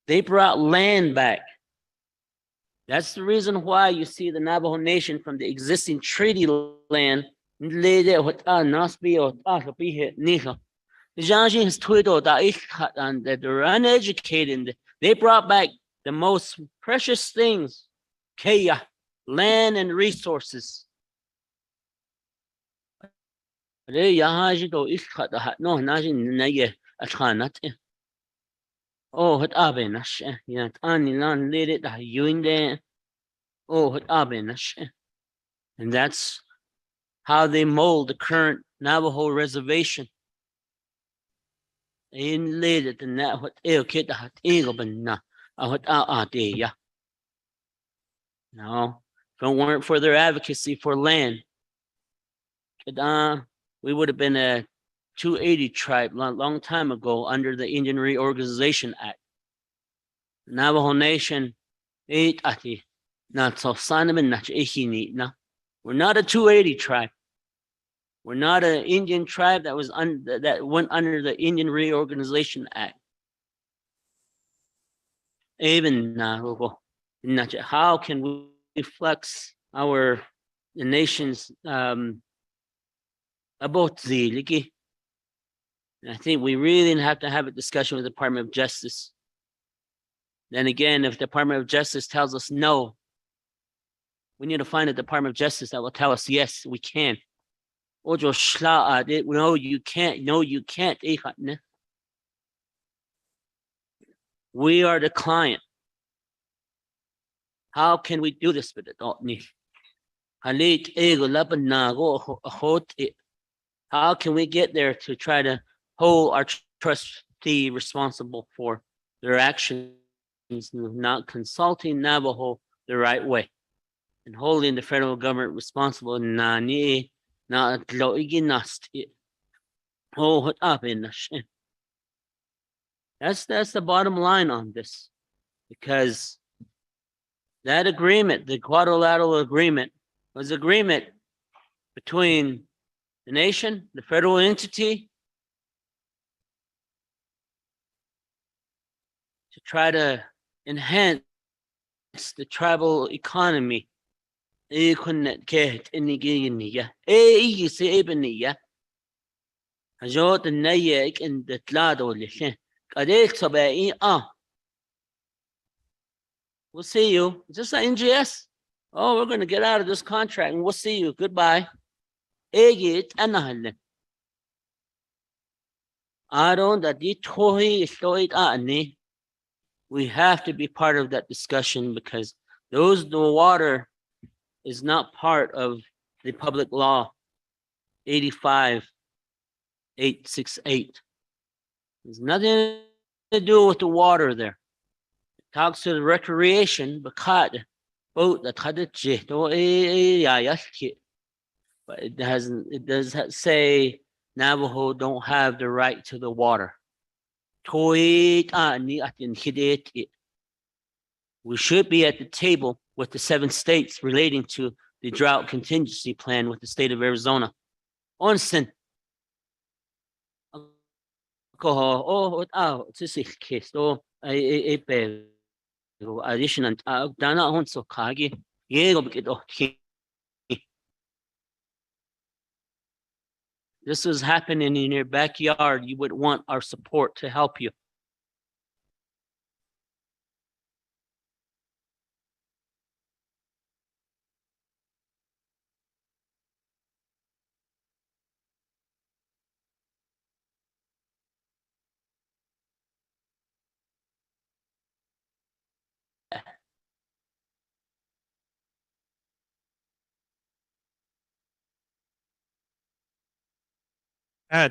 they brought land back. That's the reason why you see the Navajo Nation from the existing treaty land. The they're uneducated. They brought back the most precious things, land and resources. Oh, het abenash, yat anilan lit it, yuinde. Oh, het abenash. And that's how they mold the current Navajo reservation. In lit it, and that what el kit hat eagle benna, what ya. No, if it weren't for their advocacy for land, we would have been a 280 tribe long time ago under the Indian Reorganization Act. The Navajo Nation, we're not a 280 tribe. We're not an Indian tribe that went under the Indian Reorganization Act. Even how can we flex the nation's about the I think we really have to have a discussion with the Department of Justice. Then again, if the Department of Justice tells us no, we need to find a Department of Justice that will tell us, yes, we can. No, you can't. No, you can't. We are the client. How can we do this with it? How can we get there to try to hold our trustee responsible for their actions, not consulting Navajo the right way? and holding the federal government responsible na ni na lo iginast oh up in that's the bottom line on this, because that agreement, the quadrilateral agreement, was agreement between the nation, the federal entity, to try to enhance the tribal economy. هجوت النيك إن تلادو اللي قديك سبعين we'll see you. Just like NGS. Oh, we're going to get out of this contract and we'll see you. Goodbye. Egit anahalle. Aron that di tohi istoit ani. We have to be part of that discussion, because the water is not part of the public law 85-868. There's nothing to do with the water there. It talks to the recreation, but it does say Navajo don't have the right to the water. We should be at the table with the 7 states relating to the drought contingency plan with the state of Arizona. Onsen. This is happening in your backyard. You would want our support to help you.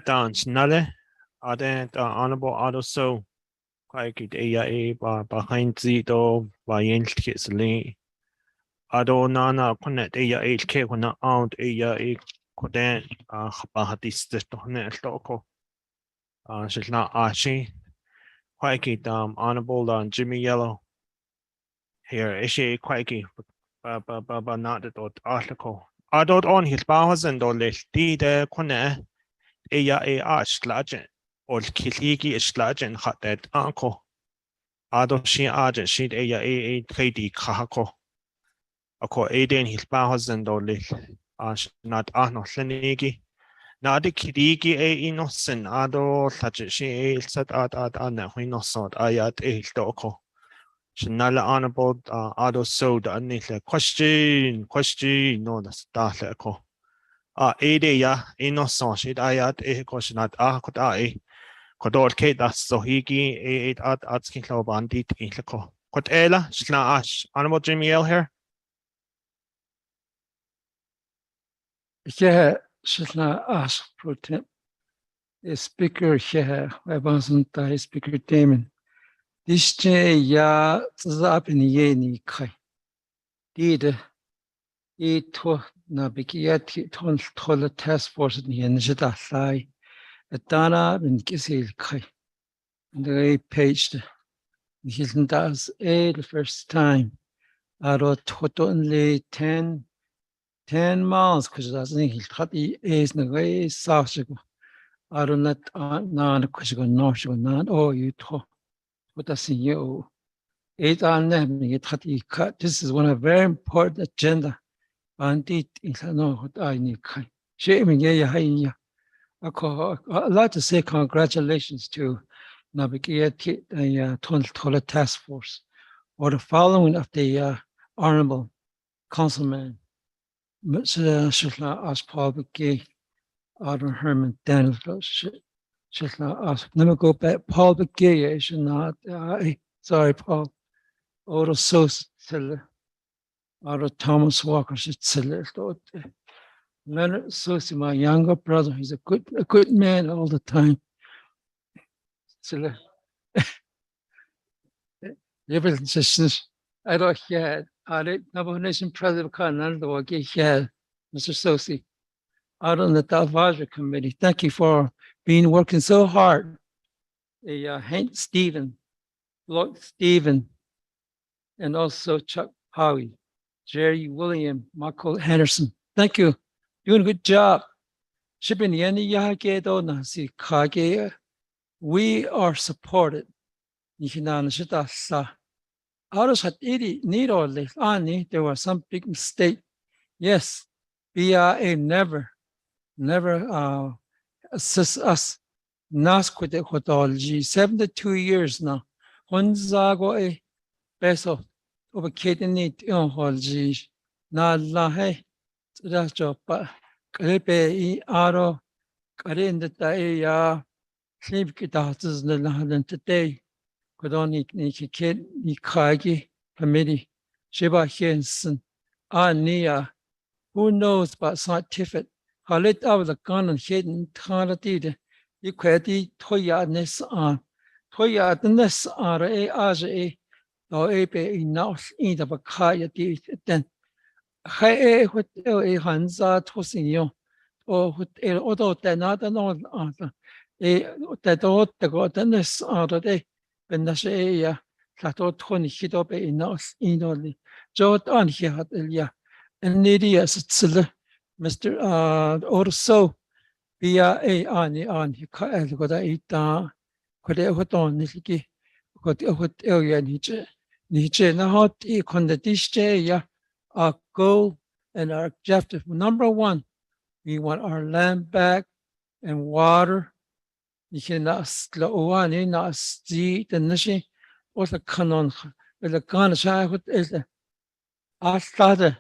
Dance Nale, the Honorable Otto So, quite a behind Zito, by Yankees Lee. Ado Nana connect a HK when out a Kodan, Bahatis the Stoko. She's not Ashi. Quite Honorable Jimmy Yellow. Here, is she quite but not the article. Adult on his powers and all this, the connect. A slagen or Kiligi is slagen hot that uncle. Ado she agent sheet a KD kahako. Ako Aden his powers and all this. Not Arno Senigi. Not the Kiligi a innocent Ado such she set at Anna Winosot ayat a stoko. Shanala honorable Ado so the unnecessary question no the start echo. Edeya innocent shit ayat koshinat kotai kodor ke das sohigi at skin bandit inleko kotela shna ash honorable Jimmy L here. Yeah, shna ash pro temp. The speaker here, I wasn't the speaker Damon. This day ya up in ye kai. Did it to Naabik'íyáti told task force in the Nishita Sai. A Dana in Kisil kai. And the page he does the first time. I wrote only 10 miles because that's he cut the is the way south. I don't let non because go north not oh you talk. What does you 8 on them you cut. This is one of very important agenda. Bandit in no what I need kind. Shaming yeah. I'd like to say congratulations to Naabik'íyáti, the Tola Task Force, or the following of the Honorable Councilman, Shishla As Paul Begay, Adjournment Herman Daniel, Shishla As. Let me go back. Paul Begay, I should not. Sorry, Paul. Odo Sos, Odo Thomas Walker, Leonard Sosi, my younger brother, he's a good man all the time. I don't hear it. Navajo Nation President Kananda here, Mr. Sosi. Out on the Advisory Committee. Thank you for working so hard. Hank Stephen, Lloyd Stephen, and also Chuck Howie, Jerry William, Michael Henderson. Thank you. Doing a good job. We are supported. There was some big mistake. Yes, BIA never assist us. Nas kwete khodolji 72 years now. Honzago e peso over kidney holji na lahe jopa karepe I aro kare ya sleep kitas na lahan today kodoni ni kid ni kagi committee Sheba Henson Ania. Who knows about scientific? Halit out the gun and hidden tardy. You query Toya Ness on Toya the Ness are a as a or a be enough in the Bakaya did then. Hey, what a Hansa tossing you or what a auto than other no answer. That ought the god the Ness are the day when the say that ought 20 hit up enough in only. Jot on here had Elia. And Nidias Mr. Also BIA on you got a ita could ever done Niki got what area Nietzsche na hot e con the dish ya our goal and our objective. Number one, we want our land back and water. You cannot slow on in our street and nishi what a canon with a gun what is it? I started.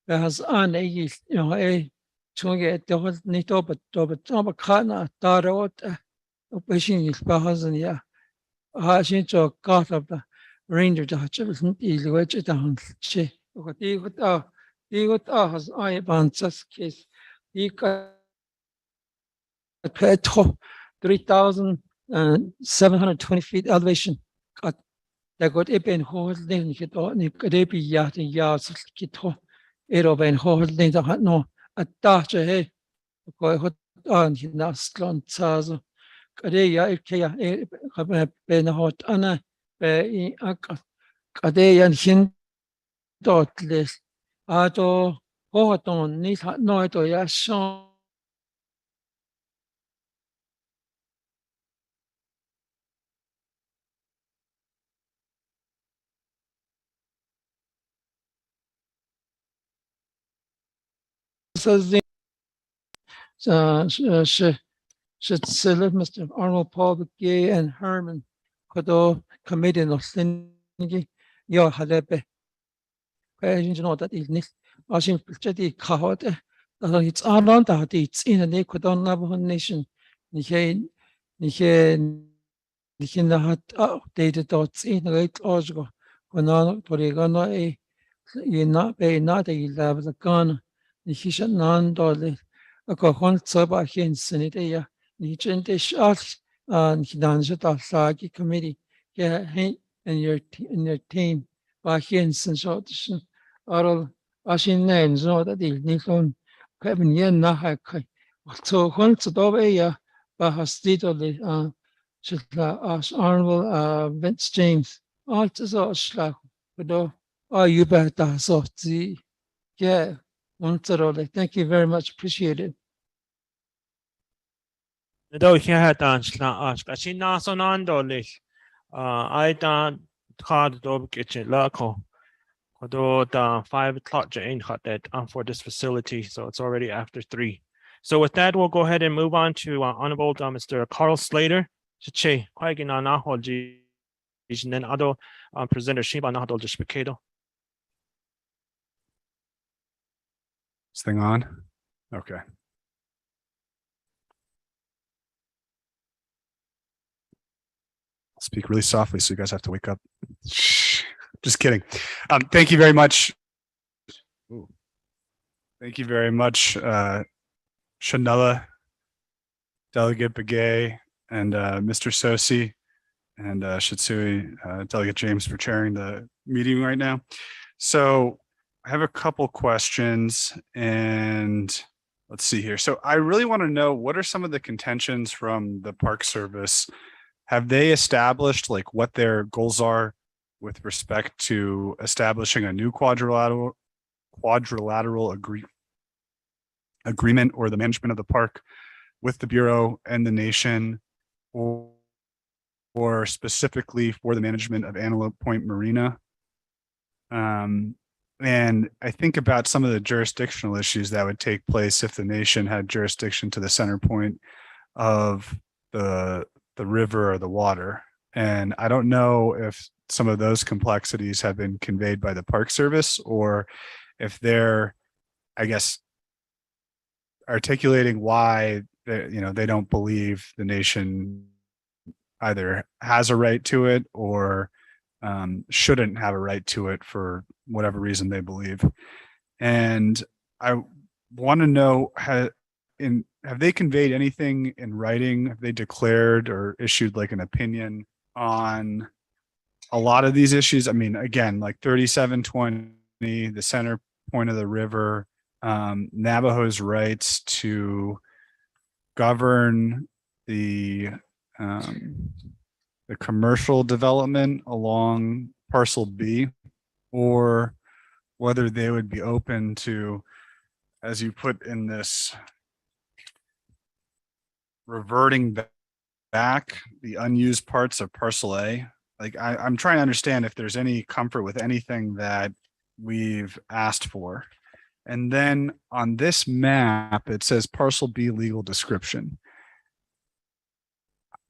Has an a chung there was nito but kana tarot wishing is bahazan ya hashin cho got of the ranger to wasn't easy which it down she got has I advances case he got 3,720 feet elevation got they got a pen holding it on Naabik'íyáti yards kito. Ben holding the hat no a dacha he hot on his nasklon tazo. Kadeya ikea ben hot ana be kadeyan hin dotless. Ato hoton nis hat no to ya shon. Should select Mr. Arnold Paul Gay and Herman Kodo committee no Sinigi Yo Halepe. You know that is this. Washing Chedi Kahot. It's around that it's in the Ecuador Navajo Nation. Nike hat updated dots in the late Osgo. When Torigano a not be not a lab the gun. Nisha non dolly. A cohon soba hints in it. Nijente shot and Hidanjata Sagi committee. Yeah, and your team. Bahins and shots. Oral Ashin names know that the Nikon Kevin Yen Nahakai. So once the way Bahastito Honorable Vince James. All to so slag. But you better so the yeah. Once all thank you very much. Appreciate it. Though he had asked, she not on Andolish. I done card dog kitchen local. Although the 5 o'clock ain't hot that for this facility, so it's already after 3. So with that, we'll go ahead and move on to Honorable Mr. Carl Slater. Chiche, Quagin on Nahoji, and then other presenter Shiba Nahadol Dishpicado. This thing on? Okay. I'll speak really softly so you guys have to wake up. Just kidding. Thank you very much. Ooh. Thank you very much, Shanella, Delegate Begay, and Mr. Sosi and Shitsui, Delegate James for chairing the meeting right now. So I have a couple questions, and let's see here. So I really want to know, what are some of the contentions from the Park Service? Have they established like what their goals are with respect to establishing a new quadrilateral agreement or the management of the park with the Bureau and the nation, or specifically for the management of Antelope Point Marina? And I think about some of the jurisdictional issues that would take place if the nation had jurisdiction to the center point of the river or the water. And I don't know if some of those complexities have been conveyed by the Park Service, or if they're, I guess, articulating why they don't believe the nation either has a right to it or shouldn't have a right to it for whatever reason they believe. And I want to know, have they conveyed anything in writing? Have they declared or issued like an opinion on a lot of these issues? I mean, again, like 3720, the center point of the river, Navajo's rights to govern the commercial development along parcel B, or whether they would be open to, as you put in this, reverting back the unused parts of parcel A. Like I'm trying to understand if there's any comfort with anything that we've asked for. And then on this map, it says parcel B legal description.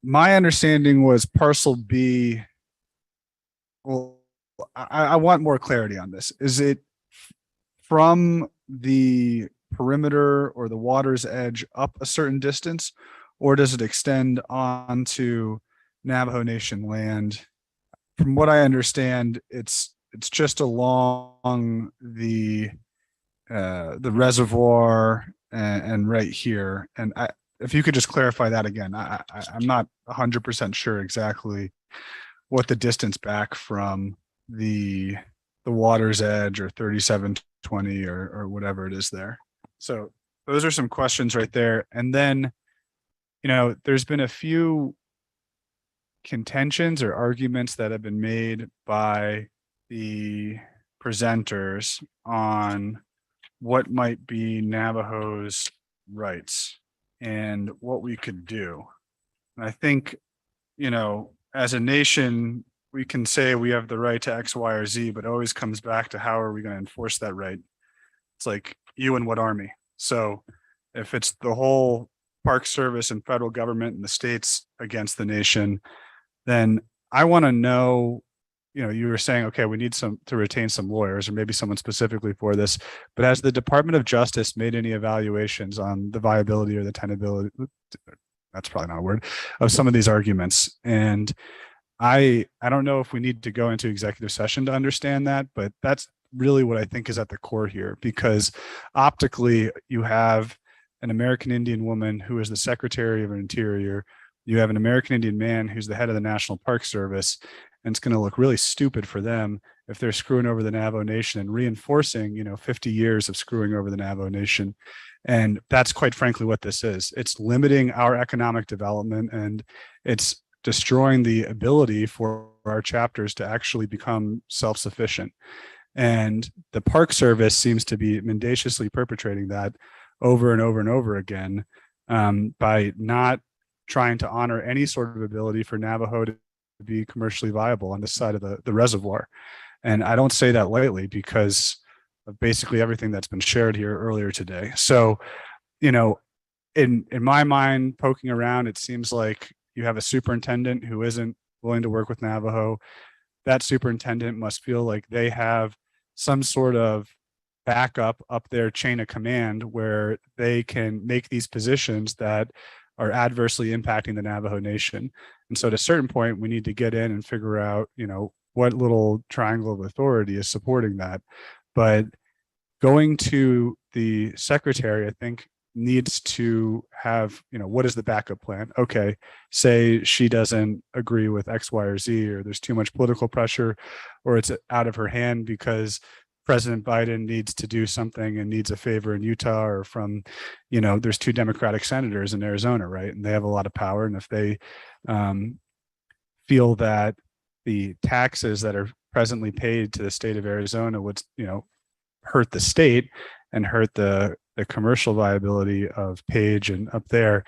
My understanding was parcel B, well, I want more clarity on this. Is it from the perimeter or the water's edge up a certain distance, or does it extend onto Navajo Nation land? From what I understand, it's just along the reservoir and right here. And if you could just clarify that again, I'm not 100% sure exactly what the distance back from the water's edge or 3720 or whatever it is there. So those are some questions right there. And then, there's been a few contentions or arguments that have been made by the presenters on what might be Navajo's rights and what we could do. And I think, as a nation, we can say we have the right to X, Y, or Z, but it always comes back to how are we going to enforce that right? It's like, you and what army? So if it's the whole Park Service and federal government and the states against the nation, then I want to know, you were saying, okay, we need to retain some lawyers or maybe someone specifically for this, but has the Department of Justice made any evaluations on the viability or the tenability, that's probably not a word, of some of these arguments? And I don't know if we need to go into executive session to understand that, but that's really what I think is at the core here, because optically you have an American Indian woman who is the Secretary of Interior. You have an American Indian man who's the head of the National Park Service, and it's going to look really stupid for them if they're screwing over the Navajo Nation and reinforcing, 50 years of screwing over the Navajo Nation. And that's quite frankly what this is. It's limiting our economic development, and it's destroying the ability for our chapters to actually become self-sufficient. And the Park Service seems to be mendaciously perpetrating that over and over and over again, by not trying to honor any sort of ability for Navajo to be commercially viable on this side of the reservoir. And I don't say that lightly because of basically everything that's been shared here earlier today. So, in my mind, poking around, it seems like you have a superintendent who isn't willing to work with Navajo. That superintendent must feel like they have some sort of backup up their chain of command where they can make these positions that are adversely impacting the Navajo Nation. And so at a certain point, we need to get in and figure out, what little triangle of authority is supporting that. But going to the secretary, I think, needs to have, what is the backup plan? Okay, say she doesn't agree with X, Y, or Z, or there's too much political pressure, or it's out of her hand because President Biden needs to do something and needs a favor in Utah, or from, there's 2 Democratic senators in Arizona, right? And they have a lot of power. And if they feel that the taxes that are presently paid to the state of Arizona would, hurt the state and hurt the commercial viability of Page and up there,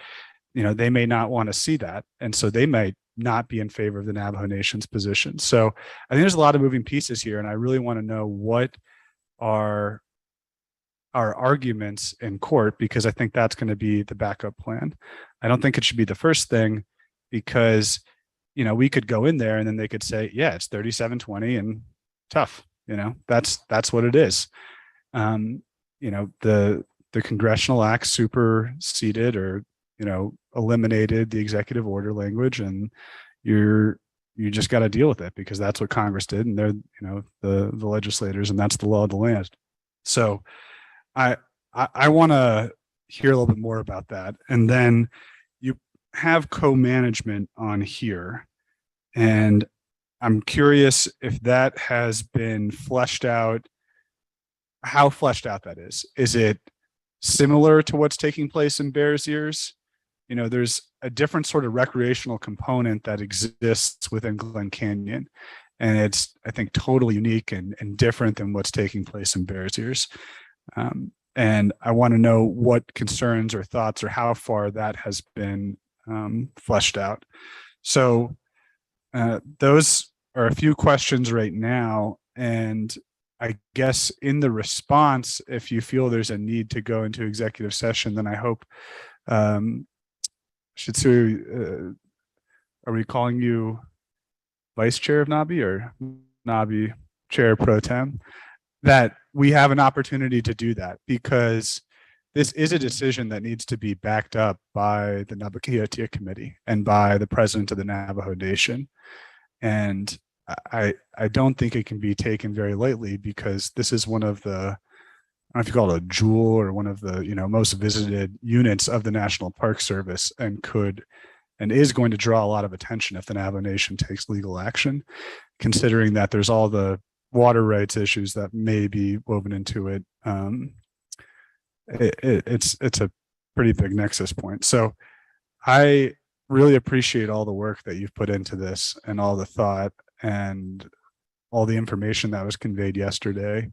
they may not want to see that. And so they might not be in favor of the Navajo Nation's position. So I think there's a lot of moving pieces here, and I really want to know what are our arguments in court, because I think that's going to be the backup plan. I don't think it should be the first thing, because we could go in there and then they could say, yeah, it's 37-20 and tough. That's what it is. The congressional act superseded or, eliminated the executive order language, and you just got to deal with it because that's what Congress did, and they're, the legislators, and that's the law of the land. So I want to hear a little bit more about that. And then you have co-management on here, and I'm curious if that has been fleshed out, how fleshed out that is. Is it similar to what's taking place in Bears Ears? There's a different sort of recreational component that exists within Glen Canyon. And it's, I think, totally unique and different than what's taking place in Bears Ears. And I want to know what concerns or thoughts or how far that has been fleshed out. So those are a few questions right now. And I guess in the response, if you feel there's a need to go into executive session, then I hope, Shitsui, are we calling you Vice Chair of NABI or NABI Chair Pro Tem? That we have an opportunity to do that, because this is a decision that needs to be backed up by the Naabik'íyáti committee and by the president of the Navajo Nation. And I don't think it can be taken very lightly, because this is one of the, I don't know if you call it a jewel or one of the, most visited units of the National Park Service, and could and is going to draw a lot of attention if the Navajo Nation takes legal action, considering that there's all the water rights issues that may be woven into it. It's a pretty big nexus point. So I really appreciate all the work that you've put into this, and all the thought and all the information that was conveyed yesterday.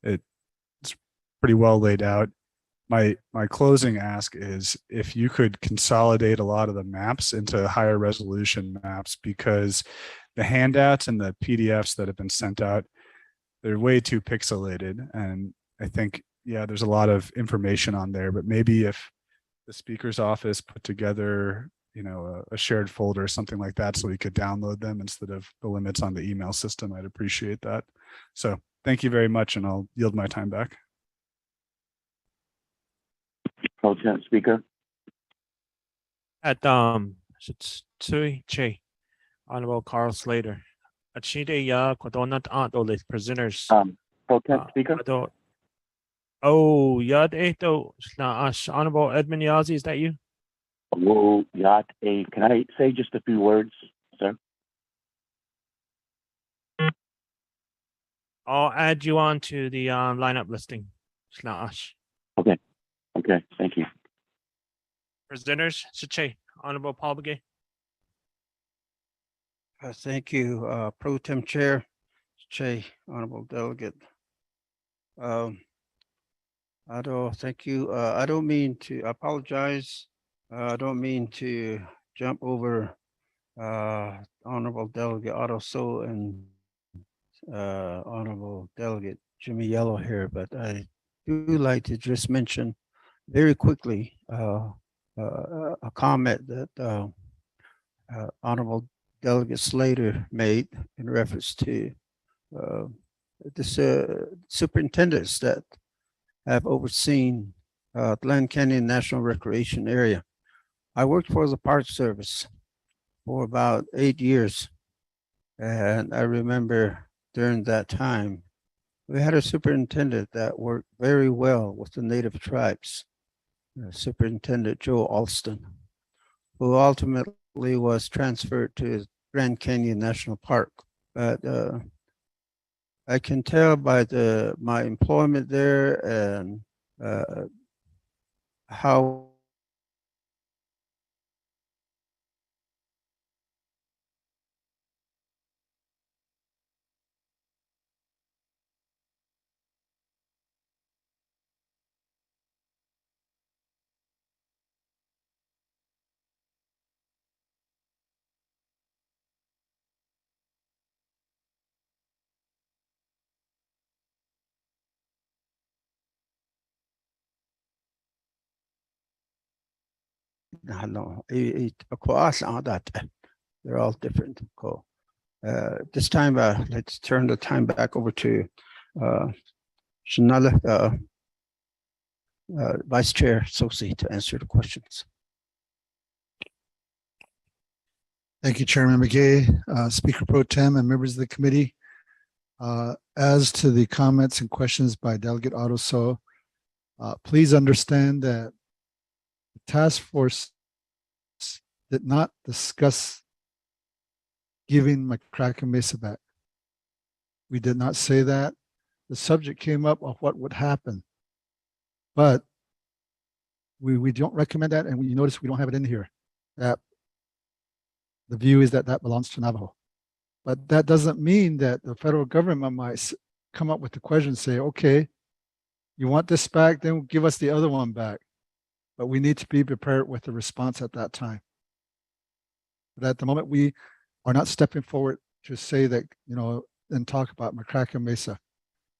It's pretty well laid out. My closing ask is if you could consolidate a lot of the maps into higher resolution maps, because the handouts and the PDFs that have been sent out, they're way too pixelated. And I think, yeah, there's a lot of information on there, but maybe if the speaker's office put together, a shared folder or something like that, so we could download them instead of the limits on the email system, I'd appreciate that. So thank you very much, and I'll yield my time back. Pro Tem Speaker. At Shitsui Che, Honorable Carl Slater. Achide ya kodonat adole prisoners. Pro Tem Speaker. Oh, yad eto Honorable Edmund Yazi, is that you? Whoa, Yacht A. Can I say just a few words, sir? I'll add you on to the lineup listing. Okay. Okay. Thank you. Presenters, Chiche, Honorable Paul Begay. Thank you, Pro Tem Chair, Che, Honorable Delegate. Thank you. I don't mean to apologize. I don't mean to jump over Honorable Delegate Otto So and Honorable Delegate Jimmy Yellow here, but I do like to just mention very quickly a comment that Honorable Delegate Slater made in reference to the superintendents that have overseen Glen Canyon National Recreation Area. I worked for the Park Service for about 8 years, and I remember during that time, we had a superintendent that worked very well with the native tribes. Superintendent Joe Alston, who ultimately was transferred to Grand Canyon National Park. But I can tell by my employment there and how they're all different. Cool. This time, let's turn the time back over to Shanala, Vice Chair Sosi, to answer the questions. Thank you, Chairman McGay, Speaker Pro Tem, and members of the committee. As to the comments and questions by Delegate Otto, please understand that the task force did not discuss giving McCracken Mesa back. We did not say that. The subject came up of what would happen, but we don't recommend that, and you notice we don't have it in here. That the view is that that belongs to Navajo, but that doesn't mean that the federal government might come up with the question and say, okay, you want this back, then give us the other one back. But we need to be prepared with the response at that time. But at the moment, we are not stepping forward to say that, you know, and talk about McCracken Mesa.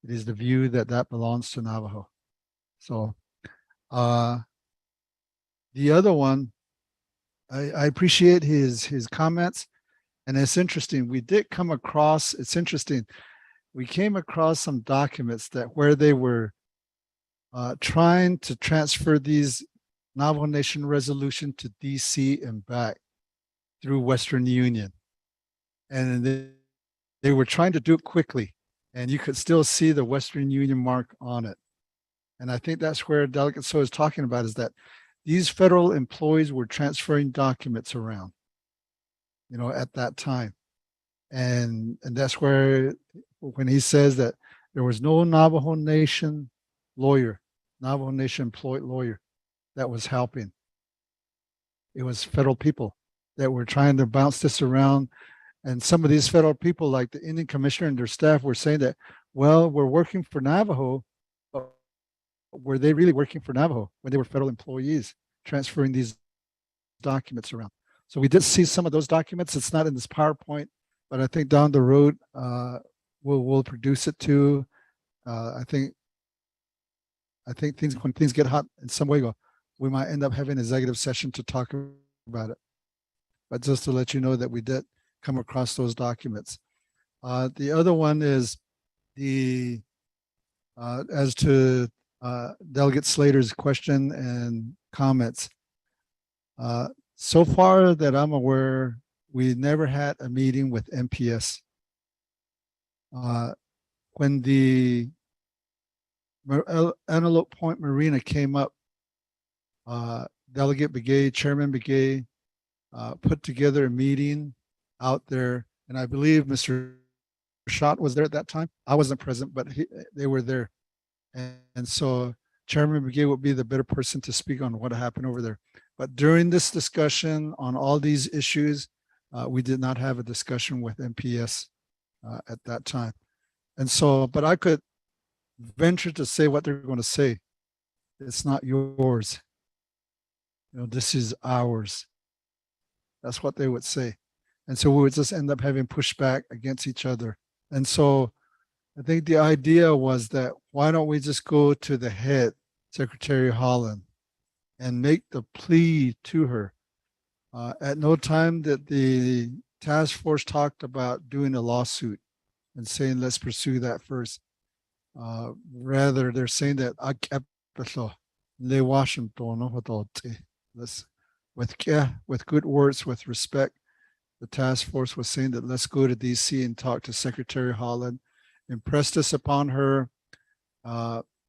It is the view that that belongs to Navajo. So the other one, I appreciate his comments, and it's interesting. We did come across, it's interesting, we came across some documents that where they were trying to transfer these Navajo Nation resolution to DC and back through Western Union. And they were trying to do it quickly, and you could still see the Western Union mark on it. And I think that's where Delegate So is talking about, is that these federal employees were transferring documents around, you know, at that time. And that's where, when he says that there was no Navajo Nation lawyer, Navajo Nation employed lawyer that was helping. It was federal people that were trying to bounce this around. And some of these federal people, like the Indian Commissioner and their staff, were saying that, well, we're working for Navajo, but were they really working for Navajo when they were federal employees transferring these documents around? So we did see some of those documents. It's not in this PowerPoint, but I think down the road, we'll produce it too. I think when things get hot in some way, we might end up having an executive session to talk about it. But just to let you know that we did come across those documents. The other one is the as to Delegate Slater's question and comments. So far that I'm aware, we never had a meeting with MPS. When the Antelope Point Marina came up, Delegate Begay, Chairman Begay, put together a meeting out there, and I believe Mr. Schott was there at that time. I wasn't present, but they were there. And so Chairman McGee would be the better person to speak on what happened over there. But during this discussion on all these issues, we did not have a discussion with MPS at that time. And so, but I could venture to say what they're going to say. It's not yours. You know, this is ours. That's what they would say. And so we would just end up having pushback against each other. And so I think the idea was that why don't we just go to the head, Secretary Holland, and make the plea to her. At no time that the task force talked about doing a lawsuit and saying, let's pursue that first. Rather, they're saying that let's, with good words, with respect, the task force was saying that let's go to DC and talk to Secretary Holland, impress this upon her,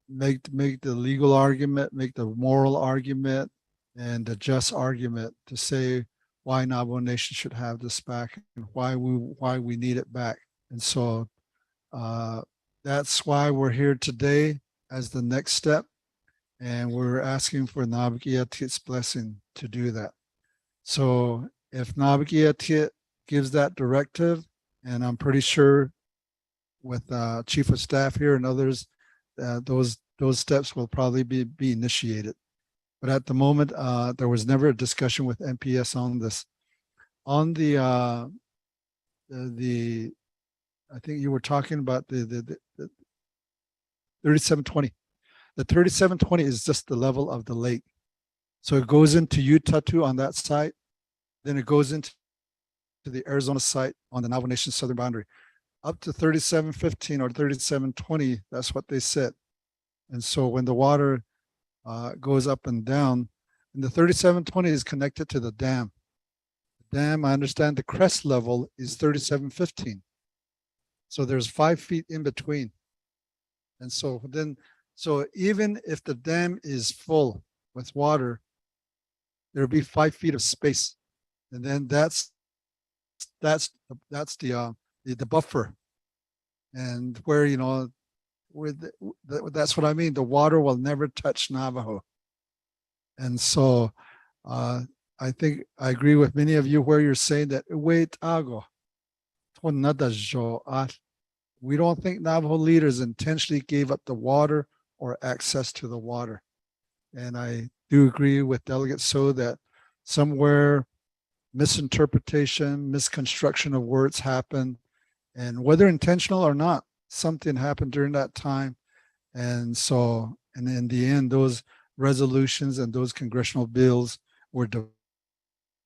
make the legal argument, make the moral argument, and the just argument to say why Navajo Nation should have this back and why we need it back. And so that's why we're here today as the next step, and we're asking for Naabik'íyáti's blessing to do that. So if Naabik'íyáti gives that directive, and I'm pretty sure with Chief of Staff here and others, those steps will probably be initiated. But at the moment, there was never a discussion with NPS on this. On the I think you were talking about the 3720. The 3720 is just the level of the lake. So it goes into Utah on that site, then it goes into the Arizona site on the Navajo Nation southern boundary. Up to 3715 or 3720, that's what they said. And so when the water goes up and down, and the 3720 is connected to the dam. The dam, I understand the crest level is 3715. So there's 5 feet in between. And so even if the dam is full with water, there'll be 5 feet of space. And then that's the buffer. And where, you know, that's what I mean. The water will never touch Navajo. And so I think I agree with many of you where you're saying that we don't think Navajo leaders intentionally gave up the water or access to the water. And I do agree with Delegate So that somewhere misinterpretation, misconstruction of words happen, and whether intentional or not, something happened during that time. And so, and in the end, those resolutions and those congressional bills were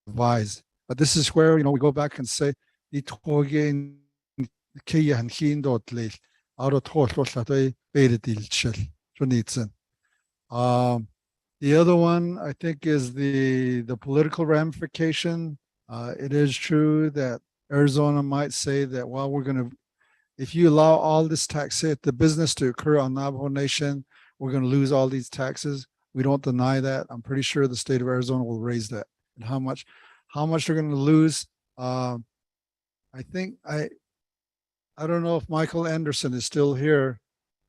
devised. But this is where, you know, we go back and say, the other one, I think, is the political ramification. It is true that Arizona might say that, well, we're going to, if you allow all this the business to occur on Navajo Nation, we're going to lose all these taxes. We don't deny that. I'm pretty sure the state of Arizona will raise that. And how much they're going to lose. I think I don't know if Michael Anderson is still here,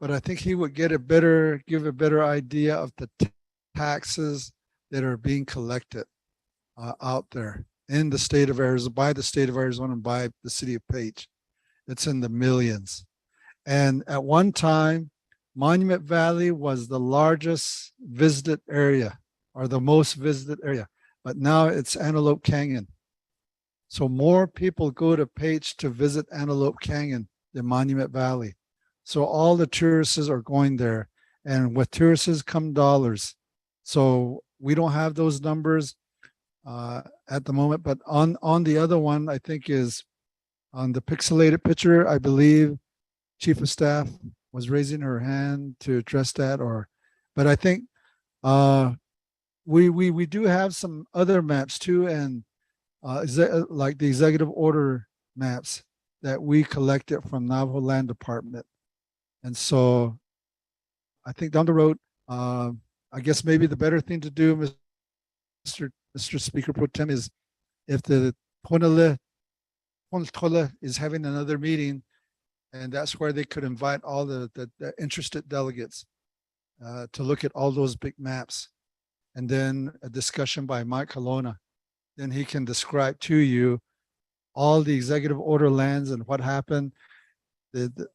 but I think he would give a better idea of the taxes that are being collected out there in the state of Arizona, by the state of Arizona and by the city of Page. It's in the millions. And at one time, Monument Valley was the largest visited area or the most visited area, but now it's Antelope Canyon. So more people go to Page to visit Antelope Canyon than Monument Valley. So all the tourists are going there, and with tourists come dollars. So we don't have those numbers at the moment, but on the other one, I think is on the pixelated picture, I believe Chief of Staff was raising her hand to address that, but I think we do have some other maps too, and like the executive order maps that we collected from Navajo Land Department. And so I think down the road, I guess maybe the better thing to do, Mr. Speaker Pro Tem, is if the Punale is having another meeting, and that's where they could invite all the interested delegates to look at all those big maps, and then a discussion by Mike Colonna. Then he can describe to you all the executive order lands and what happened. The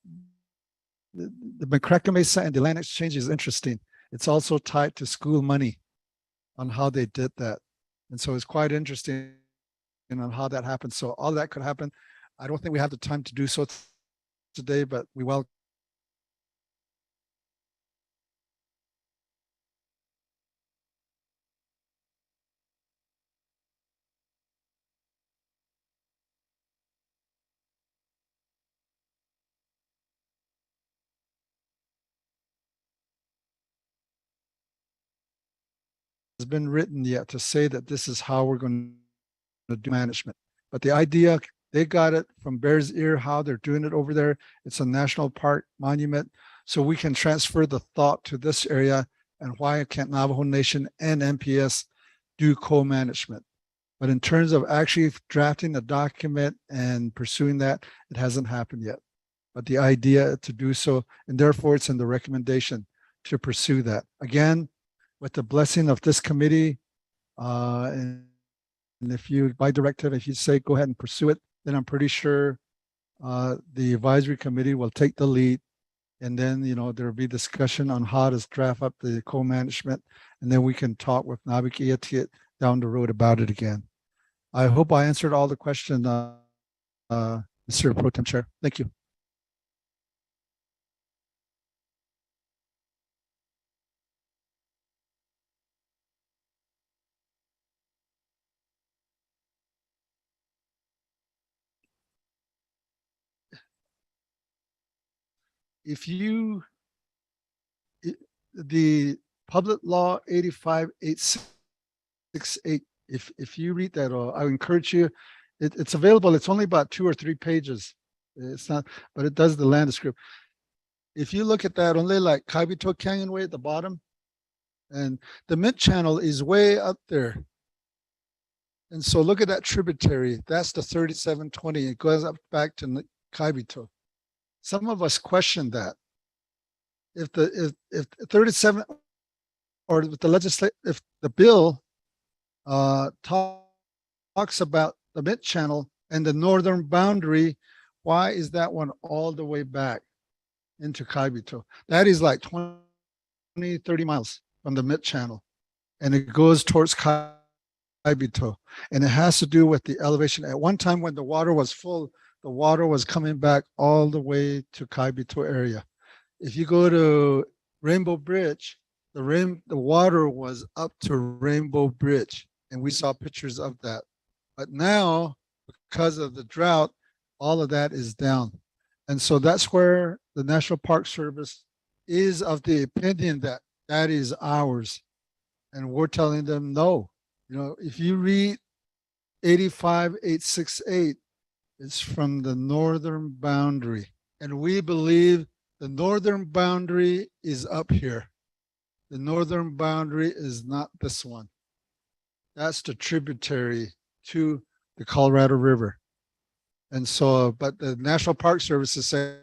McCracken Mesa and the land exchange is interesting. It's also tied to school money on how they did that. And so it's quite interesting on how that happened. So all that could happen. I don't think we have the time to do so today, but we welcome. Has been written yet to say that this is how we're going to do management. But the idea, they got it from Bears Ear, how they're doing it over there. It's a national park monument. so we can transfer the thought to this area and why can't Navajo Nation and NPS do co-management. But in terms of actually drafting a document and pursuing that, it hasn't happened yet. But the idea to do so, and therefore it's in the recommendation to pursue that. Again, with the blessing of this committee, and if you, by directive, if you say go ahead and pursue it, then I'm pretty sure the advisory committee will take the lead. And then, there'll be discussion on how to draft up the co-management. And then we can talk with Naabik'íyáti down the road about it again. I hope I answered all the questions, Mr. Pro Tem Chair. Thank you. If you, the public law 85-868, if you read that, I encourage you, it's available. It's only about 2 or 3 pages. It's not, but it does the land description. If you look at that, only like Kaibito Canyon way at the bottom, and the Mint Channel is way up there. And so look at that tributary. That's the 3720. It goes up back to Kaibito. Some of us question that. If 37 or if if the bill talks about the Mid Channel and the northern boundary, why is that one all the way back into Kaibito? That is like 20, 30 miles from the Mid Channel, and it goes towards Kaibito. And it has to do with the elevation. At one time when the water was full, the water was coming back all the way to Kaibito area. If you go to Rainbow Bridge, the water was up to Rainbow Bridge, and we saw pictures of that. But now, because of the drought, all of that is down. And so that's where the National Park Service is of the opinion that that is ours. And we're telling them no. If you read 85-868, it's from the northern boundary. And we believe the northern boundary is up here. The northern boundary is not this one. That's the tributary to the Colorado River. And so, but the National Park Service is saying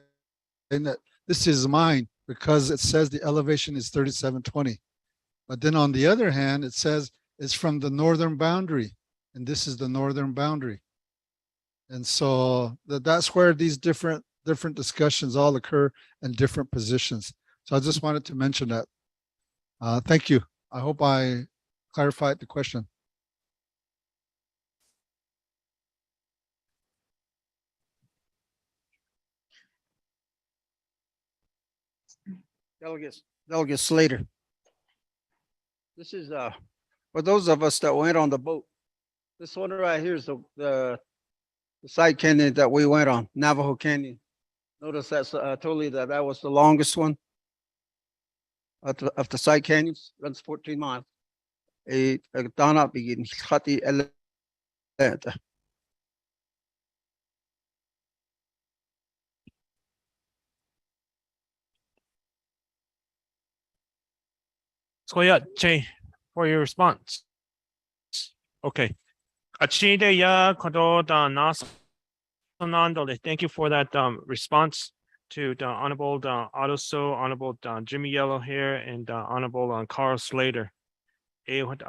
that this is mine because it says the elevation is 3720. But then on the other hand, it says it's from the northern boundary, and this is the northern boundary. And so that's where these different discussions all occur in different positions. So I just wanted to mention that. Thank you. I hope I clarified the question. Delegate Slater. This is for those of us that went on the boat. This one right here is the side canyon that we went on, Navajo Canyon. Notice that's I told you that was the longest one of the side canyons. Runs 14 miles. Jay, for your response. Okay. Achide ya kodo da nas thank you for that response to the Honorable Otto So, Honorable Jimmy Yellow here, and Honorable Carl Slater. Link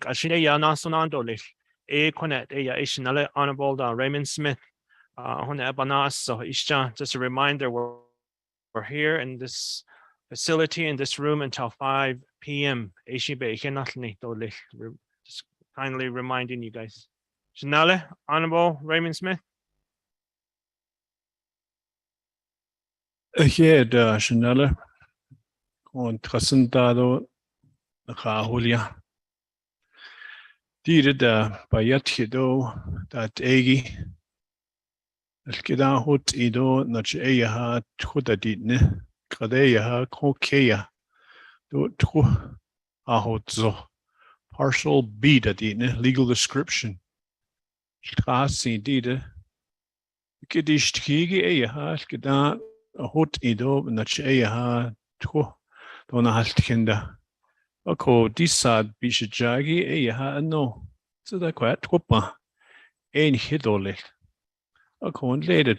Achide ya nasonando connect ya ishinale Honorable Raymond Smith. So just a reminder, we're here in this facility in this room until 5 p.m. Just kindly reminding you guys. Shanale, Honorable Raymond Smith. Here, Shanale, on Trasentado, Rahulia. Did Bayatido that Egi. Elkida hot ido nach eyaha tchudaditne. Kadeya Kokeya do tru ahodzo partial B dadine legal description. Trasi dide Kidishtiki eyaha kida hot ido nach eyaha to dona haltkinda. Ako disad bishajagi eyaha no. So that quite twopa ein hidole. Ako and later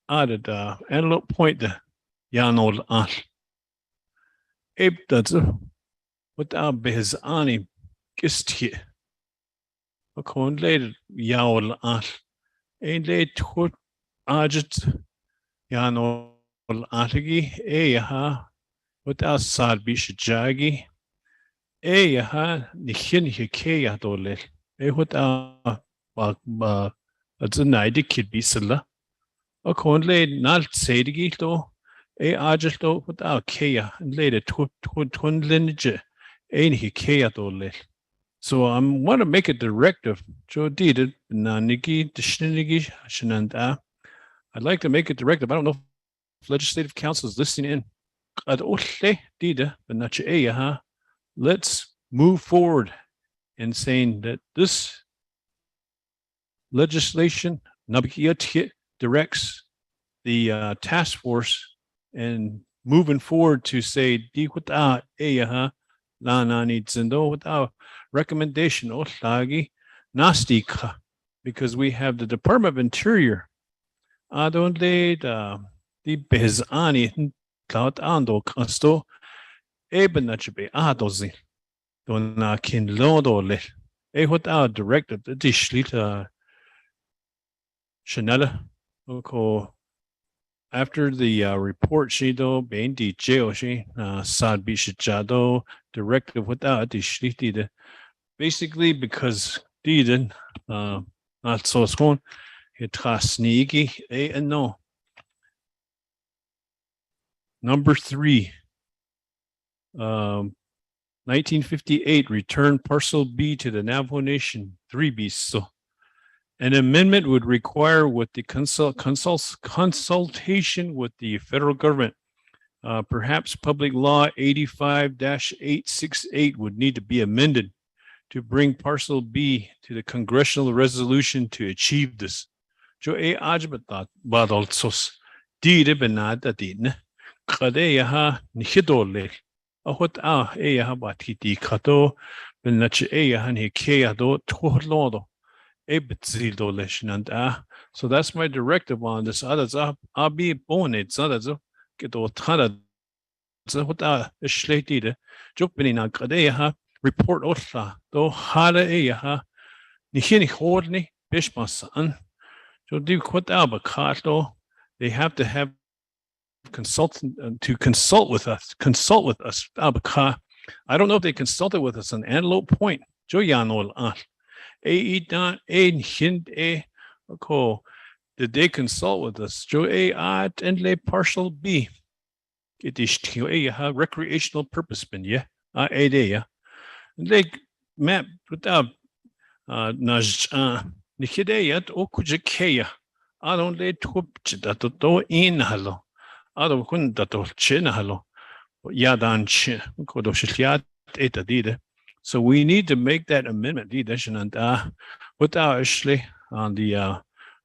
added antelope point the yanol al. Abe does without behis ani kist hit. Ako and later yaol al. Ein late twot ajet yanol aligi eyaha without sad bishajagi. Eyaha nichin hikeya dole. Without it's a night kid be silla. A conlay not sadigi though. Ajal though without kea and later twin lineage. Ain't he kea dole. So I want to make a directive. Joe did it. Naniki, the shinigi, shinanda. I'd like to make a directive. I don't know if legislative council is listening in. Let's move forward in saying that this legislation, Naabik'íyáti, directs the task force and moving forward to say, di without eyaha, la needs and without recommendation, lagi nastika, because we have the Department of Interior. Don't lead the bezani cloud ando casto ebenachibe adozi. Dona kin lodole. Without directive, the dishlita Chanela, after the report, she do being the jail, she sad bishado directive without the shliti. Basically, because didn't not so strong, it has sneaky and no. Number 3, 1958, return parcel B to the Navajo Nation 3B. So an amendment would require with the consultation with the federal government. Perhaps Public Law 85-868 would need to be amended to bring parcel B to the congressional resolution to achieve this. Jo e ajbatat badalsos dire benada din kadeyaha nihidole ahot eyaha batiti kato benach eyaha nikeyado tohlodo. So that's my directive on this. I'll be born it. So that's get all tada. So what a slatida. Jopinina kadeha report otla. Do hada eyaha. Nihini hordni bishmasan. So do quit albacato. They have to have consultant to consult with us. Consult with us. Albaca. I don't know if they consulted with us on Antelope Point. Joyanol did they consult with us? Joe and lay partial B. It is recreational purpose bin, yeah. And they map without Nikidayat o Kujakea. I don't lay twitch that to in hello. I don't want that to chin hello. Yadan chin. Kodoshiat eta did. So we need to make that amendment. Without actually on the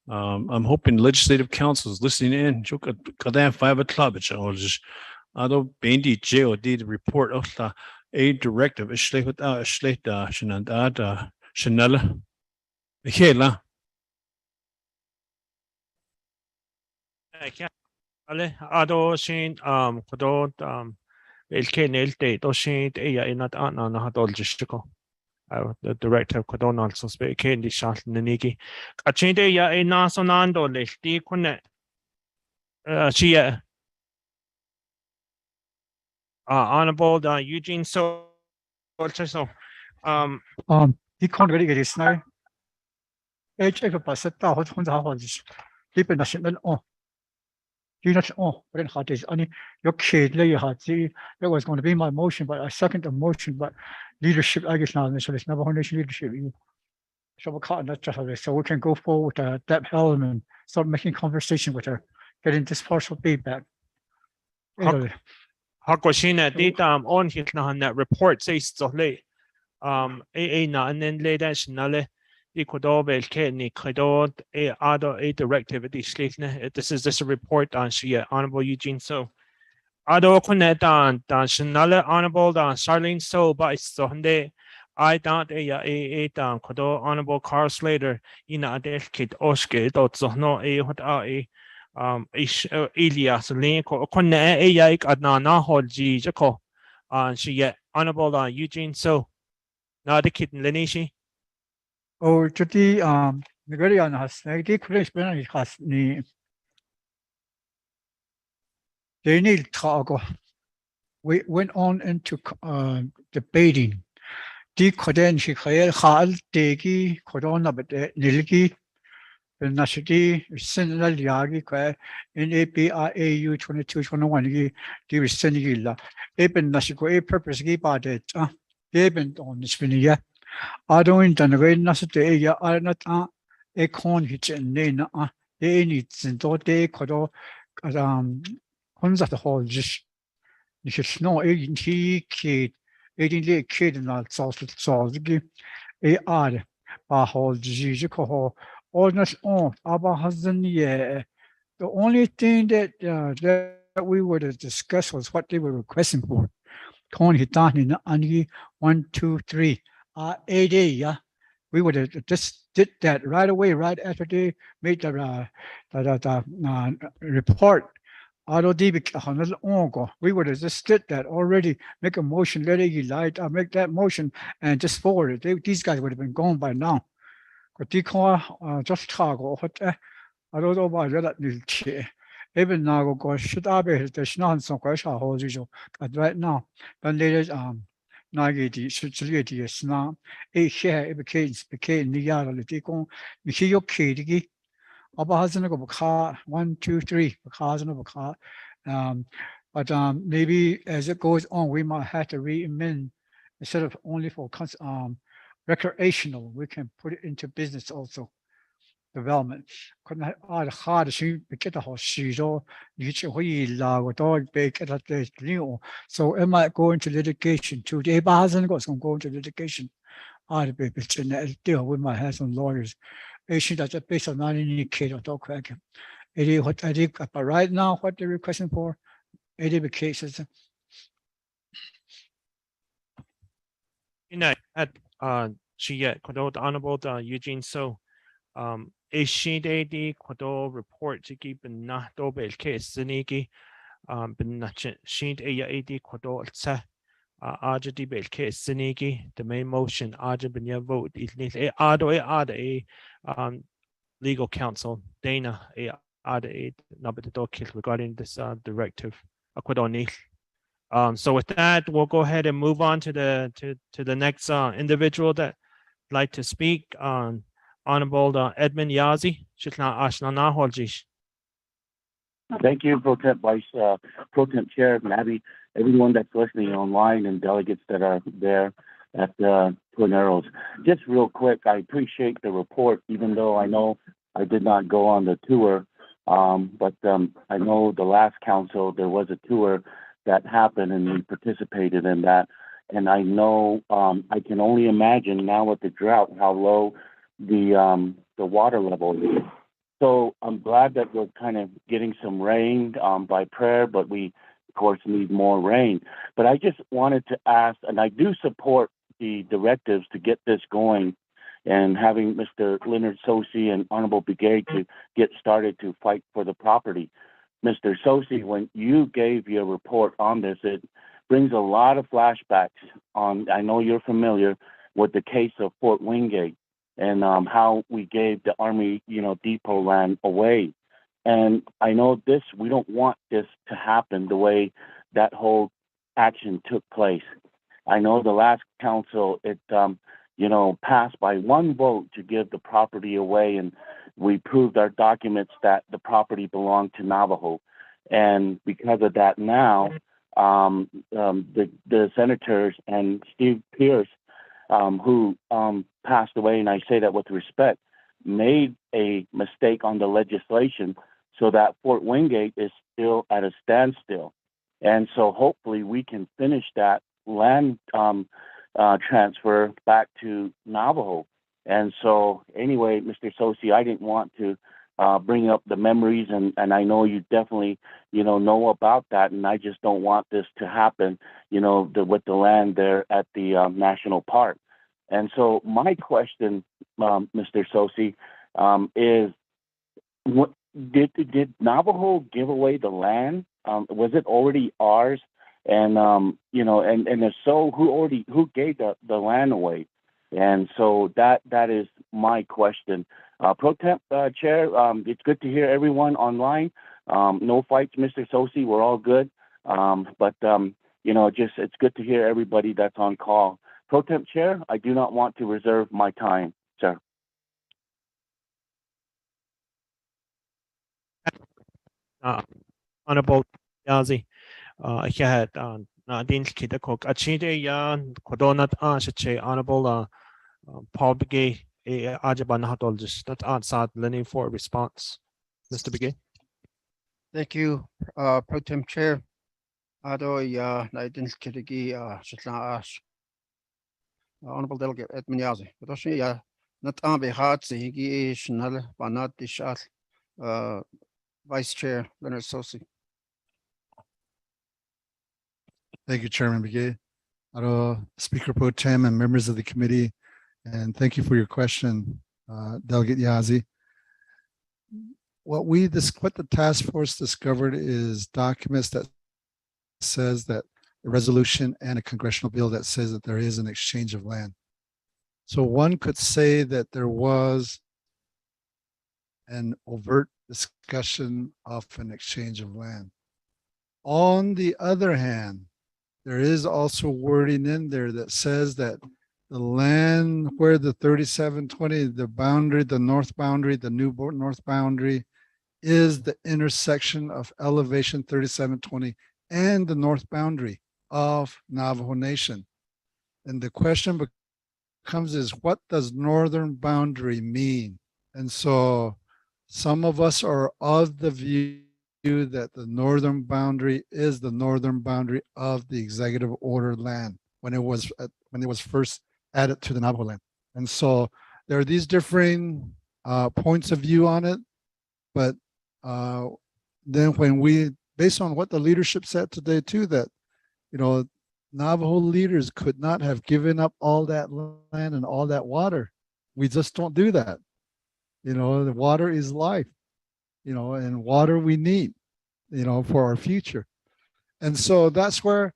I'm hoping legislative council is listening in. 5 o'clock, I don't bendi jail did report of the a directive actually without actually Shananda Chanel. Hela. Ale ado shin kodot el doshin inat ana na hadol jishko. The director could also speak in the shot Naniki. A chinde ya a nasonando lefty connect. She honorable Eugene so he can't really get his now. Check a passetta hot on the house. Keep a national on. You not but in hot is only your kid lay your heart. See, that was going to be my motion, but I second the motion, but leadership, I guess now, so there's Navajo Nation leadership. So we can go forward with Deb Helm and start making conversation with her, getting this partial feedback. Hakoshina data on his that report says so late. Na and then later nale di kodo belke ni kodo a directive di slitne. This is just a report on she Honorable Eugene So. Ado kunet dan shinala Honorable dan Charlene So by Sunday. I don't a dan kodo Honorable Carl Slater ina del kit oske dot no what ish Elias link ko kunne ik adna na holji jako she Honorable Eugene So. Na the kit lenishi. Oh, jadi negara yang has negara kuliah sebenarnya has ni ini tahu. We went on into debating. Di koden si kaya hal tegi kodona bete nilgi nasiti senal yagi kaya NABIAU 2221 gi di senigi la. Eben nasiko purpose gi bade eben on spiniya. Adoin tanagay nasite ya aranat kon hitchen ne na ni zinto de kodo konzat hol jish. Ni sno ti kid le kid na salgi ba hol jiji ko ordinance on aba hasn't ye. The only thing that that we were to discuss was what they were requesting for. Kon hitani na angi 1, 2, 3 8 yeah. We would have just did that right away, right after they made the report. We would have just did that already, make a motion, let it light, make that motion and just forward it. These guys would have been gone by now. Just talk what I don't know about that. Even now, go should I be there's not some question but right now, but later nagedi sutsugedi sna share became the yard litikon Michio Kidigi Abahazan of a car 1, 2, 3 Bakazan of a car. But maybe as it goes on, we might have to re-amend instead of only for recreational, we can put it into business also. Development. Hard to get a hospital, so it might go into litigation too. The hasn't got some go into litigation. Deal we might have some lawyers. That's based on not any kid or dog crack. It is what I did, but right now, what they're requesting for, it is the cases. At she kodo Honorable Eugene So. A she di kodo report to keep na do belke sinigi bin na sheet a kodo sa aja di belke sinigi the main motion aja bin ya vote is a legal counsel Dana a number the docket regarding this directive akwadoni. So with that, we'll go ahead and move on to the next individual that like to speak on. Honorable Edmund Yazi, Thank you, Pro Temp Chair Nabby, everyone that's listening online and delegates that are there at the Twin Arrows. Just real quick, I appreciate the report, even though I know I did not go on the tour. But I know the last council, there was a tour that happened and we participated in that. And I know I can only imagine now with the drought how low the water level is. So I'm glad that we're kind of getting some rain by prayer, but we of course need more rain. But I just wanted to ask, and I do support the directives to get this going and having Mr. Leonard Sosi and Honorable Begay to get started to fight for the property. Mr. Sosi, when you gave your report on this, it brings a lot of flashbacks on, I know you're familiar with the case of Fort Wingate and how we gave the Army, depot land away. And I know this, we don't want this to happen the way that whole action took place. I know the last council, it, passed by one vote to give the property away, and we proved our documents that the property belonged to Navajo. And because of that now, the senators and Steve Pierce, who passed away, and I say that with respect, made a mistake on the legislation so that Fort Wingate is still at a standstill. And so hopefully we can finish that land transfer back to Navajo. And so anyway, Mr. Sosi, I didn't want to bring up the memories, and I know you definitely, know about that, and I just don't want this to happen, with the land there at the national park. And so my question, Mr. Sosi, is, what did Navajo give away the land? Was it already ours? And and if so, who gave the land away? And so that is my question. Pro Temp Chair, it's good to hear everyone online. No fights, Mr. Sosi. We're all good. But it's good to hear everybody that's on call. Pro Temp Chair, I do not want to reserve my time, sir. Honorable Yazi, had Nadine Kidakok, Achide Yan, Kodonat Ashache, Honorable Paul Begay, Ajaban Hatologist, that outside learning for response. Mr. Begay. Thank you, Pro Tem Chair. Ado Naidin Kitigi Shitla Ash. Honorable Delegate Edmund Yazi. But also, not Ambe Higi Shnal Banat Dishat, Vice Chair Leonard Sosi. Thank you, Chairman Begay. Speaker Pro Tem and members of the committee, and thank you for your question, Delegate Yazi. What the task force discovered is documents that says that a resolution and a congressional bill that says that there is an exchange of land. So one could say that there was an overt discussion of an exchange of land. On the other hand, there is also wording in there that says that the land where the 3720, the boundary, the north boundary, the new north boundary is the intersection of elevation 3720 and the north boundary of Navajo Nation. And the question becomes is, what does northern boundary mean? And so some of us are of the view that the northern boundary is the northern boundary of the executive order land when it was first added to the Navajo land. And so there are these differing points of view on it, but then when we, based on what the leadership said today too, that Navajo leaders could not have given up all that land and all that water. We just don't do that. The water is life, and water we need, for our future. And so that's where,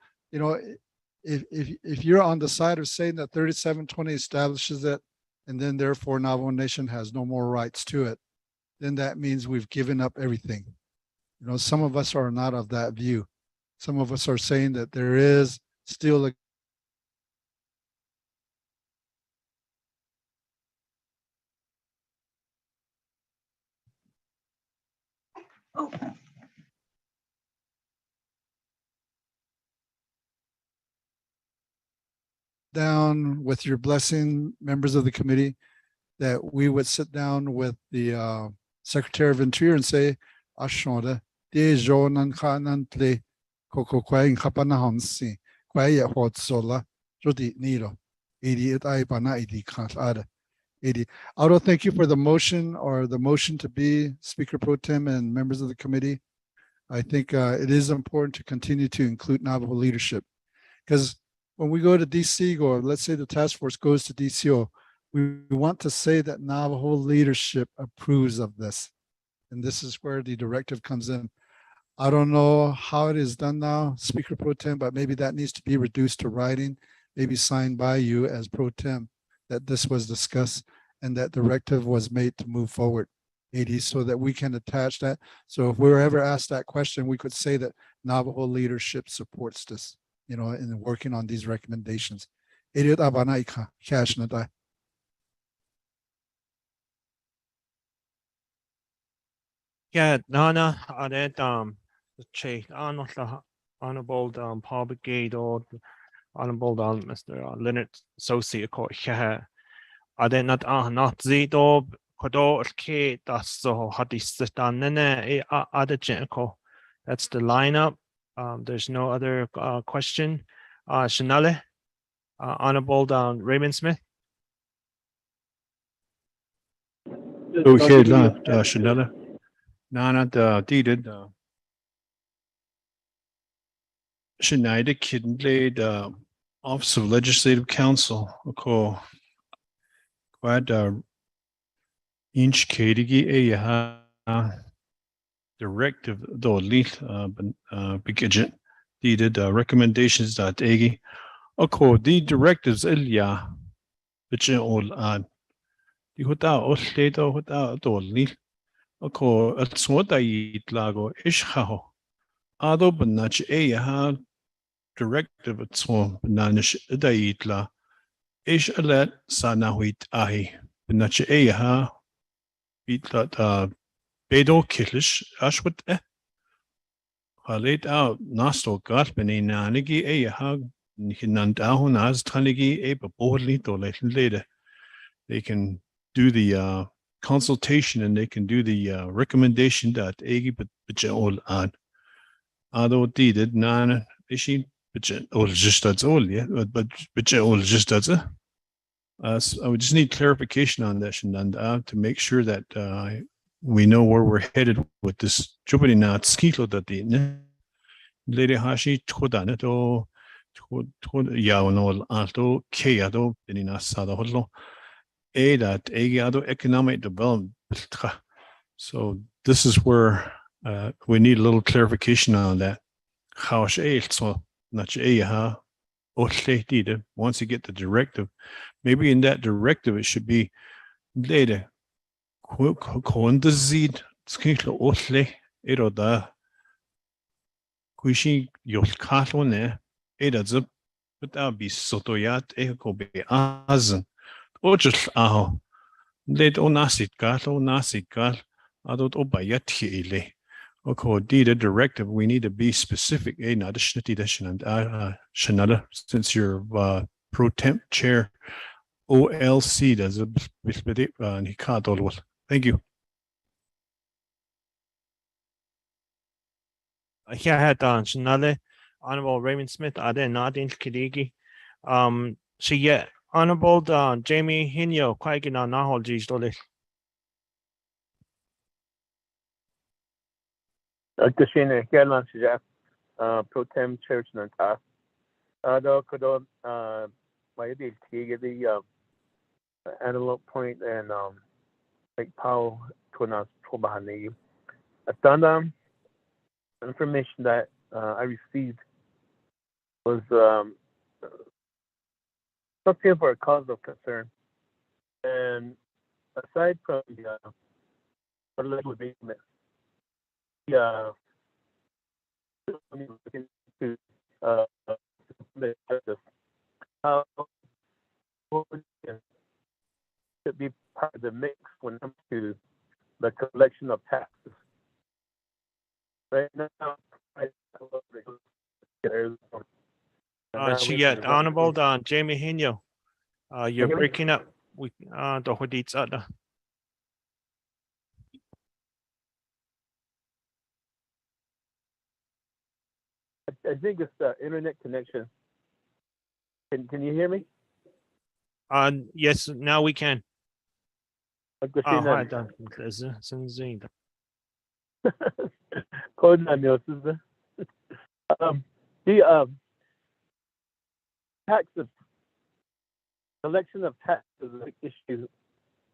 if you're on the side of saying that 3720 establishes it, and then therefore Navajo Nation has no more rights to it, then that means we've given up everything. Some of us are not of that view. Some of us are saying that there is still a down with your blessing, members of the committee, that we would sit down with the Secretary of Interior and say, Ashonda, de jonan kanantle koko kwain kapanahansi, kwaya hot sola, jodi nilo, 88 I bana 80 ada. 80. Auto, thank you for the motion to be Speaker Pro Tem and members of the committee. I think it is important to continue to include Navajo leadership, because when we go to DC, or let's say the task force goes to DCO, we want to say that Navajo leadership approves of this. And this is where the directive comes in. I don't know how it is done now, Speaker Pro Tem, but maybe that needs to be reduced to writing, maybe signed by you as Pro Tem, that this was discussed and that directive was made to move forward, 80, so that we can attach that. So if we were ever asked that question, we could say that Navajo leadership supports this, in working on these recommendations. Yeah, Nana, Adet, Che, Honorable Paul Brigade, or Honorable Mr. Leonard Sosi, Adet not Zido, Kodo, K, that's so Hadistan, Adjournment. That's the lineup. There's no other question. Shanale, Honorable Raymond Smith. Okay, Chanela. Nana deeded. Schneider Kidney, Office of Legislative Counsel, okay. Quad inch Kadigi a directive do lead begidget deeded recommendations that egi. Okay, the directives Ilya which all die huta all state huta dolly. Okay, it's what I lago ishao. Ado benach ha directive at so benanish daitla. Ish alet sanahuit ahi. Benach ha beat that bedo killish ashwat Halit out nasto got benin nanigi ha Hinandahun as Tanigi Boldly to later. They can do the consultation and they can do the recommendation that Egi Bajol on. Ado did nan ishi or just that's all, yeah, but Bajol just does it. So I would just need clarification on this and to make sure that we know where we're headed with this. Jubari not skito that the Lady Hashi Todanato. Yawnol alto keado beninasado hodlo that egiado economic development. So this is where we need a little clarification on that. How so not ha once you get the directive, maybe in that directive it should be later. Kondazid skitlo otle eroda kuishi yolkatone. That's a but that be sotoyat eko be azen. Or just let o nasit gal, adot obayat hele. Okay, did a directive, we need to be specific. Not a shnity and Shanada, since you're pro temp chair OLC does a bit and he can't all. Thank you. Here I had Shanale. Honorable Raymond Smith, Ade Nadine Kidigi. So yeah, Honorable Jamie Hinyo, Kwaigina Nahol Jidole. Kashina Kerlan Shajaf, Pro Tem Church Nanta. Ado Kodo, my deal, the Antelope Point and Lake Powell, Tunas Tobahani. I found information that I received was something for a cause of concern. And aside from the legal agreement, how should be part of the mix when it comes to the collection of taxes. Right now, Honorable Jamie Hinyo. You're breaking up. We the Hodits other. I think it's the internet connection. Can you hear me? Yes, now we can. Hi, Dan. The taxes, collection of taxes is a big issue,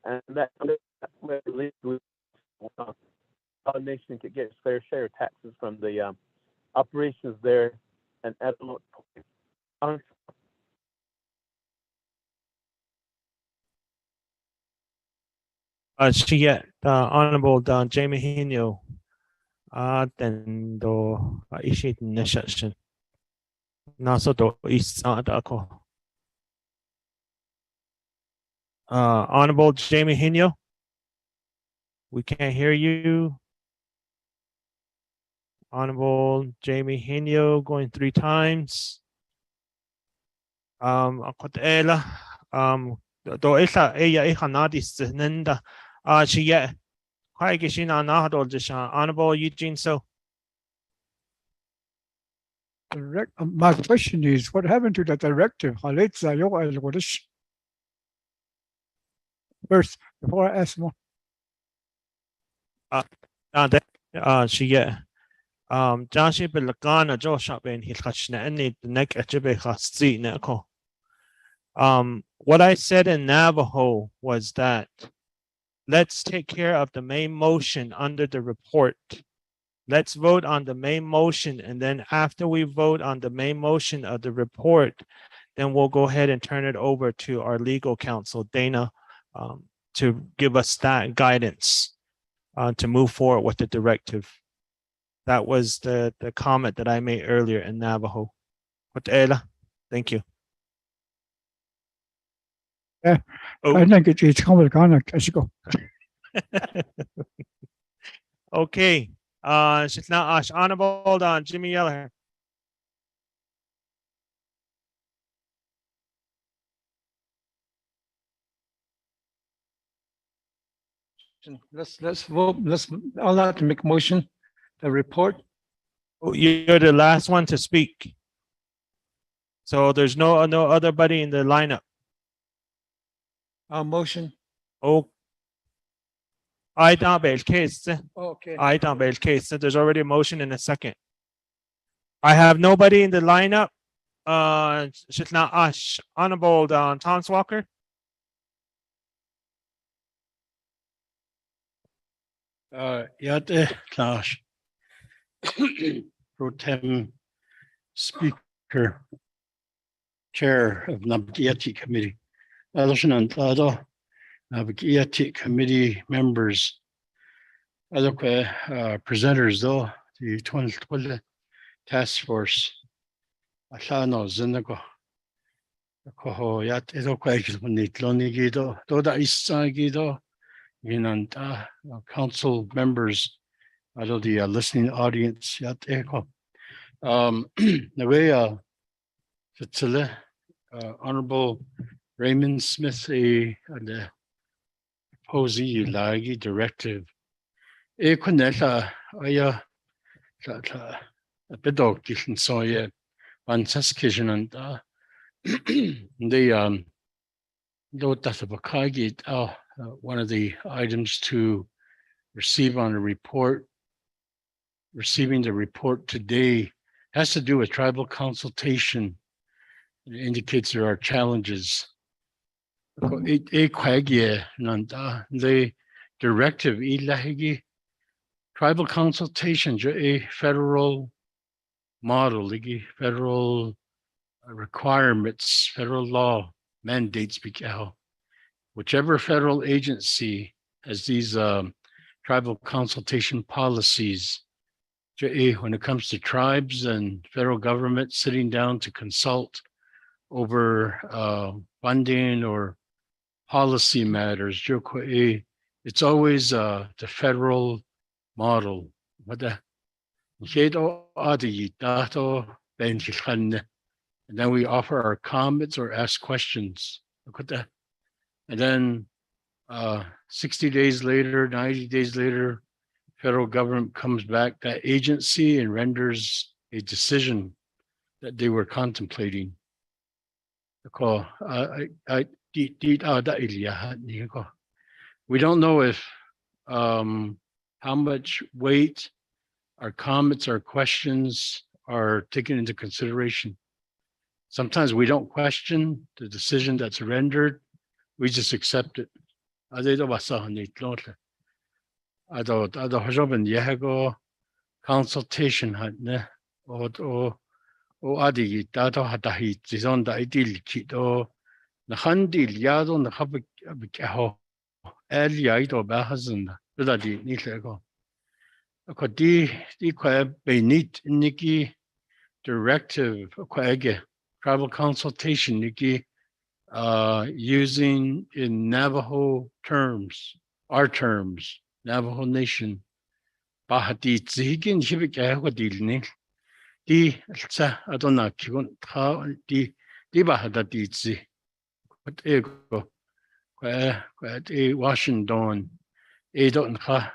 and that's where our nation could get its fair share of taxes from the operations there and Antelope Point. Honorable Jamie Hinyo. Then do issue nation. Naso do is ako. Honorable Jamie Hinyo. We can't hear you. Honorable Jamie Hinyo going 3 times. Akotela. Do isa eya ihanadis nenda. Chiye. Kwaigishina nahadol jisha. Honorable Eugene So. My question is, what happened to the directive? First, before I ask more. She Joshi Belagana Joshua Ben Hilkashna and the neck at Jebekasti Neko. What I said in Navajo was that let's take care of the main motion under the report. Let's vote on the main motion, and then after we vote on the main motion of the report, then we'll go ahead and turn it over to our legal counsel, Dana, to give us that guidance to move forward with the directive. That was the comment that I made earlier in Navajo. Thank you. I think it's coming. Okay. She's now honorable on Jimmy Yeller. Let's vote. I'll have to make motion. The report. You're the last one to speak. So there's no other buddy in the lineup. Motion. Oh. I don't case. Okay. I don't case. There's already a motion in a second. I have nobody in the lineup. She's not honorable Tom Walker. Yate Clash. Pro Tem Speaker, Chair of Naabik'íyáti Committee. Naabik'íyáti Committee members, presenters though, the 20 task force. Asano Zinago. Koho Yat Edo Doda Isagido, Yinanta, council members, out of the listening audience, Yat Eko. The way Honorable Raymond Smith, the Posey Lagi Directive. Ekoneta, Aya, a bedog Gilton Soya, Van Saskishan and the Dotatabakagi, one of the items to receive on a report, receiving the report today has to do with tribal consultation. It indicates there are challenges. The directive, tribal consultation, a federal model, federal requirements, federal law mandates, whichever federal agency has these tribal consultation policies, when it comes to tribes and federal government sitting down to consult over funding or policy matters, it's always the federal model. And then we offer our comments or ask questions. And then 60 days later, 90 days later, federal government comes back, that agency, and renders a decision that they were contemplating. We don't know if how much weight our comments, our questions are taken into consideration. Sometimes we don't question the decision that's rendered, we just accept it. Consultation directive tribal consultation using in Navajo terms, our terms, Navajo Nation. Bahati zigin hibik dilni. Di sa adona kigun ta di bahadati zi. What ego? Kwa Washington. Don't ha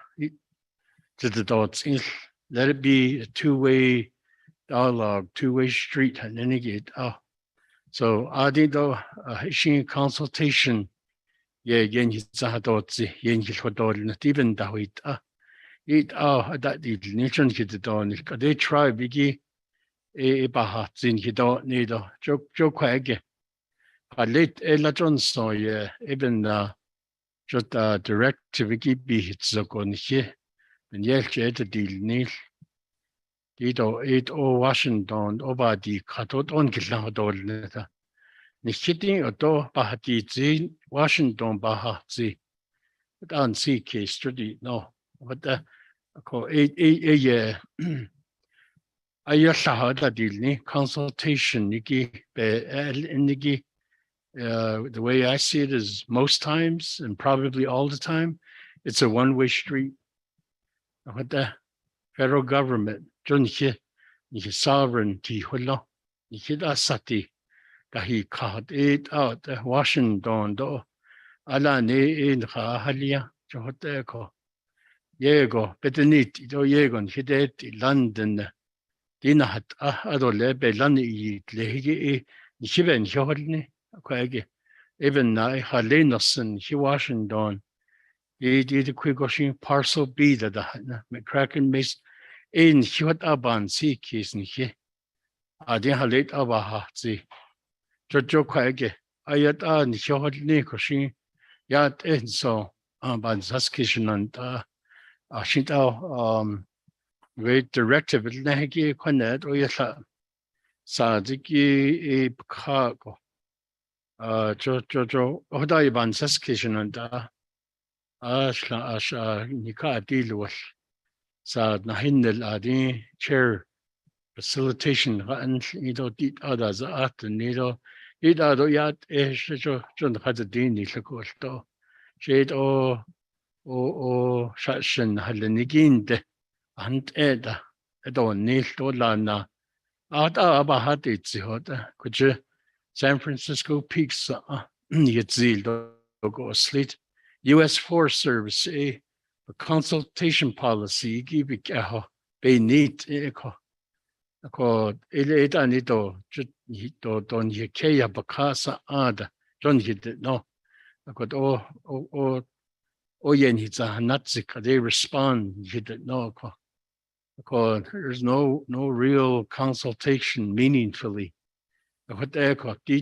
to the dots. Let it be a two-way dialogue, two-way street. So adido hishin consultation. Yeah, yen hitsa dots yen hilhodol nativen dawit. that the nation kid don they try biggie a bahat in kiddo need a joke quaggy. A late Ella Johnson, yeah, even just directive be hits on here, and yet jet a deal nil. Dito 8 Washington over the Katot on Gilladol letter. Nishiting a door Bahati Washington Bahati. But on sea case study, no. But the call 8 year. I just heard that the consultation, Nikki, Nikki. The way I see it is most times and probably all the time, it's a one-way street. What the federal government, sovereignty, sati, kahi kahat it out Washington do ala ne in halia johoteko yego betenit do yegon hidet London dinahat adole be lani lehigi nichiben johodni kwage even na Halenason he Washington did quick washing parcel B that the McCracken makes in Hiwat Aban sea case in here. I didn't have late Abaha see. Jojo Quagge, I yet on Hiwat Nikoshi, yet and so Ban Saskishan and Ashita great directive Nahiki Quanet or Yasa Sadiki a cargo. Jojo Odaiban Saskishan and Asha Nika deal with. Sa nahindel adi chair facilitation and did others at nido it ado yat John had a dean to shade o shashin haleniginde and eda edon nil to lana ada abahati hota could you San Francisco peaks yitzil go slit US Forest Service a consultation policy give be neat eco ele anito don Hikeya Bakasa ada John hit no yen hits a Natsika they respond hit no there's no real consultation meaningfully what echo di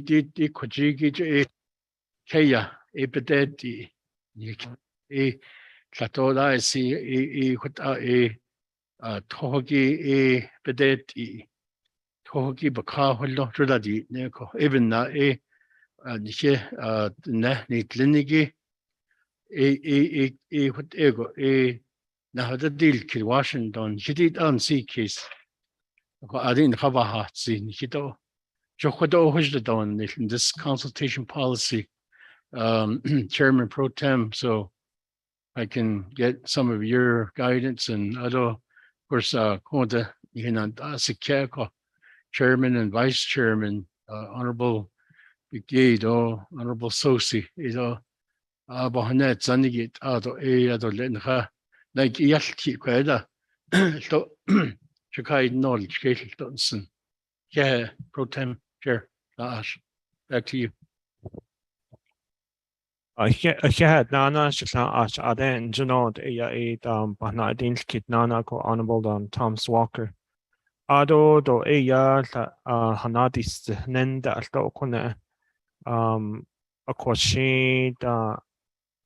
kojigi Kaya epideti e Katoda si togi bedeti togi baka hullo trudadi neko even na nishe ne ni klinigi what ego na hada deal ki Washington hidit on sea case ko adin khabaha si hito jokodo hujda in this consultation policy Chairman Pro Tem, so I can get some of your guidance and other, of course, Konda Sikeko, Chairman and Vice Chairman, Honorable Brigade, Honorable Sosi, Bohanet Zanigit, Ado Lenha, like Yalki Queda, Chikai knowledge, Gatel Dunson. Yeah, Pro Tem, Chair, back to you. Yeah, Nana Shikla Aden, Junod, Bana Dinskit Nana ko Honorable Thomas Walker. Ado do Hanadis Nenda Alto Kone, Akoshi da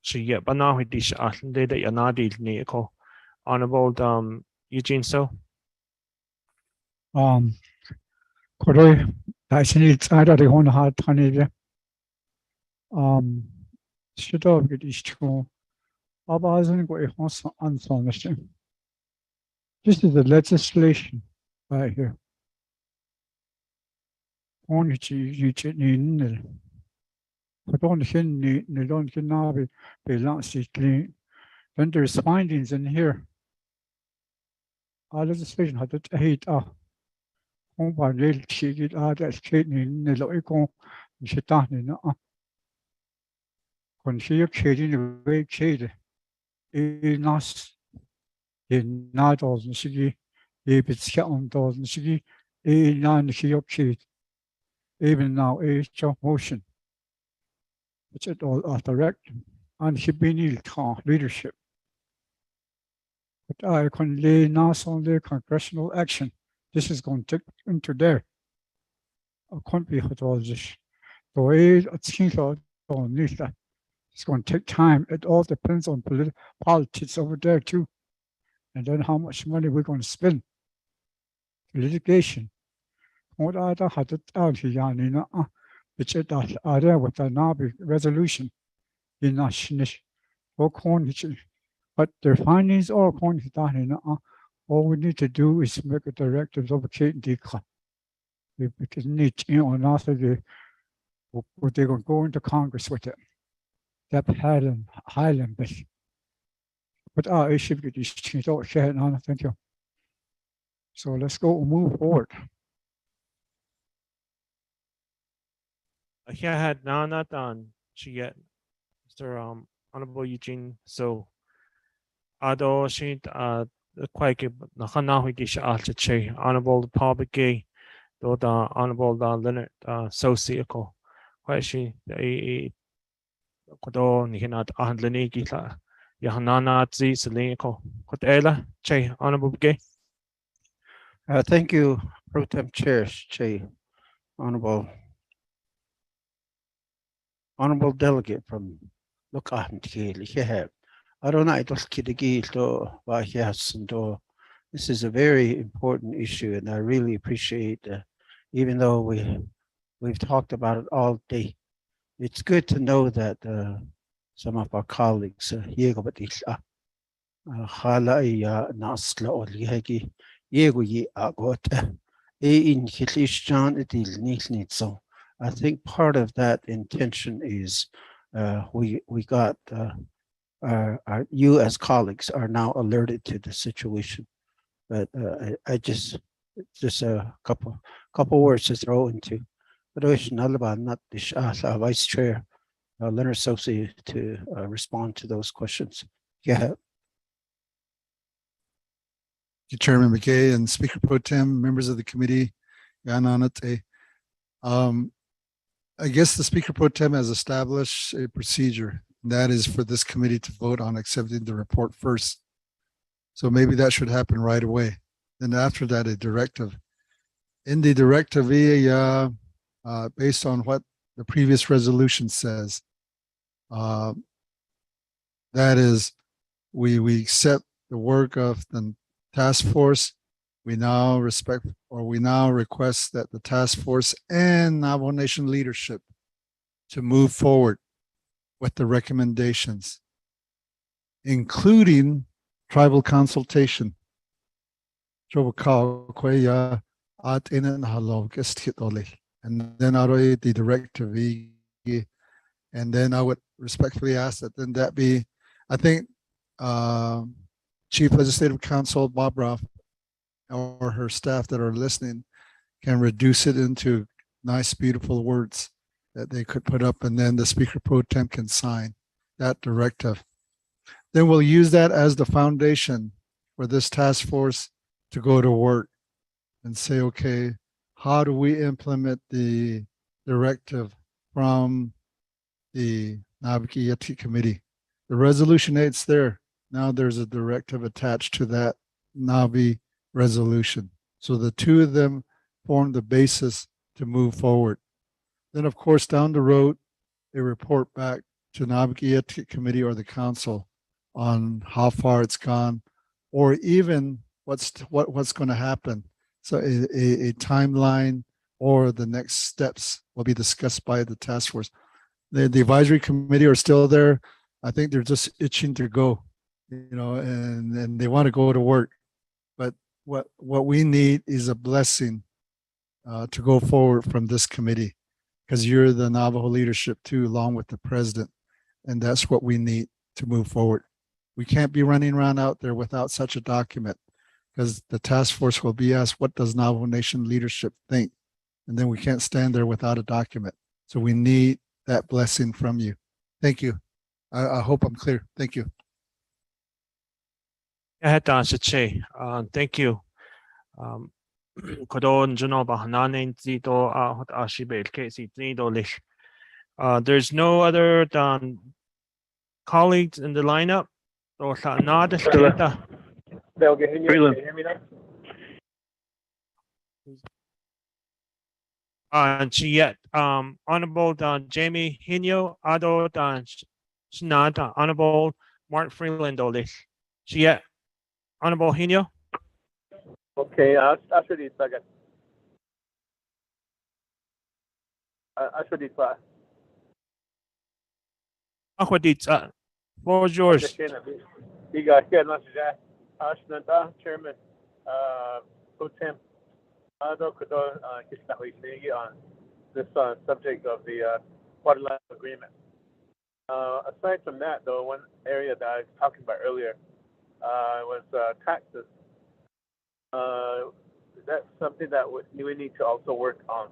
Shia Bana with Dish Atlande that Yanadi Nico. Honorable Eugene So. Koroi, that's needs I don't want to hard Tony. Should have get each two. Abazan go a answer. This is the legislation right here. Only you in but on the don't get now be launched clean. Then there's findings in here. Our legislation had to hate home by little cheated that's trading in the local Shitan. When she trading the way trade, it not in not doesn't she, if it's on doesn't she, a non she trade. Even now, a job motion. It's all direct and she been leadership. But I can lay not only congressional action. This is going to take into there. I can't be hot all this. The way it's it's going to take time. It all depends on politics over there too. And then how much money we're going to spend. Litigation. What I had it out here, which it are there with the Nabi resolution in Nashnish. But their findings all going to done. All we need to do is make a directive of Decla. Because need, and after they're going to go into Congress with it. That Highland bill. But I should get this change out here now. Thank you. So let's go move forward. Here had not done she yet, Mr. Honorable Eugene. So Ado she quite Honorable Paul Begay, though the Honorable Leonard Sociaco. Quite she Kodo Nihinat Ahlandlaniki Yahanana Zi Selinko. Kotela, Che, Honorable Begay. Thank you, Pro Tem Chair, Che, Honorable Delegate from Lukahantiki. I don't know, this is a very important issue, and I really appreciate, even though we've talked about it all day, it's good to know that some of our colleagues, I think part of that intention is we got you as colleagues are now alerted to the situation. But I just a couple words to throw into. Vice Chair Leonard Sosi to respond to those questions. Yeah. Chairman McKay and Speaker Pro Tem, members of the committee. I guess the Speaker Pro Tem has established a procedure. And that is for this committee to vote on accepting the report first. So maybe that should happen right away. Then after that, a directive. In the directive, based on what the previous resolution says, that is, we accept the work of the task force. We now request that the task force and Navajo Nation leadership to move forward with the recommendations, including tribal consultation. And then the directive, and then I would respectfully ask that then that be, I think Chief Legislative Counsel Bob Ruff or her staff that are listening can reduce it into nice, beautiful words that they could put up, and then the Speaker Pro Tem can sign that directive. Then we'll use that as the foundation for this task force to go to work and say, okay, how do we implement the directive from the Naabik'íyáti committee? The resolution 8's there. Now there's a directive attached to that Nabi resolution. So the two of them form the basis to move forward. Then, of course, down the road, a report back to Naabik'íyáti committee or the council on how far it's gone, or even what's going to happen. So a timeline or the next steps will be discussed by the task force. The advisory committee are still there. I think they're just itching to go, and they want to go to work. But what we need is a blessing to go forward from this committee, because you're the Navajo leadership too, along with the president, and that's what we need to move forward. We can't be running around out there without such a document, because the task force will be asked, what does Navajo Nation leadership think? And then we can't stand there without a document. So we need that blessing from you. Thank you. I hope I'm clear. Thank you. Thank you. There's no other colleagues in the lineup. Freeland. Can you hear me now? Chiet, Honorable Jamie Hino, Ado Shinata, Honorable Mark Freeland Olis. Chiet, Honorable Hino. Okay, after this second. After this class. Aquadita, floor is yours. Chairman, Pro Tem, Ado Kodo Kisnawi on this subject of the water line agreement. Aside from that, though, one area that I was talking about earlier was taxes. That's something that we need to also work on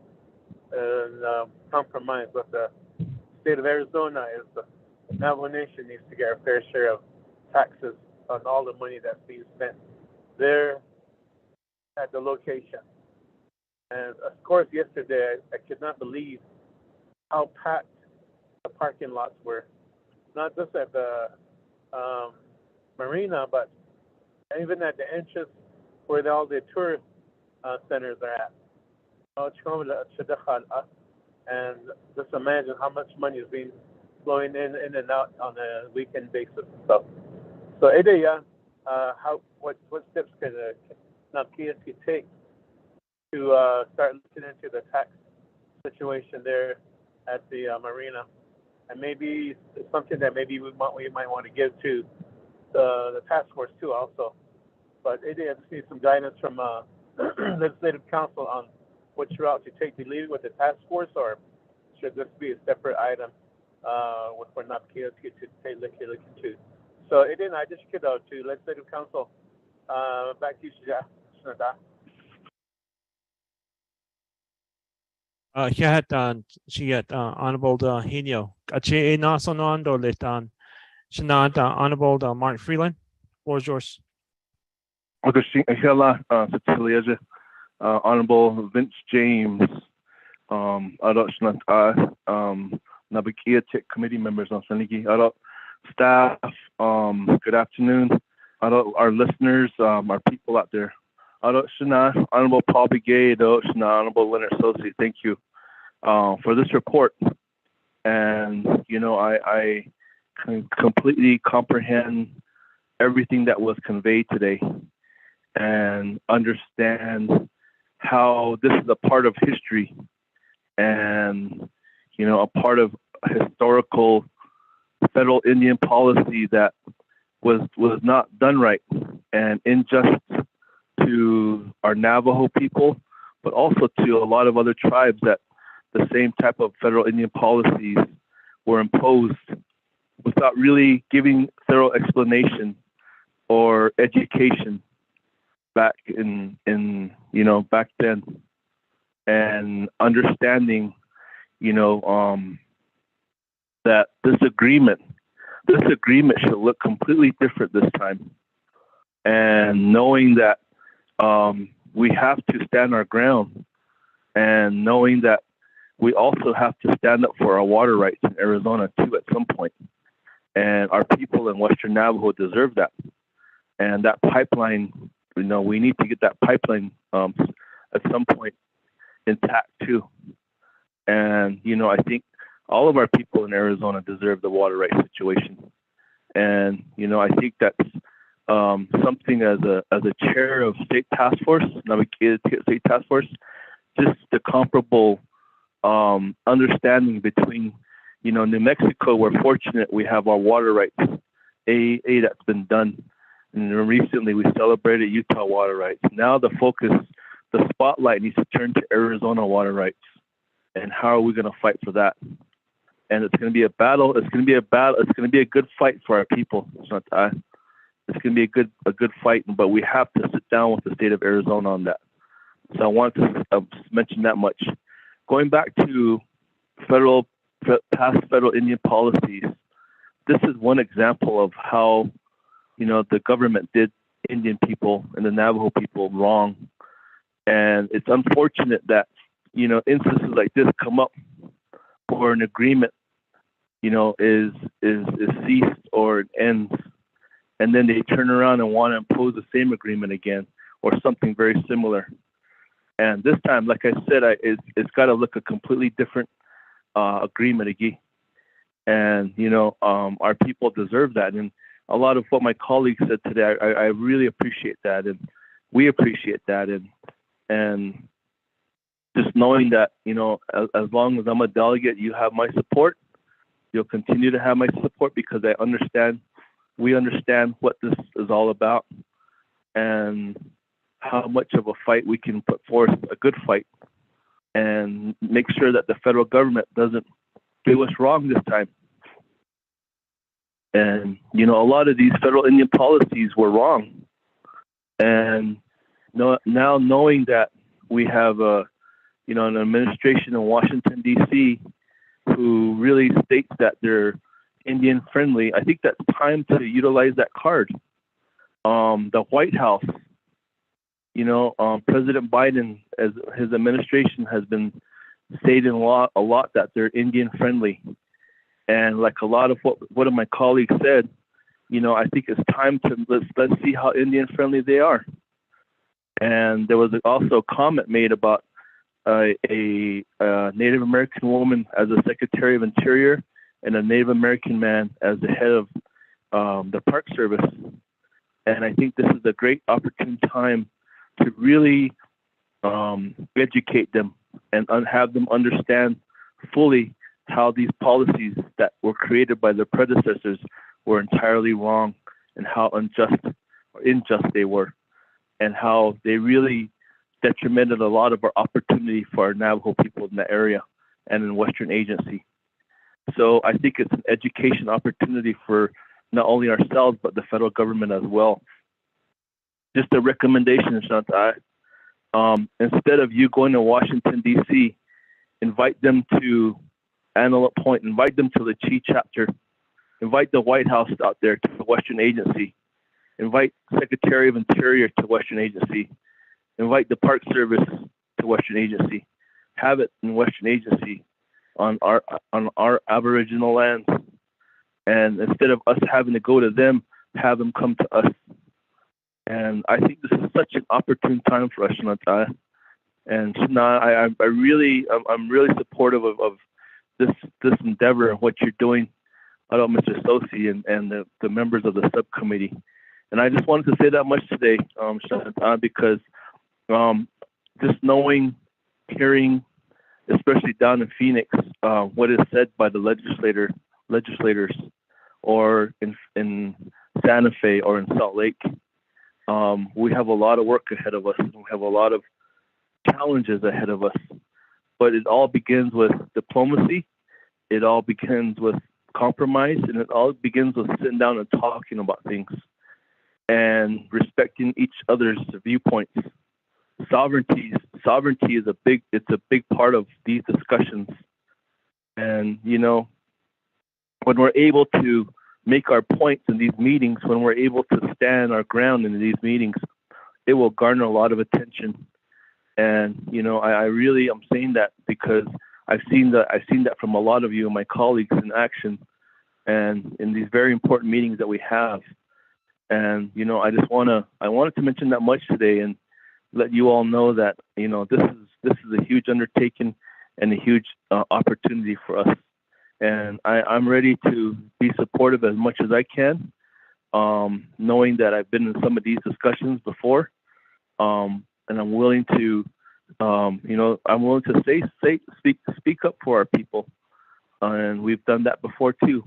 and compromise with the state of Arizona. Is the Navajo Nation needs to get a fair share of taxes on all the money that's being spent there at the location. And of course, yesterday I could not believe how packed the parking lots were, not just at the marina, but even at the entrance where all the tourist centers are at. And just imagine how much money is being flowing in and out on a weekend basis. So what steps can Naabik'íyáti take to start looking into the tax situation there at the marina, and maybe it's something that maybe we might want to give to the task force too also. But I just need some guidance from legislative council on which route to take. To leave it with the task force, or should this be a separate item for Naabik'íyáti to take look into? So I just get out to legislative council. Back to you, Shinada. Chiet, Honorable Hino. Ache Nasonondo Litan. Shinata, Honorable Mark Freeland. Floor is yours. Honorable Vince James, Naabik'íyáti committee members on Saniki, staff, good afternoon. Our listeners, our people out there. Honorable Paul Begay, Honorable Leonard Sosi, thank you for this report. And I can completely comprehend everything that was conveyed today and understand how this is a part of history and a part of historical federal Indian policy that was not done right and unjust to our Navajo people, but also to a lot of other tribes that the same type of federal Indian policies were imposed without really giving thorough explanation or education back back then, and understanding that this agreement should look completely different this time, and knowing that we have to stand our ground, and knowing that we also have to stand up for our water rights in Arizona too at some point. And our people in Western Navajo deserve that. And that pipeline, we need to get that pipeline at some point intact too. And, I think all of our people in Arizona deserve the water rights situation. And, I think that's something as a chair of state task force, Naabik'íyáti state task force, just the comparable understanding between, New Mexico, we're fortunate we have our water rights, that's been done. And recently we celebrated Utah water rights. Now the spotlight needs to turn to Arizona water rights. And how are we going to fight for that? And it's going to be a battle. It's going to be a battle. It's going to be a good fight for our people. It's going to be a good fight, but we have to sit down with the state of Arizona on that. So I wanted to mention that much. Going back to past federal Indian policies, this is one example of how, the government did Indian people and the Navajo people wrong. And it's unfortunate that, instances like this come up where an agreement, is ceased or it ends. and then they turn around and want to impose the same agreement again or something very similar. And this time, like I said, it's got to look a completely different agreement again. And, you know, our people deserve that. And a lot of what my colleagues said today, I really appreciate that. And we appreciate that. And just knowing that, you know, as long as I'm a delegate, you have my support. You'll continue to have my support because we understand what this is all about and how much of a fight we can put forth, a good fight, and make sure that the federal government doesn't do us wrong this time. And, you know, a lot of these federal Indian policies were wrong. And now knowing that we have an administration in Washington, D.C. who really states that they're Indian friendly, I think that's time to utilize that card. The White House, you know, President Biden, as his administration has been stating a lot that they're Indian friendly. And like a lot of what one of my colleagues said, you know, I think it's time to let's see how Indian friendly they are. And there was also a comment made about a Native American woman as a Secretary of Interior and a Native American man as the head of the Park Service. And I think this is a great opportune time to really educate them and have them understand fully how these policies that were created by their predecessors were entirely wrong and how unjust or unjust they were and how they really detrimented a lot of our opportunity for our Navajo people in the area and in Western Agency. So I think it's an education opportunity for not only ourselves, but the federal government as well. Just a recommendation, Shantai. Instead of you going to Washington, D.C., invite them to Antelope Point, invite them to the Chi chapter, invite the White House out there to the Western Agency, invite Secretary of Interior to Western Agency, invite the Park Service to Western Agency, have it in Western Agency on our Aboriginal lands. And instead of us having to go to them, have them come to us. And I think this is such an opportune time for us, Shanata. And Shana, I'm really supportive of this endeavor and what you're doing. I know Mr. Sosi and the members of the subcommittee. And I just wanted to say that much today, Shanata, because just knowing, hearing, especially down in Phoenix, what is said by the legislators, or in Santa Fe or in Salt Lake, we have a lot of work ahead of us. We have a lot of challenges ahead of us. But it all begins with diplomacy. It all begins with compromise, and it all begins with sitting down and talking about things and respecting each other's viewpoints. Sovereignty is a big part of these discussions. And you know, when we're able to make our points in these meetings, when we're able to stand our ground in these meetings, it will garner a lot of attention. And you know, I'm saying that because I've seen that from a lot of you and my colleagues in action, and in these very important meetings that we have. And you know, I wanted to mention that much today and let you all know that, you know, this is a huge undertaking and a huge opportunity for us. And I'm ready to be supportive as much as I can, knowing that I've been in some of these discussions before, and I'm willing to, speak up for our people, and we've done that before too.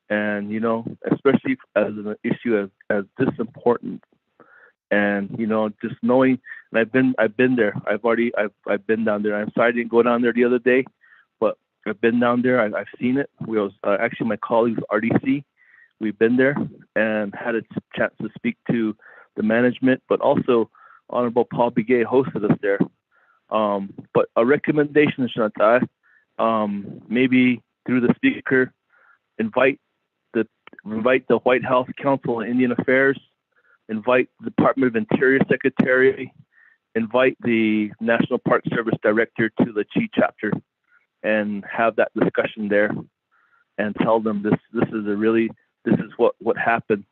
And you know, especially as an issue as this important, and you know, just knowing, and I've been there. I've been down there. I'm sorry I didn't go down there the other day, but I've been down there. I've seen it. We was actually my colleagues RDC. We've been there and had a chance to speak to the management, but also Honorable Paul Begay hosted us there. But a recommendation, Shantai, maybe through the speaker, invite the White House Council on Indian Affairs, invite the Department of Interior Secretary, invite the National Park Service Director to the Chi chapter, and have that discussion there, and tell them this is what happened,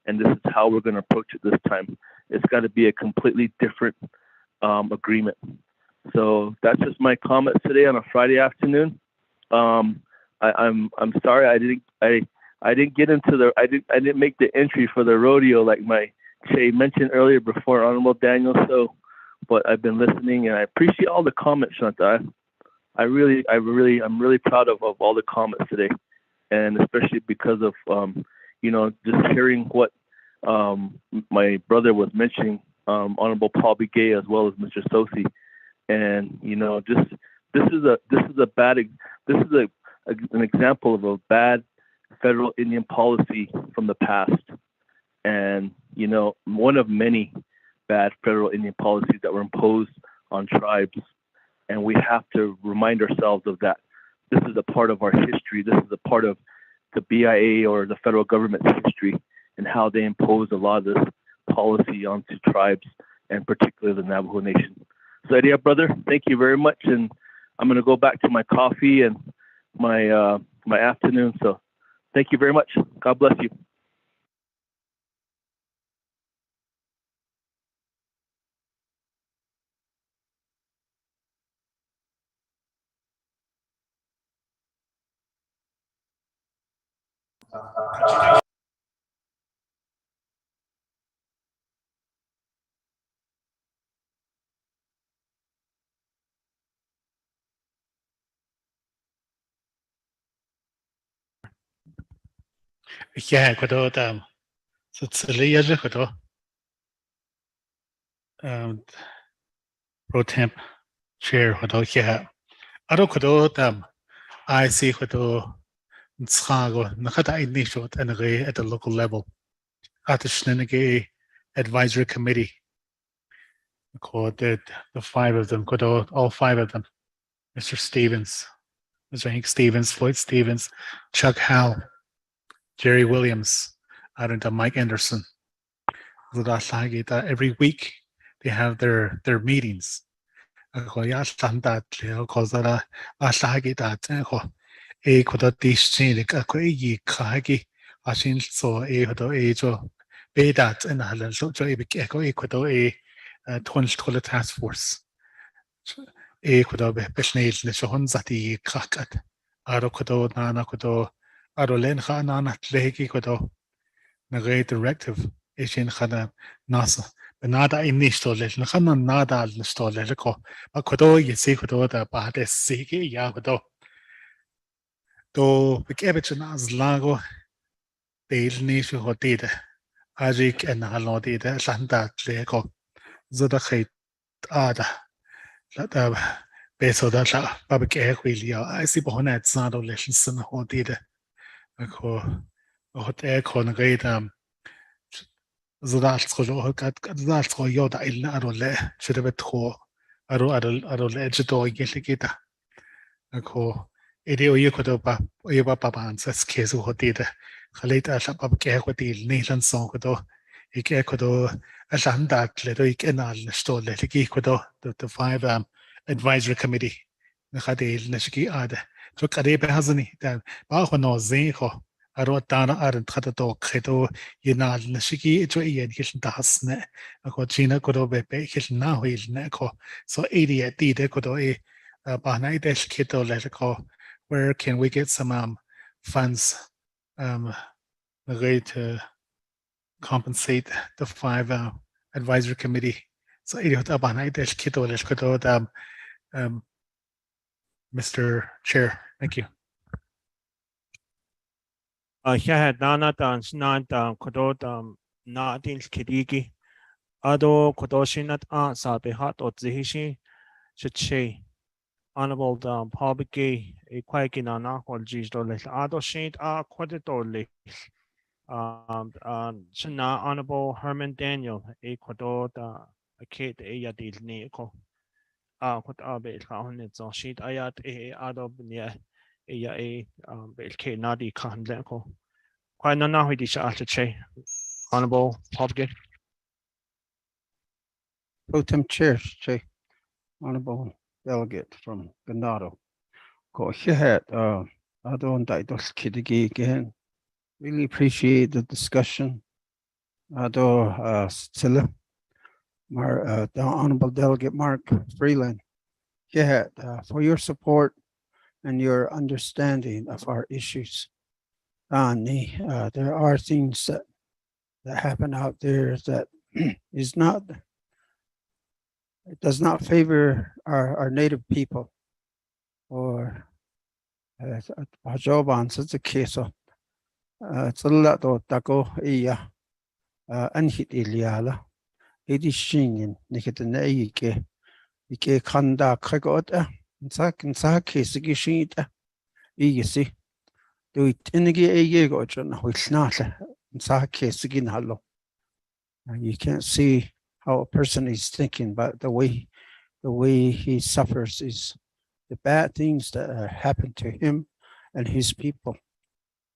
and this is how we're going to approach it this time. It's got to be a completely different agreement. So that's just my comments today on a Friday afternoon. I'm sorry I didn't get into the I didn't make the entry for the rodeo like my Che mentioned earlier before, Honorable Daniel. So, but I've been listening and I appreciate all the comments, Shanta. I'm really proud of all the comments today, and especially because of just hearing what my brother was mentioning, Honorable Paul Begay as well as Mr. Sosi, and this is an example of a bad federal Indian policy from the past, and one of many bad federal Indian policies that were imposed on tribes, and we have to remind ourselves of that. This is a part of our history. This is a part of the BIA or the federal government's history and how they imposed a lot of this policy onto tribes, and particularly the Navajo Nation. So, Eddie, brother, thank you very much, and I'm going to go back to my coffee and my my afternoon. So, thank you very much. God bless you. Yeah, kodo so Celia kodo pro temp chair kodo yeah. Aro kodo I see kodo ntshago nakata initial and at the local level. At the Shenanigans Advisory Committee. Called the five of them, kodo all five of them. Mr. Stevens, Mr. Hank Stevens, Floyd Stevens, Chuck Howe, Jerry Williams, Mike Anderson. Every week they have their meetings. Task Force. Kodo besneel ne shohon zati krakat. Aro kodo nana kodo aro len kha nana tleki kodo nagay directive ishin khana nasa nada inistole khana nada listole ko kodo yesi kodo da bade sigi ya kodo to bekebet nas lago deil ni shu hotide ajik en halodide landa tleko zoda khait ada la beso da la babke equilia I see bonet sado lesson hotide ko hot kon gaita zadalsko kat zadalsko yoda illa arole shirabetko arole jito yelkita ko ide oye ko ba oye ba baban sas kesu hotide khalita la babke hotil nilan son ko ike ko do alanda le do ikenal stole liki ko do the five advisory committee khadil nashki ada so qaribe hazani da ba khono zin kho aro tana aran khata to kheto yinal nashki to yen kisn tasne ko china ko do be kisn na hoil ne ko so idiot de ko do e ba na ide kito le ko where can we get some funds to compensate the five advisory committee. So idiot abana ide kito le ko do Mr. Chair, thank you. Here Nana dance not Kodot Nadins Kidiki. Ado Kodoshinat Sabe Hot or Zihishi Shache. Honorable Paul Begay, a Quakinana or Gizdole. Ado Shade Quaditole. Shana Honorable Herman Daniel, a Kodot a Kate Ayadil Nico. What are the Kaunits or sheet ayat a ado near a belke nadi kan leko. Quite no now he dish after che. Honorable Popke. Pro Tem Chair, Che, Honorable Delegate from Ganado. Go ahead, I don't die those kiddie again. Really appreciate the discussion. Silla, the Honorable Delegate Mark Freeland. Yeah, for your support and your understanding of our issues. There are things that happen out there that is not, it does not favor our native people or Pajoban such a case of it's a lot of taco iya anhit iliala. It is shinging nikita ike kanda kagota and sak case gishita igisi. Do it in the ego which not and sak case again hello. You can't see how a person is thinking, but the way he suffers is the bad things that happen to him and his people,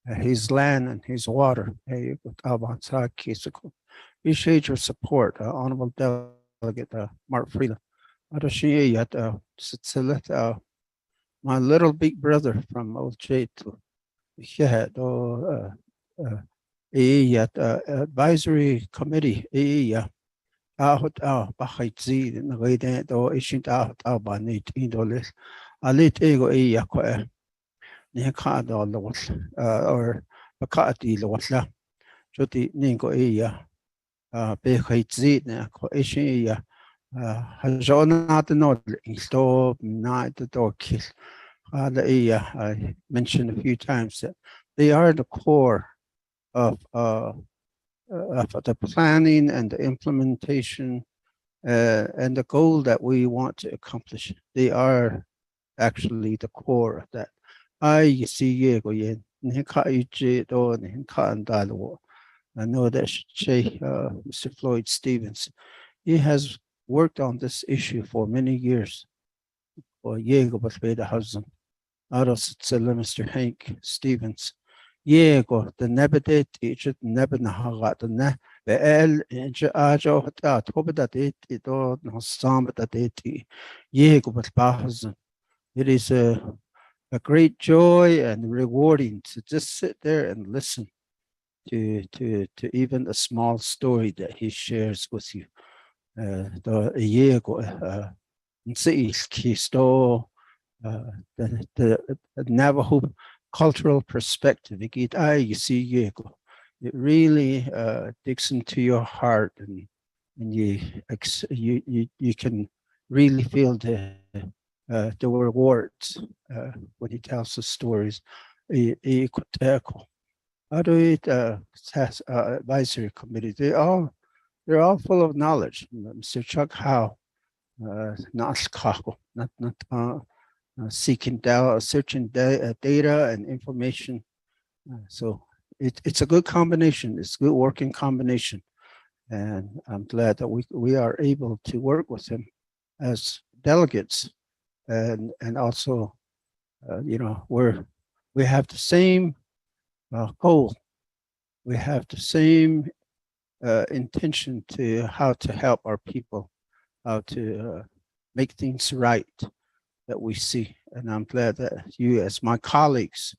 his land and his water. Appreciate your support, Honorable Delegate Mark Freeland. My little big brother from OJ to advisory committee. Ahot bakit zi nagayda do ishin ahot banit indoles alit ego ko ni ka do lawal or bakati lawala joti ningo bekait zi na ko ishin hajona no sto na to kill I mentioned a few times that they are the core of the planning and the implementation and the goal that we want to accomplish. They are actually the core of that. I see I know that Mr. Floyd Stevens, he has worked on this issue for many years. Or Mr. Hank Stevens. Yego the nebedet it never nahagat the el ajo that it no some that it yego but bahazan. It is a great joy and rewarding to just sit there and listen to even a small story that he shares with you. The yego the Navajo cultural perspective. It really digs into your heart, and you can really feel the rewards when he tells the stories. Advisory committee. They're all full of knowledge. Mr. Chuck Howe, not seeking down, searching data and information. So it's a good combination. It's a good working combination. And I'm glad that we are able to work with him as delegates. And also, we have the same goal. We have the same intention to how to help our people, how to make things right that we see. And I'm glad that you, as my colleagues,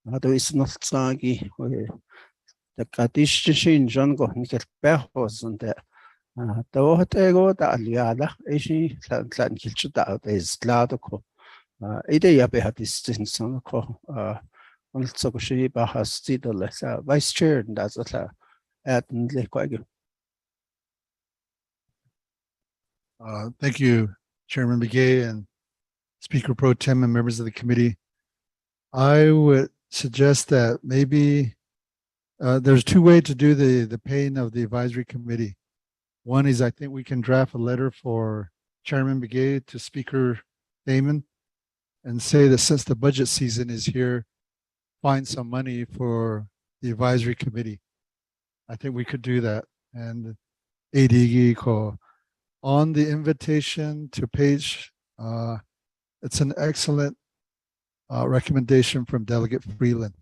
although it's not Sagi, the Kadishin Jungle Niket Behos and that. The Otego, the Aliada, Ashi, San Kilchuda is Ladoko. Idea behat distance on the also Bahas Sidal, Vice Chair, and that's at Lequag. Thank you, Chairman Begay and Speaker Pro Tem and members of the committee. I would suggest that maybe there's two ways to do the paying of the advisory committee. One is I think we can draft a letter for Chairman Begay to Speaker Damon and say that since the budget season is here, find some money for the advisory committee. I think we could do that. And ADG call on the invitation to page. It's an excellent recommendation from Delegate Freeland.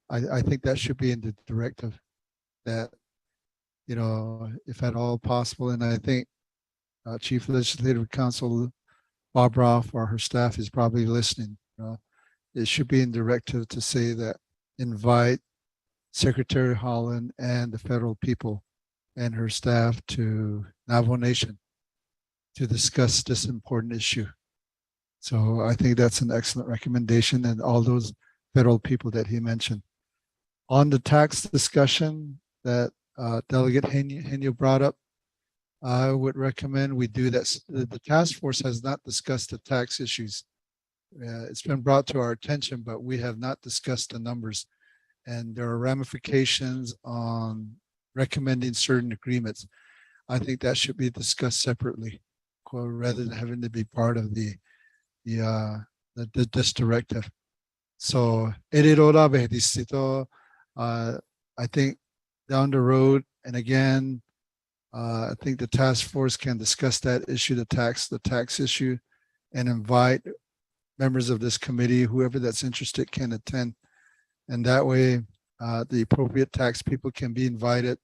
I think that should be in the directive that, if at all possible. And I think Chief Legislative Counsel Bob Roth or her staff is probably listening. It should be in directive to say that invite Secretary Holland and the federal people and her staff to Navajo Nation to discuss this important issue. So I think that's an excellent recommendation, and all those federal people that he mentioned. On the tax discussion that Delegate Henio brought up, I would recommend we do that. The task force has not discussed the tax issues. It's been brought to our attention, but we have not discussed the numbers. And there are ramifications on recommending certain agreements. I think that should be discussed separately, rather than having to be part of this directive. So, I think down the road, and again, I think the task force can discuss that issue, the tax issue, and invite members of this committee, whoever that's interested can attend. And that way, the appropriate tax people can be invited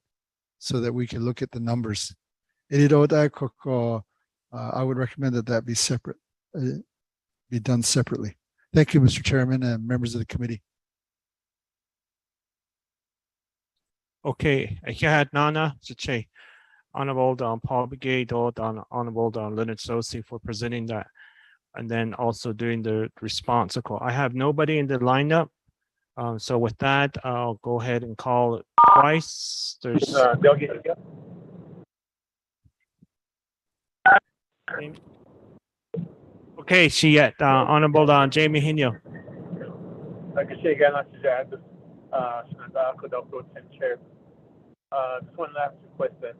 so that we can look at the numbers. I would recommend that be separate, be done separately. Thank you, Mr. Chairman and members of the committee. Okay, I had Nana Chiche, Honorable Paul Begay, Honorable Leonard Sosi for presenting that, and then also doing the response call. I have nobody in the lineup. So with that, I'll go ahead and call it twice. There's okay, Honorable Jamie Hino. Just one last question.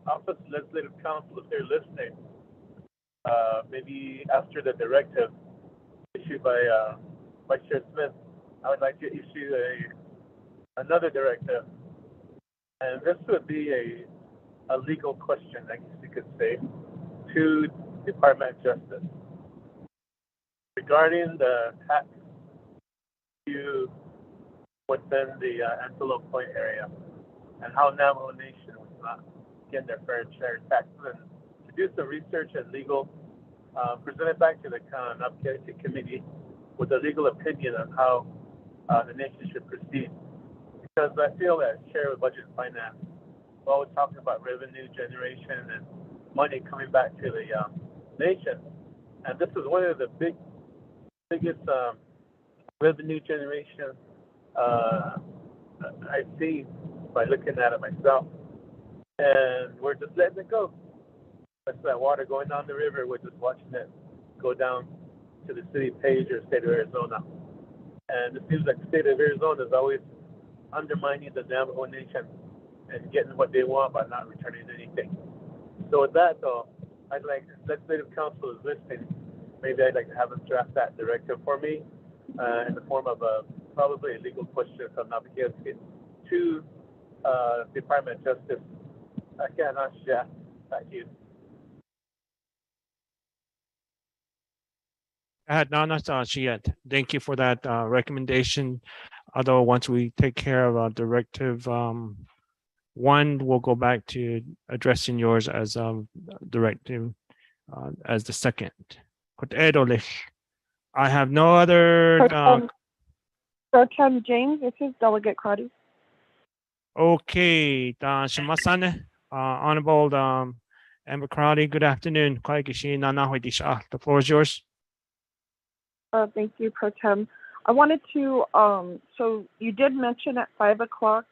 Office Legislative Council, if they're listening, maybe after the directive issued by Vice Chair Smith, I would like to issue another directive. And this would be a legal question, I guess you could say, to Department of Justice regarding the tax due within the Antelope Point area and how Navajo Nation was not getting their fair share of taxes, and to do some research and legal, present it back to the Naabik'íyáti committee with a legal opinion on how the nation should proceed. Because I feel that Chair of Budget and Finance, we're always talking about revenue generation and money coming back to the nation. And this is one of the biggest revenue generation I see by looking at it myself. And we're just letting it go. That's that water going down the river. We're just watching it go down to the city page or state of Arizona. And it seems like the state of Arizona is always undermining the Navajo Nation and getting what they want by not returning anything. So with that, though, I'd like, Legislative Council is listening, maybe I'd like to have them draft that directive for me in the form of probably a legal question from Naabik'íyáti to Department of Justice. Thank you. Thank you for that recommendation. Although once we take care of Directive 1, we'll go back to addressing yours as Directive as the second. I have no other. Pro Tem James, this is Delegate Crotty. Okay, Honorable Amber Crowdy, good afternoon. The floor is yours. Thank you, Pro Tem. I wanted to, so you did mention at 5 o'clock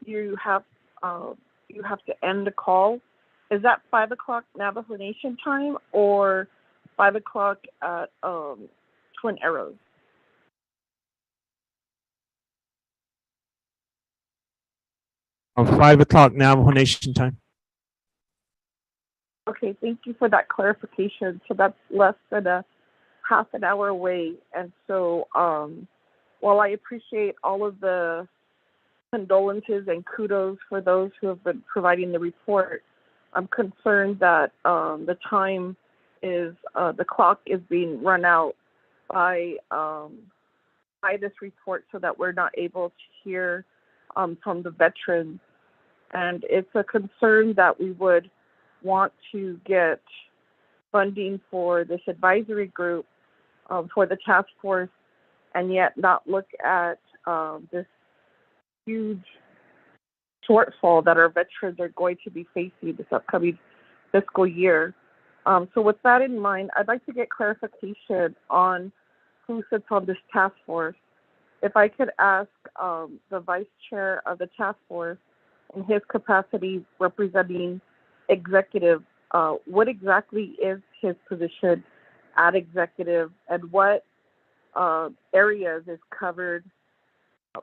you have to end the call. Is that 5 o'clock Navajo Nation time or 5 o'clock at Twin Arrows? Of 5 o'clock Navajo Nation time. Okay, thank you for that clarification. So that's less than a half an hour away. And so while I appreciate all of the condolences and kudos for those who have been providing the report, I'm concerned that the time is, the clock is being run out by this report so that we're not able to hear from the veterans. And it's a concern that we would want to get funding for this advisory group for the task force, and yet not look at this huge shortfall that our veterans are going to be facing this upcoming fiscal year. So with that in mind, I'd like to get clarification on who sits on this task force. If I could ask the vice chair of the task force in his capacity representing executive, what exactly is his position at executive and what areas is covered?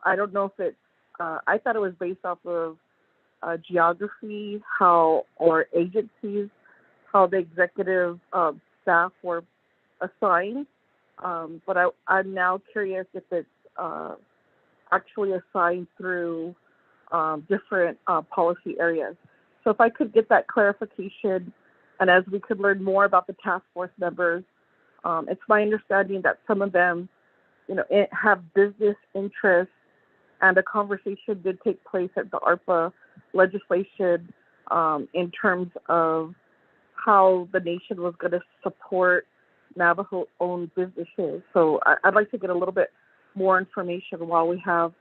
I don't know if it's, I thought it was based off of geography, or agencies, how the executive staff were assigned. But I'm now curious if it's actually assigned through different policy areas. So if I could get that clarification, and as we could learn more about the task force members, it's my understanding that some of them, have business interests, and a conversation did take place at the ARPA legislation in terms of how the nation was going to support Navajo-owned businesses. So I'd like to get a little bit more information while we have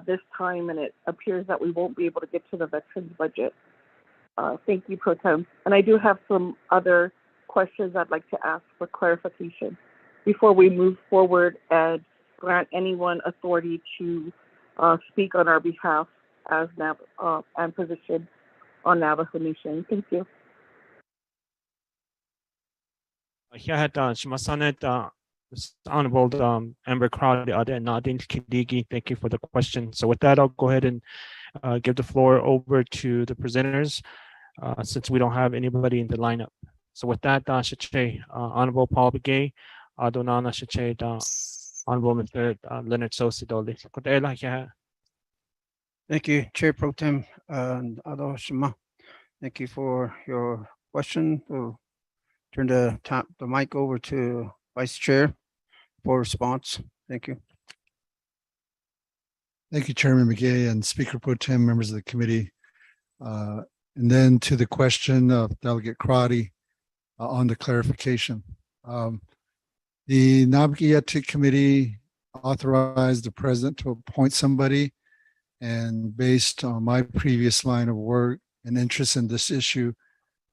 this time, and it appears that we won't be able to get to the veterans budget. Thank you, Pro Tem. And I do have some other questions I'd like to ask for clarification before we move forward and grant anyone authority to speak on our behalf as and position on Navajo Nation. Thank you. Honorable Amber Crowley, Nadine Kidigi, thank you for the question. So with that, I'll go ahead and give the floor over to the presenters since we don't have anybody in the lineup. So with that, Honorable Paul Begay, Donana Honorable Mr. Leonard Sosidoli. Thank you, Chair Pro Tem and Ado Shima. Thank you for your question. We'll turn the mic over to Vice Chair for response. Thank you. Thank you, Chairman McGay and Speaker Pro Tem, members of the committee. And then to the question of Delegate Crotty on the clarification. The Naabik'íyáti committee authorized the president to appoint somebody, and based on my previous line of work and interest in this issue,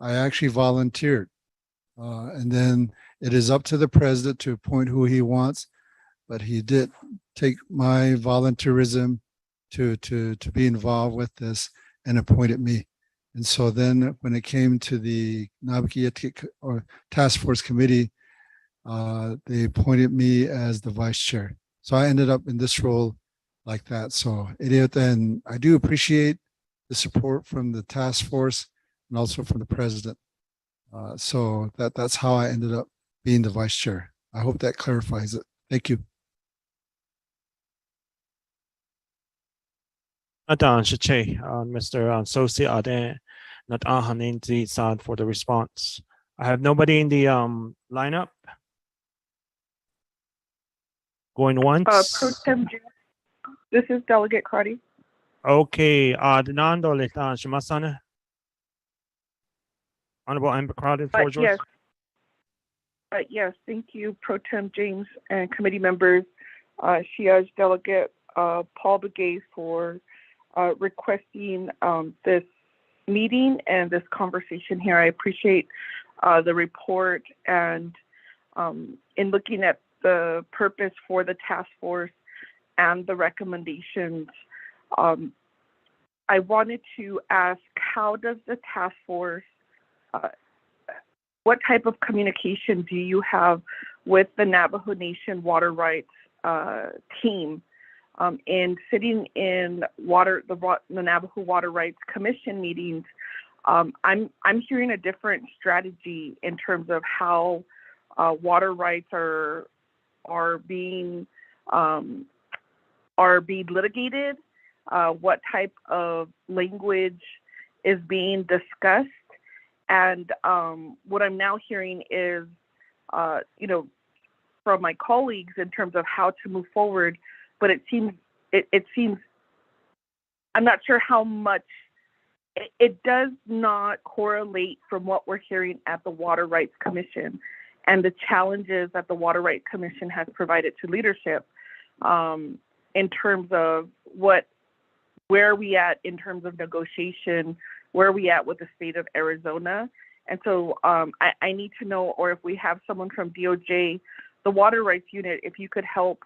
I actually volunteered. And then it is up to the president to appoint who he wants, but he did take my volunteerism to be involved with this and appointed me. And so then when it came to the Naabik'íyáti or task force committee, they appointed me as the vice chair. So I ended up in this role like that. So and I do appreciate the support from the task force and also from the president. So that's how I ended up being the vice chair. I hope that clarifies it. Thank you. Mr. Sosi Ade, not Ahanin Zad for the response. I have nobody in the lineup. Going once. Pro Tem, this is Delegate Crotty. Okay, Adnando Letan Shimasana. Honorable Amber Crowley, floor is yours. Yes. Yes, thank you, Pro Tem James and committee members. Shiaj Delegate Paul Begay for requesting this meeting and this conversation here. I appreciate the report, and in looking at the purpose for the task force and the recommendations, I wanted to ask, how does the task force, what type of communication do you have with the Navajo Nation water rights team in sitting in the Navajo Water Rights Commission meetings? I'm hearing a different strategy in terms of how water rights are being litigated, what type of language is being discussed, and what I'm now hearing is, from my colleagues in terms of how to move forward. But it seems I'm not sure how much it does not correlate from what we're hearing at the Water Rights Commission and the challenges that the Water Rights Commission has provided to leadership in terms of what where are we at in terms of negotiation? Where are we at with the state of Arizona? And so I need to know, or if we have someone from DOJ, the Water Rights Unit, if you could help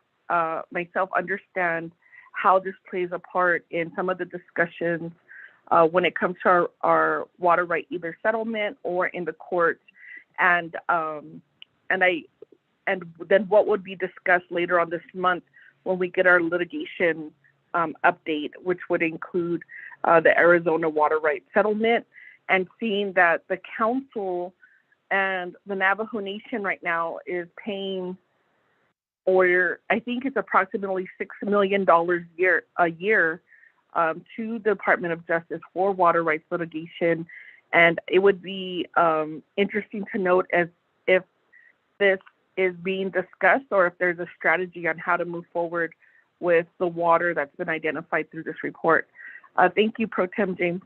myself understand how this plays a part in some of the discussions when it comes to our water right either settlement or in the courts, and then what would be discussed later on this month when we get our litigation update, which would include the Arizona water rights settlement, and seeing that the council and the Navajo Nation right now is paying, or I think it's approximately $6 million a year to the Department of Justice for water rights litigation. And it would be interesting to note as if this is being discussed or if there's a strategy on how to move forward with the water that's been identified through this report. Thank you, Pro Tem James.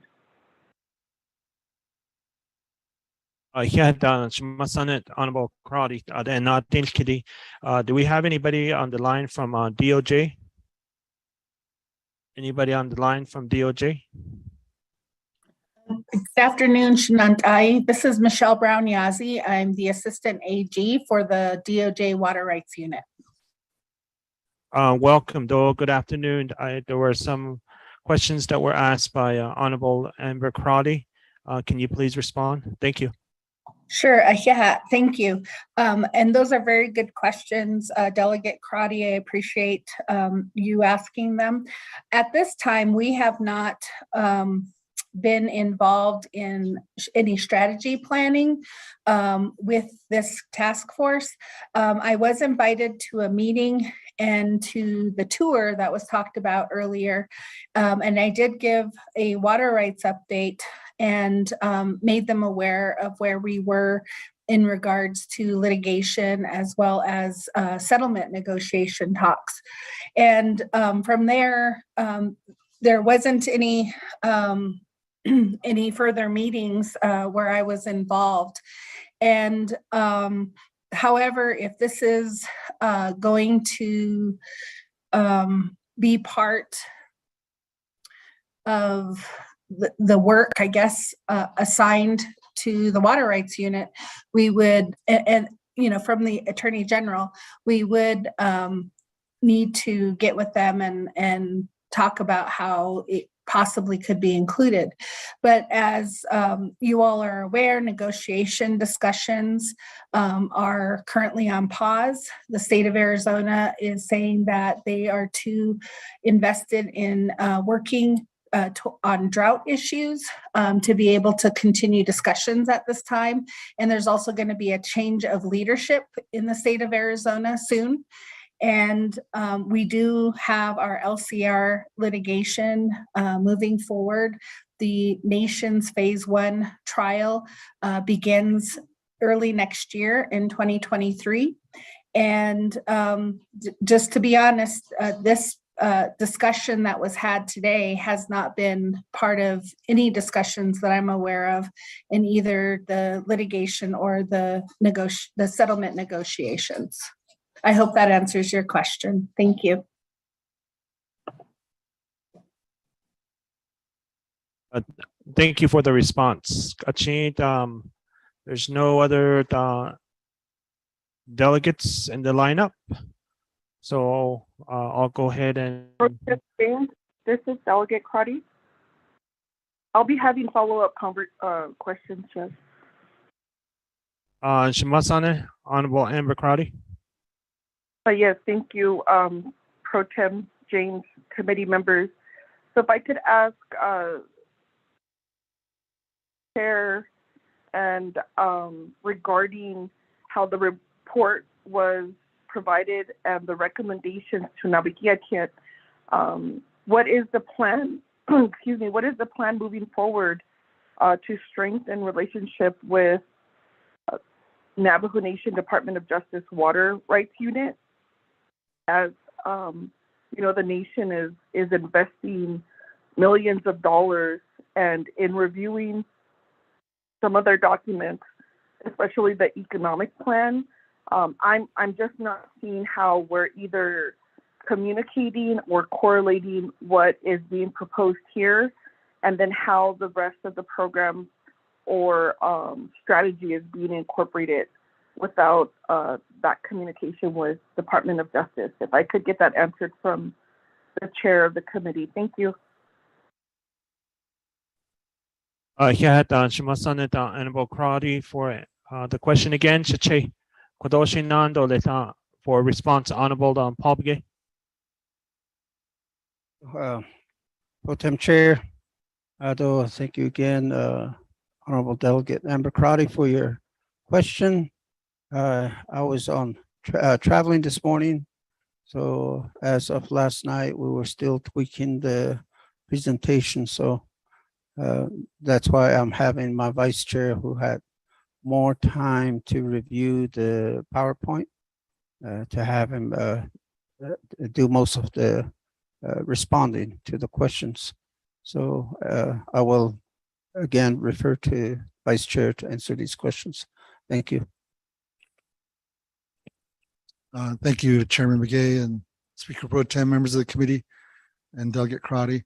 Honorable Crowdy, do we have anybody on the line from DOJ? Anybody on the line from DOJ? Good afternoon, Shanantai. This is Michelle Brown-Yazzie. I'm the Assistant AG for the DOJ Water Rights Unit. Welcome, Dole. Good afternoon. There were some questions that were asked by Honorable Amber Crowdy. Can you please respond? Thank you. Sure, yeah, thank you. And those are very good questions, Delegate Crotty. I appreciate you asking them. At this time, we have not been involved in any strategy planning with this task force. I was invited to a meeting and to the tour that was talked about earlier, and I did give a water rights update and made them aware of where we were in regards to litigation as well as settlement negotiation talks. And from there, there wasn't any any further meetings where I was involved. And however, if this is going to be part of the work, I guess, assigned to the Water Rights Unit, we would, and you know, from the Attorney General, we would need to get with them and talk about how it possibly could be included. But as you all are aware, negotiation discussions are currently on pause. The state of Arizona is saying that they are too invested in working on drought issues to be able to continue discussions at this time. And there's also going to be a change of leadership in the state of Arizona soon. And we do have our LCR litigation moving forward. The nation's phase 1 trial begins early next year in 2023. And just to be honest, this discussion that was had today has not been part of any discussions that I'm aware of in either the litigation or the settlement negotiations. I hope that answers your question. Thank you. Thank you for the response. Kachin, there's no other delegates in the lineup. So I'll go ahead and. This is Delegate Crotty. I'll be having follow-up questions, Jeff. Shimasane, Honorable Amber Crowdy. Yes, thank you, Pro Tem James, committee members. So if I could ask Chair and regarding how the report was provided and the recommendations to Naabik'íyáti, what is the plan? Excuse me. What is the plan moving forward to strengthen relationship with Navajo Nation Department of Justice Water Rights Unit? As you know, the nation is investing millions of dollars, and in reviewing some of their documents, especially the economic plan, I'm just not seeing how we're either communicating or correlating what is being proposed here, and then how the rest of the program or strategy is being incorporated without that communication with Department of Justice. If I could get that answered from the chair of the committee. Thank you. Yeah, Shimasane Honorable Crowdy for the question again. Chache Kodoshi Nando Leta for response, Honorable Paul Begay. Pro Tem Chair, Ado, thank you again, Honorable Delegate Amber Crowdy, for your question. I was on traveling this morning, so as of last night, we were still tweaking the presentation. So that's why I'm having my vice chair, who had more time to review the PowerPoint, to have him do most of the responding to the questions. So I will again refer to Vice Chair to answer these questions. Thank you. Thank you, Chairman Begay and Speaker Pro Tem, members of the committee, and Delegate Crowdy.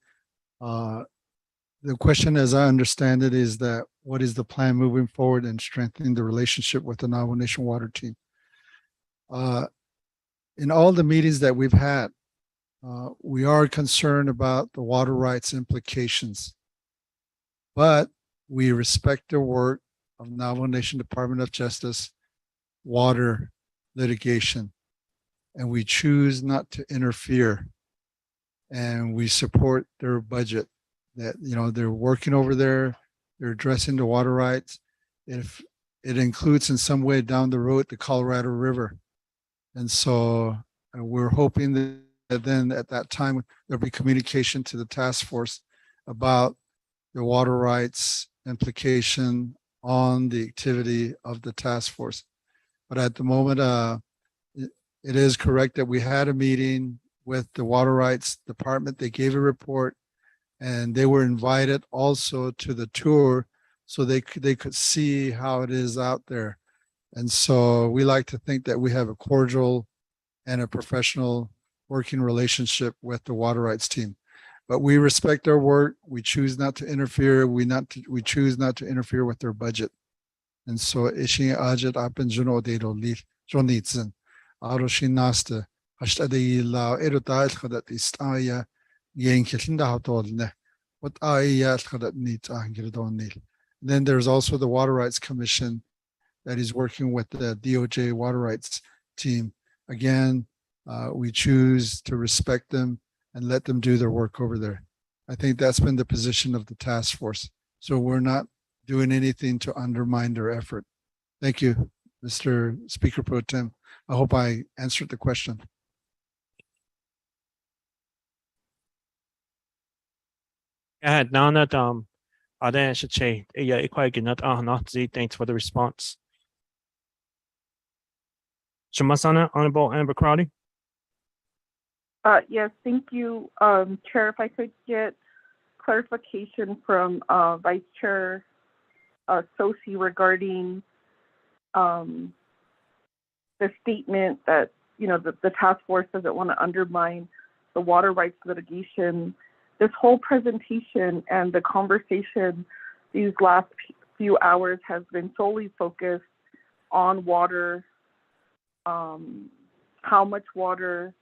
The question, as I understand it, is that what is the plan moving forward in strengthening the relationship with the Navajo Nation Water Team? In all the meetings that we've had, we are concerned about the water rights implications, but we respect the work of Navajo Nation Department of Justice, water litigation, and we choose not to interfere, and we support their budget. That, you know, they're working over there, they're addressing the water rights. If it includes in some way down the road the Colorado River, and so we're hoping that then at that time there'll be communication to the task force about the water rights implication on the activity of the task force. But at the moment, it is correct that we had a meeting with the water rights department. They gave a report, and they were invited also to the tour so they could see how it is out there. And so we like to think that we have a cordial and a professional working relationship with the water rights team. But we respect their work. We choose not to interfere. We choose not to interfere with their budget. And so ishin ajat apen juno de do li jonitzen. Aroshin naste. Hashtadi la erota khadat istaya yen ketinda hatolne. What aya khadat nit angredonil. Then there's also the Water Rights Commission that is working with the DOJ Water Rights team. Again, we choose to respect them and let them do their work over there. I think that's been the position of the task force. So we're not doing anything to undermine their effort. Thank you, Mr. Speaker Pro Tem. I hope I answered the question. Now that Adan should say, yeah, quite good. Thanks for the response. Shimasane, Honorable Amber Crowdy. Yes, thank you, Chair. If I could get clarification from Vice Chair Sosi regarding the statement that, you know, the task force doesn't want to undermine the water rights litigation. This whole presentation and the conversation these last few hours has been solely focused on water, how much water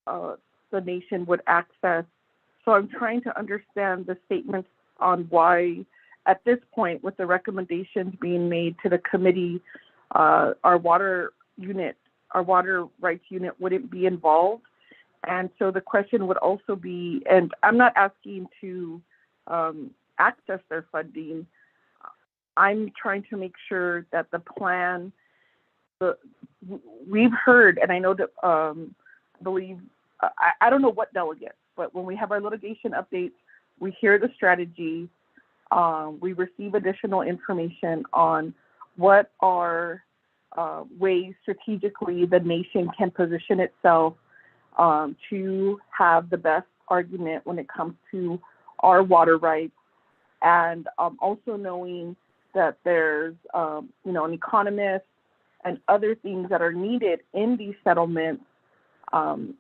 the nation would access. So I'm trying to understand the statements on why, at this point, with the recommendations being made to the committee, our water rights unit wouldn't be involved. And so the question would also be, and I'm not asking to access their funding, I'm trying to make sure that the plan, we've heard, and I know that, I don't know what delegates, but when we have our litigation updates, we hear the strategy, we receive additional information on what are ways strategically the nation can position itself to have the best argument when it comes to our water rights, and also knowing that there's an economist and other things that are needed in these settlements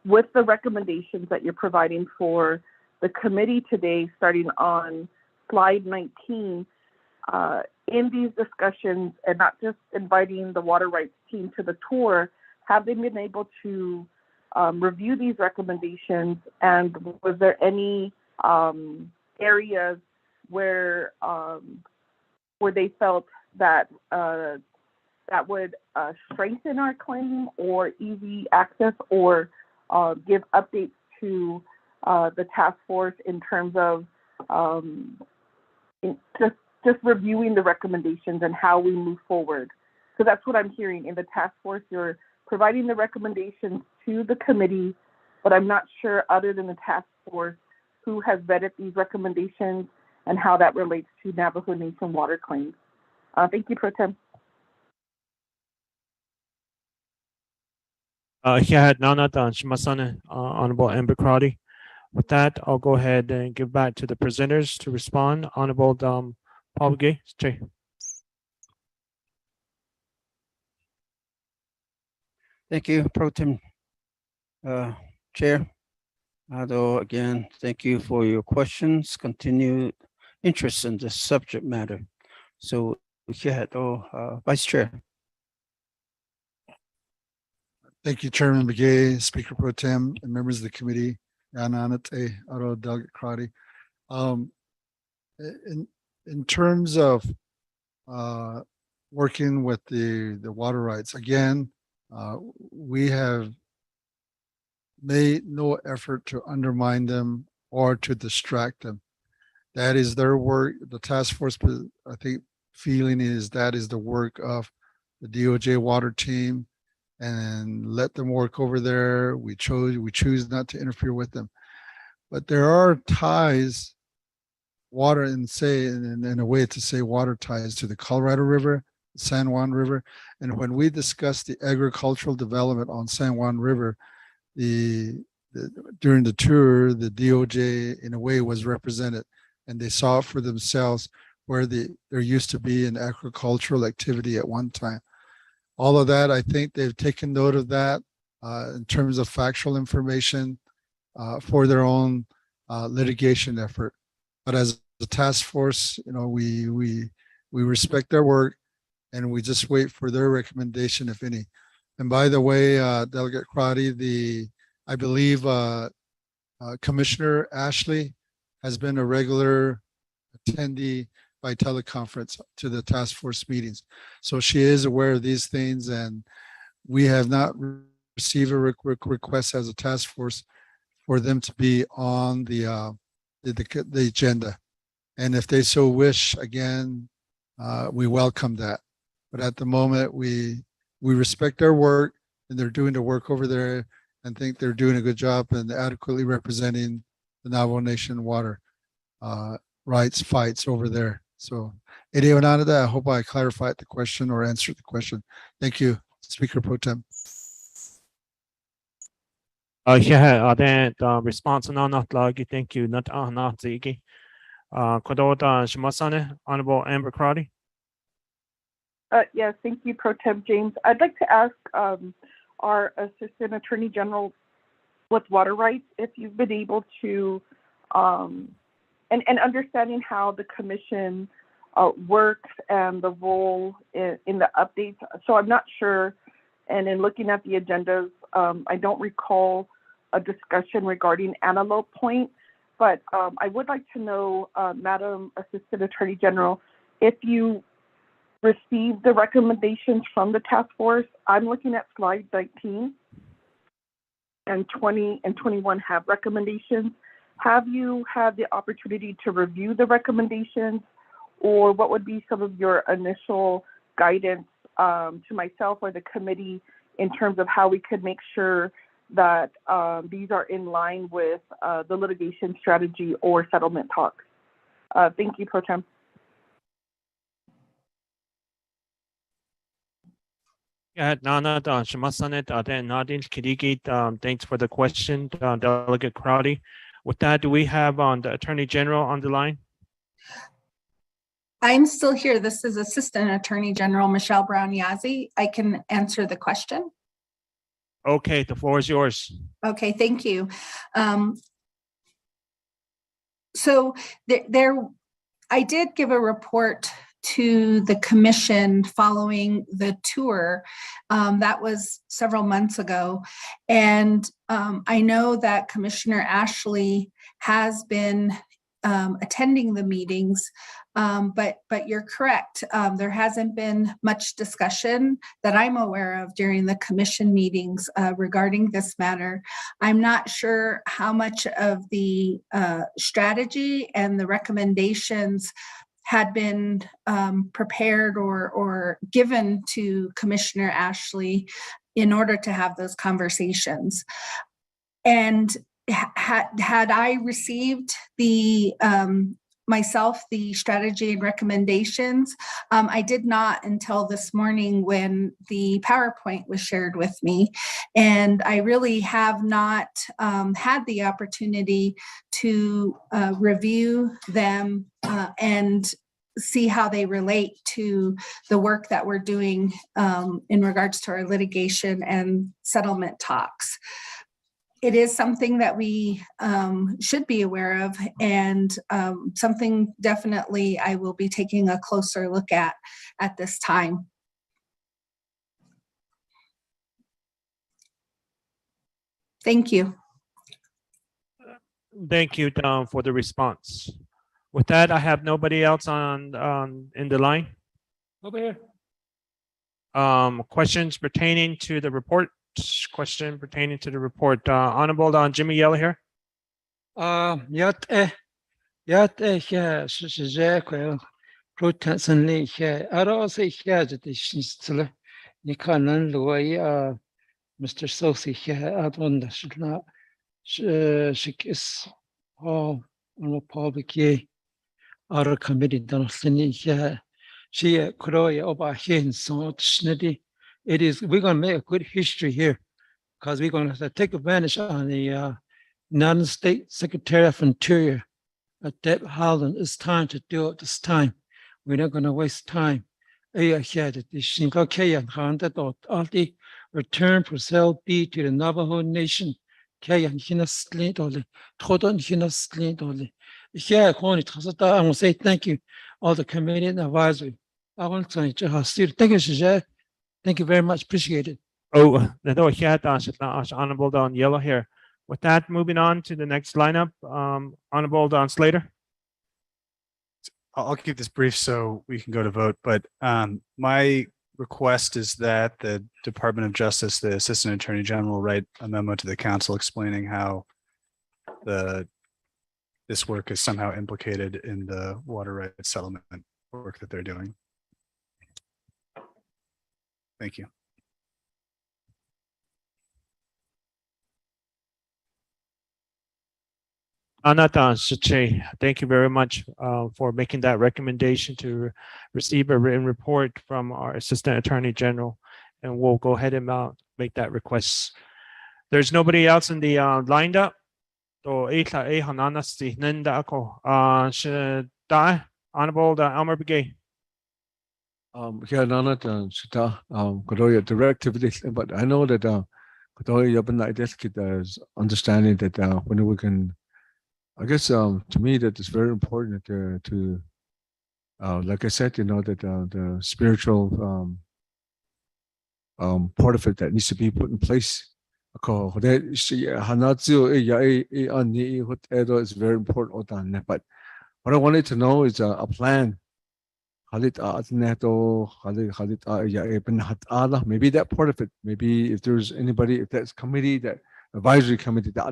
with the recommendations that you're providing for the committee today, starting on slide 19, in these discussions, and not just inviting the water rights team to the tour, have they been able to review these recommendations? And was there any areas where they felt that that would strengthen our claim or easy access, or give updates to the task force in terms of just reviewing the recommendations and how we move forward? So that's what I'm hearing in the task force. You're providing the recommendations to the committee, but I'm not sure, other than the task force, who has vetted these recommendations and how that relates to Navajo Nation water claims. Thank you, Pro Tem. Honorable Amber Crowdy. With that, I'll go ahead and give back to the presenters to respond. Honorable Paul Gay. Thank you, Pro Tem Chair. Although again, thank you for your questions, continued interest in this subject matter. So, Vice Chair. Thank you, Chairman Begay, Speaker Pro Tem, and members of the committee. Delegate Crowdy. In terms of working with the water rights, again, we have made no effort to undermine them or to distract them. That is their work. The task force, I think, feeling is that is the work of the DOJ water team, and let them work over there. We choose not to interfere with them. But there are ties, water in a way to say water ties to the Colorado River, San Juan River. And when we discussed the agricultural development on San Juan River, during the tour, the DOJ in a way was represented, and they saw it for themselves where there used to be an agricultural activity at one time. All of that, I think they've taken note of that in terms of factual information for their own litigation effort. But as a task force, we respect their work, and we just wait for their recommendation, if any. And by the way, Delegate Crowdy, I believe Commissioner Ashley has been a regular attendee by teleconference to the task force meetings. So she is aware of these things, and we have not received a request as a task force for them to be on the agenda. And if they so wish, again, we welcome that. But at the moment, we respect their work, and they're doing the work over there, and think they're doing a good job and adequately representing the Navajo Nation water rights fights over there. So, I hope I clarified the question or answered the question. Thank you, Speaker Pro Tem. Response thank you. Honorable Amber Crowdy. Yes, thank you, Pro Tem James. I'd like to ask our Assistant Attorney General with water rights if you've been able to, and understanding how the commission works and the role in the updates. So I'm not sure, and in looking at the agendas, I don't recall a discussion regarding Antelope Point, but I would like to know, Madam Assistant Attorney General, if you received the recommendations from the task force. I'm looking at slide 19, and 20 and 21 have recommendations. Have you had the opportunity to review the recommendations, or what would be some of your initial guidance to myself or the committee in terms of how we could make sure that these are in line with the litigation strategy or settlement talks? Thank you, Pro Tem. Thanks for the question, Delegate Crowdy. With that, do we have the Attorney General on the line? I'm still here. This is Assistant Attorney General Michelle Brown Yazzie. I can answer the question. Okay, the floor is yours. Okay, thank you. So I did give a report to the commission following the tour. That was several months ago. And I know that Commissioner Ashley has been attending the meetings, but you're correct. There hasn't been much discussion that I'm aware of during the commission meetings regarding this matter. I'm not sure how much of the strategy and the recommendations had been prepared or given to Commissioner Ashley in order to have those conversations. And had I received the myself the strategy and recommendations, I did not until this morning when the PowerPoint was shared with me, and I really have not had the opportunity to review them and see how they relate to the work that we're doing in regards to our litigation and settlement talks. It is something that we should be aware of, and something definitely I will be taking a closer look at this time. Thank you. Thank you, Tom, for the response. With that, I have nobody else in the line. Over here. Questions pertaining to the report? Question pertaining to the report. Honorable Jimmy Yell here. Yeah, protection here. I also hear that the you can't Mr. Sosi here. I don't know. She is all on a public our committee done here. She croy over here so it is we're gonna make a good history here because we're gonna take advantage on the United States Secretary of Interior, Deb Haaland. It's time to do it this time. We're not gonna waste time. Here that the Shingo handed out all the return for sale B to the Navajo Nation. Kayan Hinaslit only, Todan Hinaslit only. Here, I want to say thank you, all the committee and advisory. I want to thank you, thank you very much. Appreciate it. Oh, Honorable Don Yellow here. With that, moving on to the next lineup, Honorable Don Slater. I'll keep this brief so we can go to vote, but my request is that the Department of Justice, the Assistant Attorney General, write a memo to the council explaining how this work is somehow implicated in the water rights settlement work that they're doing. Thank you. Anata Sache, thank you very much for making that recommendation to receive a written report from our Assistant Attorney General, and we'll go ahead and make that request. There's nobody else in the lined up. Honorable Elmer Begay. Directive, but I know that understanding that when we can, I guess to me that it's very important to like I said, you know, that the spiritual part of it that needs to be put in place. It's very important. But what I wanted to know is a plan. Maybe that part of it. Maybe if there's anybody, if that's committee, that advisory committee, I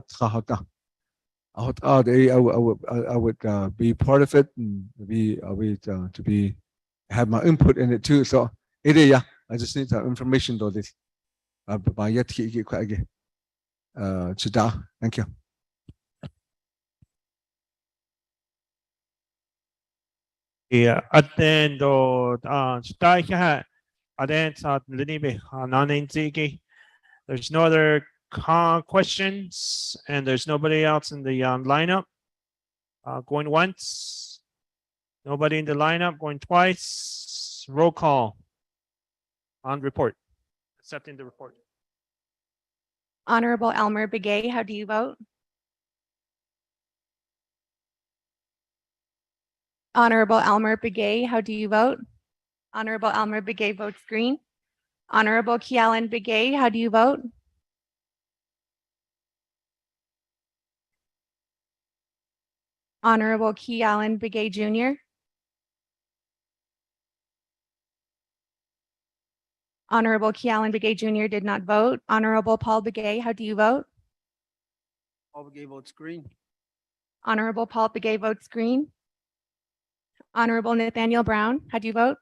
would be part of it and be have my input in it too. So I just need some information though. This thank you. Yeah, attendo there's no other questions, and there's nobody else in the lineup. Going once, nobody in the lineup. Going twice. Roll call on report. Accepting the report. Honorable Elmer Begay, how do you vote? Honorable Elmer Begay, how do you vote? Honorable Elmer Begay votes green. Honorable Kialan Begay, how do you vote? Honorable Kialan Begay Jr. Honorable Kialan Begay Jr. did not vote. Honorable Paul Begay, how do you vote? Paul Begay votes green. Honorable Paul Begay votes green. Honorable Nathaniel Brown, how do you vote?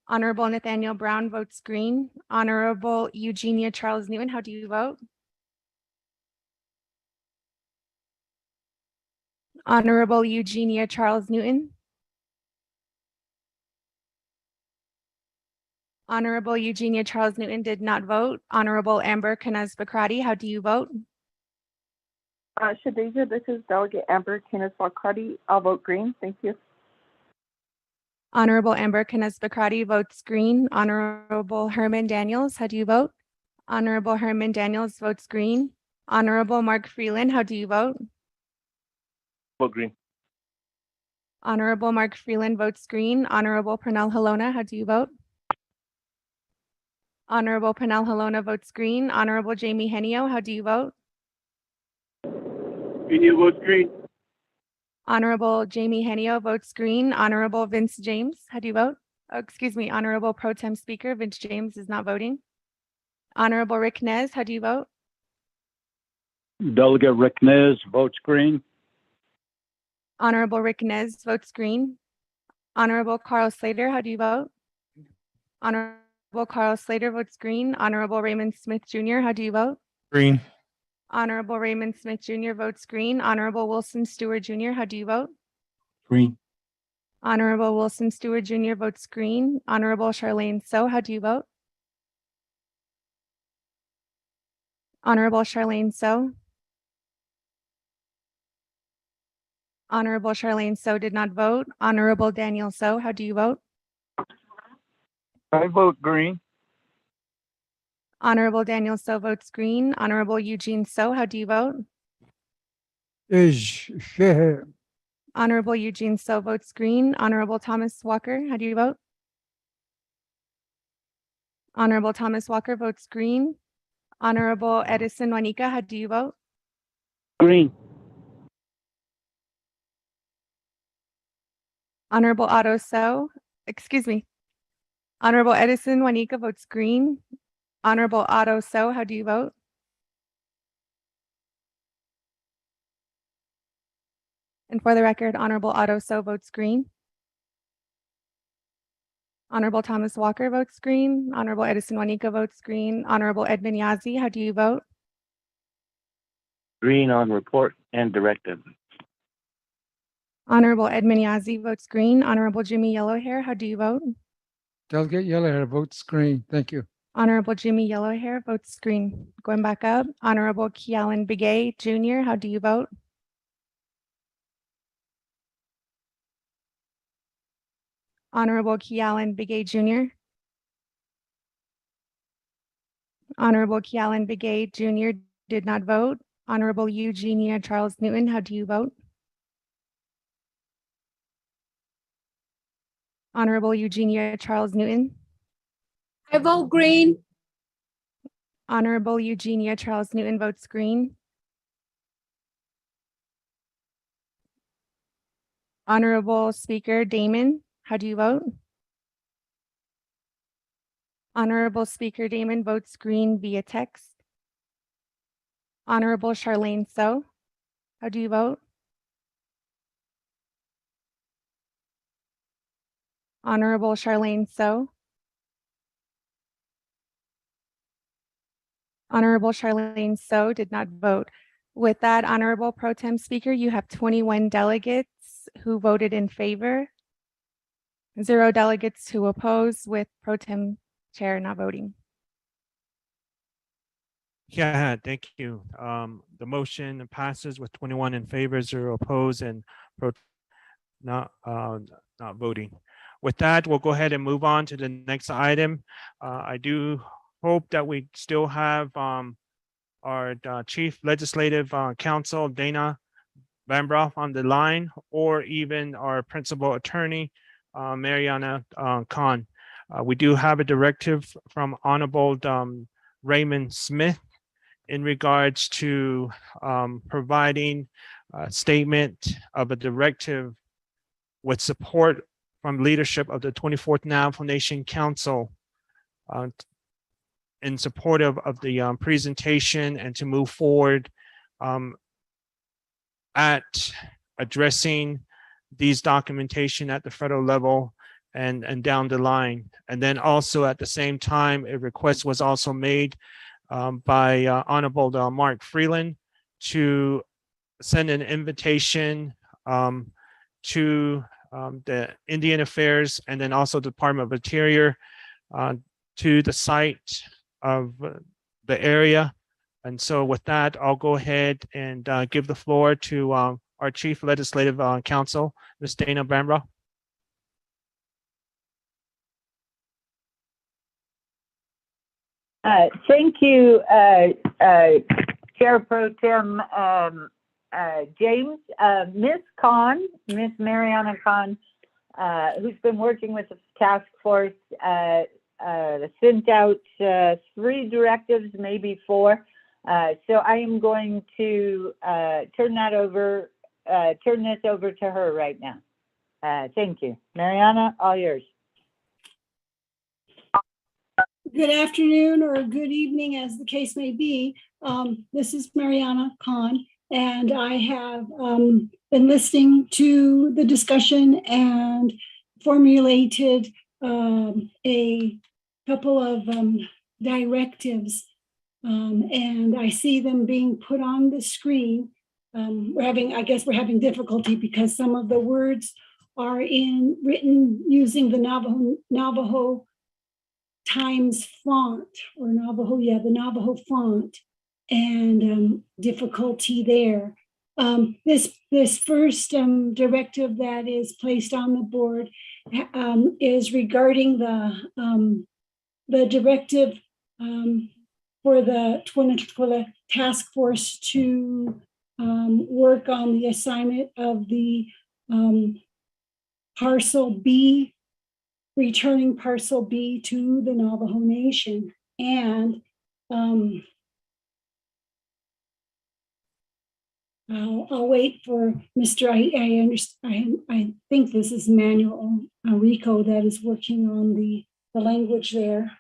Honorable Nathaniel Brown votes green. Honorable Eugenia Charles Newton, how do you vote? Honorable Eugenia Charles Newton. Honorable Eugenia Charles Newton did not vote. Honorable Amber Canaz Bakrati, how do you vote? Shadeja, this is Delegate Amber Kinas-Bakrati. I'll vote green. Thank you. Honorable Amber Canaz Bakrati votes green. Honorable Herman Daniels, how do you vote? Honorable Herman Daniels votes green. Honorable Mark Freeland, how do you vote? Vote green. Honorable Mark Freeland votes green. Honorable Pernell Halona, how do you vote? Honorable Pernell Halona votes green. Honorable Jamie Henio, how do you vote? Henio votes green. Honorable Jamie Henio votes green. Honorable Vince James, how do you vote? Oh, excuse me, Honorable Pro Tem Speaker Vince James is not voting. Honorable Rick Nez, how do you vote? Delegate Rick Nez votes green. Honorable Rick Nez votes green. Honorable Carl Slater, how do you vote? Honorable Carl Slater votes green. Honorable Raymond Smith Jr., how do you vote? Green. Honorable Raymond Smith Jr. votes green. Honorable Wilson Stewart Jr., how do you vote? Green. Honorable Wilson Stewart Jr. votes green. Honorable Charlene So, how do you vote? Honorable Charlene So. Honorable Charlene So did not vote. Honorable Daniel So, how do you vote? I vote green. Honorable Daniel So votes green. Honorable Eugene So, how do you vote? Honorable Eugene So votes green. Honorable Thomas Walker, how do you vote? Honorable Thomas Walker votes green. Honorable Edison Juanica, how do you vote? Green. Honorable Otto So, excuse me. Honorable Edison Juanica votes green. Honorable Otto So, how do you vote? And for the record, Honorable Otto So votes green. Honorable Thomas Walker votes green. Honorable Edison Juanica votes green. Honorable Edmund Yazzie, how do you vote? Green on report and directive. Honorable Edmund Yazzie votes green. Honorable Jimmy Yellowhair, how do you vote? Delegate Yellowhair votes green. Thank you. Honorable Jimmy Yellowhair votes green. Going back up, Honorable Kialan Begay Jr., how do you vote? Honorable Kialan Begay Jr. Honorable Kialan Begay Jr. did not vote. Honorable Eugenia Charles Newton, how do you vote? Honorable Eugenia Charles Newton. I vote green. Honorable Eugenia Charles Newton votes green. Honorable Speaker Damon, how do you vote? Honorable Speaker Damon votes green via text. Honorable Charlene So, how do you vote? Honorable Charlene So. Honorable Charlene So did not vote. With that, Honorable Pro Tem Speaker, you have 21 delegates who voted in favor, 0 delegates who oppose, with Pro Tem Chair not voting. Yeah, thank you. The motion passes with 21 in favor, 0 opposed, and not voting. With that, we'll go ahead and move on to the next item. I do hope that we still have our Chief Legislative Counsel, Dana Bambroff, on the line, or even our Principal Attorney, Mariana Khan. We do have a directive from Honorable Raymond Smith in regards to providing a statement of a directive with support from leadership of the 24th Navajo Nation Council in support of the presentation and to move forward at addressing these documentation at the federal level and down the line. And then also at the same time, a request was also made by Honorable Mark Freeland to send an invitation to the Indian Affairs and then also Department of Interior to the site of the area. And so with that, I'll go ahead and give the floor to our Chief Legislative Counsel, Ms. Dana Bambrough. Thank you, Chair Pro Tem James. Ms. Khan, Ms. Mariana Khan, who's been working with the task force, sent out 3 directives, maybe 4. So I am going to turn this over to her right now. Thank you. Mariana, all yours. Good afternoon or good evening, as the case may be. This is Mariana Khan, and I have been listening to the discussion and formulated a couple of directives, and I see them being put on the screen. I guess we're having difficulty because some of the words are written using the Navajo Times font, or Navajo, the Navajo font, and difficulty there. This first directive that is placed on the board is regarding the directive for the Twin Task Force to work on the assignment of the Parcel B, returning Parcel B to the Navajo Nation. And I'll wait for Mr. I think this is Manuel Rico that is working on the language there.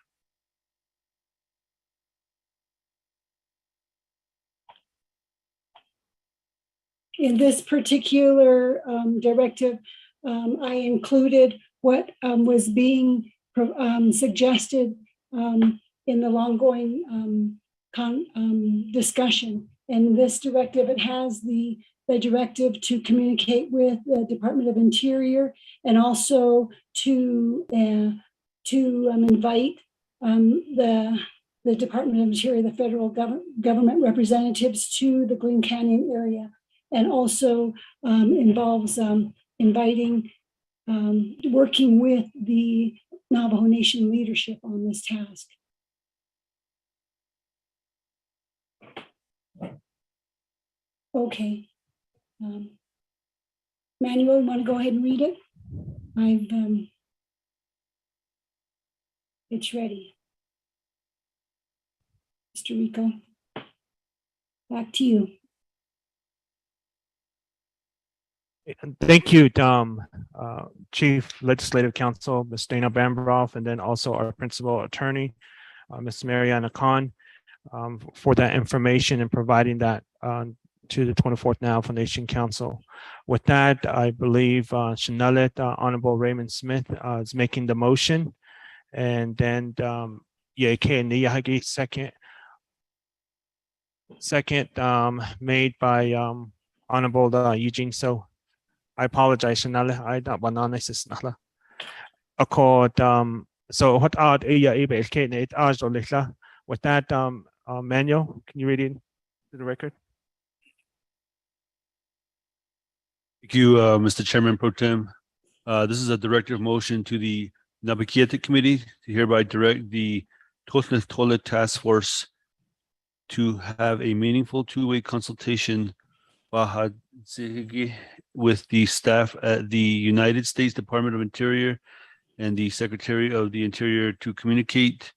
In this particular directive, I included what was being suggested in the ongoing discussion. And this directive, it has the directive to communicate with the Department of Interior, and also to invite the Department of Interior, the federal government representatives to the Green Canyon area, and also involves inviting, working with the Navajo Nation leadership on this task. Okay. Manuel, you want to go ahead and read it? It's ready. Mr. Rico, back to you. Thank you, Chief Legislative Counsel, Ms. Dana Bambrough, and then also our Principal Attorney, Ms. Mariana Khan, for that information and providing that to the 24th Navajo Nation Council. With that, I believe Shanalet, Honorable Raymond Smith, is making the motion, and then Niyahagi second made by Honorable Eugene. So I apologize, Shanalet. I don't want to say Snala. Accord. So what are the with that, Manuel, can you read it to the record? Thank you, Mr. Chairman Pro Tem. This is a directive motion to the Naabik'íyáti Committee to hereby direct the Totlith Task Force to have a meaningful two-way consultation with the staff at the United States Department of Interior and the Secretary of the Interior to communicate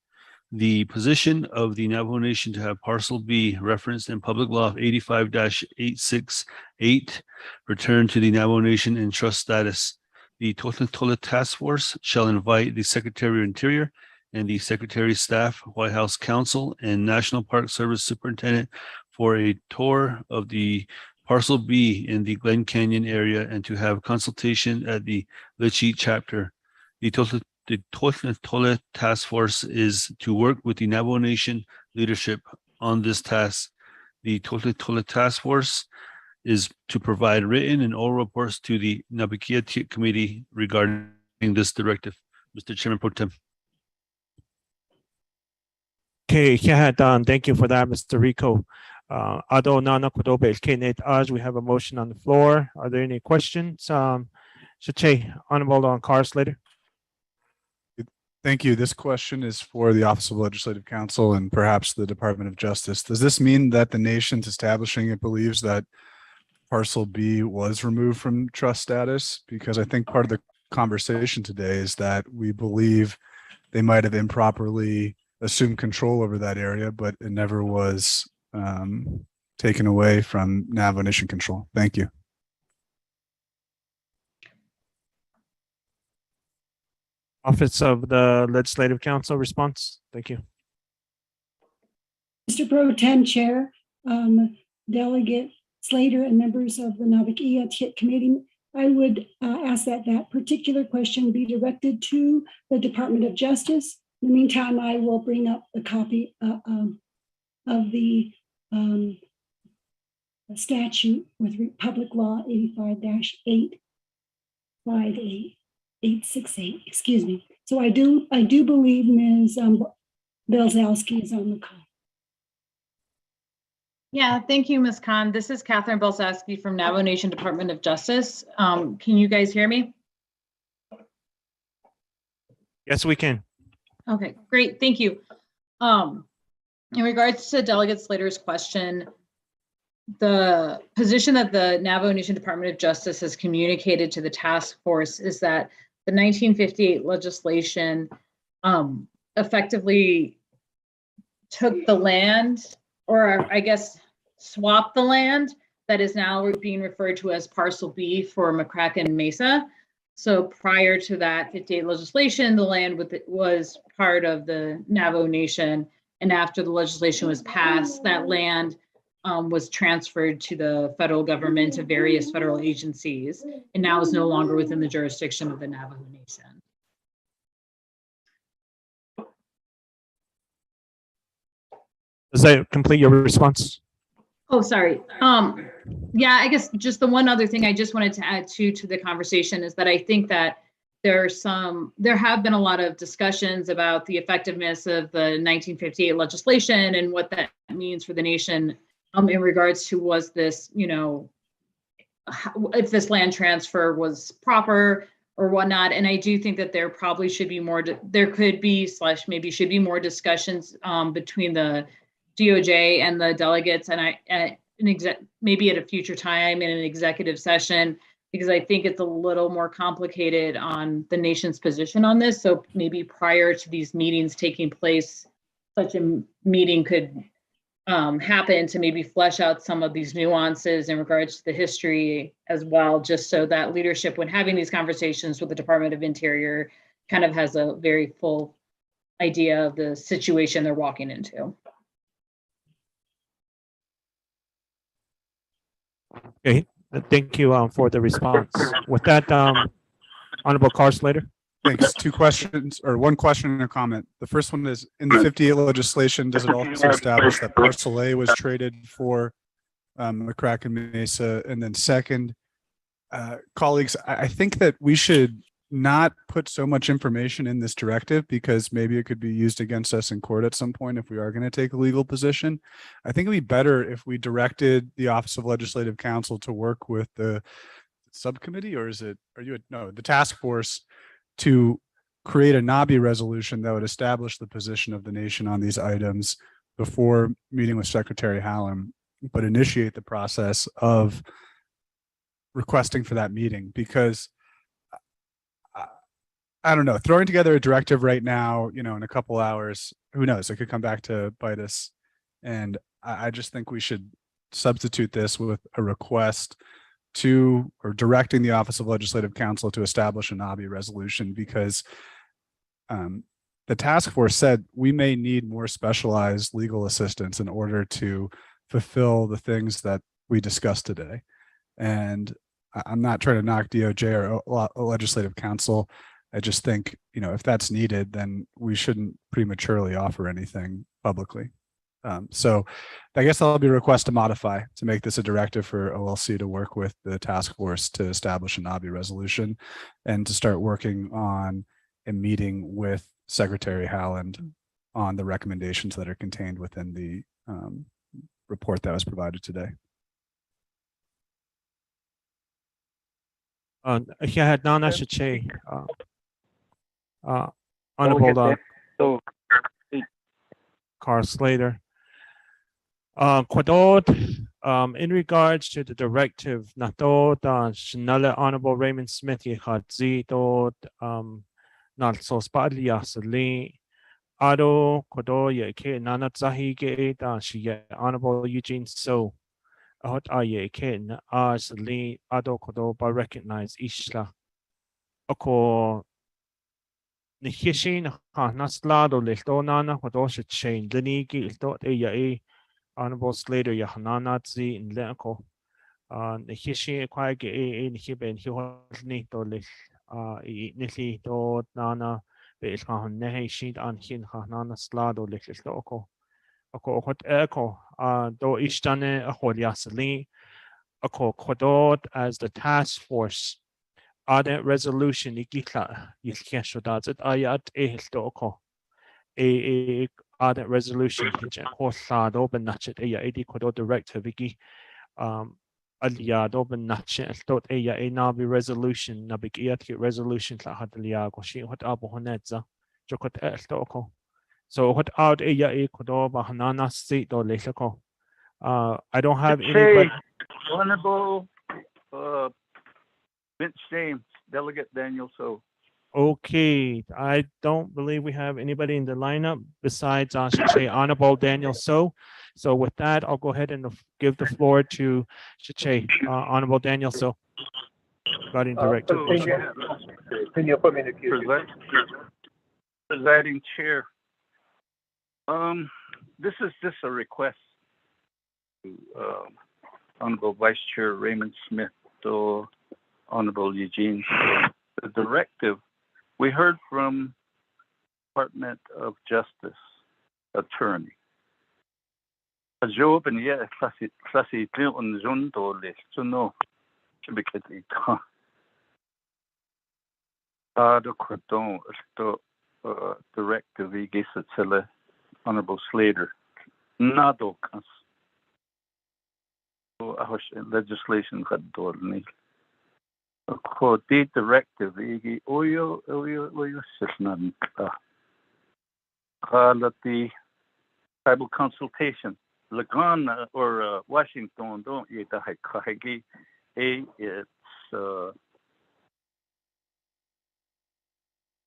the position of the Navajo Nation to have parcel B referenced in Public Law 85-868 returned to the Navajo Nation in trust status. The Tola Task Force shall invite the Secretary of Interior and the Secretary's staff, White House counsel, and National Park Service Superintendent for a tour of the Parcel B in the Glen Canyon area and to have consultation at the Lichi chapter. The Tola Task Force is to work with the Navajo Nation leadership on this task. The Tola Task Force is to provide written and oral reports to the Naabik'íyáti committee regarding this directive. Mr. Chairman Pro Tem. Okay, thank you for that, Mr. Rico. We have a motion on the floor. Are there any questions? Honorable Carl Slater. Thank you. This question is for the Office of Legislative Counsel and perhaps the Department of Justice. Does this mean that the nation's establishing it believes that Parcel B was removed from trust status? Because I think part of the conversation today is that we believe they might have improperly assumed control over that area, but it never was taken away from Navajo Nation control. Thank you. Office of the Legislative Counsel response. Thank you. Mr. Pro Tem Chair, Delegate Slater and members of the Naabik'íyáti Committee, I would ask that that particular question be directed to the Department of Justice. In the meantime, I will bring up a copy of the statute with Public Law 85-868, excuse me. So I do believe Ms. Belzowski is on the call. Yeah, thank you, Ms. Khan. This is Catherine Belzowski from Navajo Nation Department of Justice. Can you guys hear me? Yes, we can. Okay, great, thank you. In regards to Delegate Slater's question, the position that the Navajo Nation Department of Justice has communicated to the task force is that the 1958 legislation effectively took the land, or I guess swapped the land that is now being referred to as Parcel B for McCracken Mesa. So prior to that 58 legislation, the land was part of the Navajo Nation. And after the legislation was passed, that land was transferred to the federal government, to various federal agencies, and now is no longer within the jurisdiction of the Navajo Nation. Does that complete your response? Oh, sorry. Yeah, I guess just the one other thing I just wanted to add to the conversation is that I think that there have been a lot of discussions about the effectiveness of the 1958 legislation and what that means for the nation in regards to was this, if this land transfer was proper or whatnot. And I do think that there probably should be more, there could be / maybe should be more discussions between the DOJ and the delegates, and maybe at a future time in an executive session, because I think it's a little more complicated on the nation's position on this. So maybe prior to these meetings taking place, such a meeting could happen to maybe flesh out some of these nuances in regards to the history as well, just so that leadership, when having these conversations with the Department of Interior, kind of has a very full idea of the situation they're walking into. Okay, thank you for the response. With that, Honorable Carl Slater. Thanks. Two questions, or one question and a comment. The first one is, in the 58 legislation, does it also establish that Parcel A was traded for McCracken Mesa? And then second, colleagues, I think that we should not put so much information in this directive, because maybe it could be used against us in court at some point if we are going to take a legal position. I think it'd be better if we directed the Office of Legislative Counsel to work with the subcommittee, or the task force, to create a NABI resolution that would establish the position of the nation on these items before meeting with Secretary Hallam, but initiate the process of requesting for that meeting, because I don't know, throwing together a directive right now, in a couple hours, who knows, it could come back to bite us. And I just think we should substitute this with a request to, or directing the Office of Legislative Counsel to establish a NABI resolution, because the task force said we may need more specialized legal assistance in order to fulfill the things that we discussed today. And I'm not trying to knock DOJ or Legislative Counsel. I just think, if that's needed, then we shouldn't prematurely offer anything publicly. So I guess that'll be a request to modify, to make this a directive for OLC to work with the task force to establish a NABI resolution and to start working on a meeting with Secretary Haaland on the recommendations that are contained within the report that was provided today. Honorable Carl Slater. In regards to the directive, Honorable Raymond Smith Honorable Eugene So recognize Ishla. Nikishin Naslado Listonana Hodosha Chain Leniki Iltot Honorable Slater Yahananazi in Lenko. Nikishi Quag Nikiben Hionito Lis Nisi Dot Nana Beilhan Nehe Sheet on Hin Hanana Slado Lisoko. Oko hot echo do Ishtane Aholiasali. Oko Kodot as the task force. Audit resolution ikitla yilkeshodat it ayat ehiltoko a audit resolution kitchen horsad open natchet aya edi kodo directive iki aliyad open natchet dot aya a nabi resolution Naabik'íyáti resolution la hadliya ko shi hot abo honetza jokot eltoko so hot out aya a kodo bahanana state do lesako I don't have anybody. Honorable Vince James, Delegate Daniel So. Okay, I don't believe we have anybody in the lineup besides Honorable Daniel So. So with that, I'll go ahead and give the floor to Honorable Daniel So. Regarding directive. Can you put me in the queue? Presiding Chair, this is just a request to Honorable Vice Chair Raymond Smith to Honorable Eugene. The directive, we heard from Department of Justice attorney. Job and yeah, classy on Zondo list to know. The cordon directive, he gets it to Honorable Slater. Nadokas. So I was legislation had done. The directive, oyo sisnan. The tribal consultation. Lagan or Washington don't eat the Haikagi. It's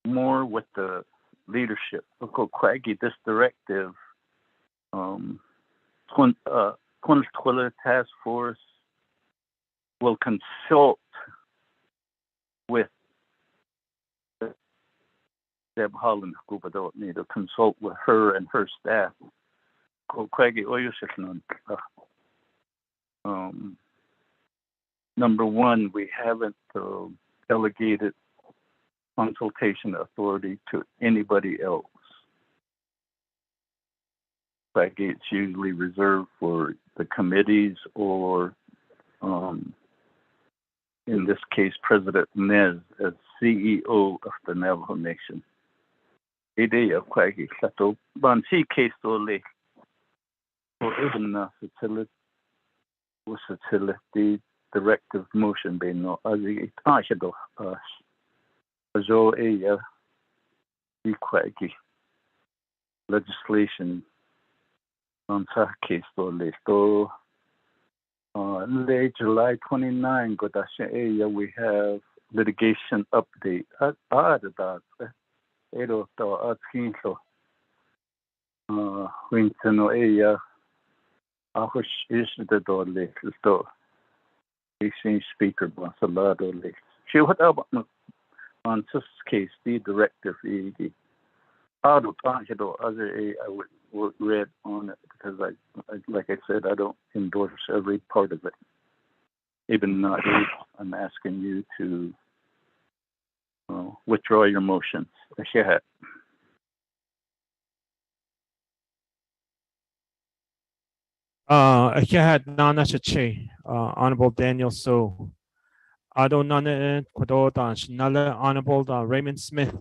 more with the leadership. Quaggy, this directive, Twila Task Force will consult with Deb Holland, don't need to consult with her and her staff. Number one, we haven't delegated consultation authority to anybody else. It's usually reserved for the committees or, in this case, President Nez as CEO of the Navajo Nation. Idea of Quaggy, Sato, Bansi case to lake. Or even the directive motion being no as a tashado Quaggy legislation on sa case to listo. Late July 29, we have litigation update. Ero to atkinso. Winston area. Ahosh is the door list. Exchange speaker was a lot of list. She what about on this case the directive out of other I would read on it because I like I said I don't endorse every part of it. Even not I'm asking you to withdraw your motions. Nana Chache, Honorable Daniel So, Ado Nana Quadodan, Nala Honorable Raymond Smith,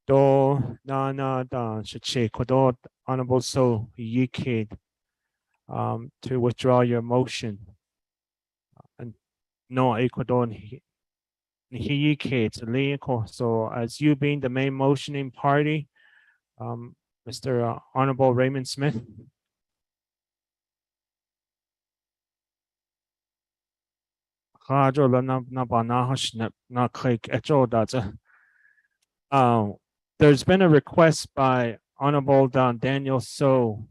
Do Nana Chache, Quadod Honorable So, Yikid, to withdraw your motion. And no Ecuador Yikid, so as you being the main motioning party, Mr. Honorable Raymond Smith. There's been a request by Honorable Daniel So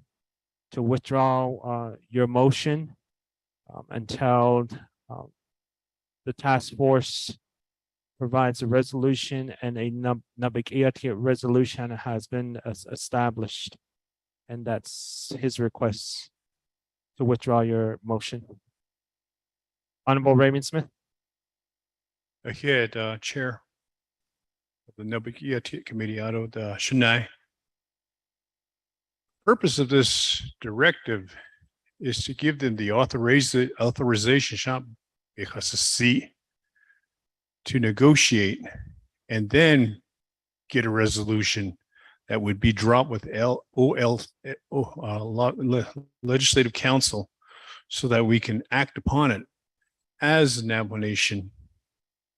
to withdraw your motion until the task force provides a resolution and a Naabik'íyáti resolution has been established. And that's his request to withdraw your motion. Honorable Raymond Smith. Ahead, Chair of the Naabik'íyáti Committee out of the Shanai. Purpose of this directive is to give them the authorization to negotiate and then get a resolution that would be dropped with Legislative Council so that we can act upon it as Navajo Nation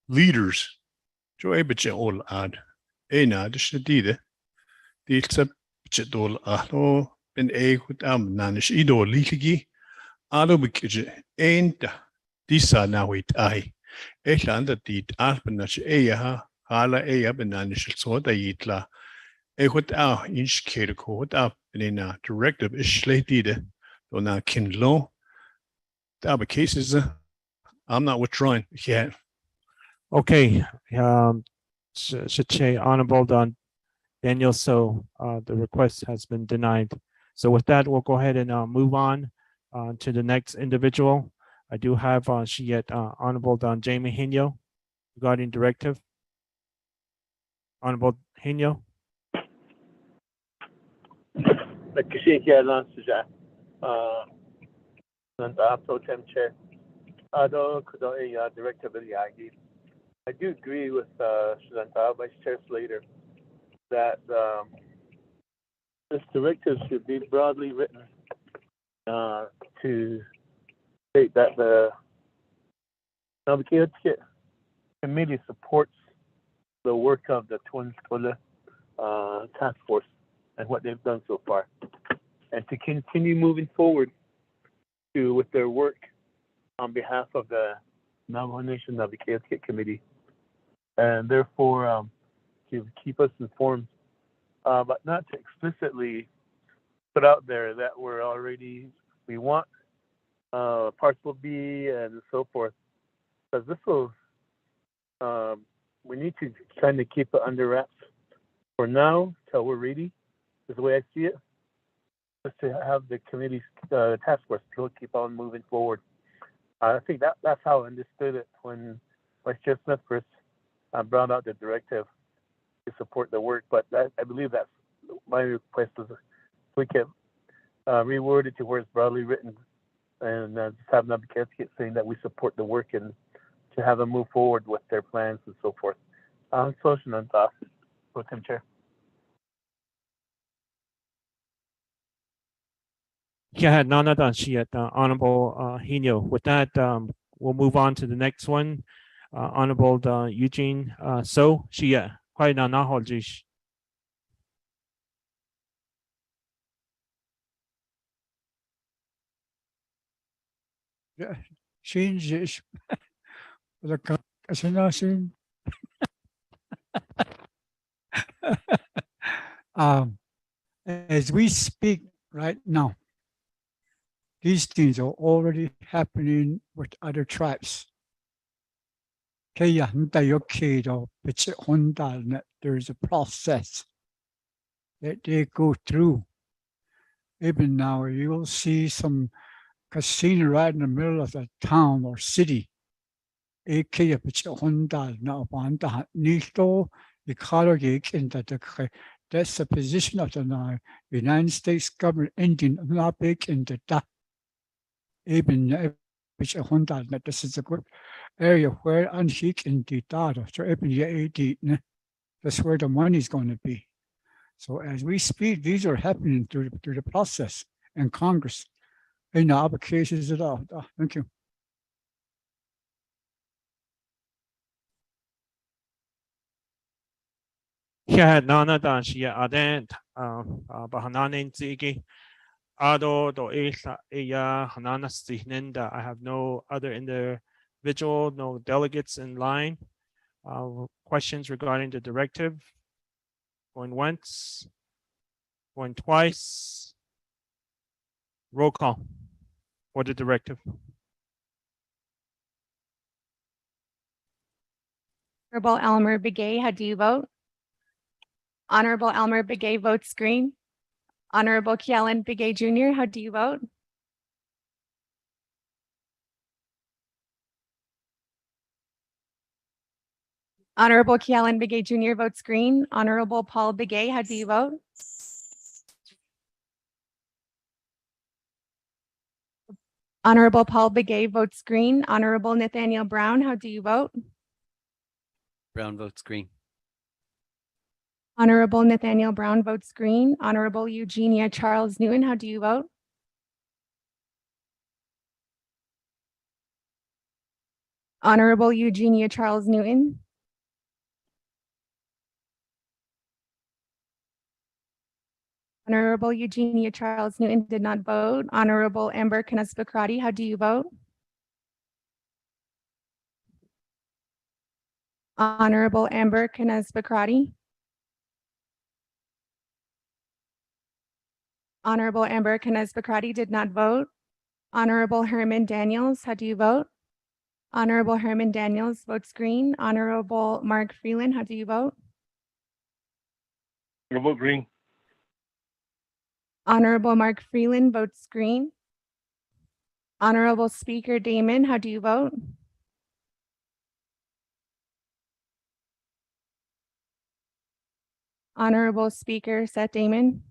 leaders. Directive is slated on Kinlo. The cases I'm not withdrawing yet. Okay, Honorable Daniel So, the request has been denied. So with that, we'll go ahead and move on to the next individual. I do have Honorable Jamie Hino regarding directive. Honorable Hino. Pro Tem Chair. Directive of the IG. I do agree with Shulanta, Vice Chair Slater, that this directive should be broadly written to state that the Naabik'íyáti Committee supports the work of the Twin Skole Task Force and what they've done so far, and to continue moving forward with their work on behalf of the Navajo Nation Naabik'íyáti Committee, and therefore to keep us informed, but not to explicitly put out there that we want Parcel B and so forth, because this will, we need to kind of keep it under wraps for now till we're ready, is the way I see it, just to have the committee's task force still keep on moving forward. I think that's how I understood it when Vice Chair Smith first brought out the directive to support the work. But I believe that's my request is we can reword it to where it's broadly written and just have Naabik'íyáti saying that we support the work and to have them move forward with their plans and so forth. Social and Pro Tem Chair. Yeah, Nana Honorable Hino. With that, we'll move on to the next one. Honorable Eugene So, quite changes. Kasi nasin. As we speak right now, these things are already happening with other tribes. There's a process that they go through. Even now, you will see some casino right in the middle of the town or city. That's the position of the United States government ending Naabik'íyáti. Even this is a good area where unhik in the data. So that's where the money is going to be. So as we speak, these are happening through the process in Congress. In the applications at all. Thank you. Yeah, Nana Danshia Adent, Bahananin Zigi, Ado do Eya Hanana Stihnenda. I have no other individual, no delegates in line. Questions regarding the directive? Going once, going twice. Roll call for the directive. Honorable Elmer Begay, how do you vote? Honorable Elmer Begay votes green. Honorable Kialan Begay Jr., how do you vote? Honorable Kialan Begay Jr. votes green. Honorable Paul Begay, how do you vote? Honorable Paul Begay votes green. Honorable Nathaniel Brown, how do you vote? Brown votes green. Honorable Nathaniel Brown votes green. Honorable Eugenia Charles Newton, how do you vote? Honorable Eugenia Charles Newton. Honorable Eugenia Charles Newton did not vote. Honorable Amber Canespa-Crotty, how do you vote? Honorable Amber Canespa-Crotty. Honorable Amber Canespa-Crotty did not vote. Honorable Herman Daniels, how do you vote? Honorable Herman Daniels votes green. Honorable Mark Freeland, how do you vote? I vote green. Honorable Mark Freeland votes green. Honorable Speaker Damon, how do you vote? Honorable Speaker Seth Damon.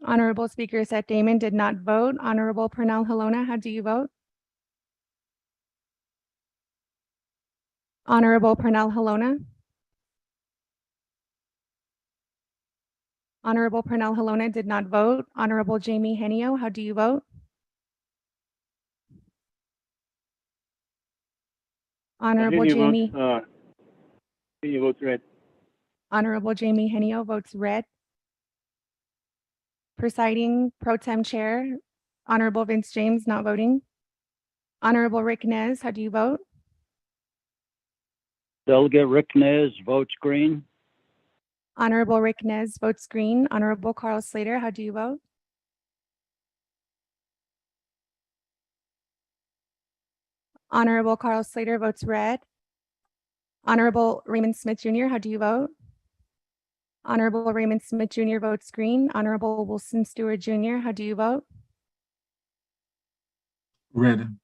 Honorable Speaker Seth Damon did not vote. Honorable Pernell Halona, how do you vote? Honorable Pernell Halona. Honorable Pernell Halona did not vote. Honorable Jamie Henio, how do you vote? Honorable Jamie. Votes red. Honorable Jamie Henio votes red. Presiding Pro Tem Chair, Honorable Vince James not voting. Honorable Rick Nez, how do you vote? Delegate Rick Nez votes green. Honorable Rick Nez votes green. Honorable Carl Slater, how do you vote? Honorable Carl Slater votes red. Honorable Raymond Smith Jr., how do you vote? Honorable Raymond Smith Jr. votes green. Honorable Wilson Stewart Jr., how do you vote? Red.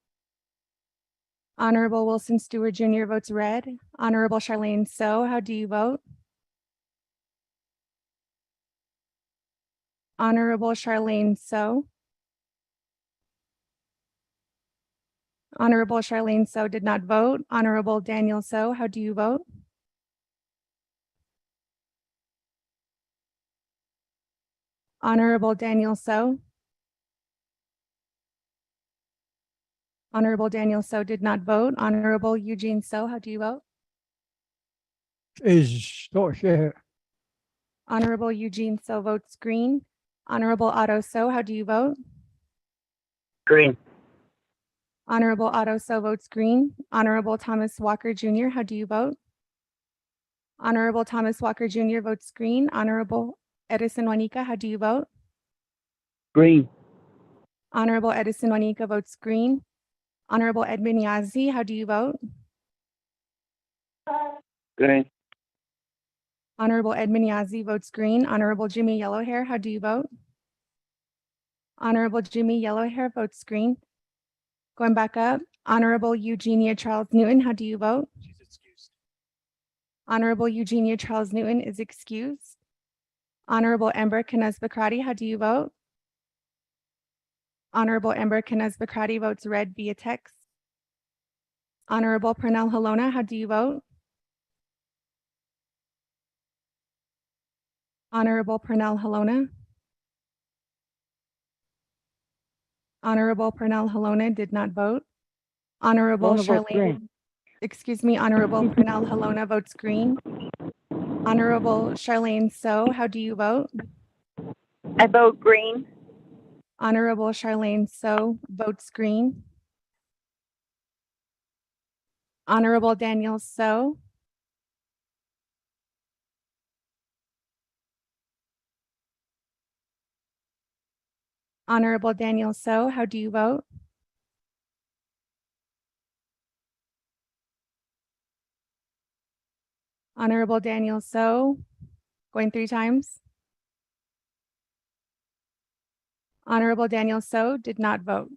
Honorable Wilson Stewart Jr. votes red. Honorable Charlene So, how do you vote? Honorable Charlene So. Honorable Charlene So did not vote. Honorable Daniel So, how do you vote? Honorable Daniel So. Honorable Daniel So did not vote. Honorable Eugene So, how do you vote? Is not here. Honorable Eugene So votes green. Honorable Otto So, how do you vote? Green. Honorable Otto So votes green. Honorable Thomas Walker Jr., how do you vote? Honorable Thomas Walker Jr. votes green. Honorable Edison Juanica, how do you vote? Green. Honorable Edison Juanica votes green. Honorable Edmund Yazzie, how do you vote? Green. Honorable Edmund Yazzie votes green. Honorable Jimmy Yellowhair, how do you vote? Honorable Jimmy Yellowhair votes green. Going back up, Honorable Eugenia Charles Newton, how do you vote? She's excused. Honorable Eugenia Charles Newton is excused. Honorable Ember Knez-Bakrati, how do you vote? Honorable Ember Knez-Bakrati votes red via text. Honorable Pernell Halona, how do you vote? Honorable Pernell Halona. Honorable Pernell Halona did not vote. Honorable Charlene, excuse me, Honorable Pernell Halona votes green. Honorable Charlene So, how do you vote? I vote green. Honorable Charlene So votes green. Honorable Daniel So. Honorable Daniel So, how do you vote? Honorable Daniel So, going 3 times. Honorable Daniel So did not vote.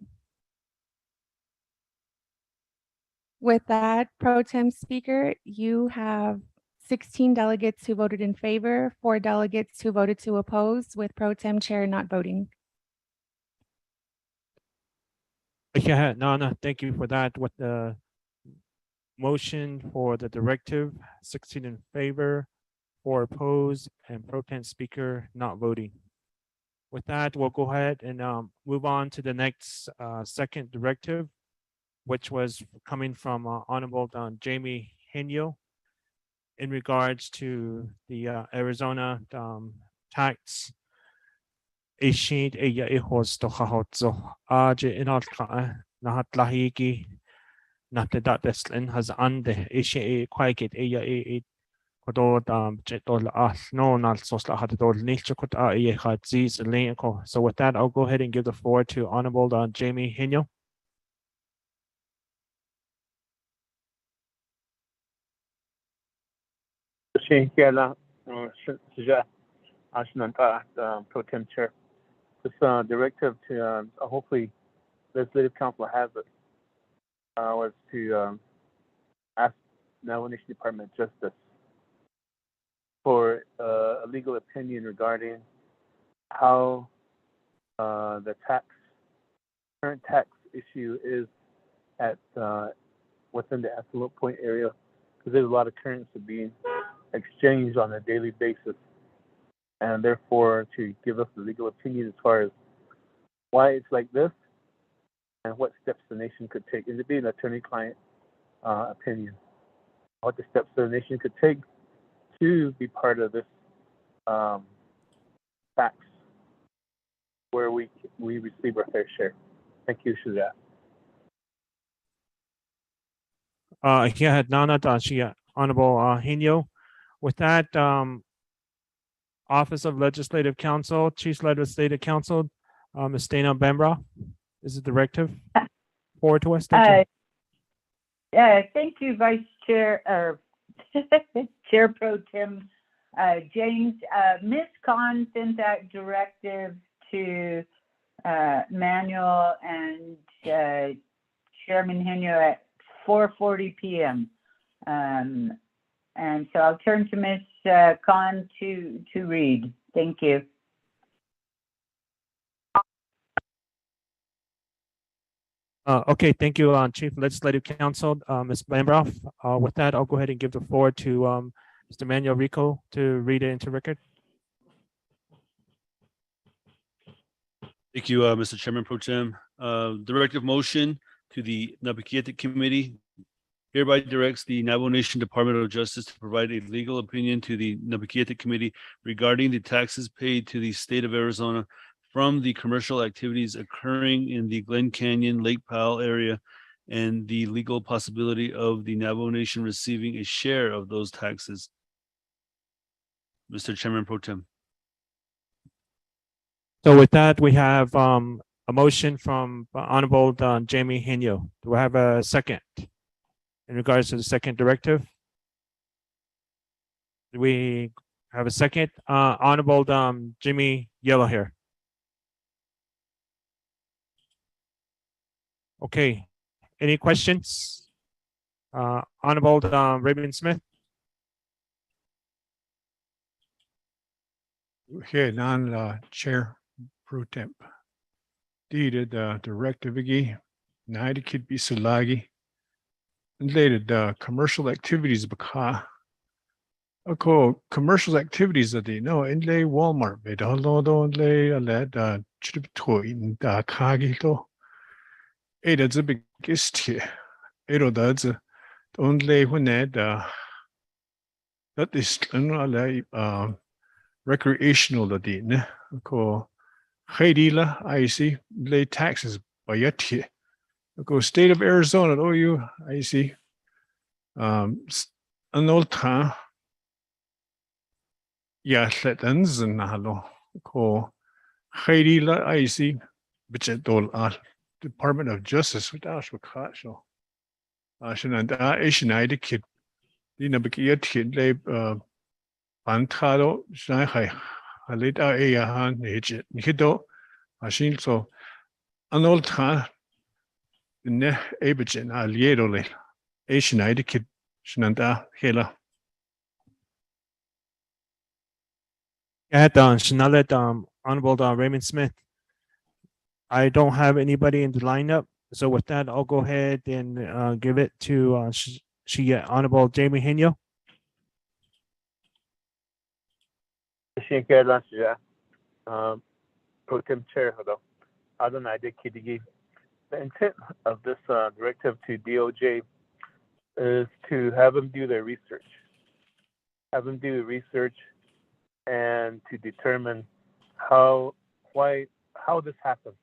With that, Pro Tem Speaker, you have 16 delegates who voted in favor, 4 delegates who voted to oppose, with Pro Tem Chair not voting. Yeah, Nana, thank you for that. With the motion for the directive, 16 in favor, 4 opposed, and Pro Tem Speaker not voting. With that, we'll go ahead and move on to the next second directive, which was coming from Honorable Jamie Henyo in regards to the Arizona tax. Ishid eya ihos to hahotzo aje inalka nahatlahiki natadateslen has ande ishi quaikit eya e kodod jetol no nal sosla hadol nilchukut a hadziz lenko. So with that, I'll go ahead and give the floor to Honorable Jamie Henyo. Pro Tem Chair. This directive to hopefully Legislative Council has it was to ask Navajo Nation Department of Justice for a legal opinion regarding how the current tax issue is at within the Antelope Point area, because there's a lot of currency being exchanged on a daily basis, and therefore to give us the legal opinion as far as why it's like this and what steps the nation could take. It would be an attorney-client opinion. What the steps the nation could take to be part of this tax where we receive our fair share. Thank you, Shuzat. Yeah, Nana Honorable Henyo. With that, Office of Legislative Counsel, Chief Legislative Counsel, Ms. Dana Bembra, is the directive forward to us. Thank you. Thank you, Vice Chair, or Chair Pro Tem James. Ms. Khan sent that directive to Manuel and Chairman Henyo at 4:40 p.m. And so I'll turn to Ms. Khan to read. Thank you. Okay, thank you, Chief Legislative Counsel, Ms. Bambroff. With that, I'll go ahead and give the floor to Mr. Manuel Rico to read it into record. Thank you, Mr. Chairman Pro Tem. Directive motion to the Naabik'íyáti Committee hereby directs the Navajo Nation Department of Justice to provide a legal opinion to the Naabik'íyáti Committee regarding the taxes paid to the state of Arizona from the commercial activities occurring in the Glen Canyon, Lake Powell area, and the legal possibility of the Navajo Nation receiving a share of those taxes. Mr. Chairman Pro Tem. So with that, we have a motion from Honorable Jamie Henyo. Do I have a second in regards to the second directive? Do we have a second? Honorable Jimmy Yellow here. Okay. Any questions? Honorable Raymond Smith. Okay, Chair Pro Temp. Deeded Directive igi, Naida Kid Bisalagi, and later commercial activities baka. Commercial activities that they know in lay Walmart, but don't lay a lad trip to in the Kagito. That's a big gist here. That's don't lay when that is recreational that they ne ko Haidila I see lay taxes by yet here. Go state of Arizona, oh you I see an old time. Yeah, Sletons and Halo ko Haidila I see budget all Department of Justice with Ashwakacho. Shananda Asian kid the Naabik'íyáti lay Pantado Shanghai Halita Ayahan Nijit Nikido Ashin so an old time ne Abijin Aliedole Asian kid Shananda Hela. Go ahead, Shanalet, Honorable Raymond Smith. I don't have anybody in the lineup. So with that, I'll go ahead and give it to Honorable Jamie Henyo. Pro Tem Chair, the intent of this directive to DOJ is to have them do their research. Have them do research and to determine how this happened,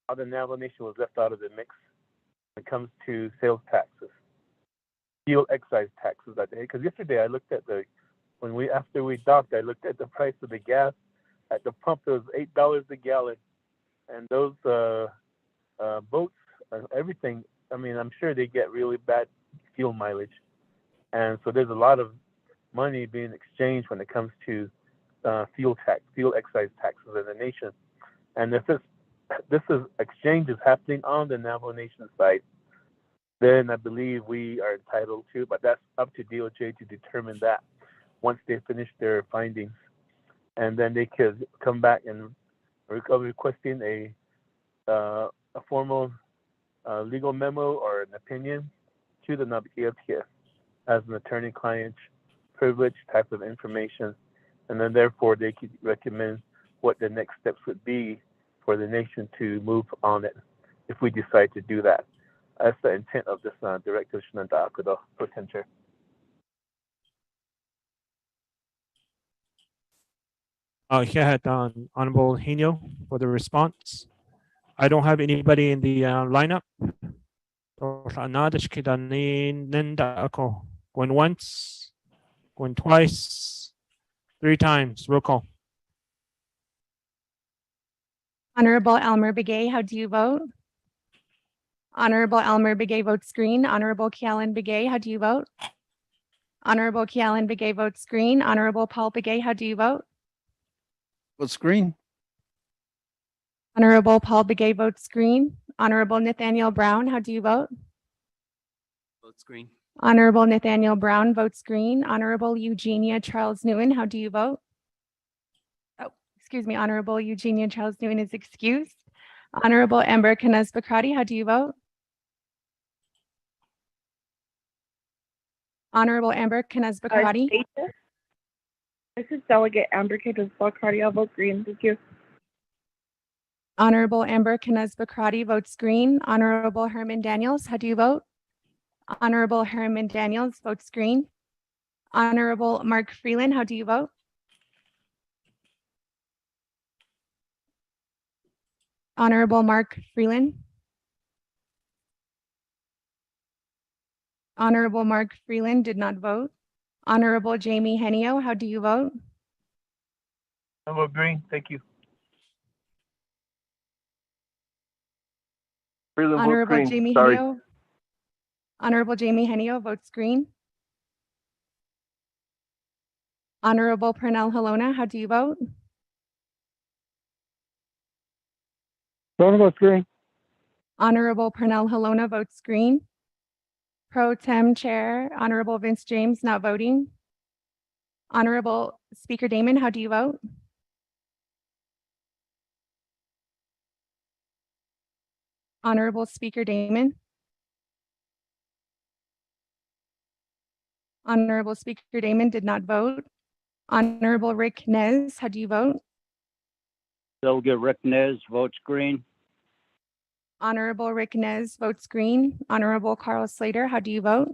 how the Navajo Nation was left out of the mix when it comes to sales taxes, fuel excise taxes that day. Because yesterday I looked at after we docked, I looked at the price of the gas at the pump. It was $8 a gallon, and those boats and everything. I mean, I'm sure they get really bad fuel mileage, and so there's a lot of money being exchanged when it comes to fuel excise taxes in the nation. And if this exchange is happening on the Navajo Nation side, then I believe we are entitled to, but that's up to DOJ to determine that once they finish their findings. And then they could come back and requesting a formal legal memo or an opinion to the Naabik'íyáti as an attorney-client privilege type of information. And then therefore they could recommend what the next steps would be for the nation to move on it if we decide to do that. That's the intent of this directive, Shananda Akudo, Pro Tem Chair. Honorable Henyo for the response. I don't have anybody in the lineup. Going once, going twice, 3 times. Roll call. Honorable Elmer Begay, how do you vote? Honorable Elmer Begay votes green. Honorable Kialan Begay, how do you vote? Honorable Kialan Begay votes green. Honorable Paul Begay, how do you vote? Votes green. Honorable Paul Begay votes green. Honorable Nathaniel Brown, how do you vote? Votes green. Honorable Nathaniel Brown votes green. Honorable Eugenia Charles Newton, how do you vote? Oh, excuse me, Honorable Eugenia Charles Newton is excused. Honorable Amber Canez Bakrati, how do you vote? Honorable Amber Canez Bakrati. This is Delegate Amber Canez Bakrati. I'll vote green. Thank you. Honorable Amber Canez Bakrati votes green. Honorable Herman Daniels, how do you vote? Honorable Herman Daniels votes green. Honorable Mark Freeland, how do you vote? Honorable Mark Freeland. Honorable Mark Freeland did not vote. Honorable Jamie Henio, how do you vote? I vote green. Thank you. Freeland votes Honorable green. Jamie Sorry. Henio. Honorable Jamie Henio votes green. Honorable Pernell Halona, how do you vote? Donna votes green. Honorable Pernell Halona votes green. Pro Tem Chair, Honorable Vince James not voting. Honorable Speaker Damon, how do you vote? Honorable Speaker Damon. Honorable Speaker Damon did not vote. Honorable Rick Nez, how do you vote? Delegate Rick Nez votes green. Honorable Rick Nez votes green. Honorable Carl Slater, how do you vote?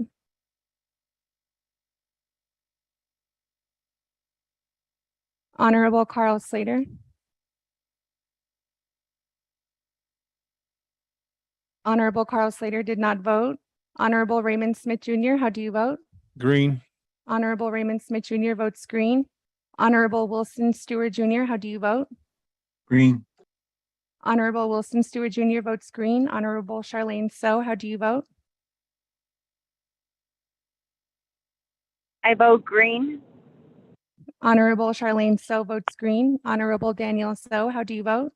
Honorable Carl Slater. Honorable Carl Slater did not vote. Honorable Raymond Smith Jr., how do you vote? Green. Honorable Raymond Smith Jr. votes green. Honorable Wilson Stewart Jr., how do you vote? Green. Honorable Wilson Stewart Jr. votes green. Honorable Charlene So, how do you vote? I vote green. Honorable Charlene So votes green. Honorable Daniel So, how do you vote?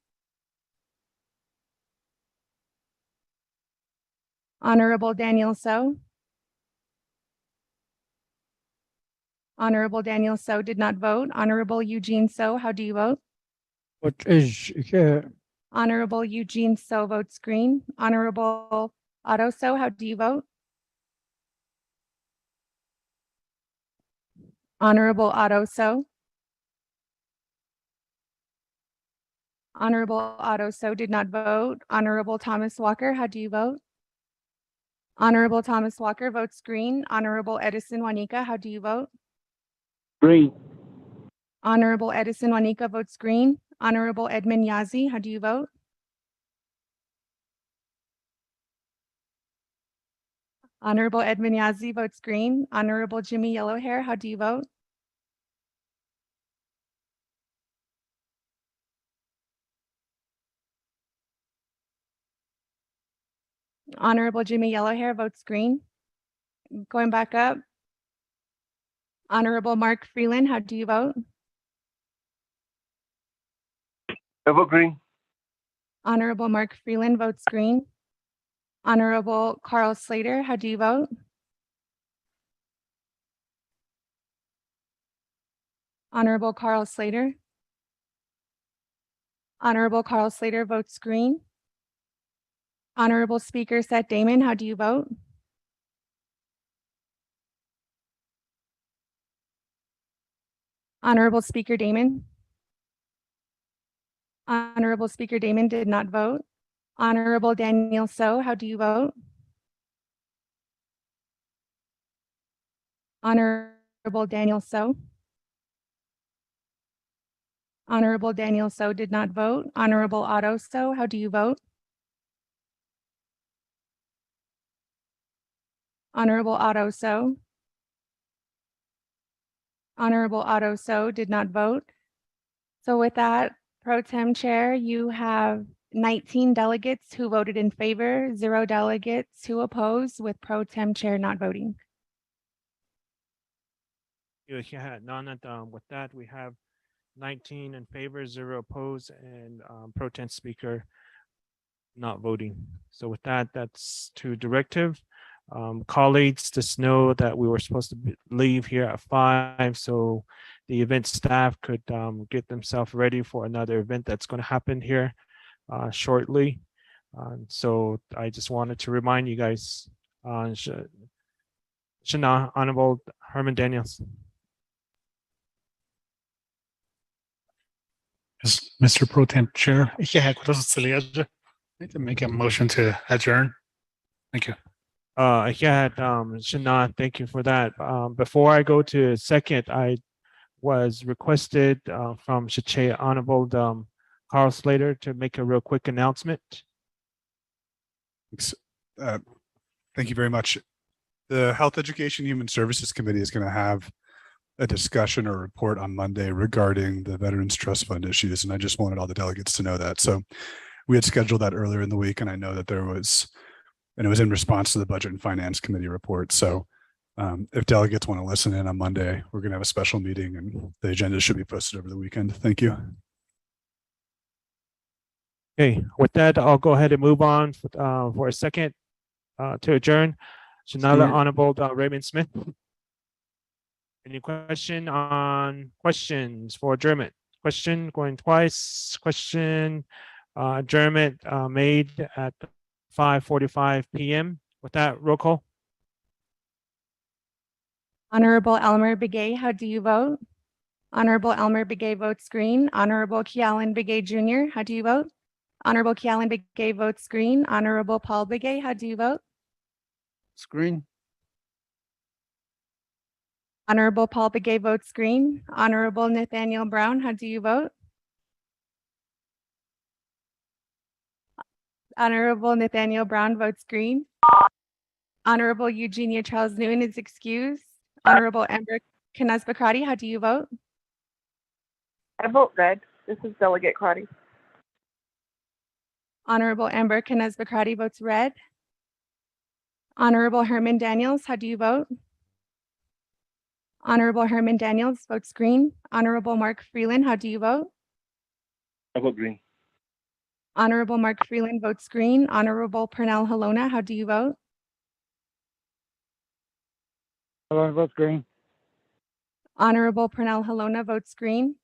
Honorable Daniel So. Honorable Daniel So did not vote. Honorable Eugene So, how do you vote? What is, Honorable Eugene So votes green. Honorable Otto So, how do you vote? Honorable Otto So. Honorable Otto So did not vote. Honorable Thomas Walker, how do you vote? Honorable Thomas Walker votes green. Honorable Edison Wanika, how do you vote? Green. Honorable Edison Wanika votes green. Honorable Edmund Yazi, how do you vote? Honorable Edmund Yazi votes green. Honorable Jimmy Yellowhair, how do you vote? Honorable Jimmy Yellowhair votes green. Going back up. Honorable Mark Freeland, how do you vote? I vote green. Honorable Mark Freeland votes green. Honorable Carl Slater, how do you vote? Honorable Carl Slater. Honorable Carl Slater votes green. Honorable Speaker Seth Damon, how do you vote? Honorable Speaker Damon. Honorable Speaker Damon did not vote. Honorable Daniel So, how do you vote? Honorable Daniel So. Honorable Daniel So did not vote. Honorable Otto So, how do you vote? Honorable Otto So. Honorable Otto So did not vote. So with that, Pro Tem Chair, you have 19 delegates who voted in favor, 0 delegates who oppose, with Pro Tem Chair not voting. Yeah, with that, we have 19 in favor, 0 opposed, and Pro Tem Speaker not voting. So with that, that's to directive. Colleagues, just know that we were supposed to leave here at 5, so the event staff could get themselves ready for another event that's going to happen here shortly. So I just wanted to remind you guys, Honorable Herman Daniels. Yes, Mr. Pro Tem Chair, I'd like to make a motion to adjourn. Thank you. Shana, thank you for that. Before I go to second, I was requested from Shache Honorable Carl Slater to make a real quick announcement. Thank you very much. The Health Education Human Services Committee is going to have a discussion or report on Monday regarding the Veterans Trust Fund issues, and I just wanted all the delegates to know that. So we had scheduled that earlier in the week, and I know that there was, and it was in response to the Budget and Finance Committee report. So if delegates want to listen in on Monday, we're going to have a special meeting, and the agenda should be posted over the weekend. Thank you. Okay, with that, I'll go ahead and move on for a second to adjourn. Shanala Honorable Raymond Smith. Any questions for adjournment? Question going twice. Question adjournment made at 5:45 p.m. With that, roll call. Honorable Elmer Begay, how do you vote? Honorable Elmer Begay votes green. Honorable Kealan Begay Jr., how do you vote? Honorable Kealan Begay votes green. Honorable Paul Begay, how do you vote? Screen. Honorable Paul Begay votes green. Honorable Nathaniel Brown, how do you vote? Honorable Nathaniel Brown votes green. Honorable Eugenia Charles Newton is excused. Honorable Amber Knaz-Bakrati, how do you vote? I vote red. This is Delegate Crotty. Honorable Amber Knaz-Bakrati votes red. Honorable Herman Daniels, how do you vote? Honorable Herman Daniels votes green. Honorable Mark Freeland, how do you vote? I vote green. Honorable Mark Freeland votes green. Honorable Pernell Halona, how do you vote? Halona votes green. Honorable Pernell Halona votes green.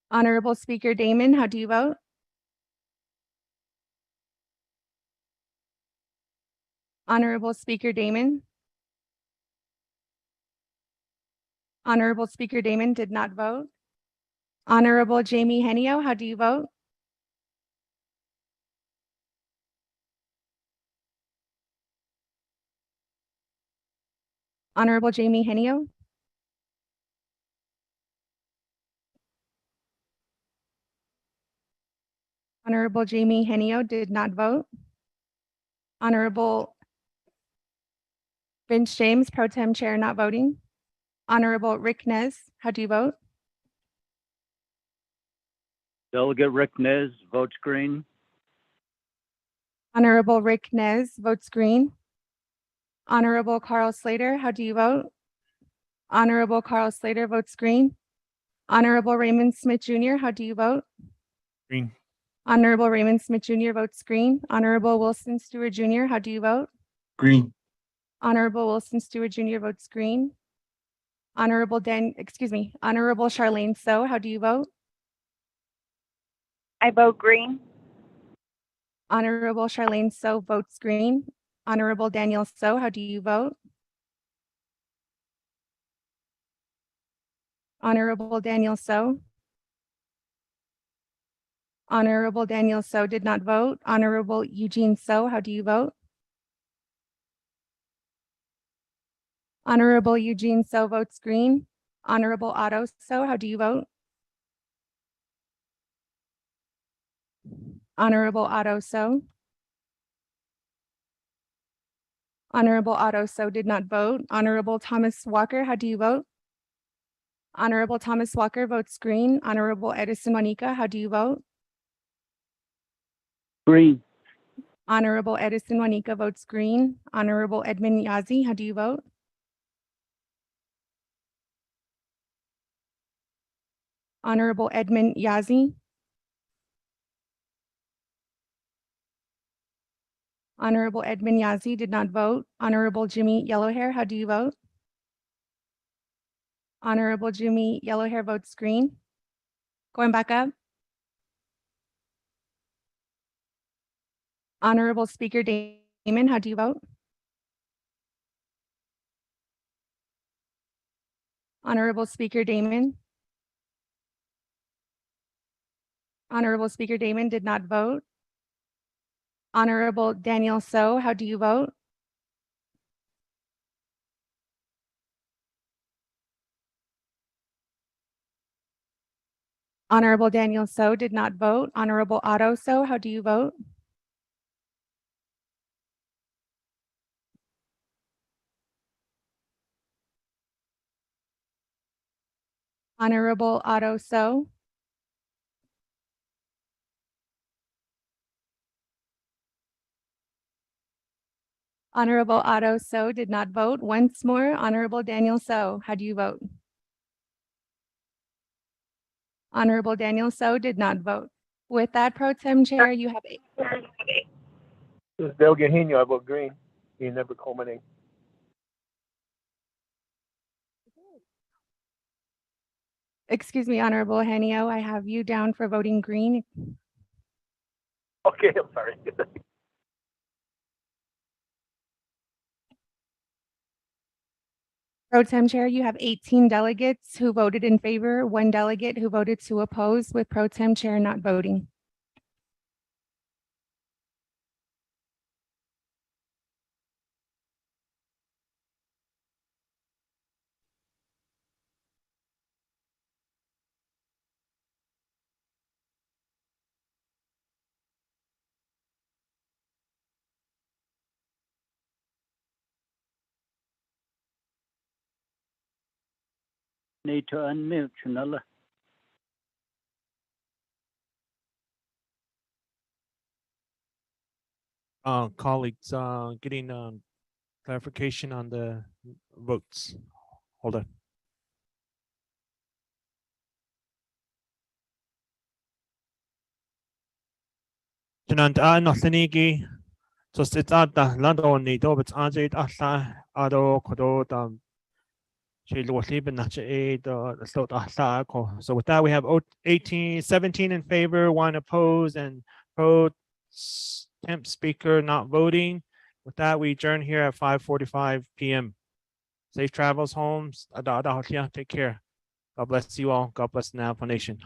Honorable Speaker Damon, how do you vote? Honorable Speaker Damon. Honorable Speaker Damon did not vote. Honorable Jamie Henio, how do you vote? Honorable Jamie Henio. Honorable Jamie Henio did not vote. Honorable Vince James, Pro Tem Chair, not voting. Honorable Rick Nez, how do you vote? Delegate Rick Nez votes green. Honorable Rick Nez votes green. Honorable Carl Slater, how do you vote? Honorable Carl Slater votes green. Honorable Raymond Smith Jr., how do you vote? Green. Honorable Raymond Smith Jr. votes green. Honorable Wilson Stewart Jr., how do you vote? Green. Honorable Wilson Stewart Jr. votes green. Honorable Honorable Charlene So, how do you vote? I vote green. Honorable Charlene So votes green. Honorable Daniel So, how do you vote? Honorable Daniel So. Honorable Daniel So did not vote. Honorable Eugene So, how do you vote? Honorable Eugene So votes green. Honorable Otto So, how do you vote? Honorable Otto So. Honorable Otto So did not vote. Honorable Thomas Walker, how do you vote? Honorable Thomas Walker votes green. Honorable Edison Wanika, how do you vote? Green. Honorable Edison Wanika votes green. Honorable Edmund Yazi, how do you vote? Honorable Edmund Yazi. Honorable Edmund Yazi did not vote. Honorable Jimmy Yellowhair, how do you vote? Honorable Jimmy Yellowhair votes green. Going back up. Honorable Speaker Damon, how do you vote? Honorable Speaker Damon. Honorable Speaker Damon did not vote. Honorable Daniel So, how do you vote? Honorable Daniel So did not vote. Honorable Otto So, how do you vote? Honorable Otto So. Honorable Otto So did not vote. Once more, Honorable Daniel So, how do you vote? Honorable Daniel So did not vote. With that, Pro Tem Chair, you have eight. This is Del Gahino. I vote green. He never called my name. Excuse me, Honorable Henio, I have you down for voting green. Okay, I'm sorry. Pro Tem Chair, you have 18 delegates who voted in favor, 1 delegate who voted to oppose, with Pro Tem Chair not voting. Need to unmute, Chanela. Colleagues, getting clarification on the votes. Hold on. Jananda Nothanigi. So it's at the Lando Nido, but Ajay Asa Ado Kodo so with that, we have 17 in favor, 1 opposed, and pro temp speaker not voting. With that, we adjourn here at 5:45 p.m. Safe travels homes. Take care. God bless you all. God bless the Navajo Nation.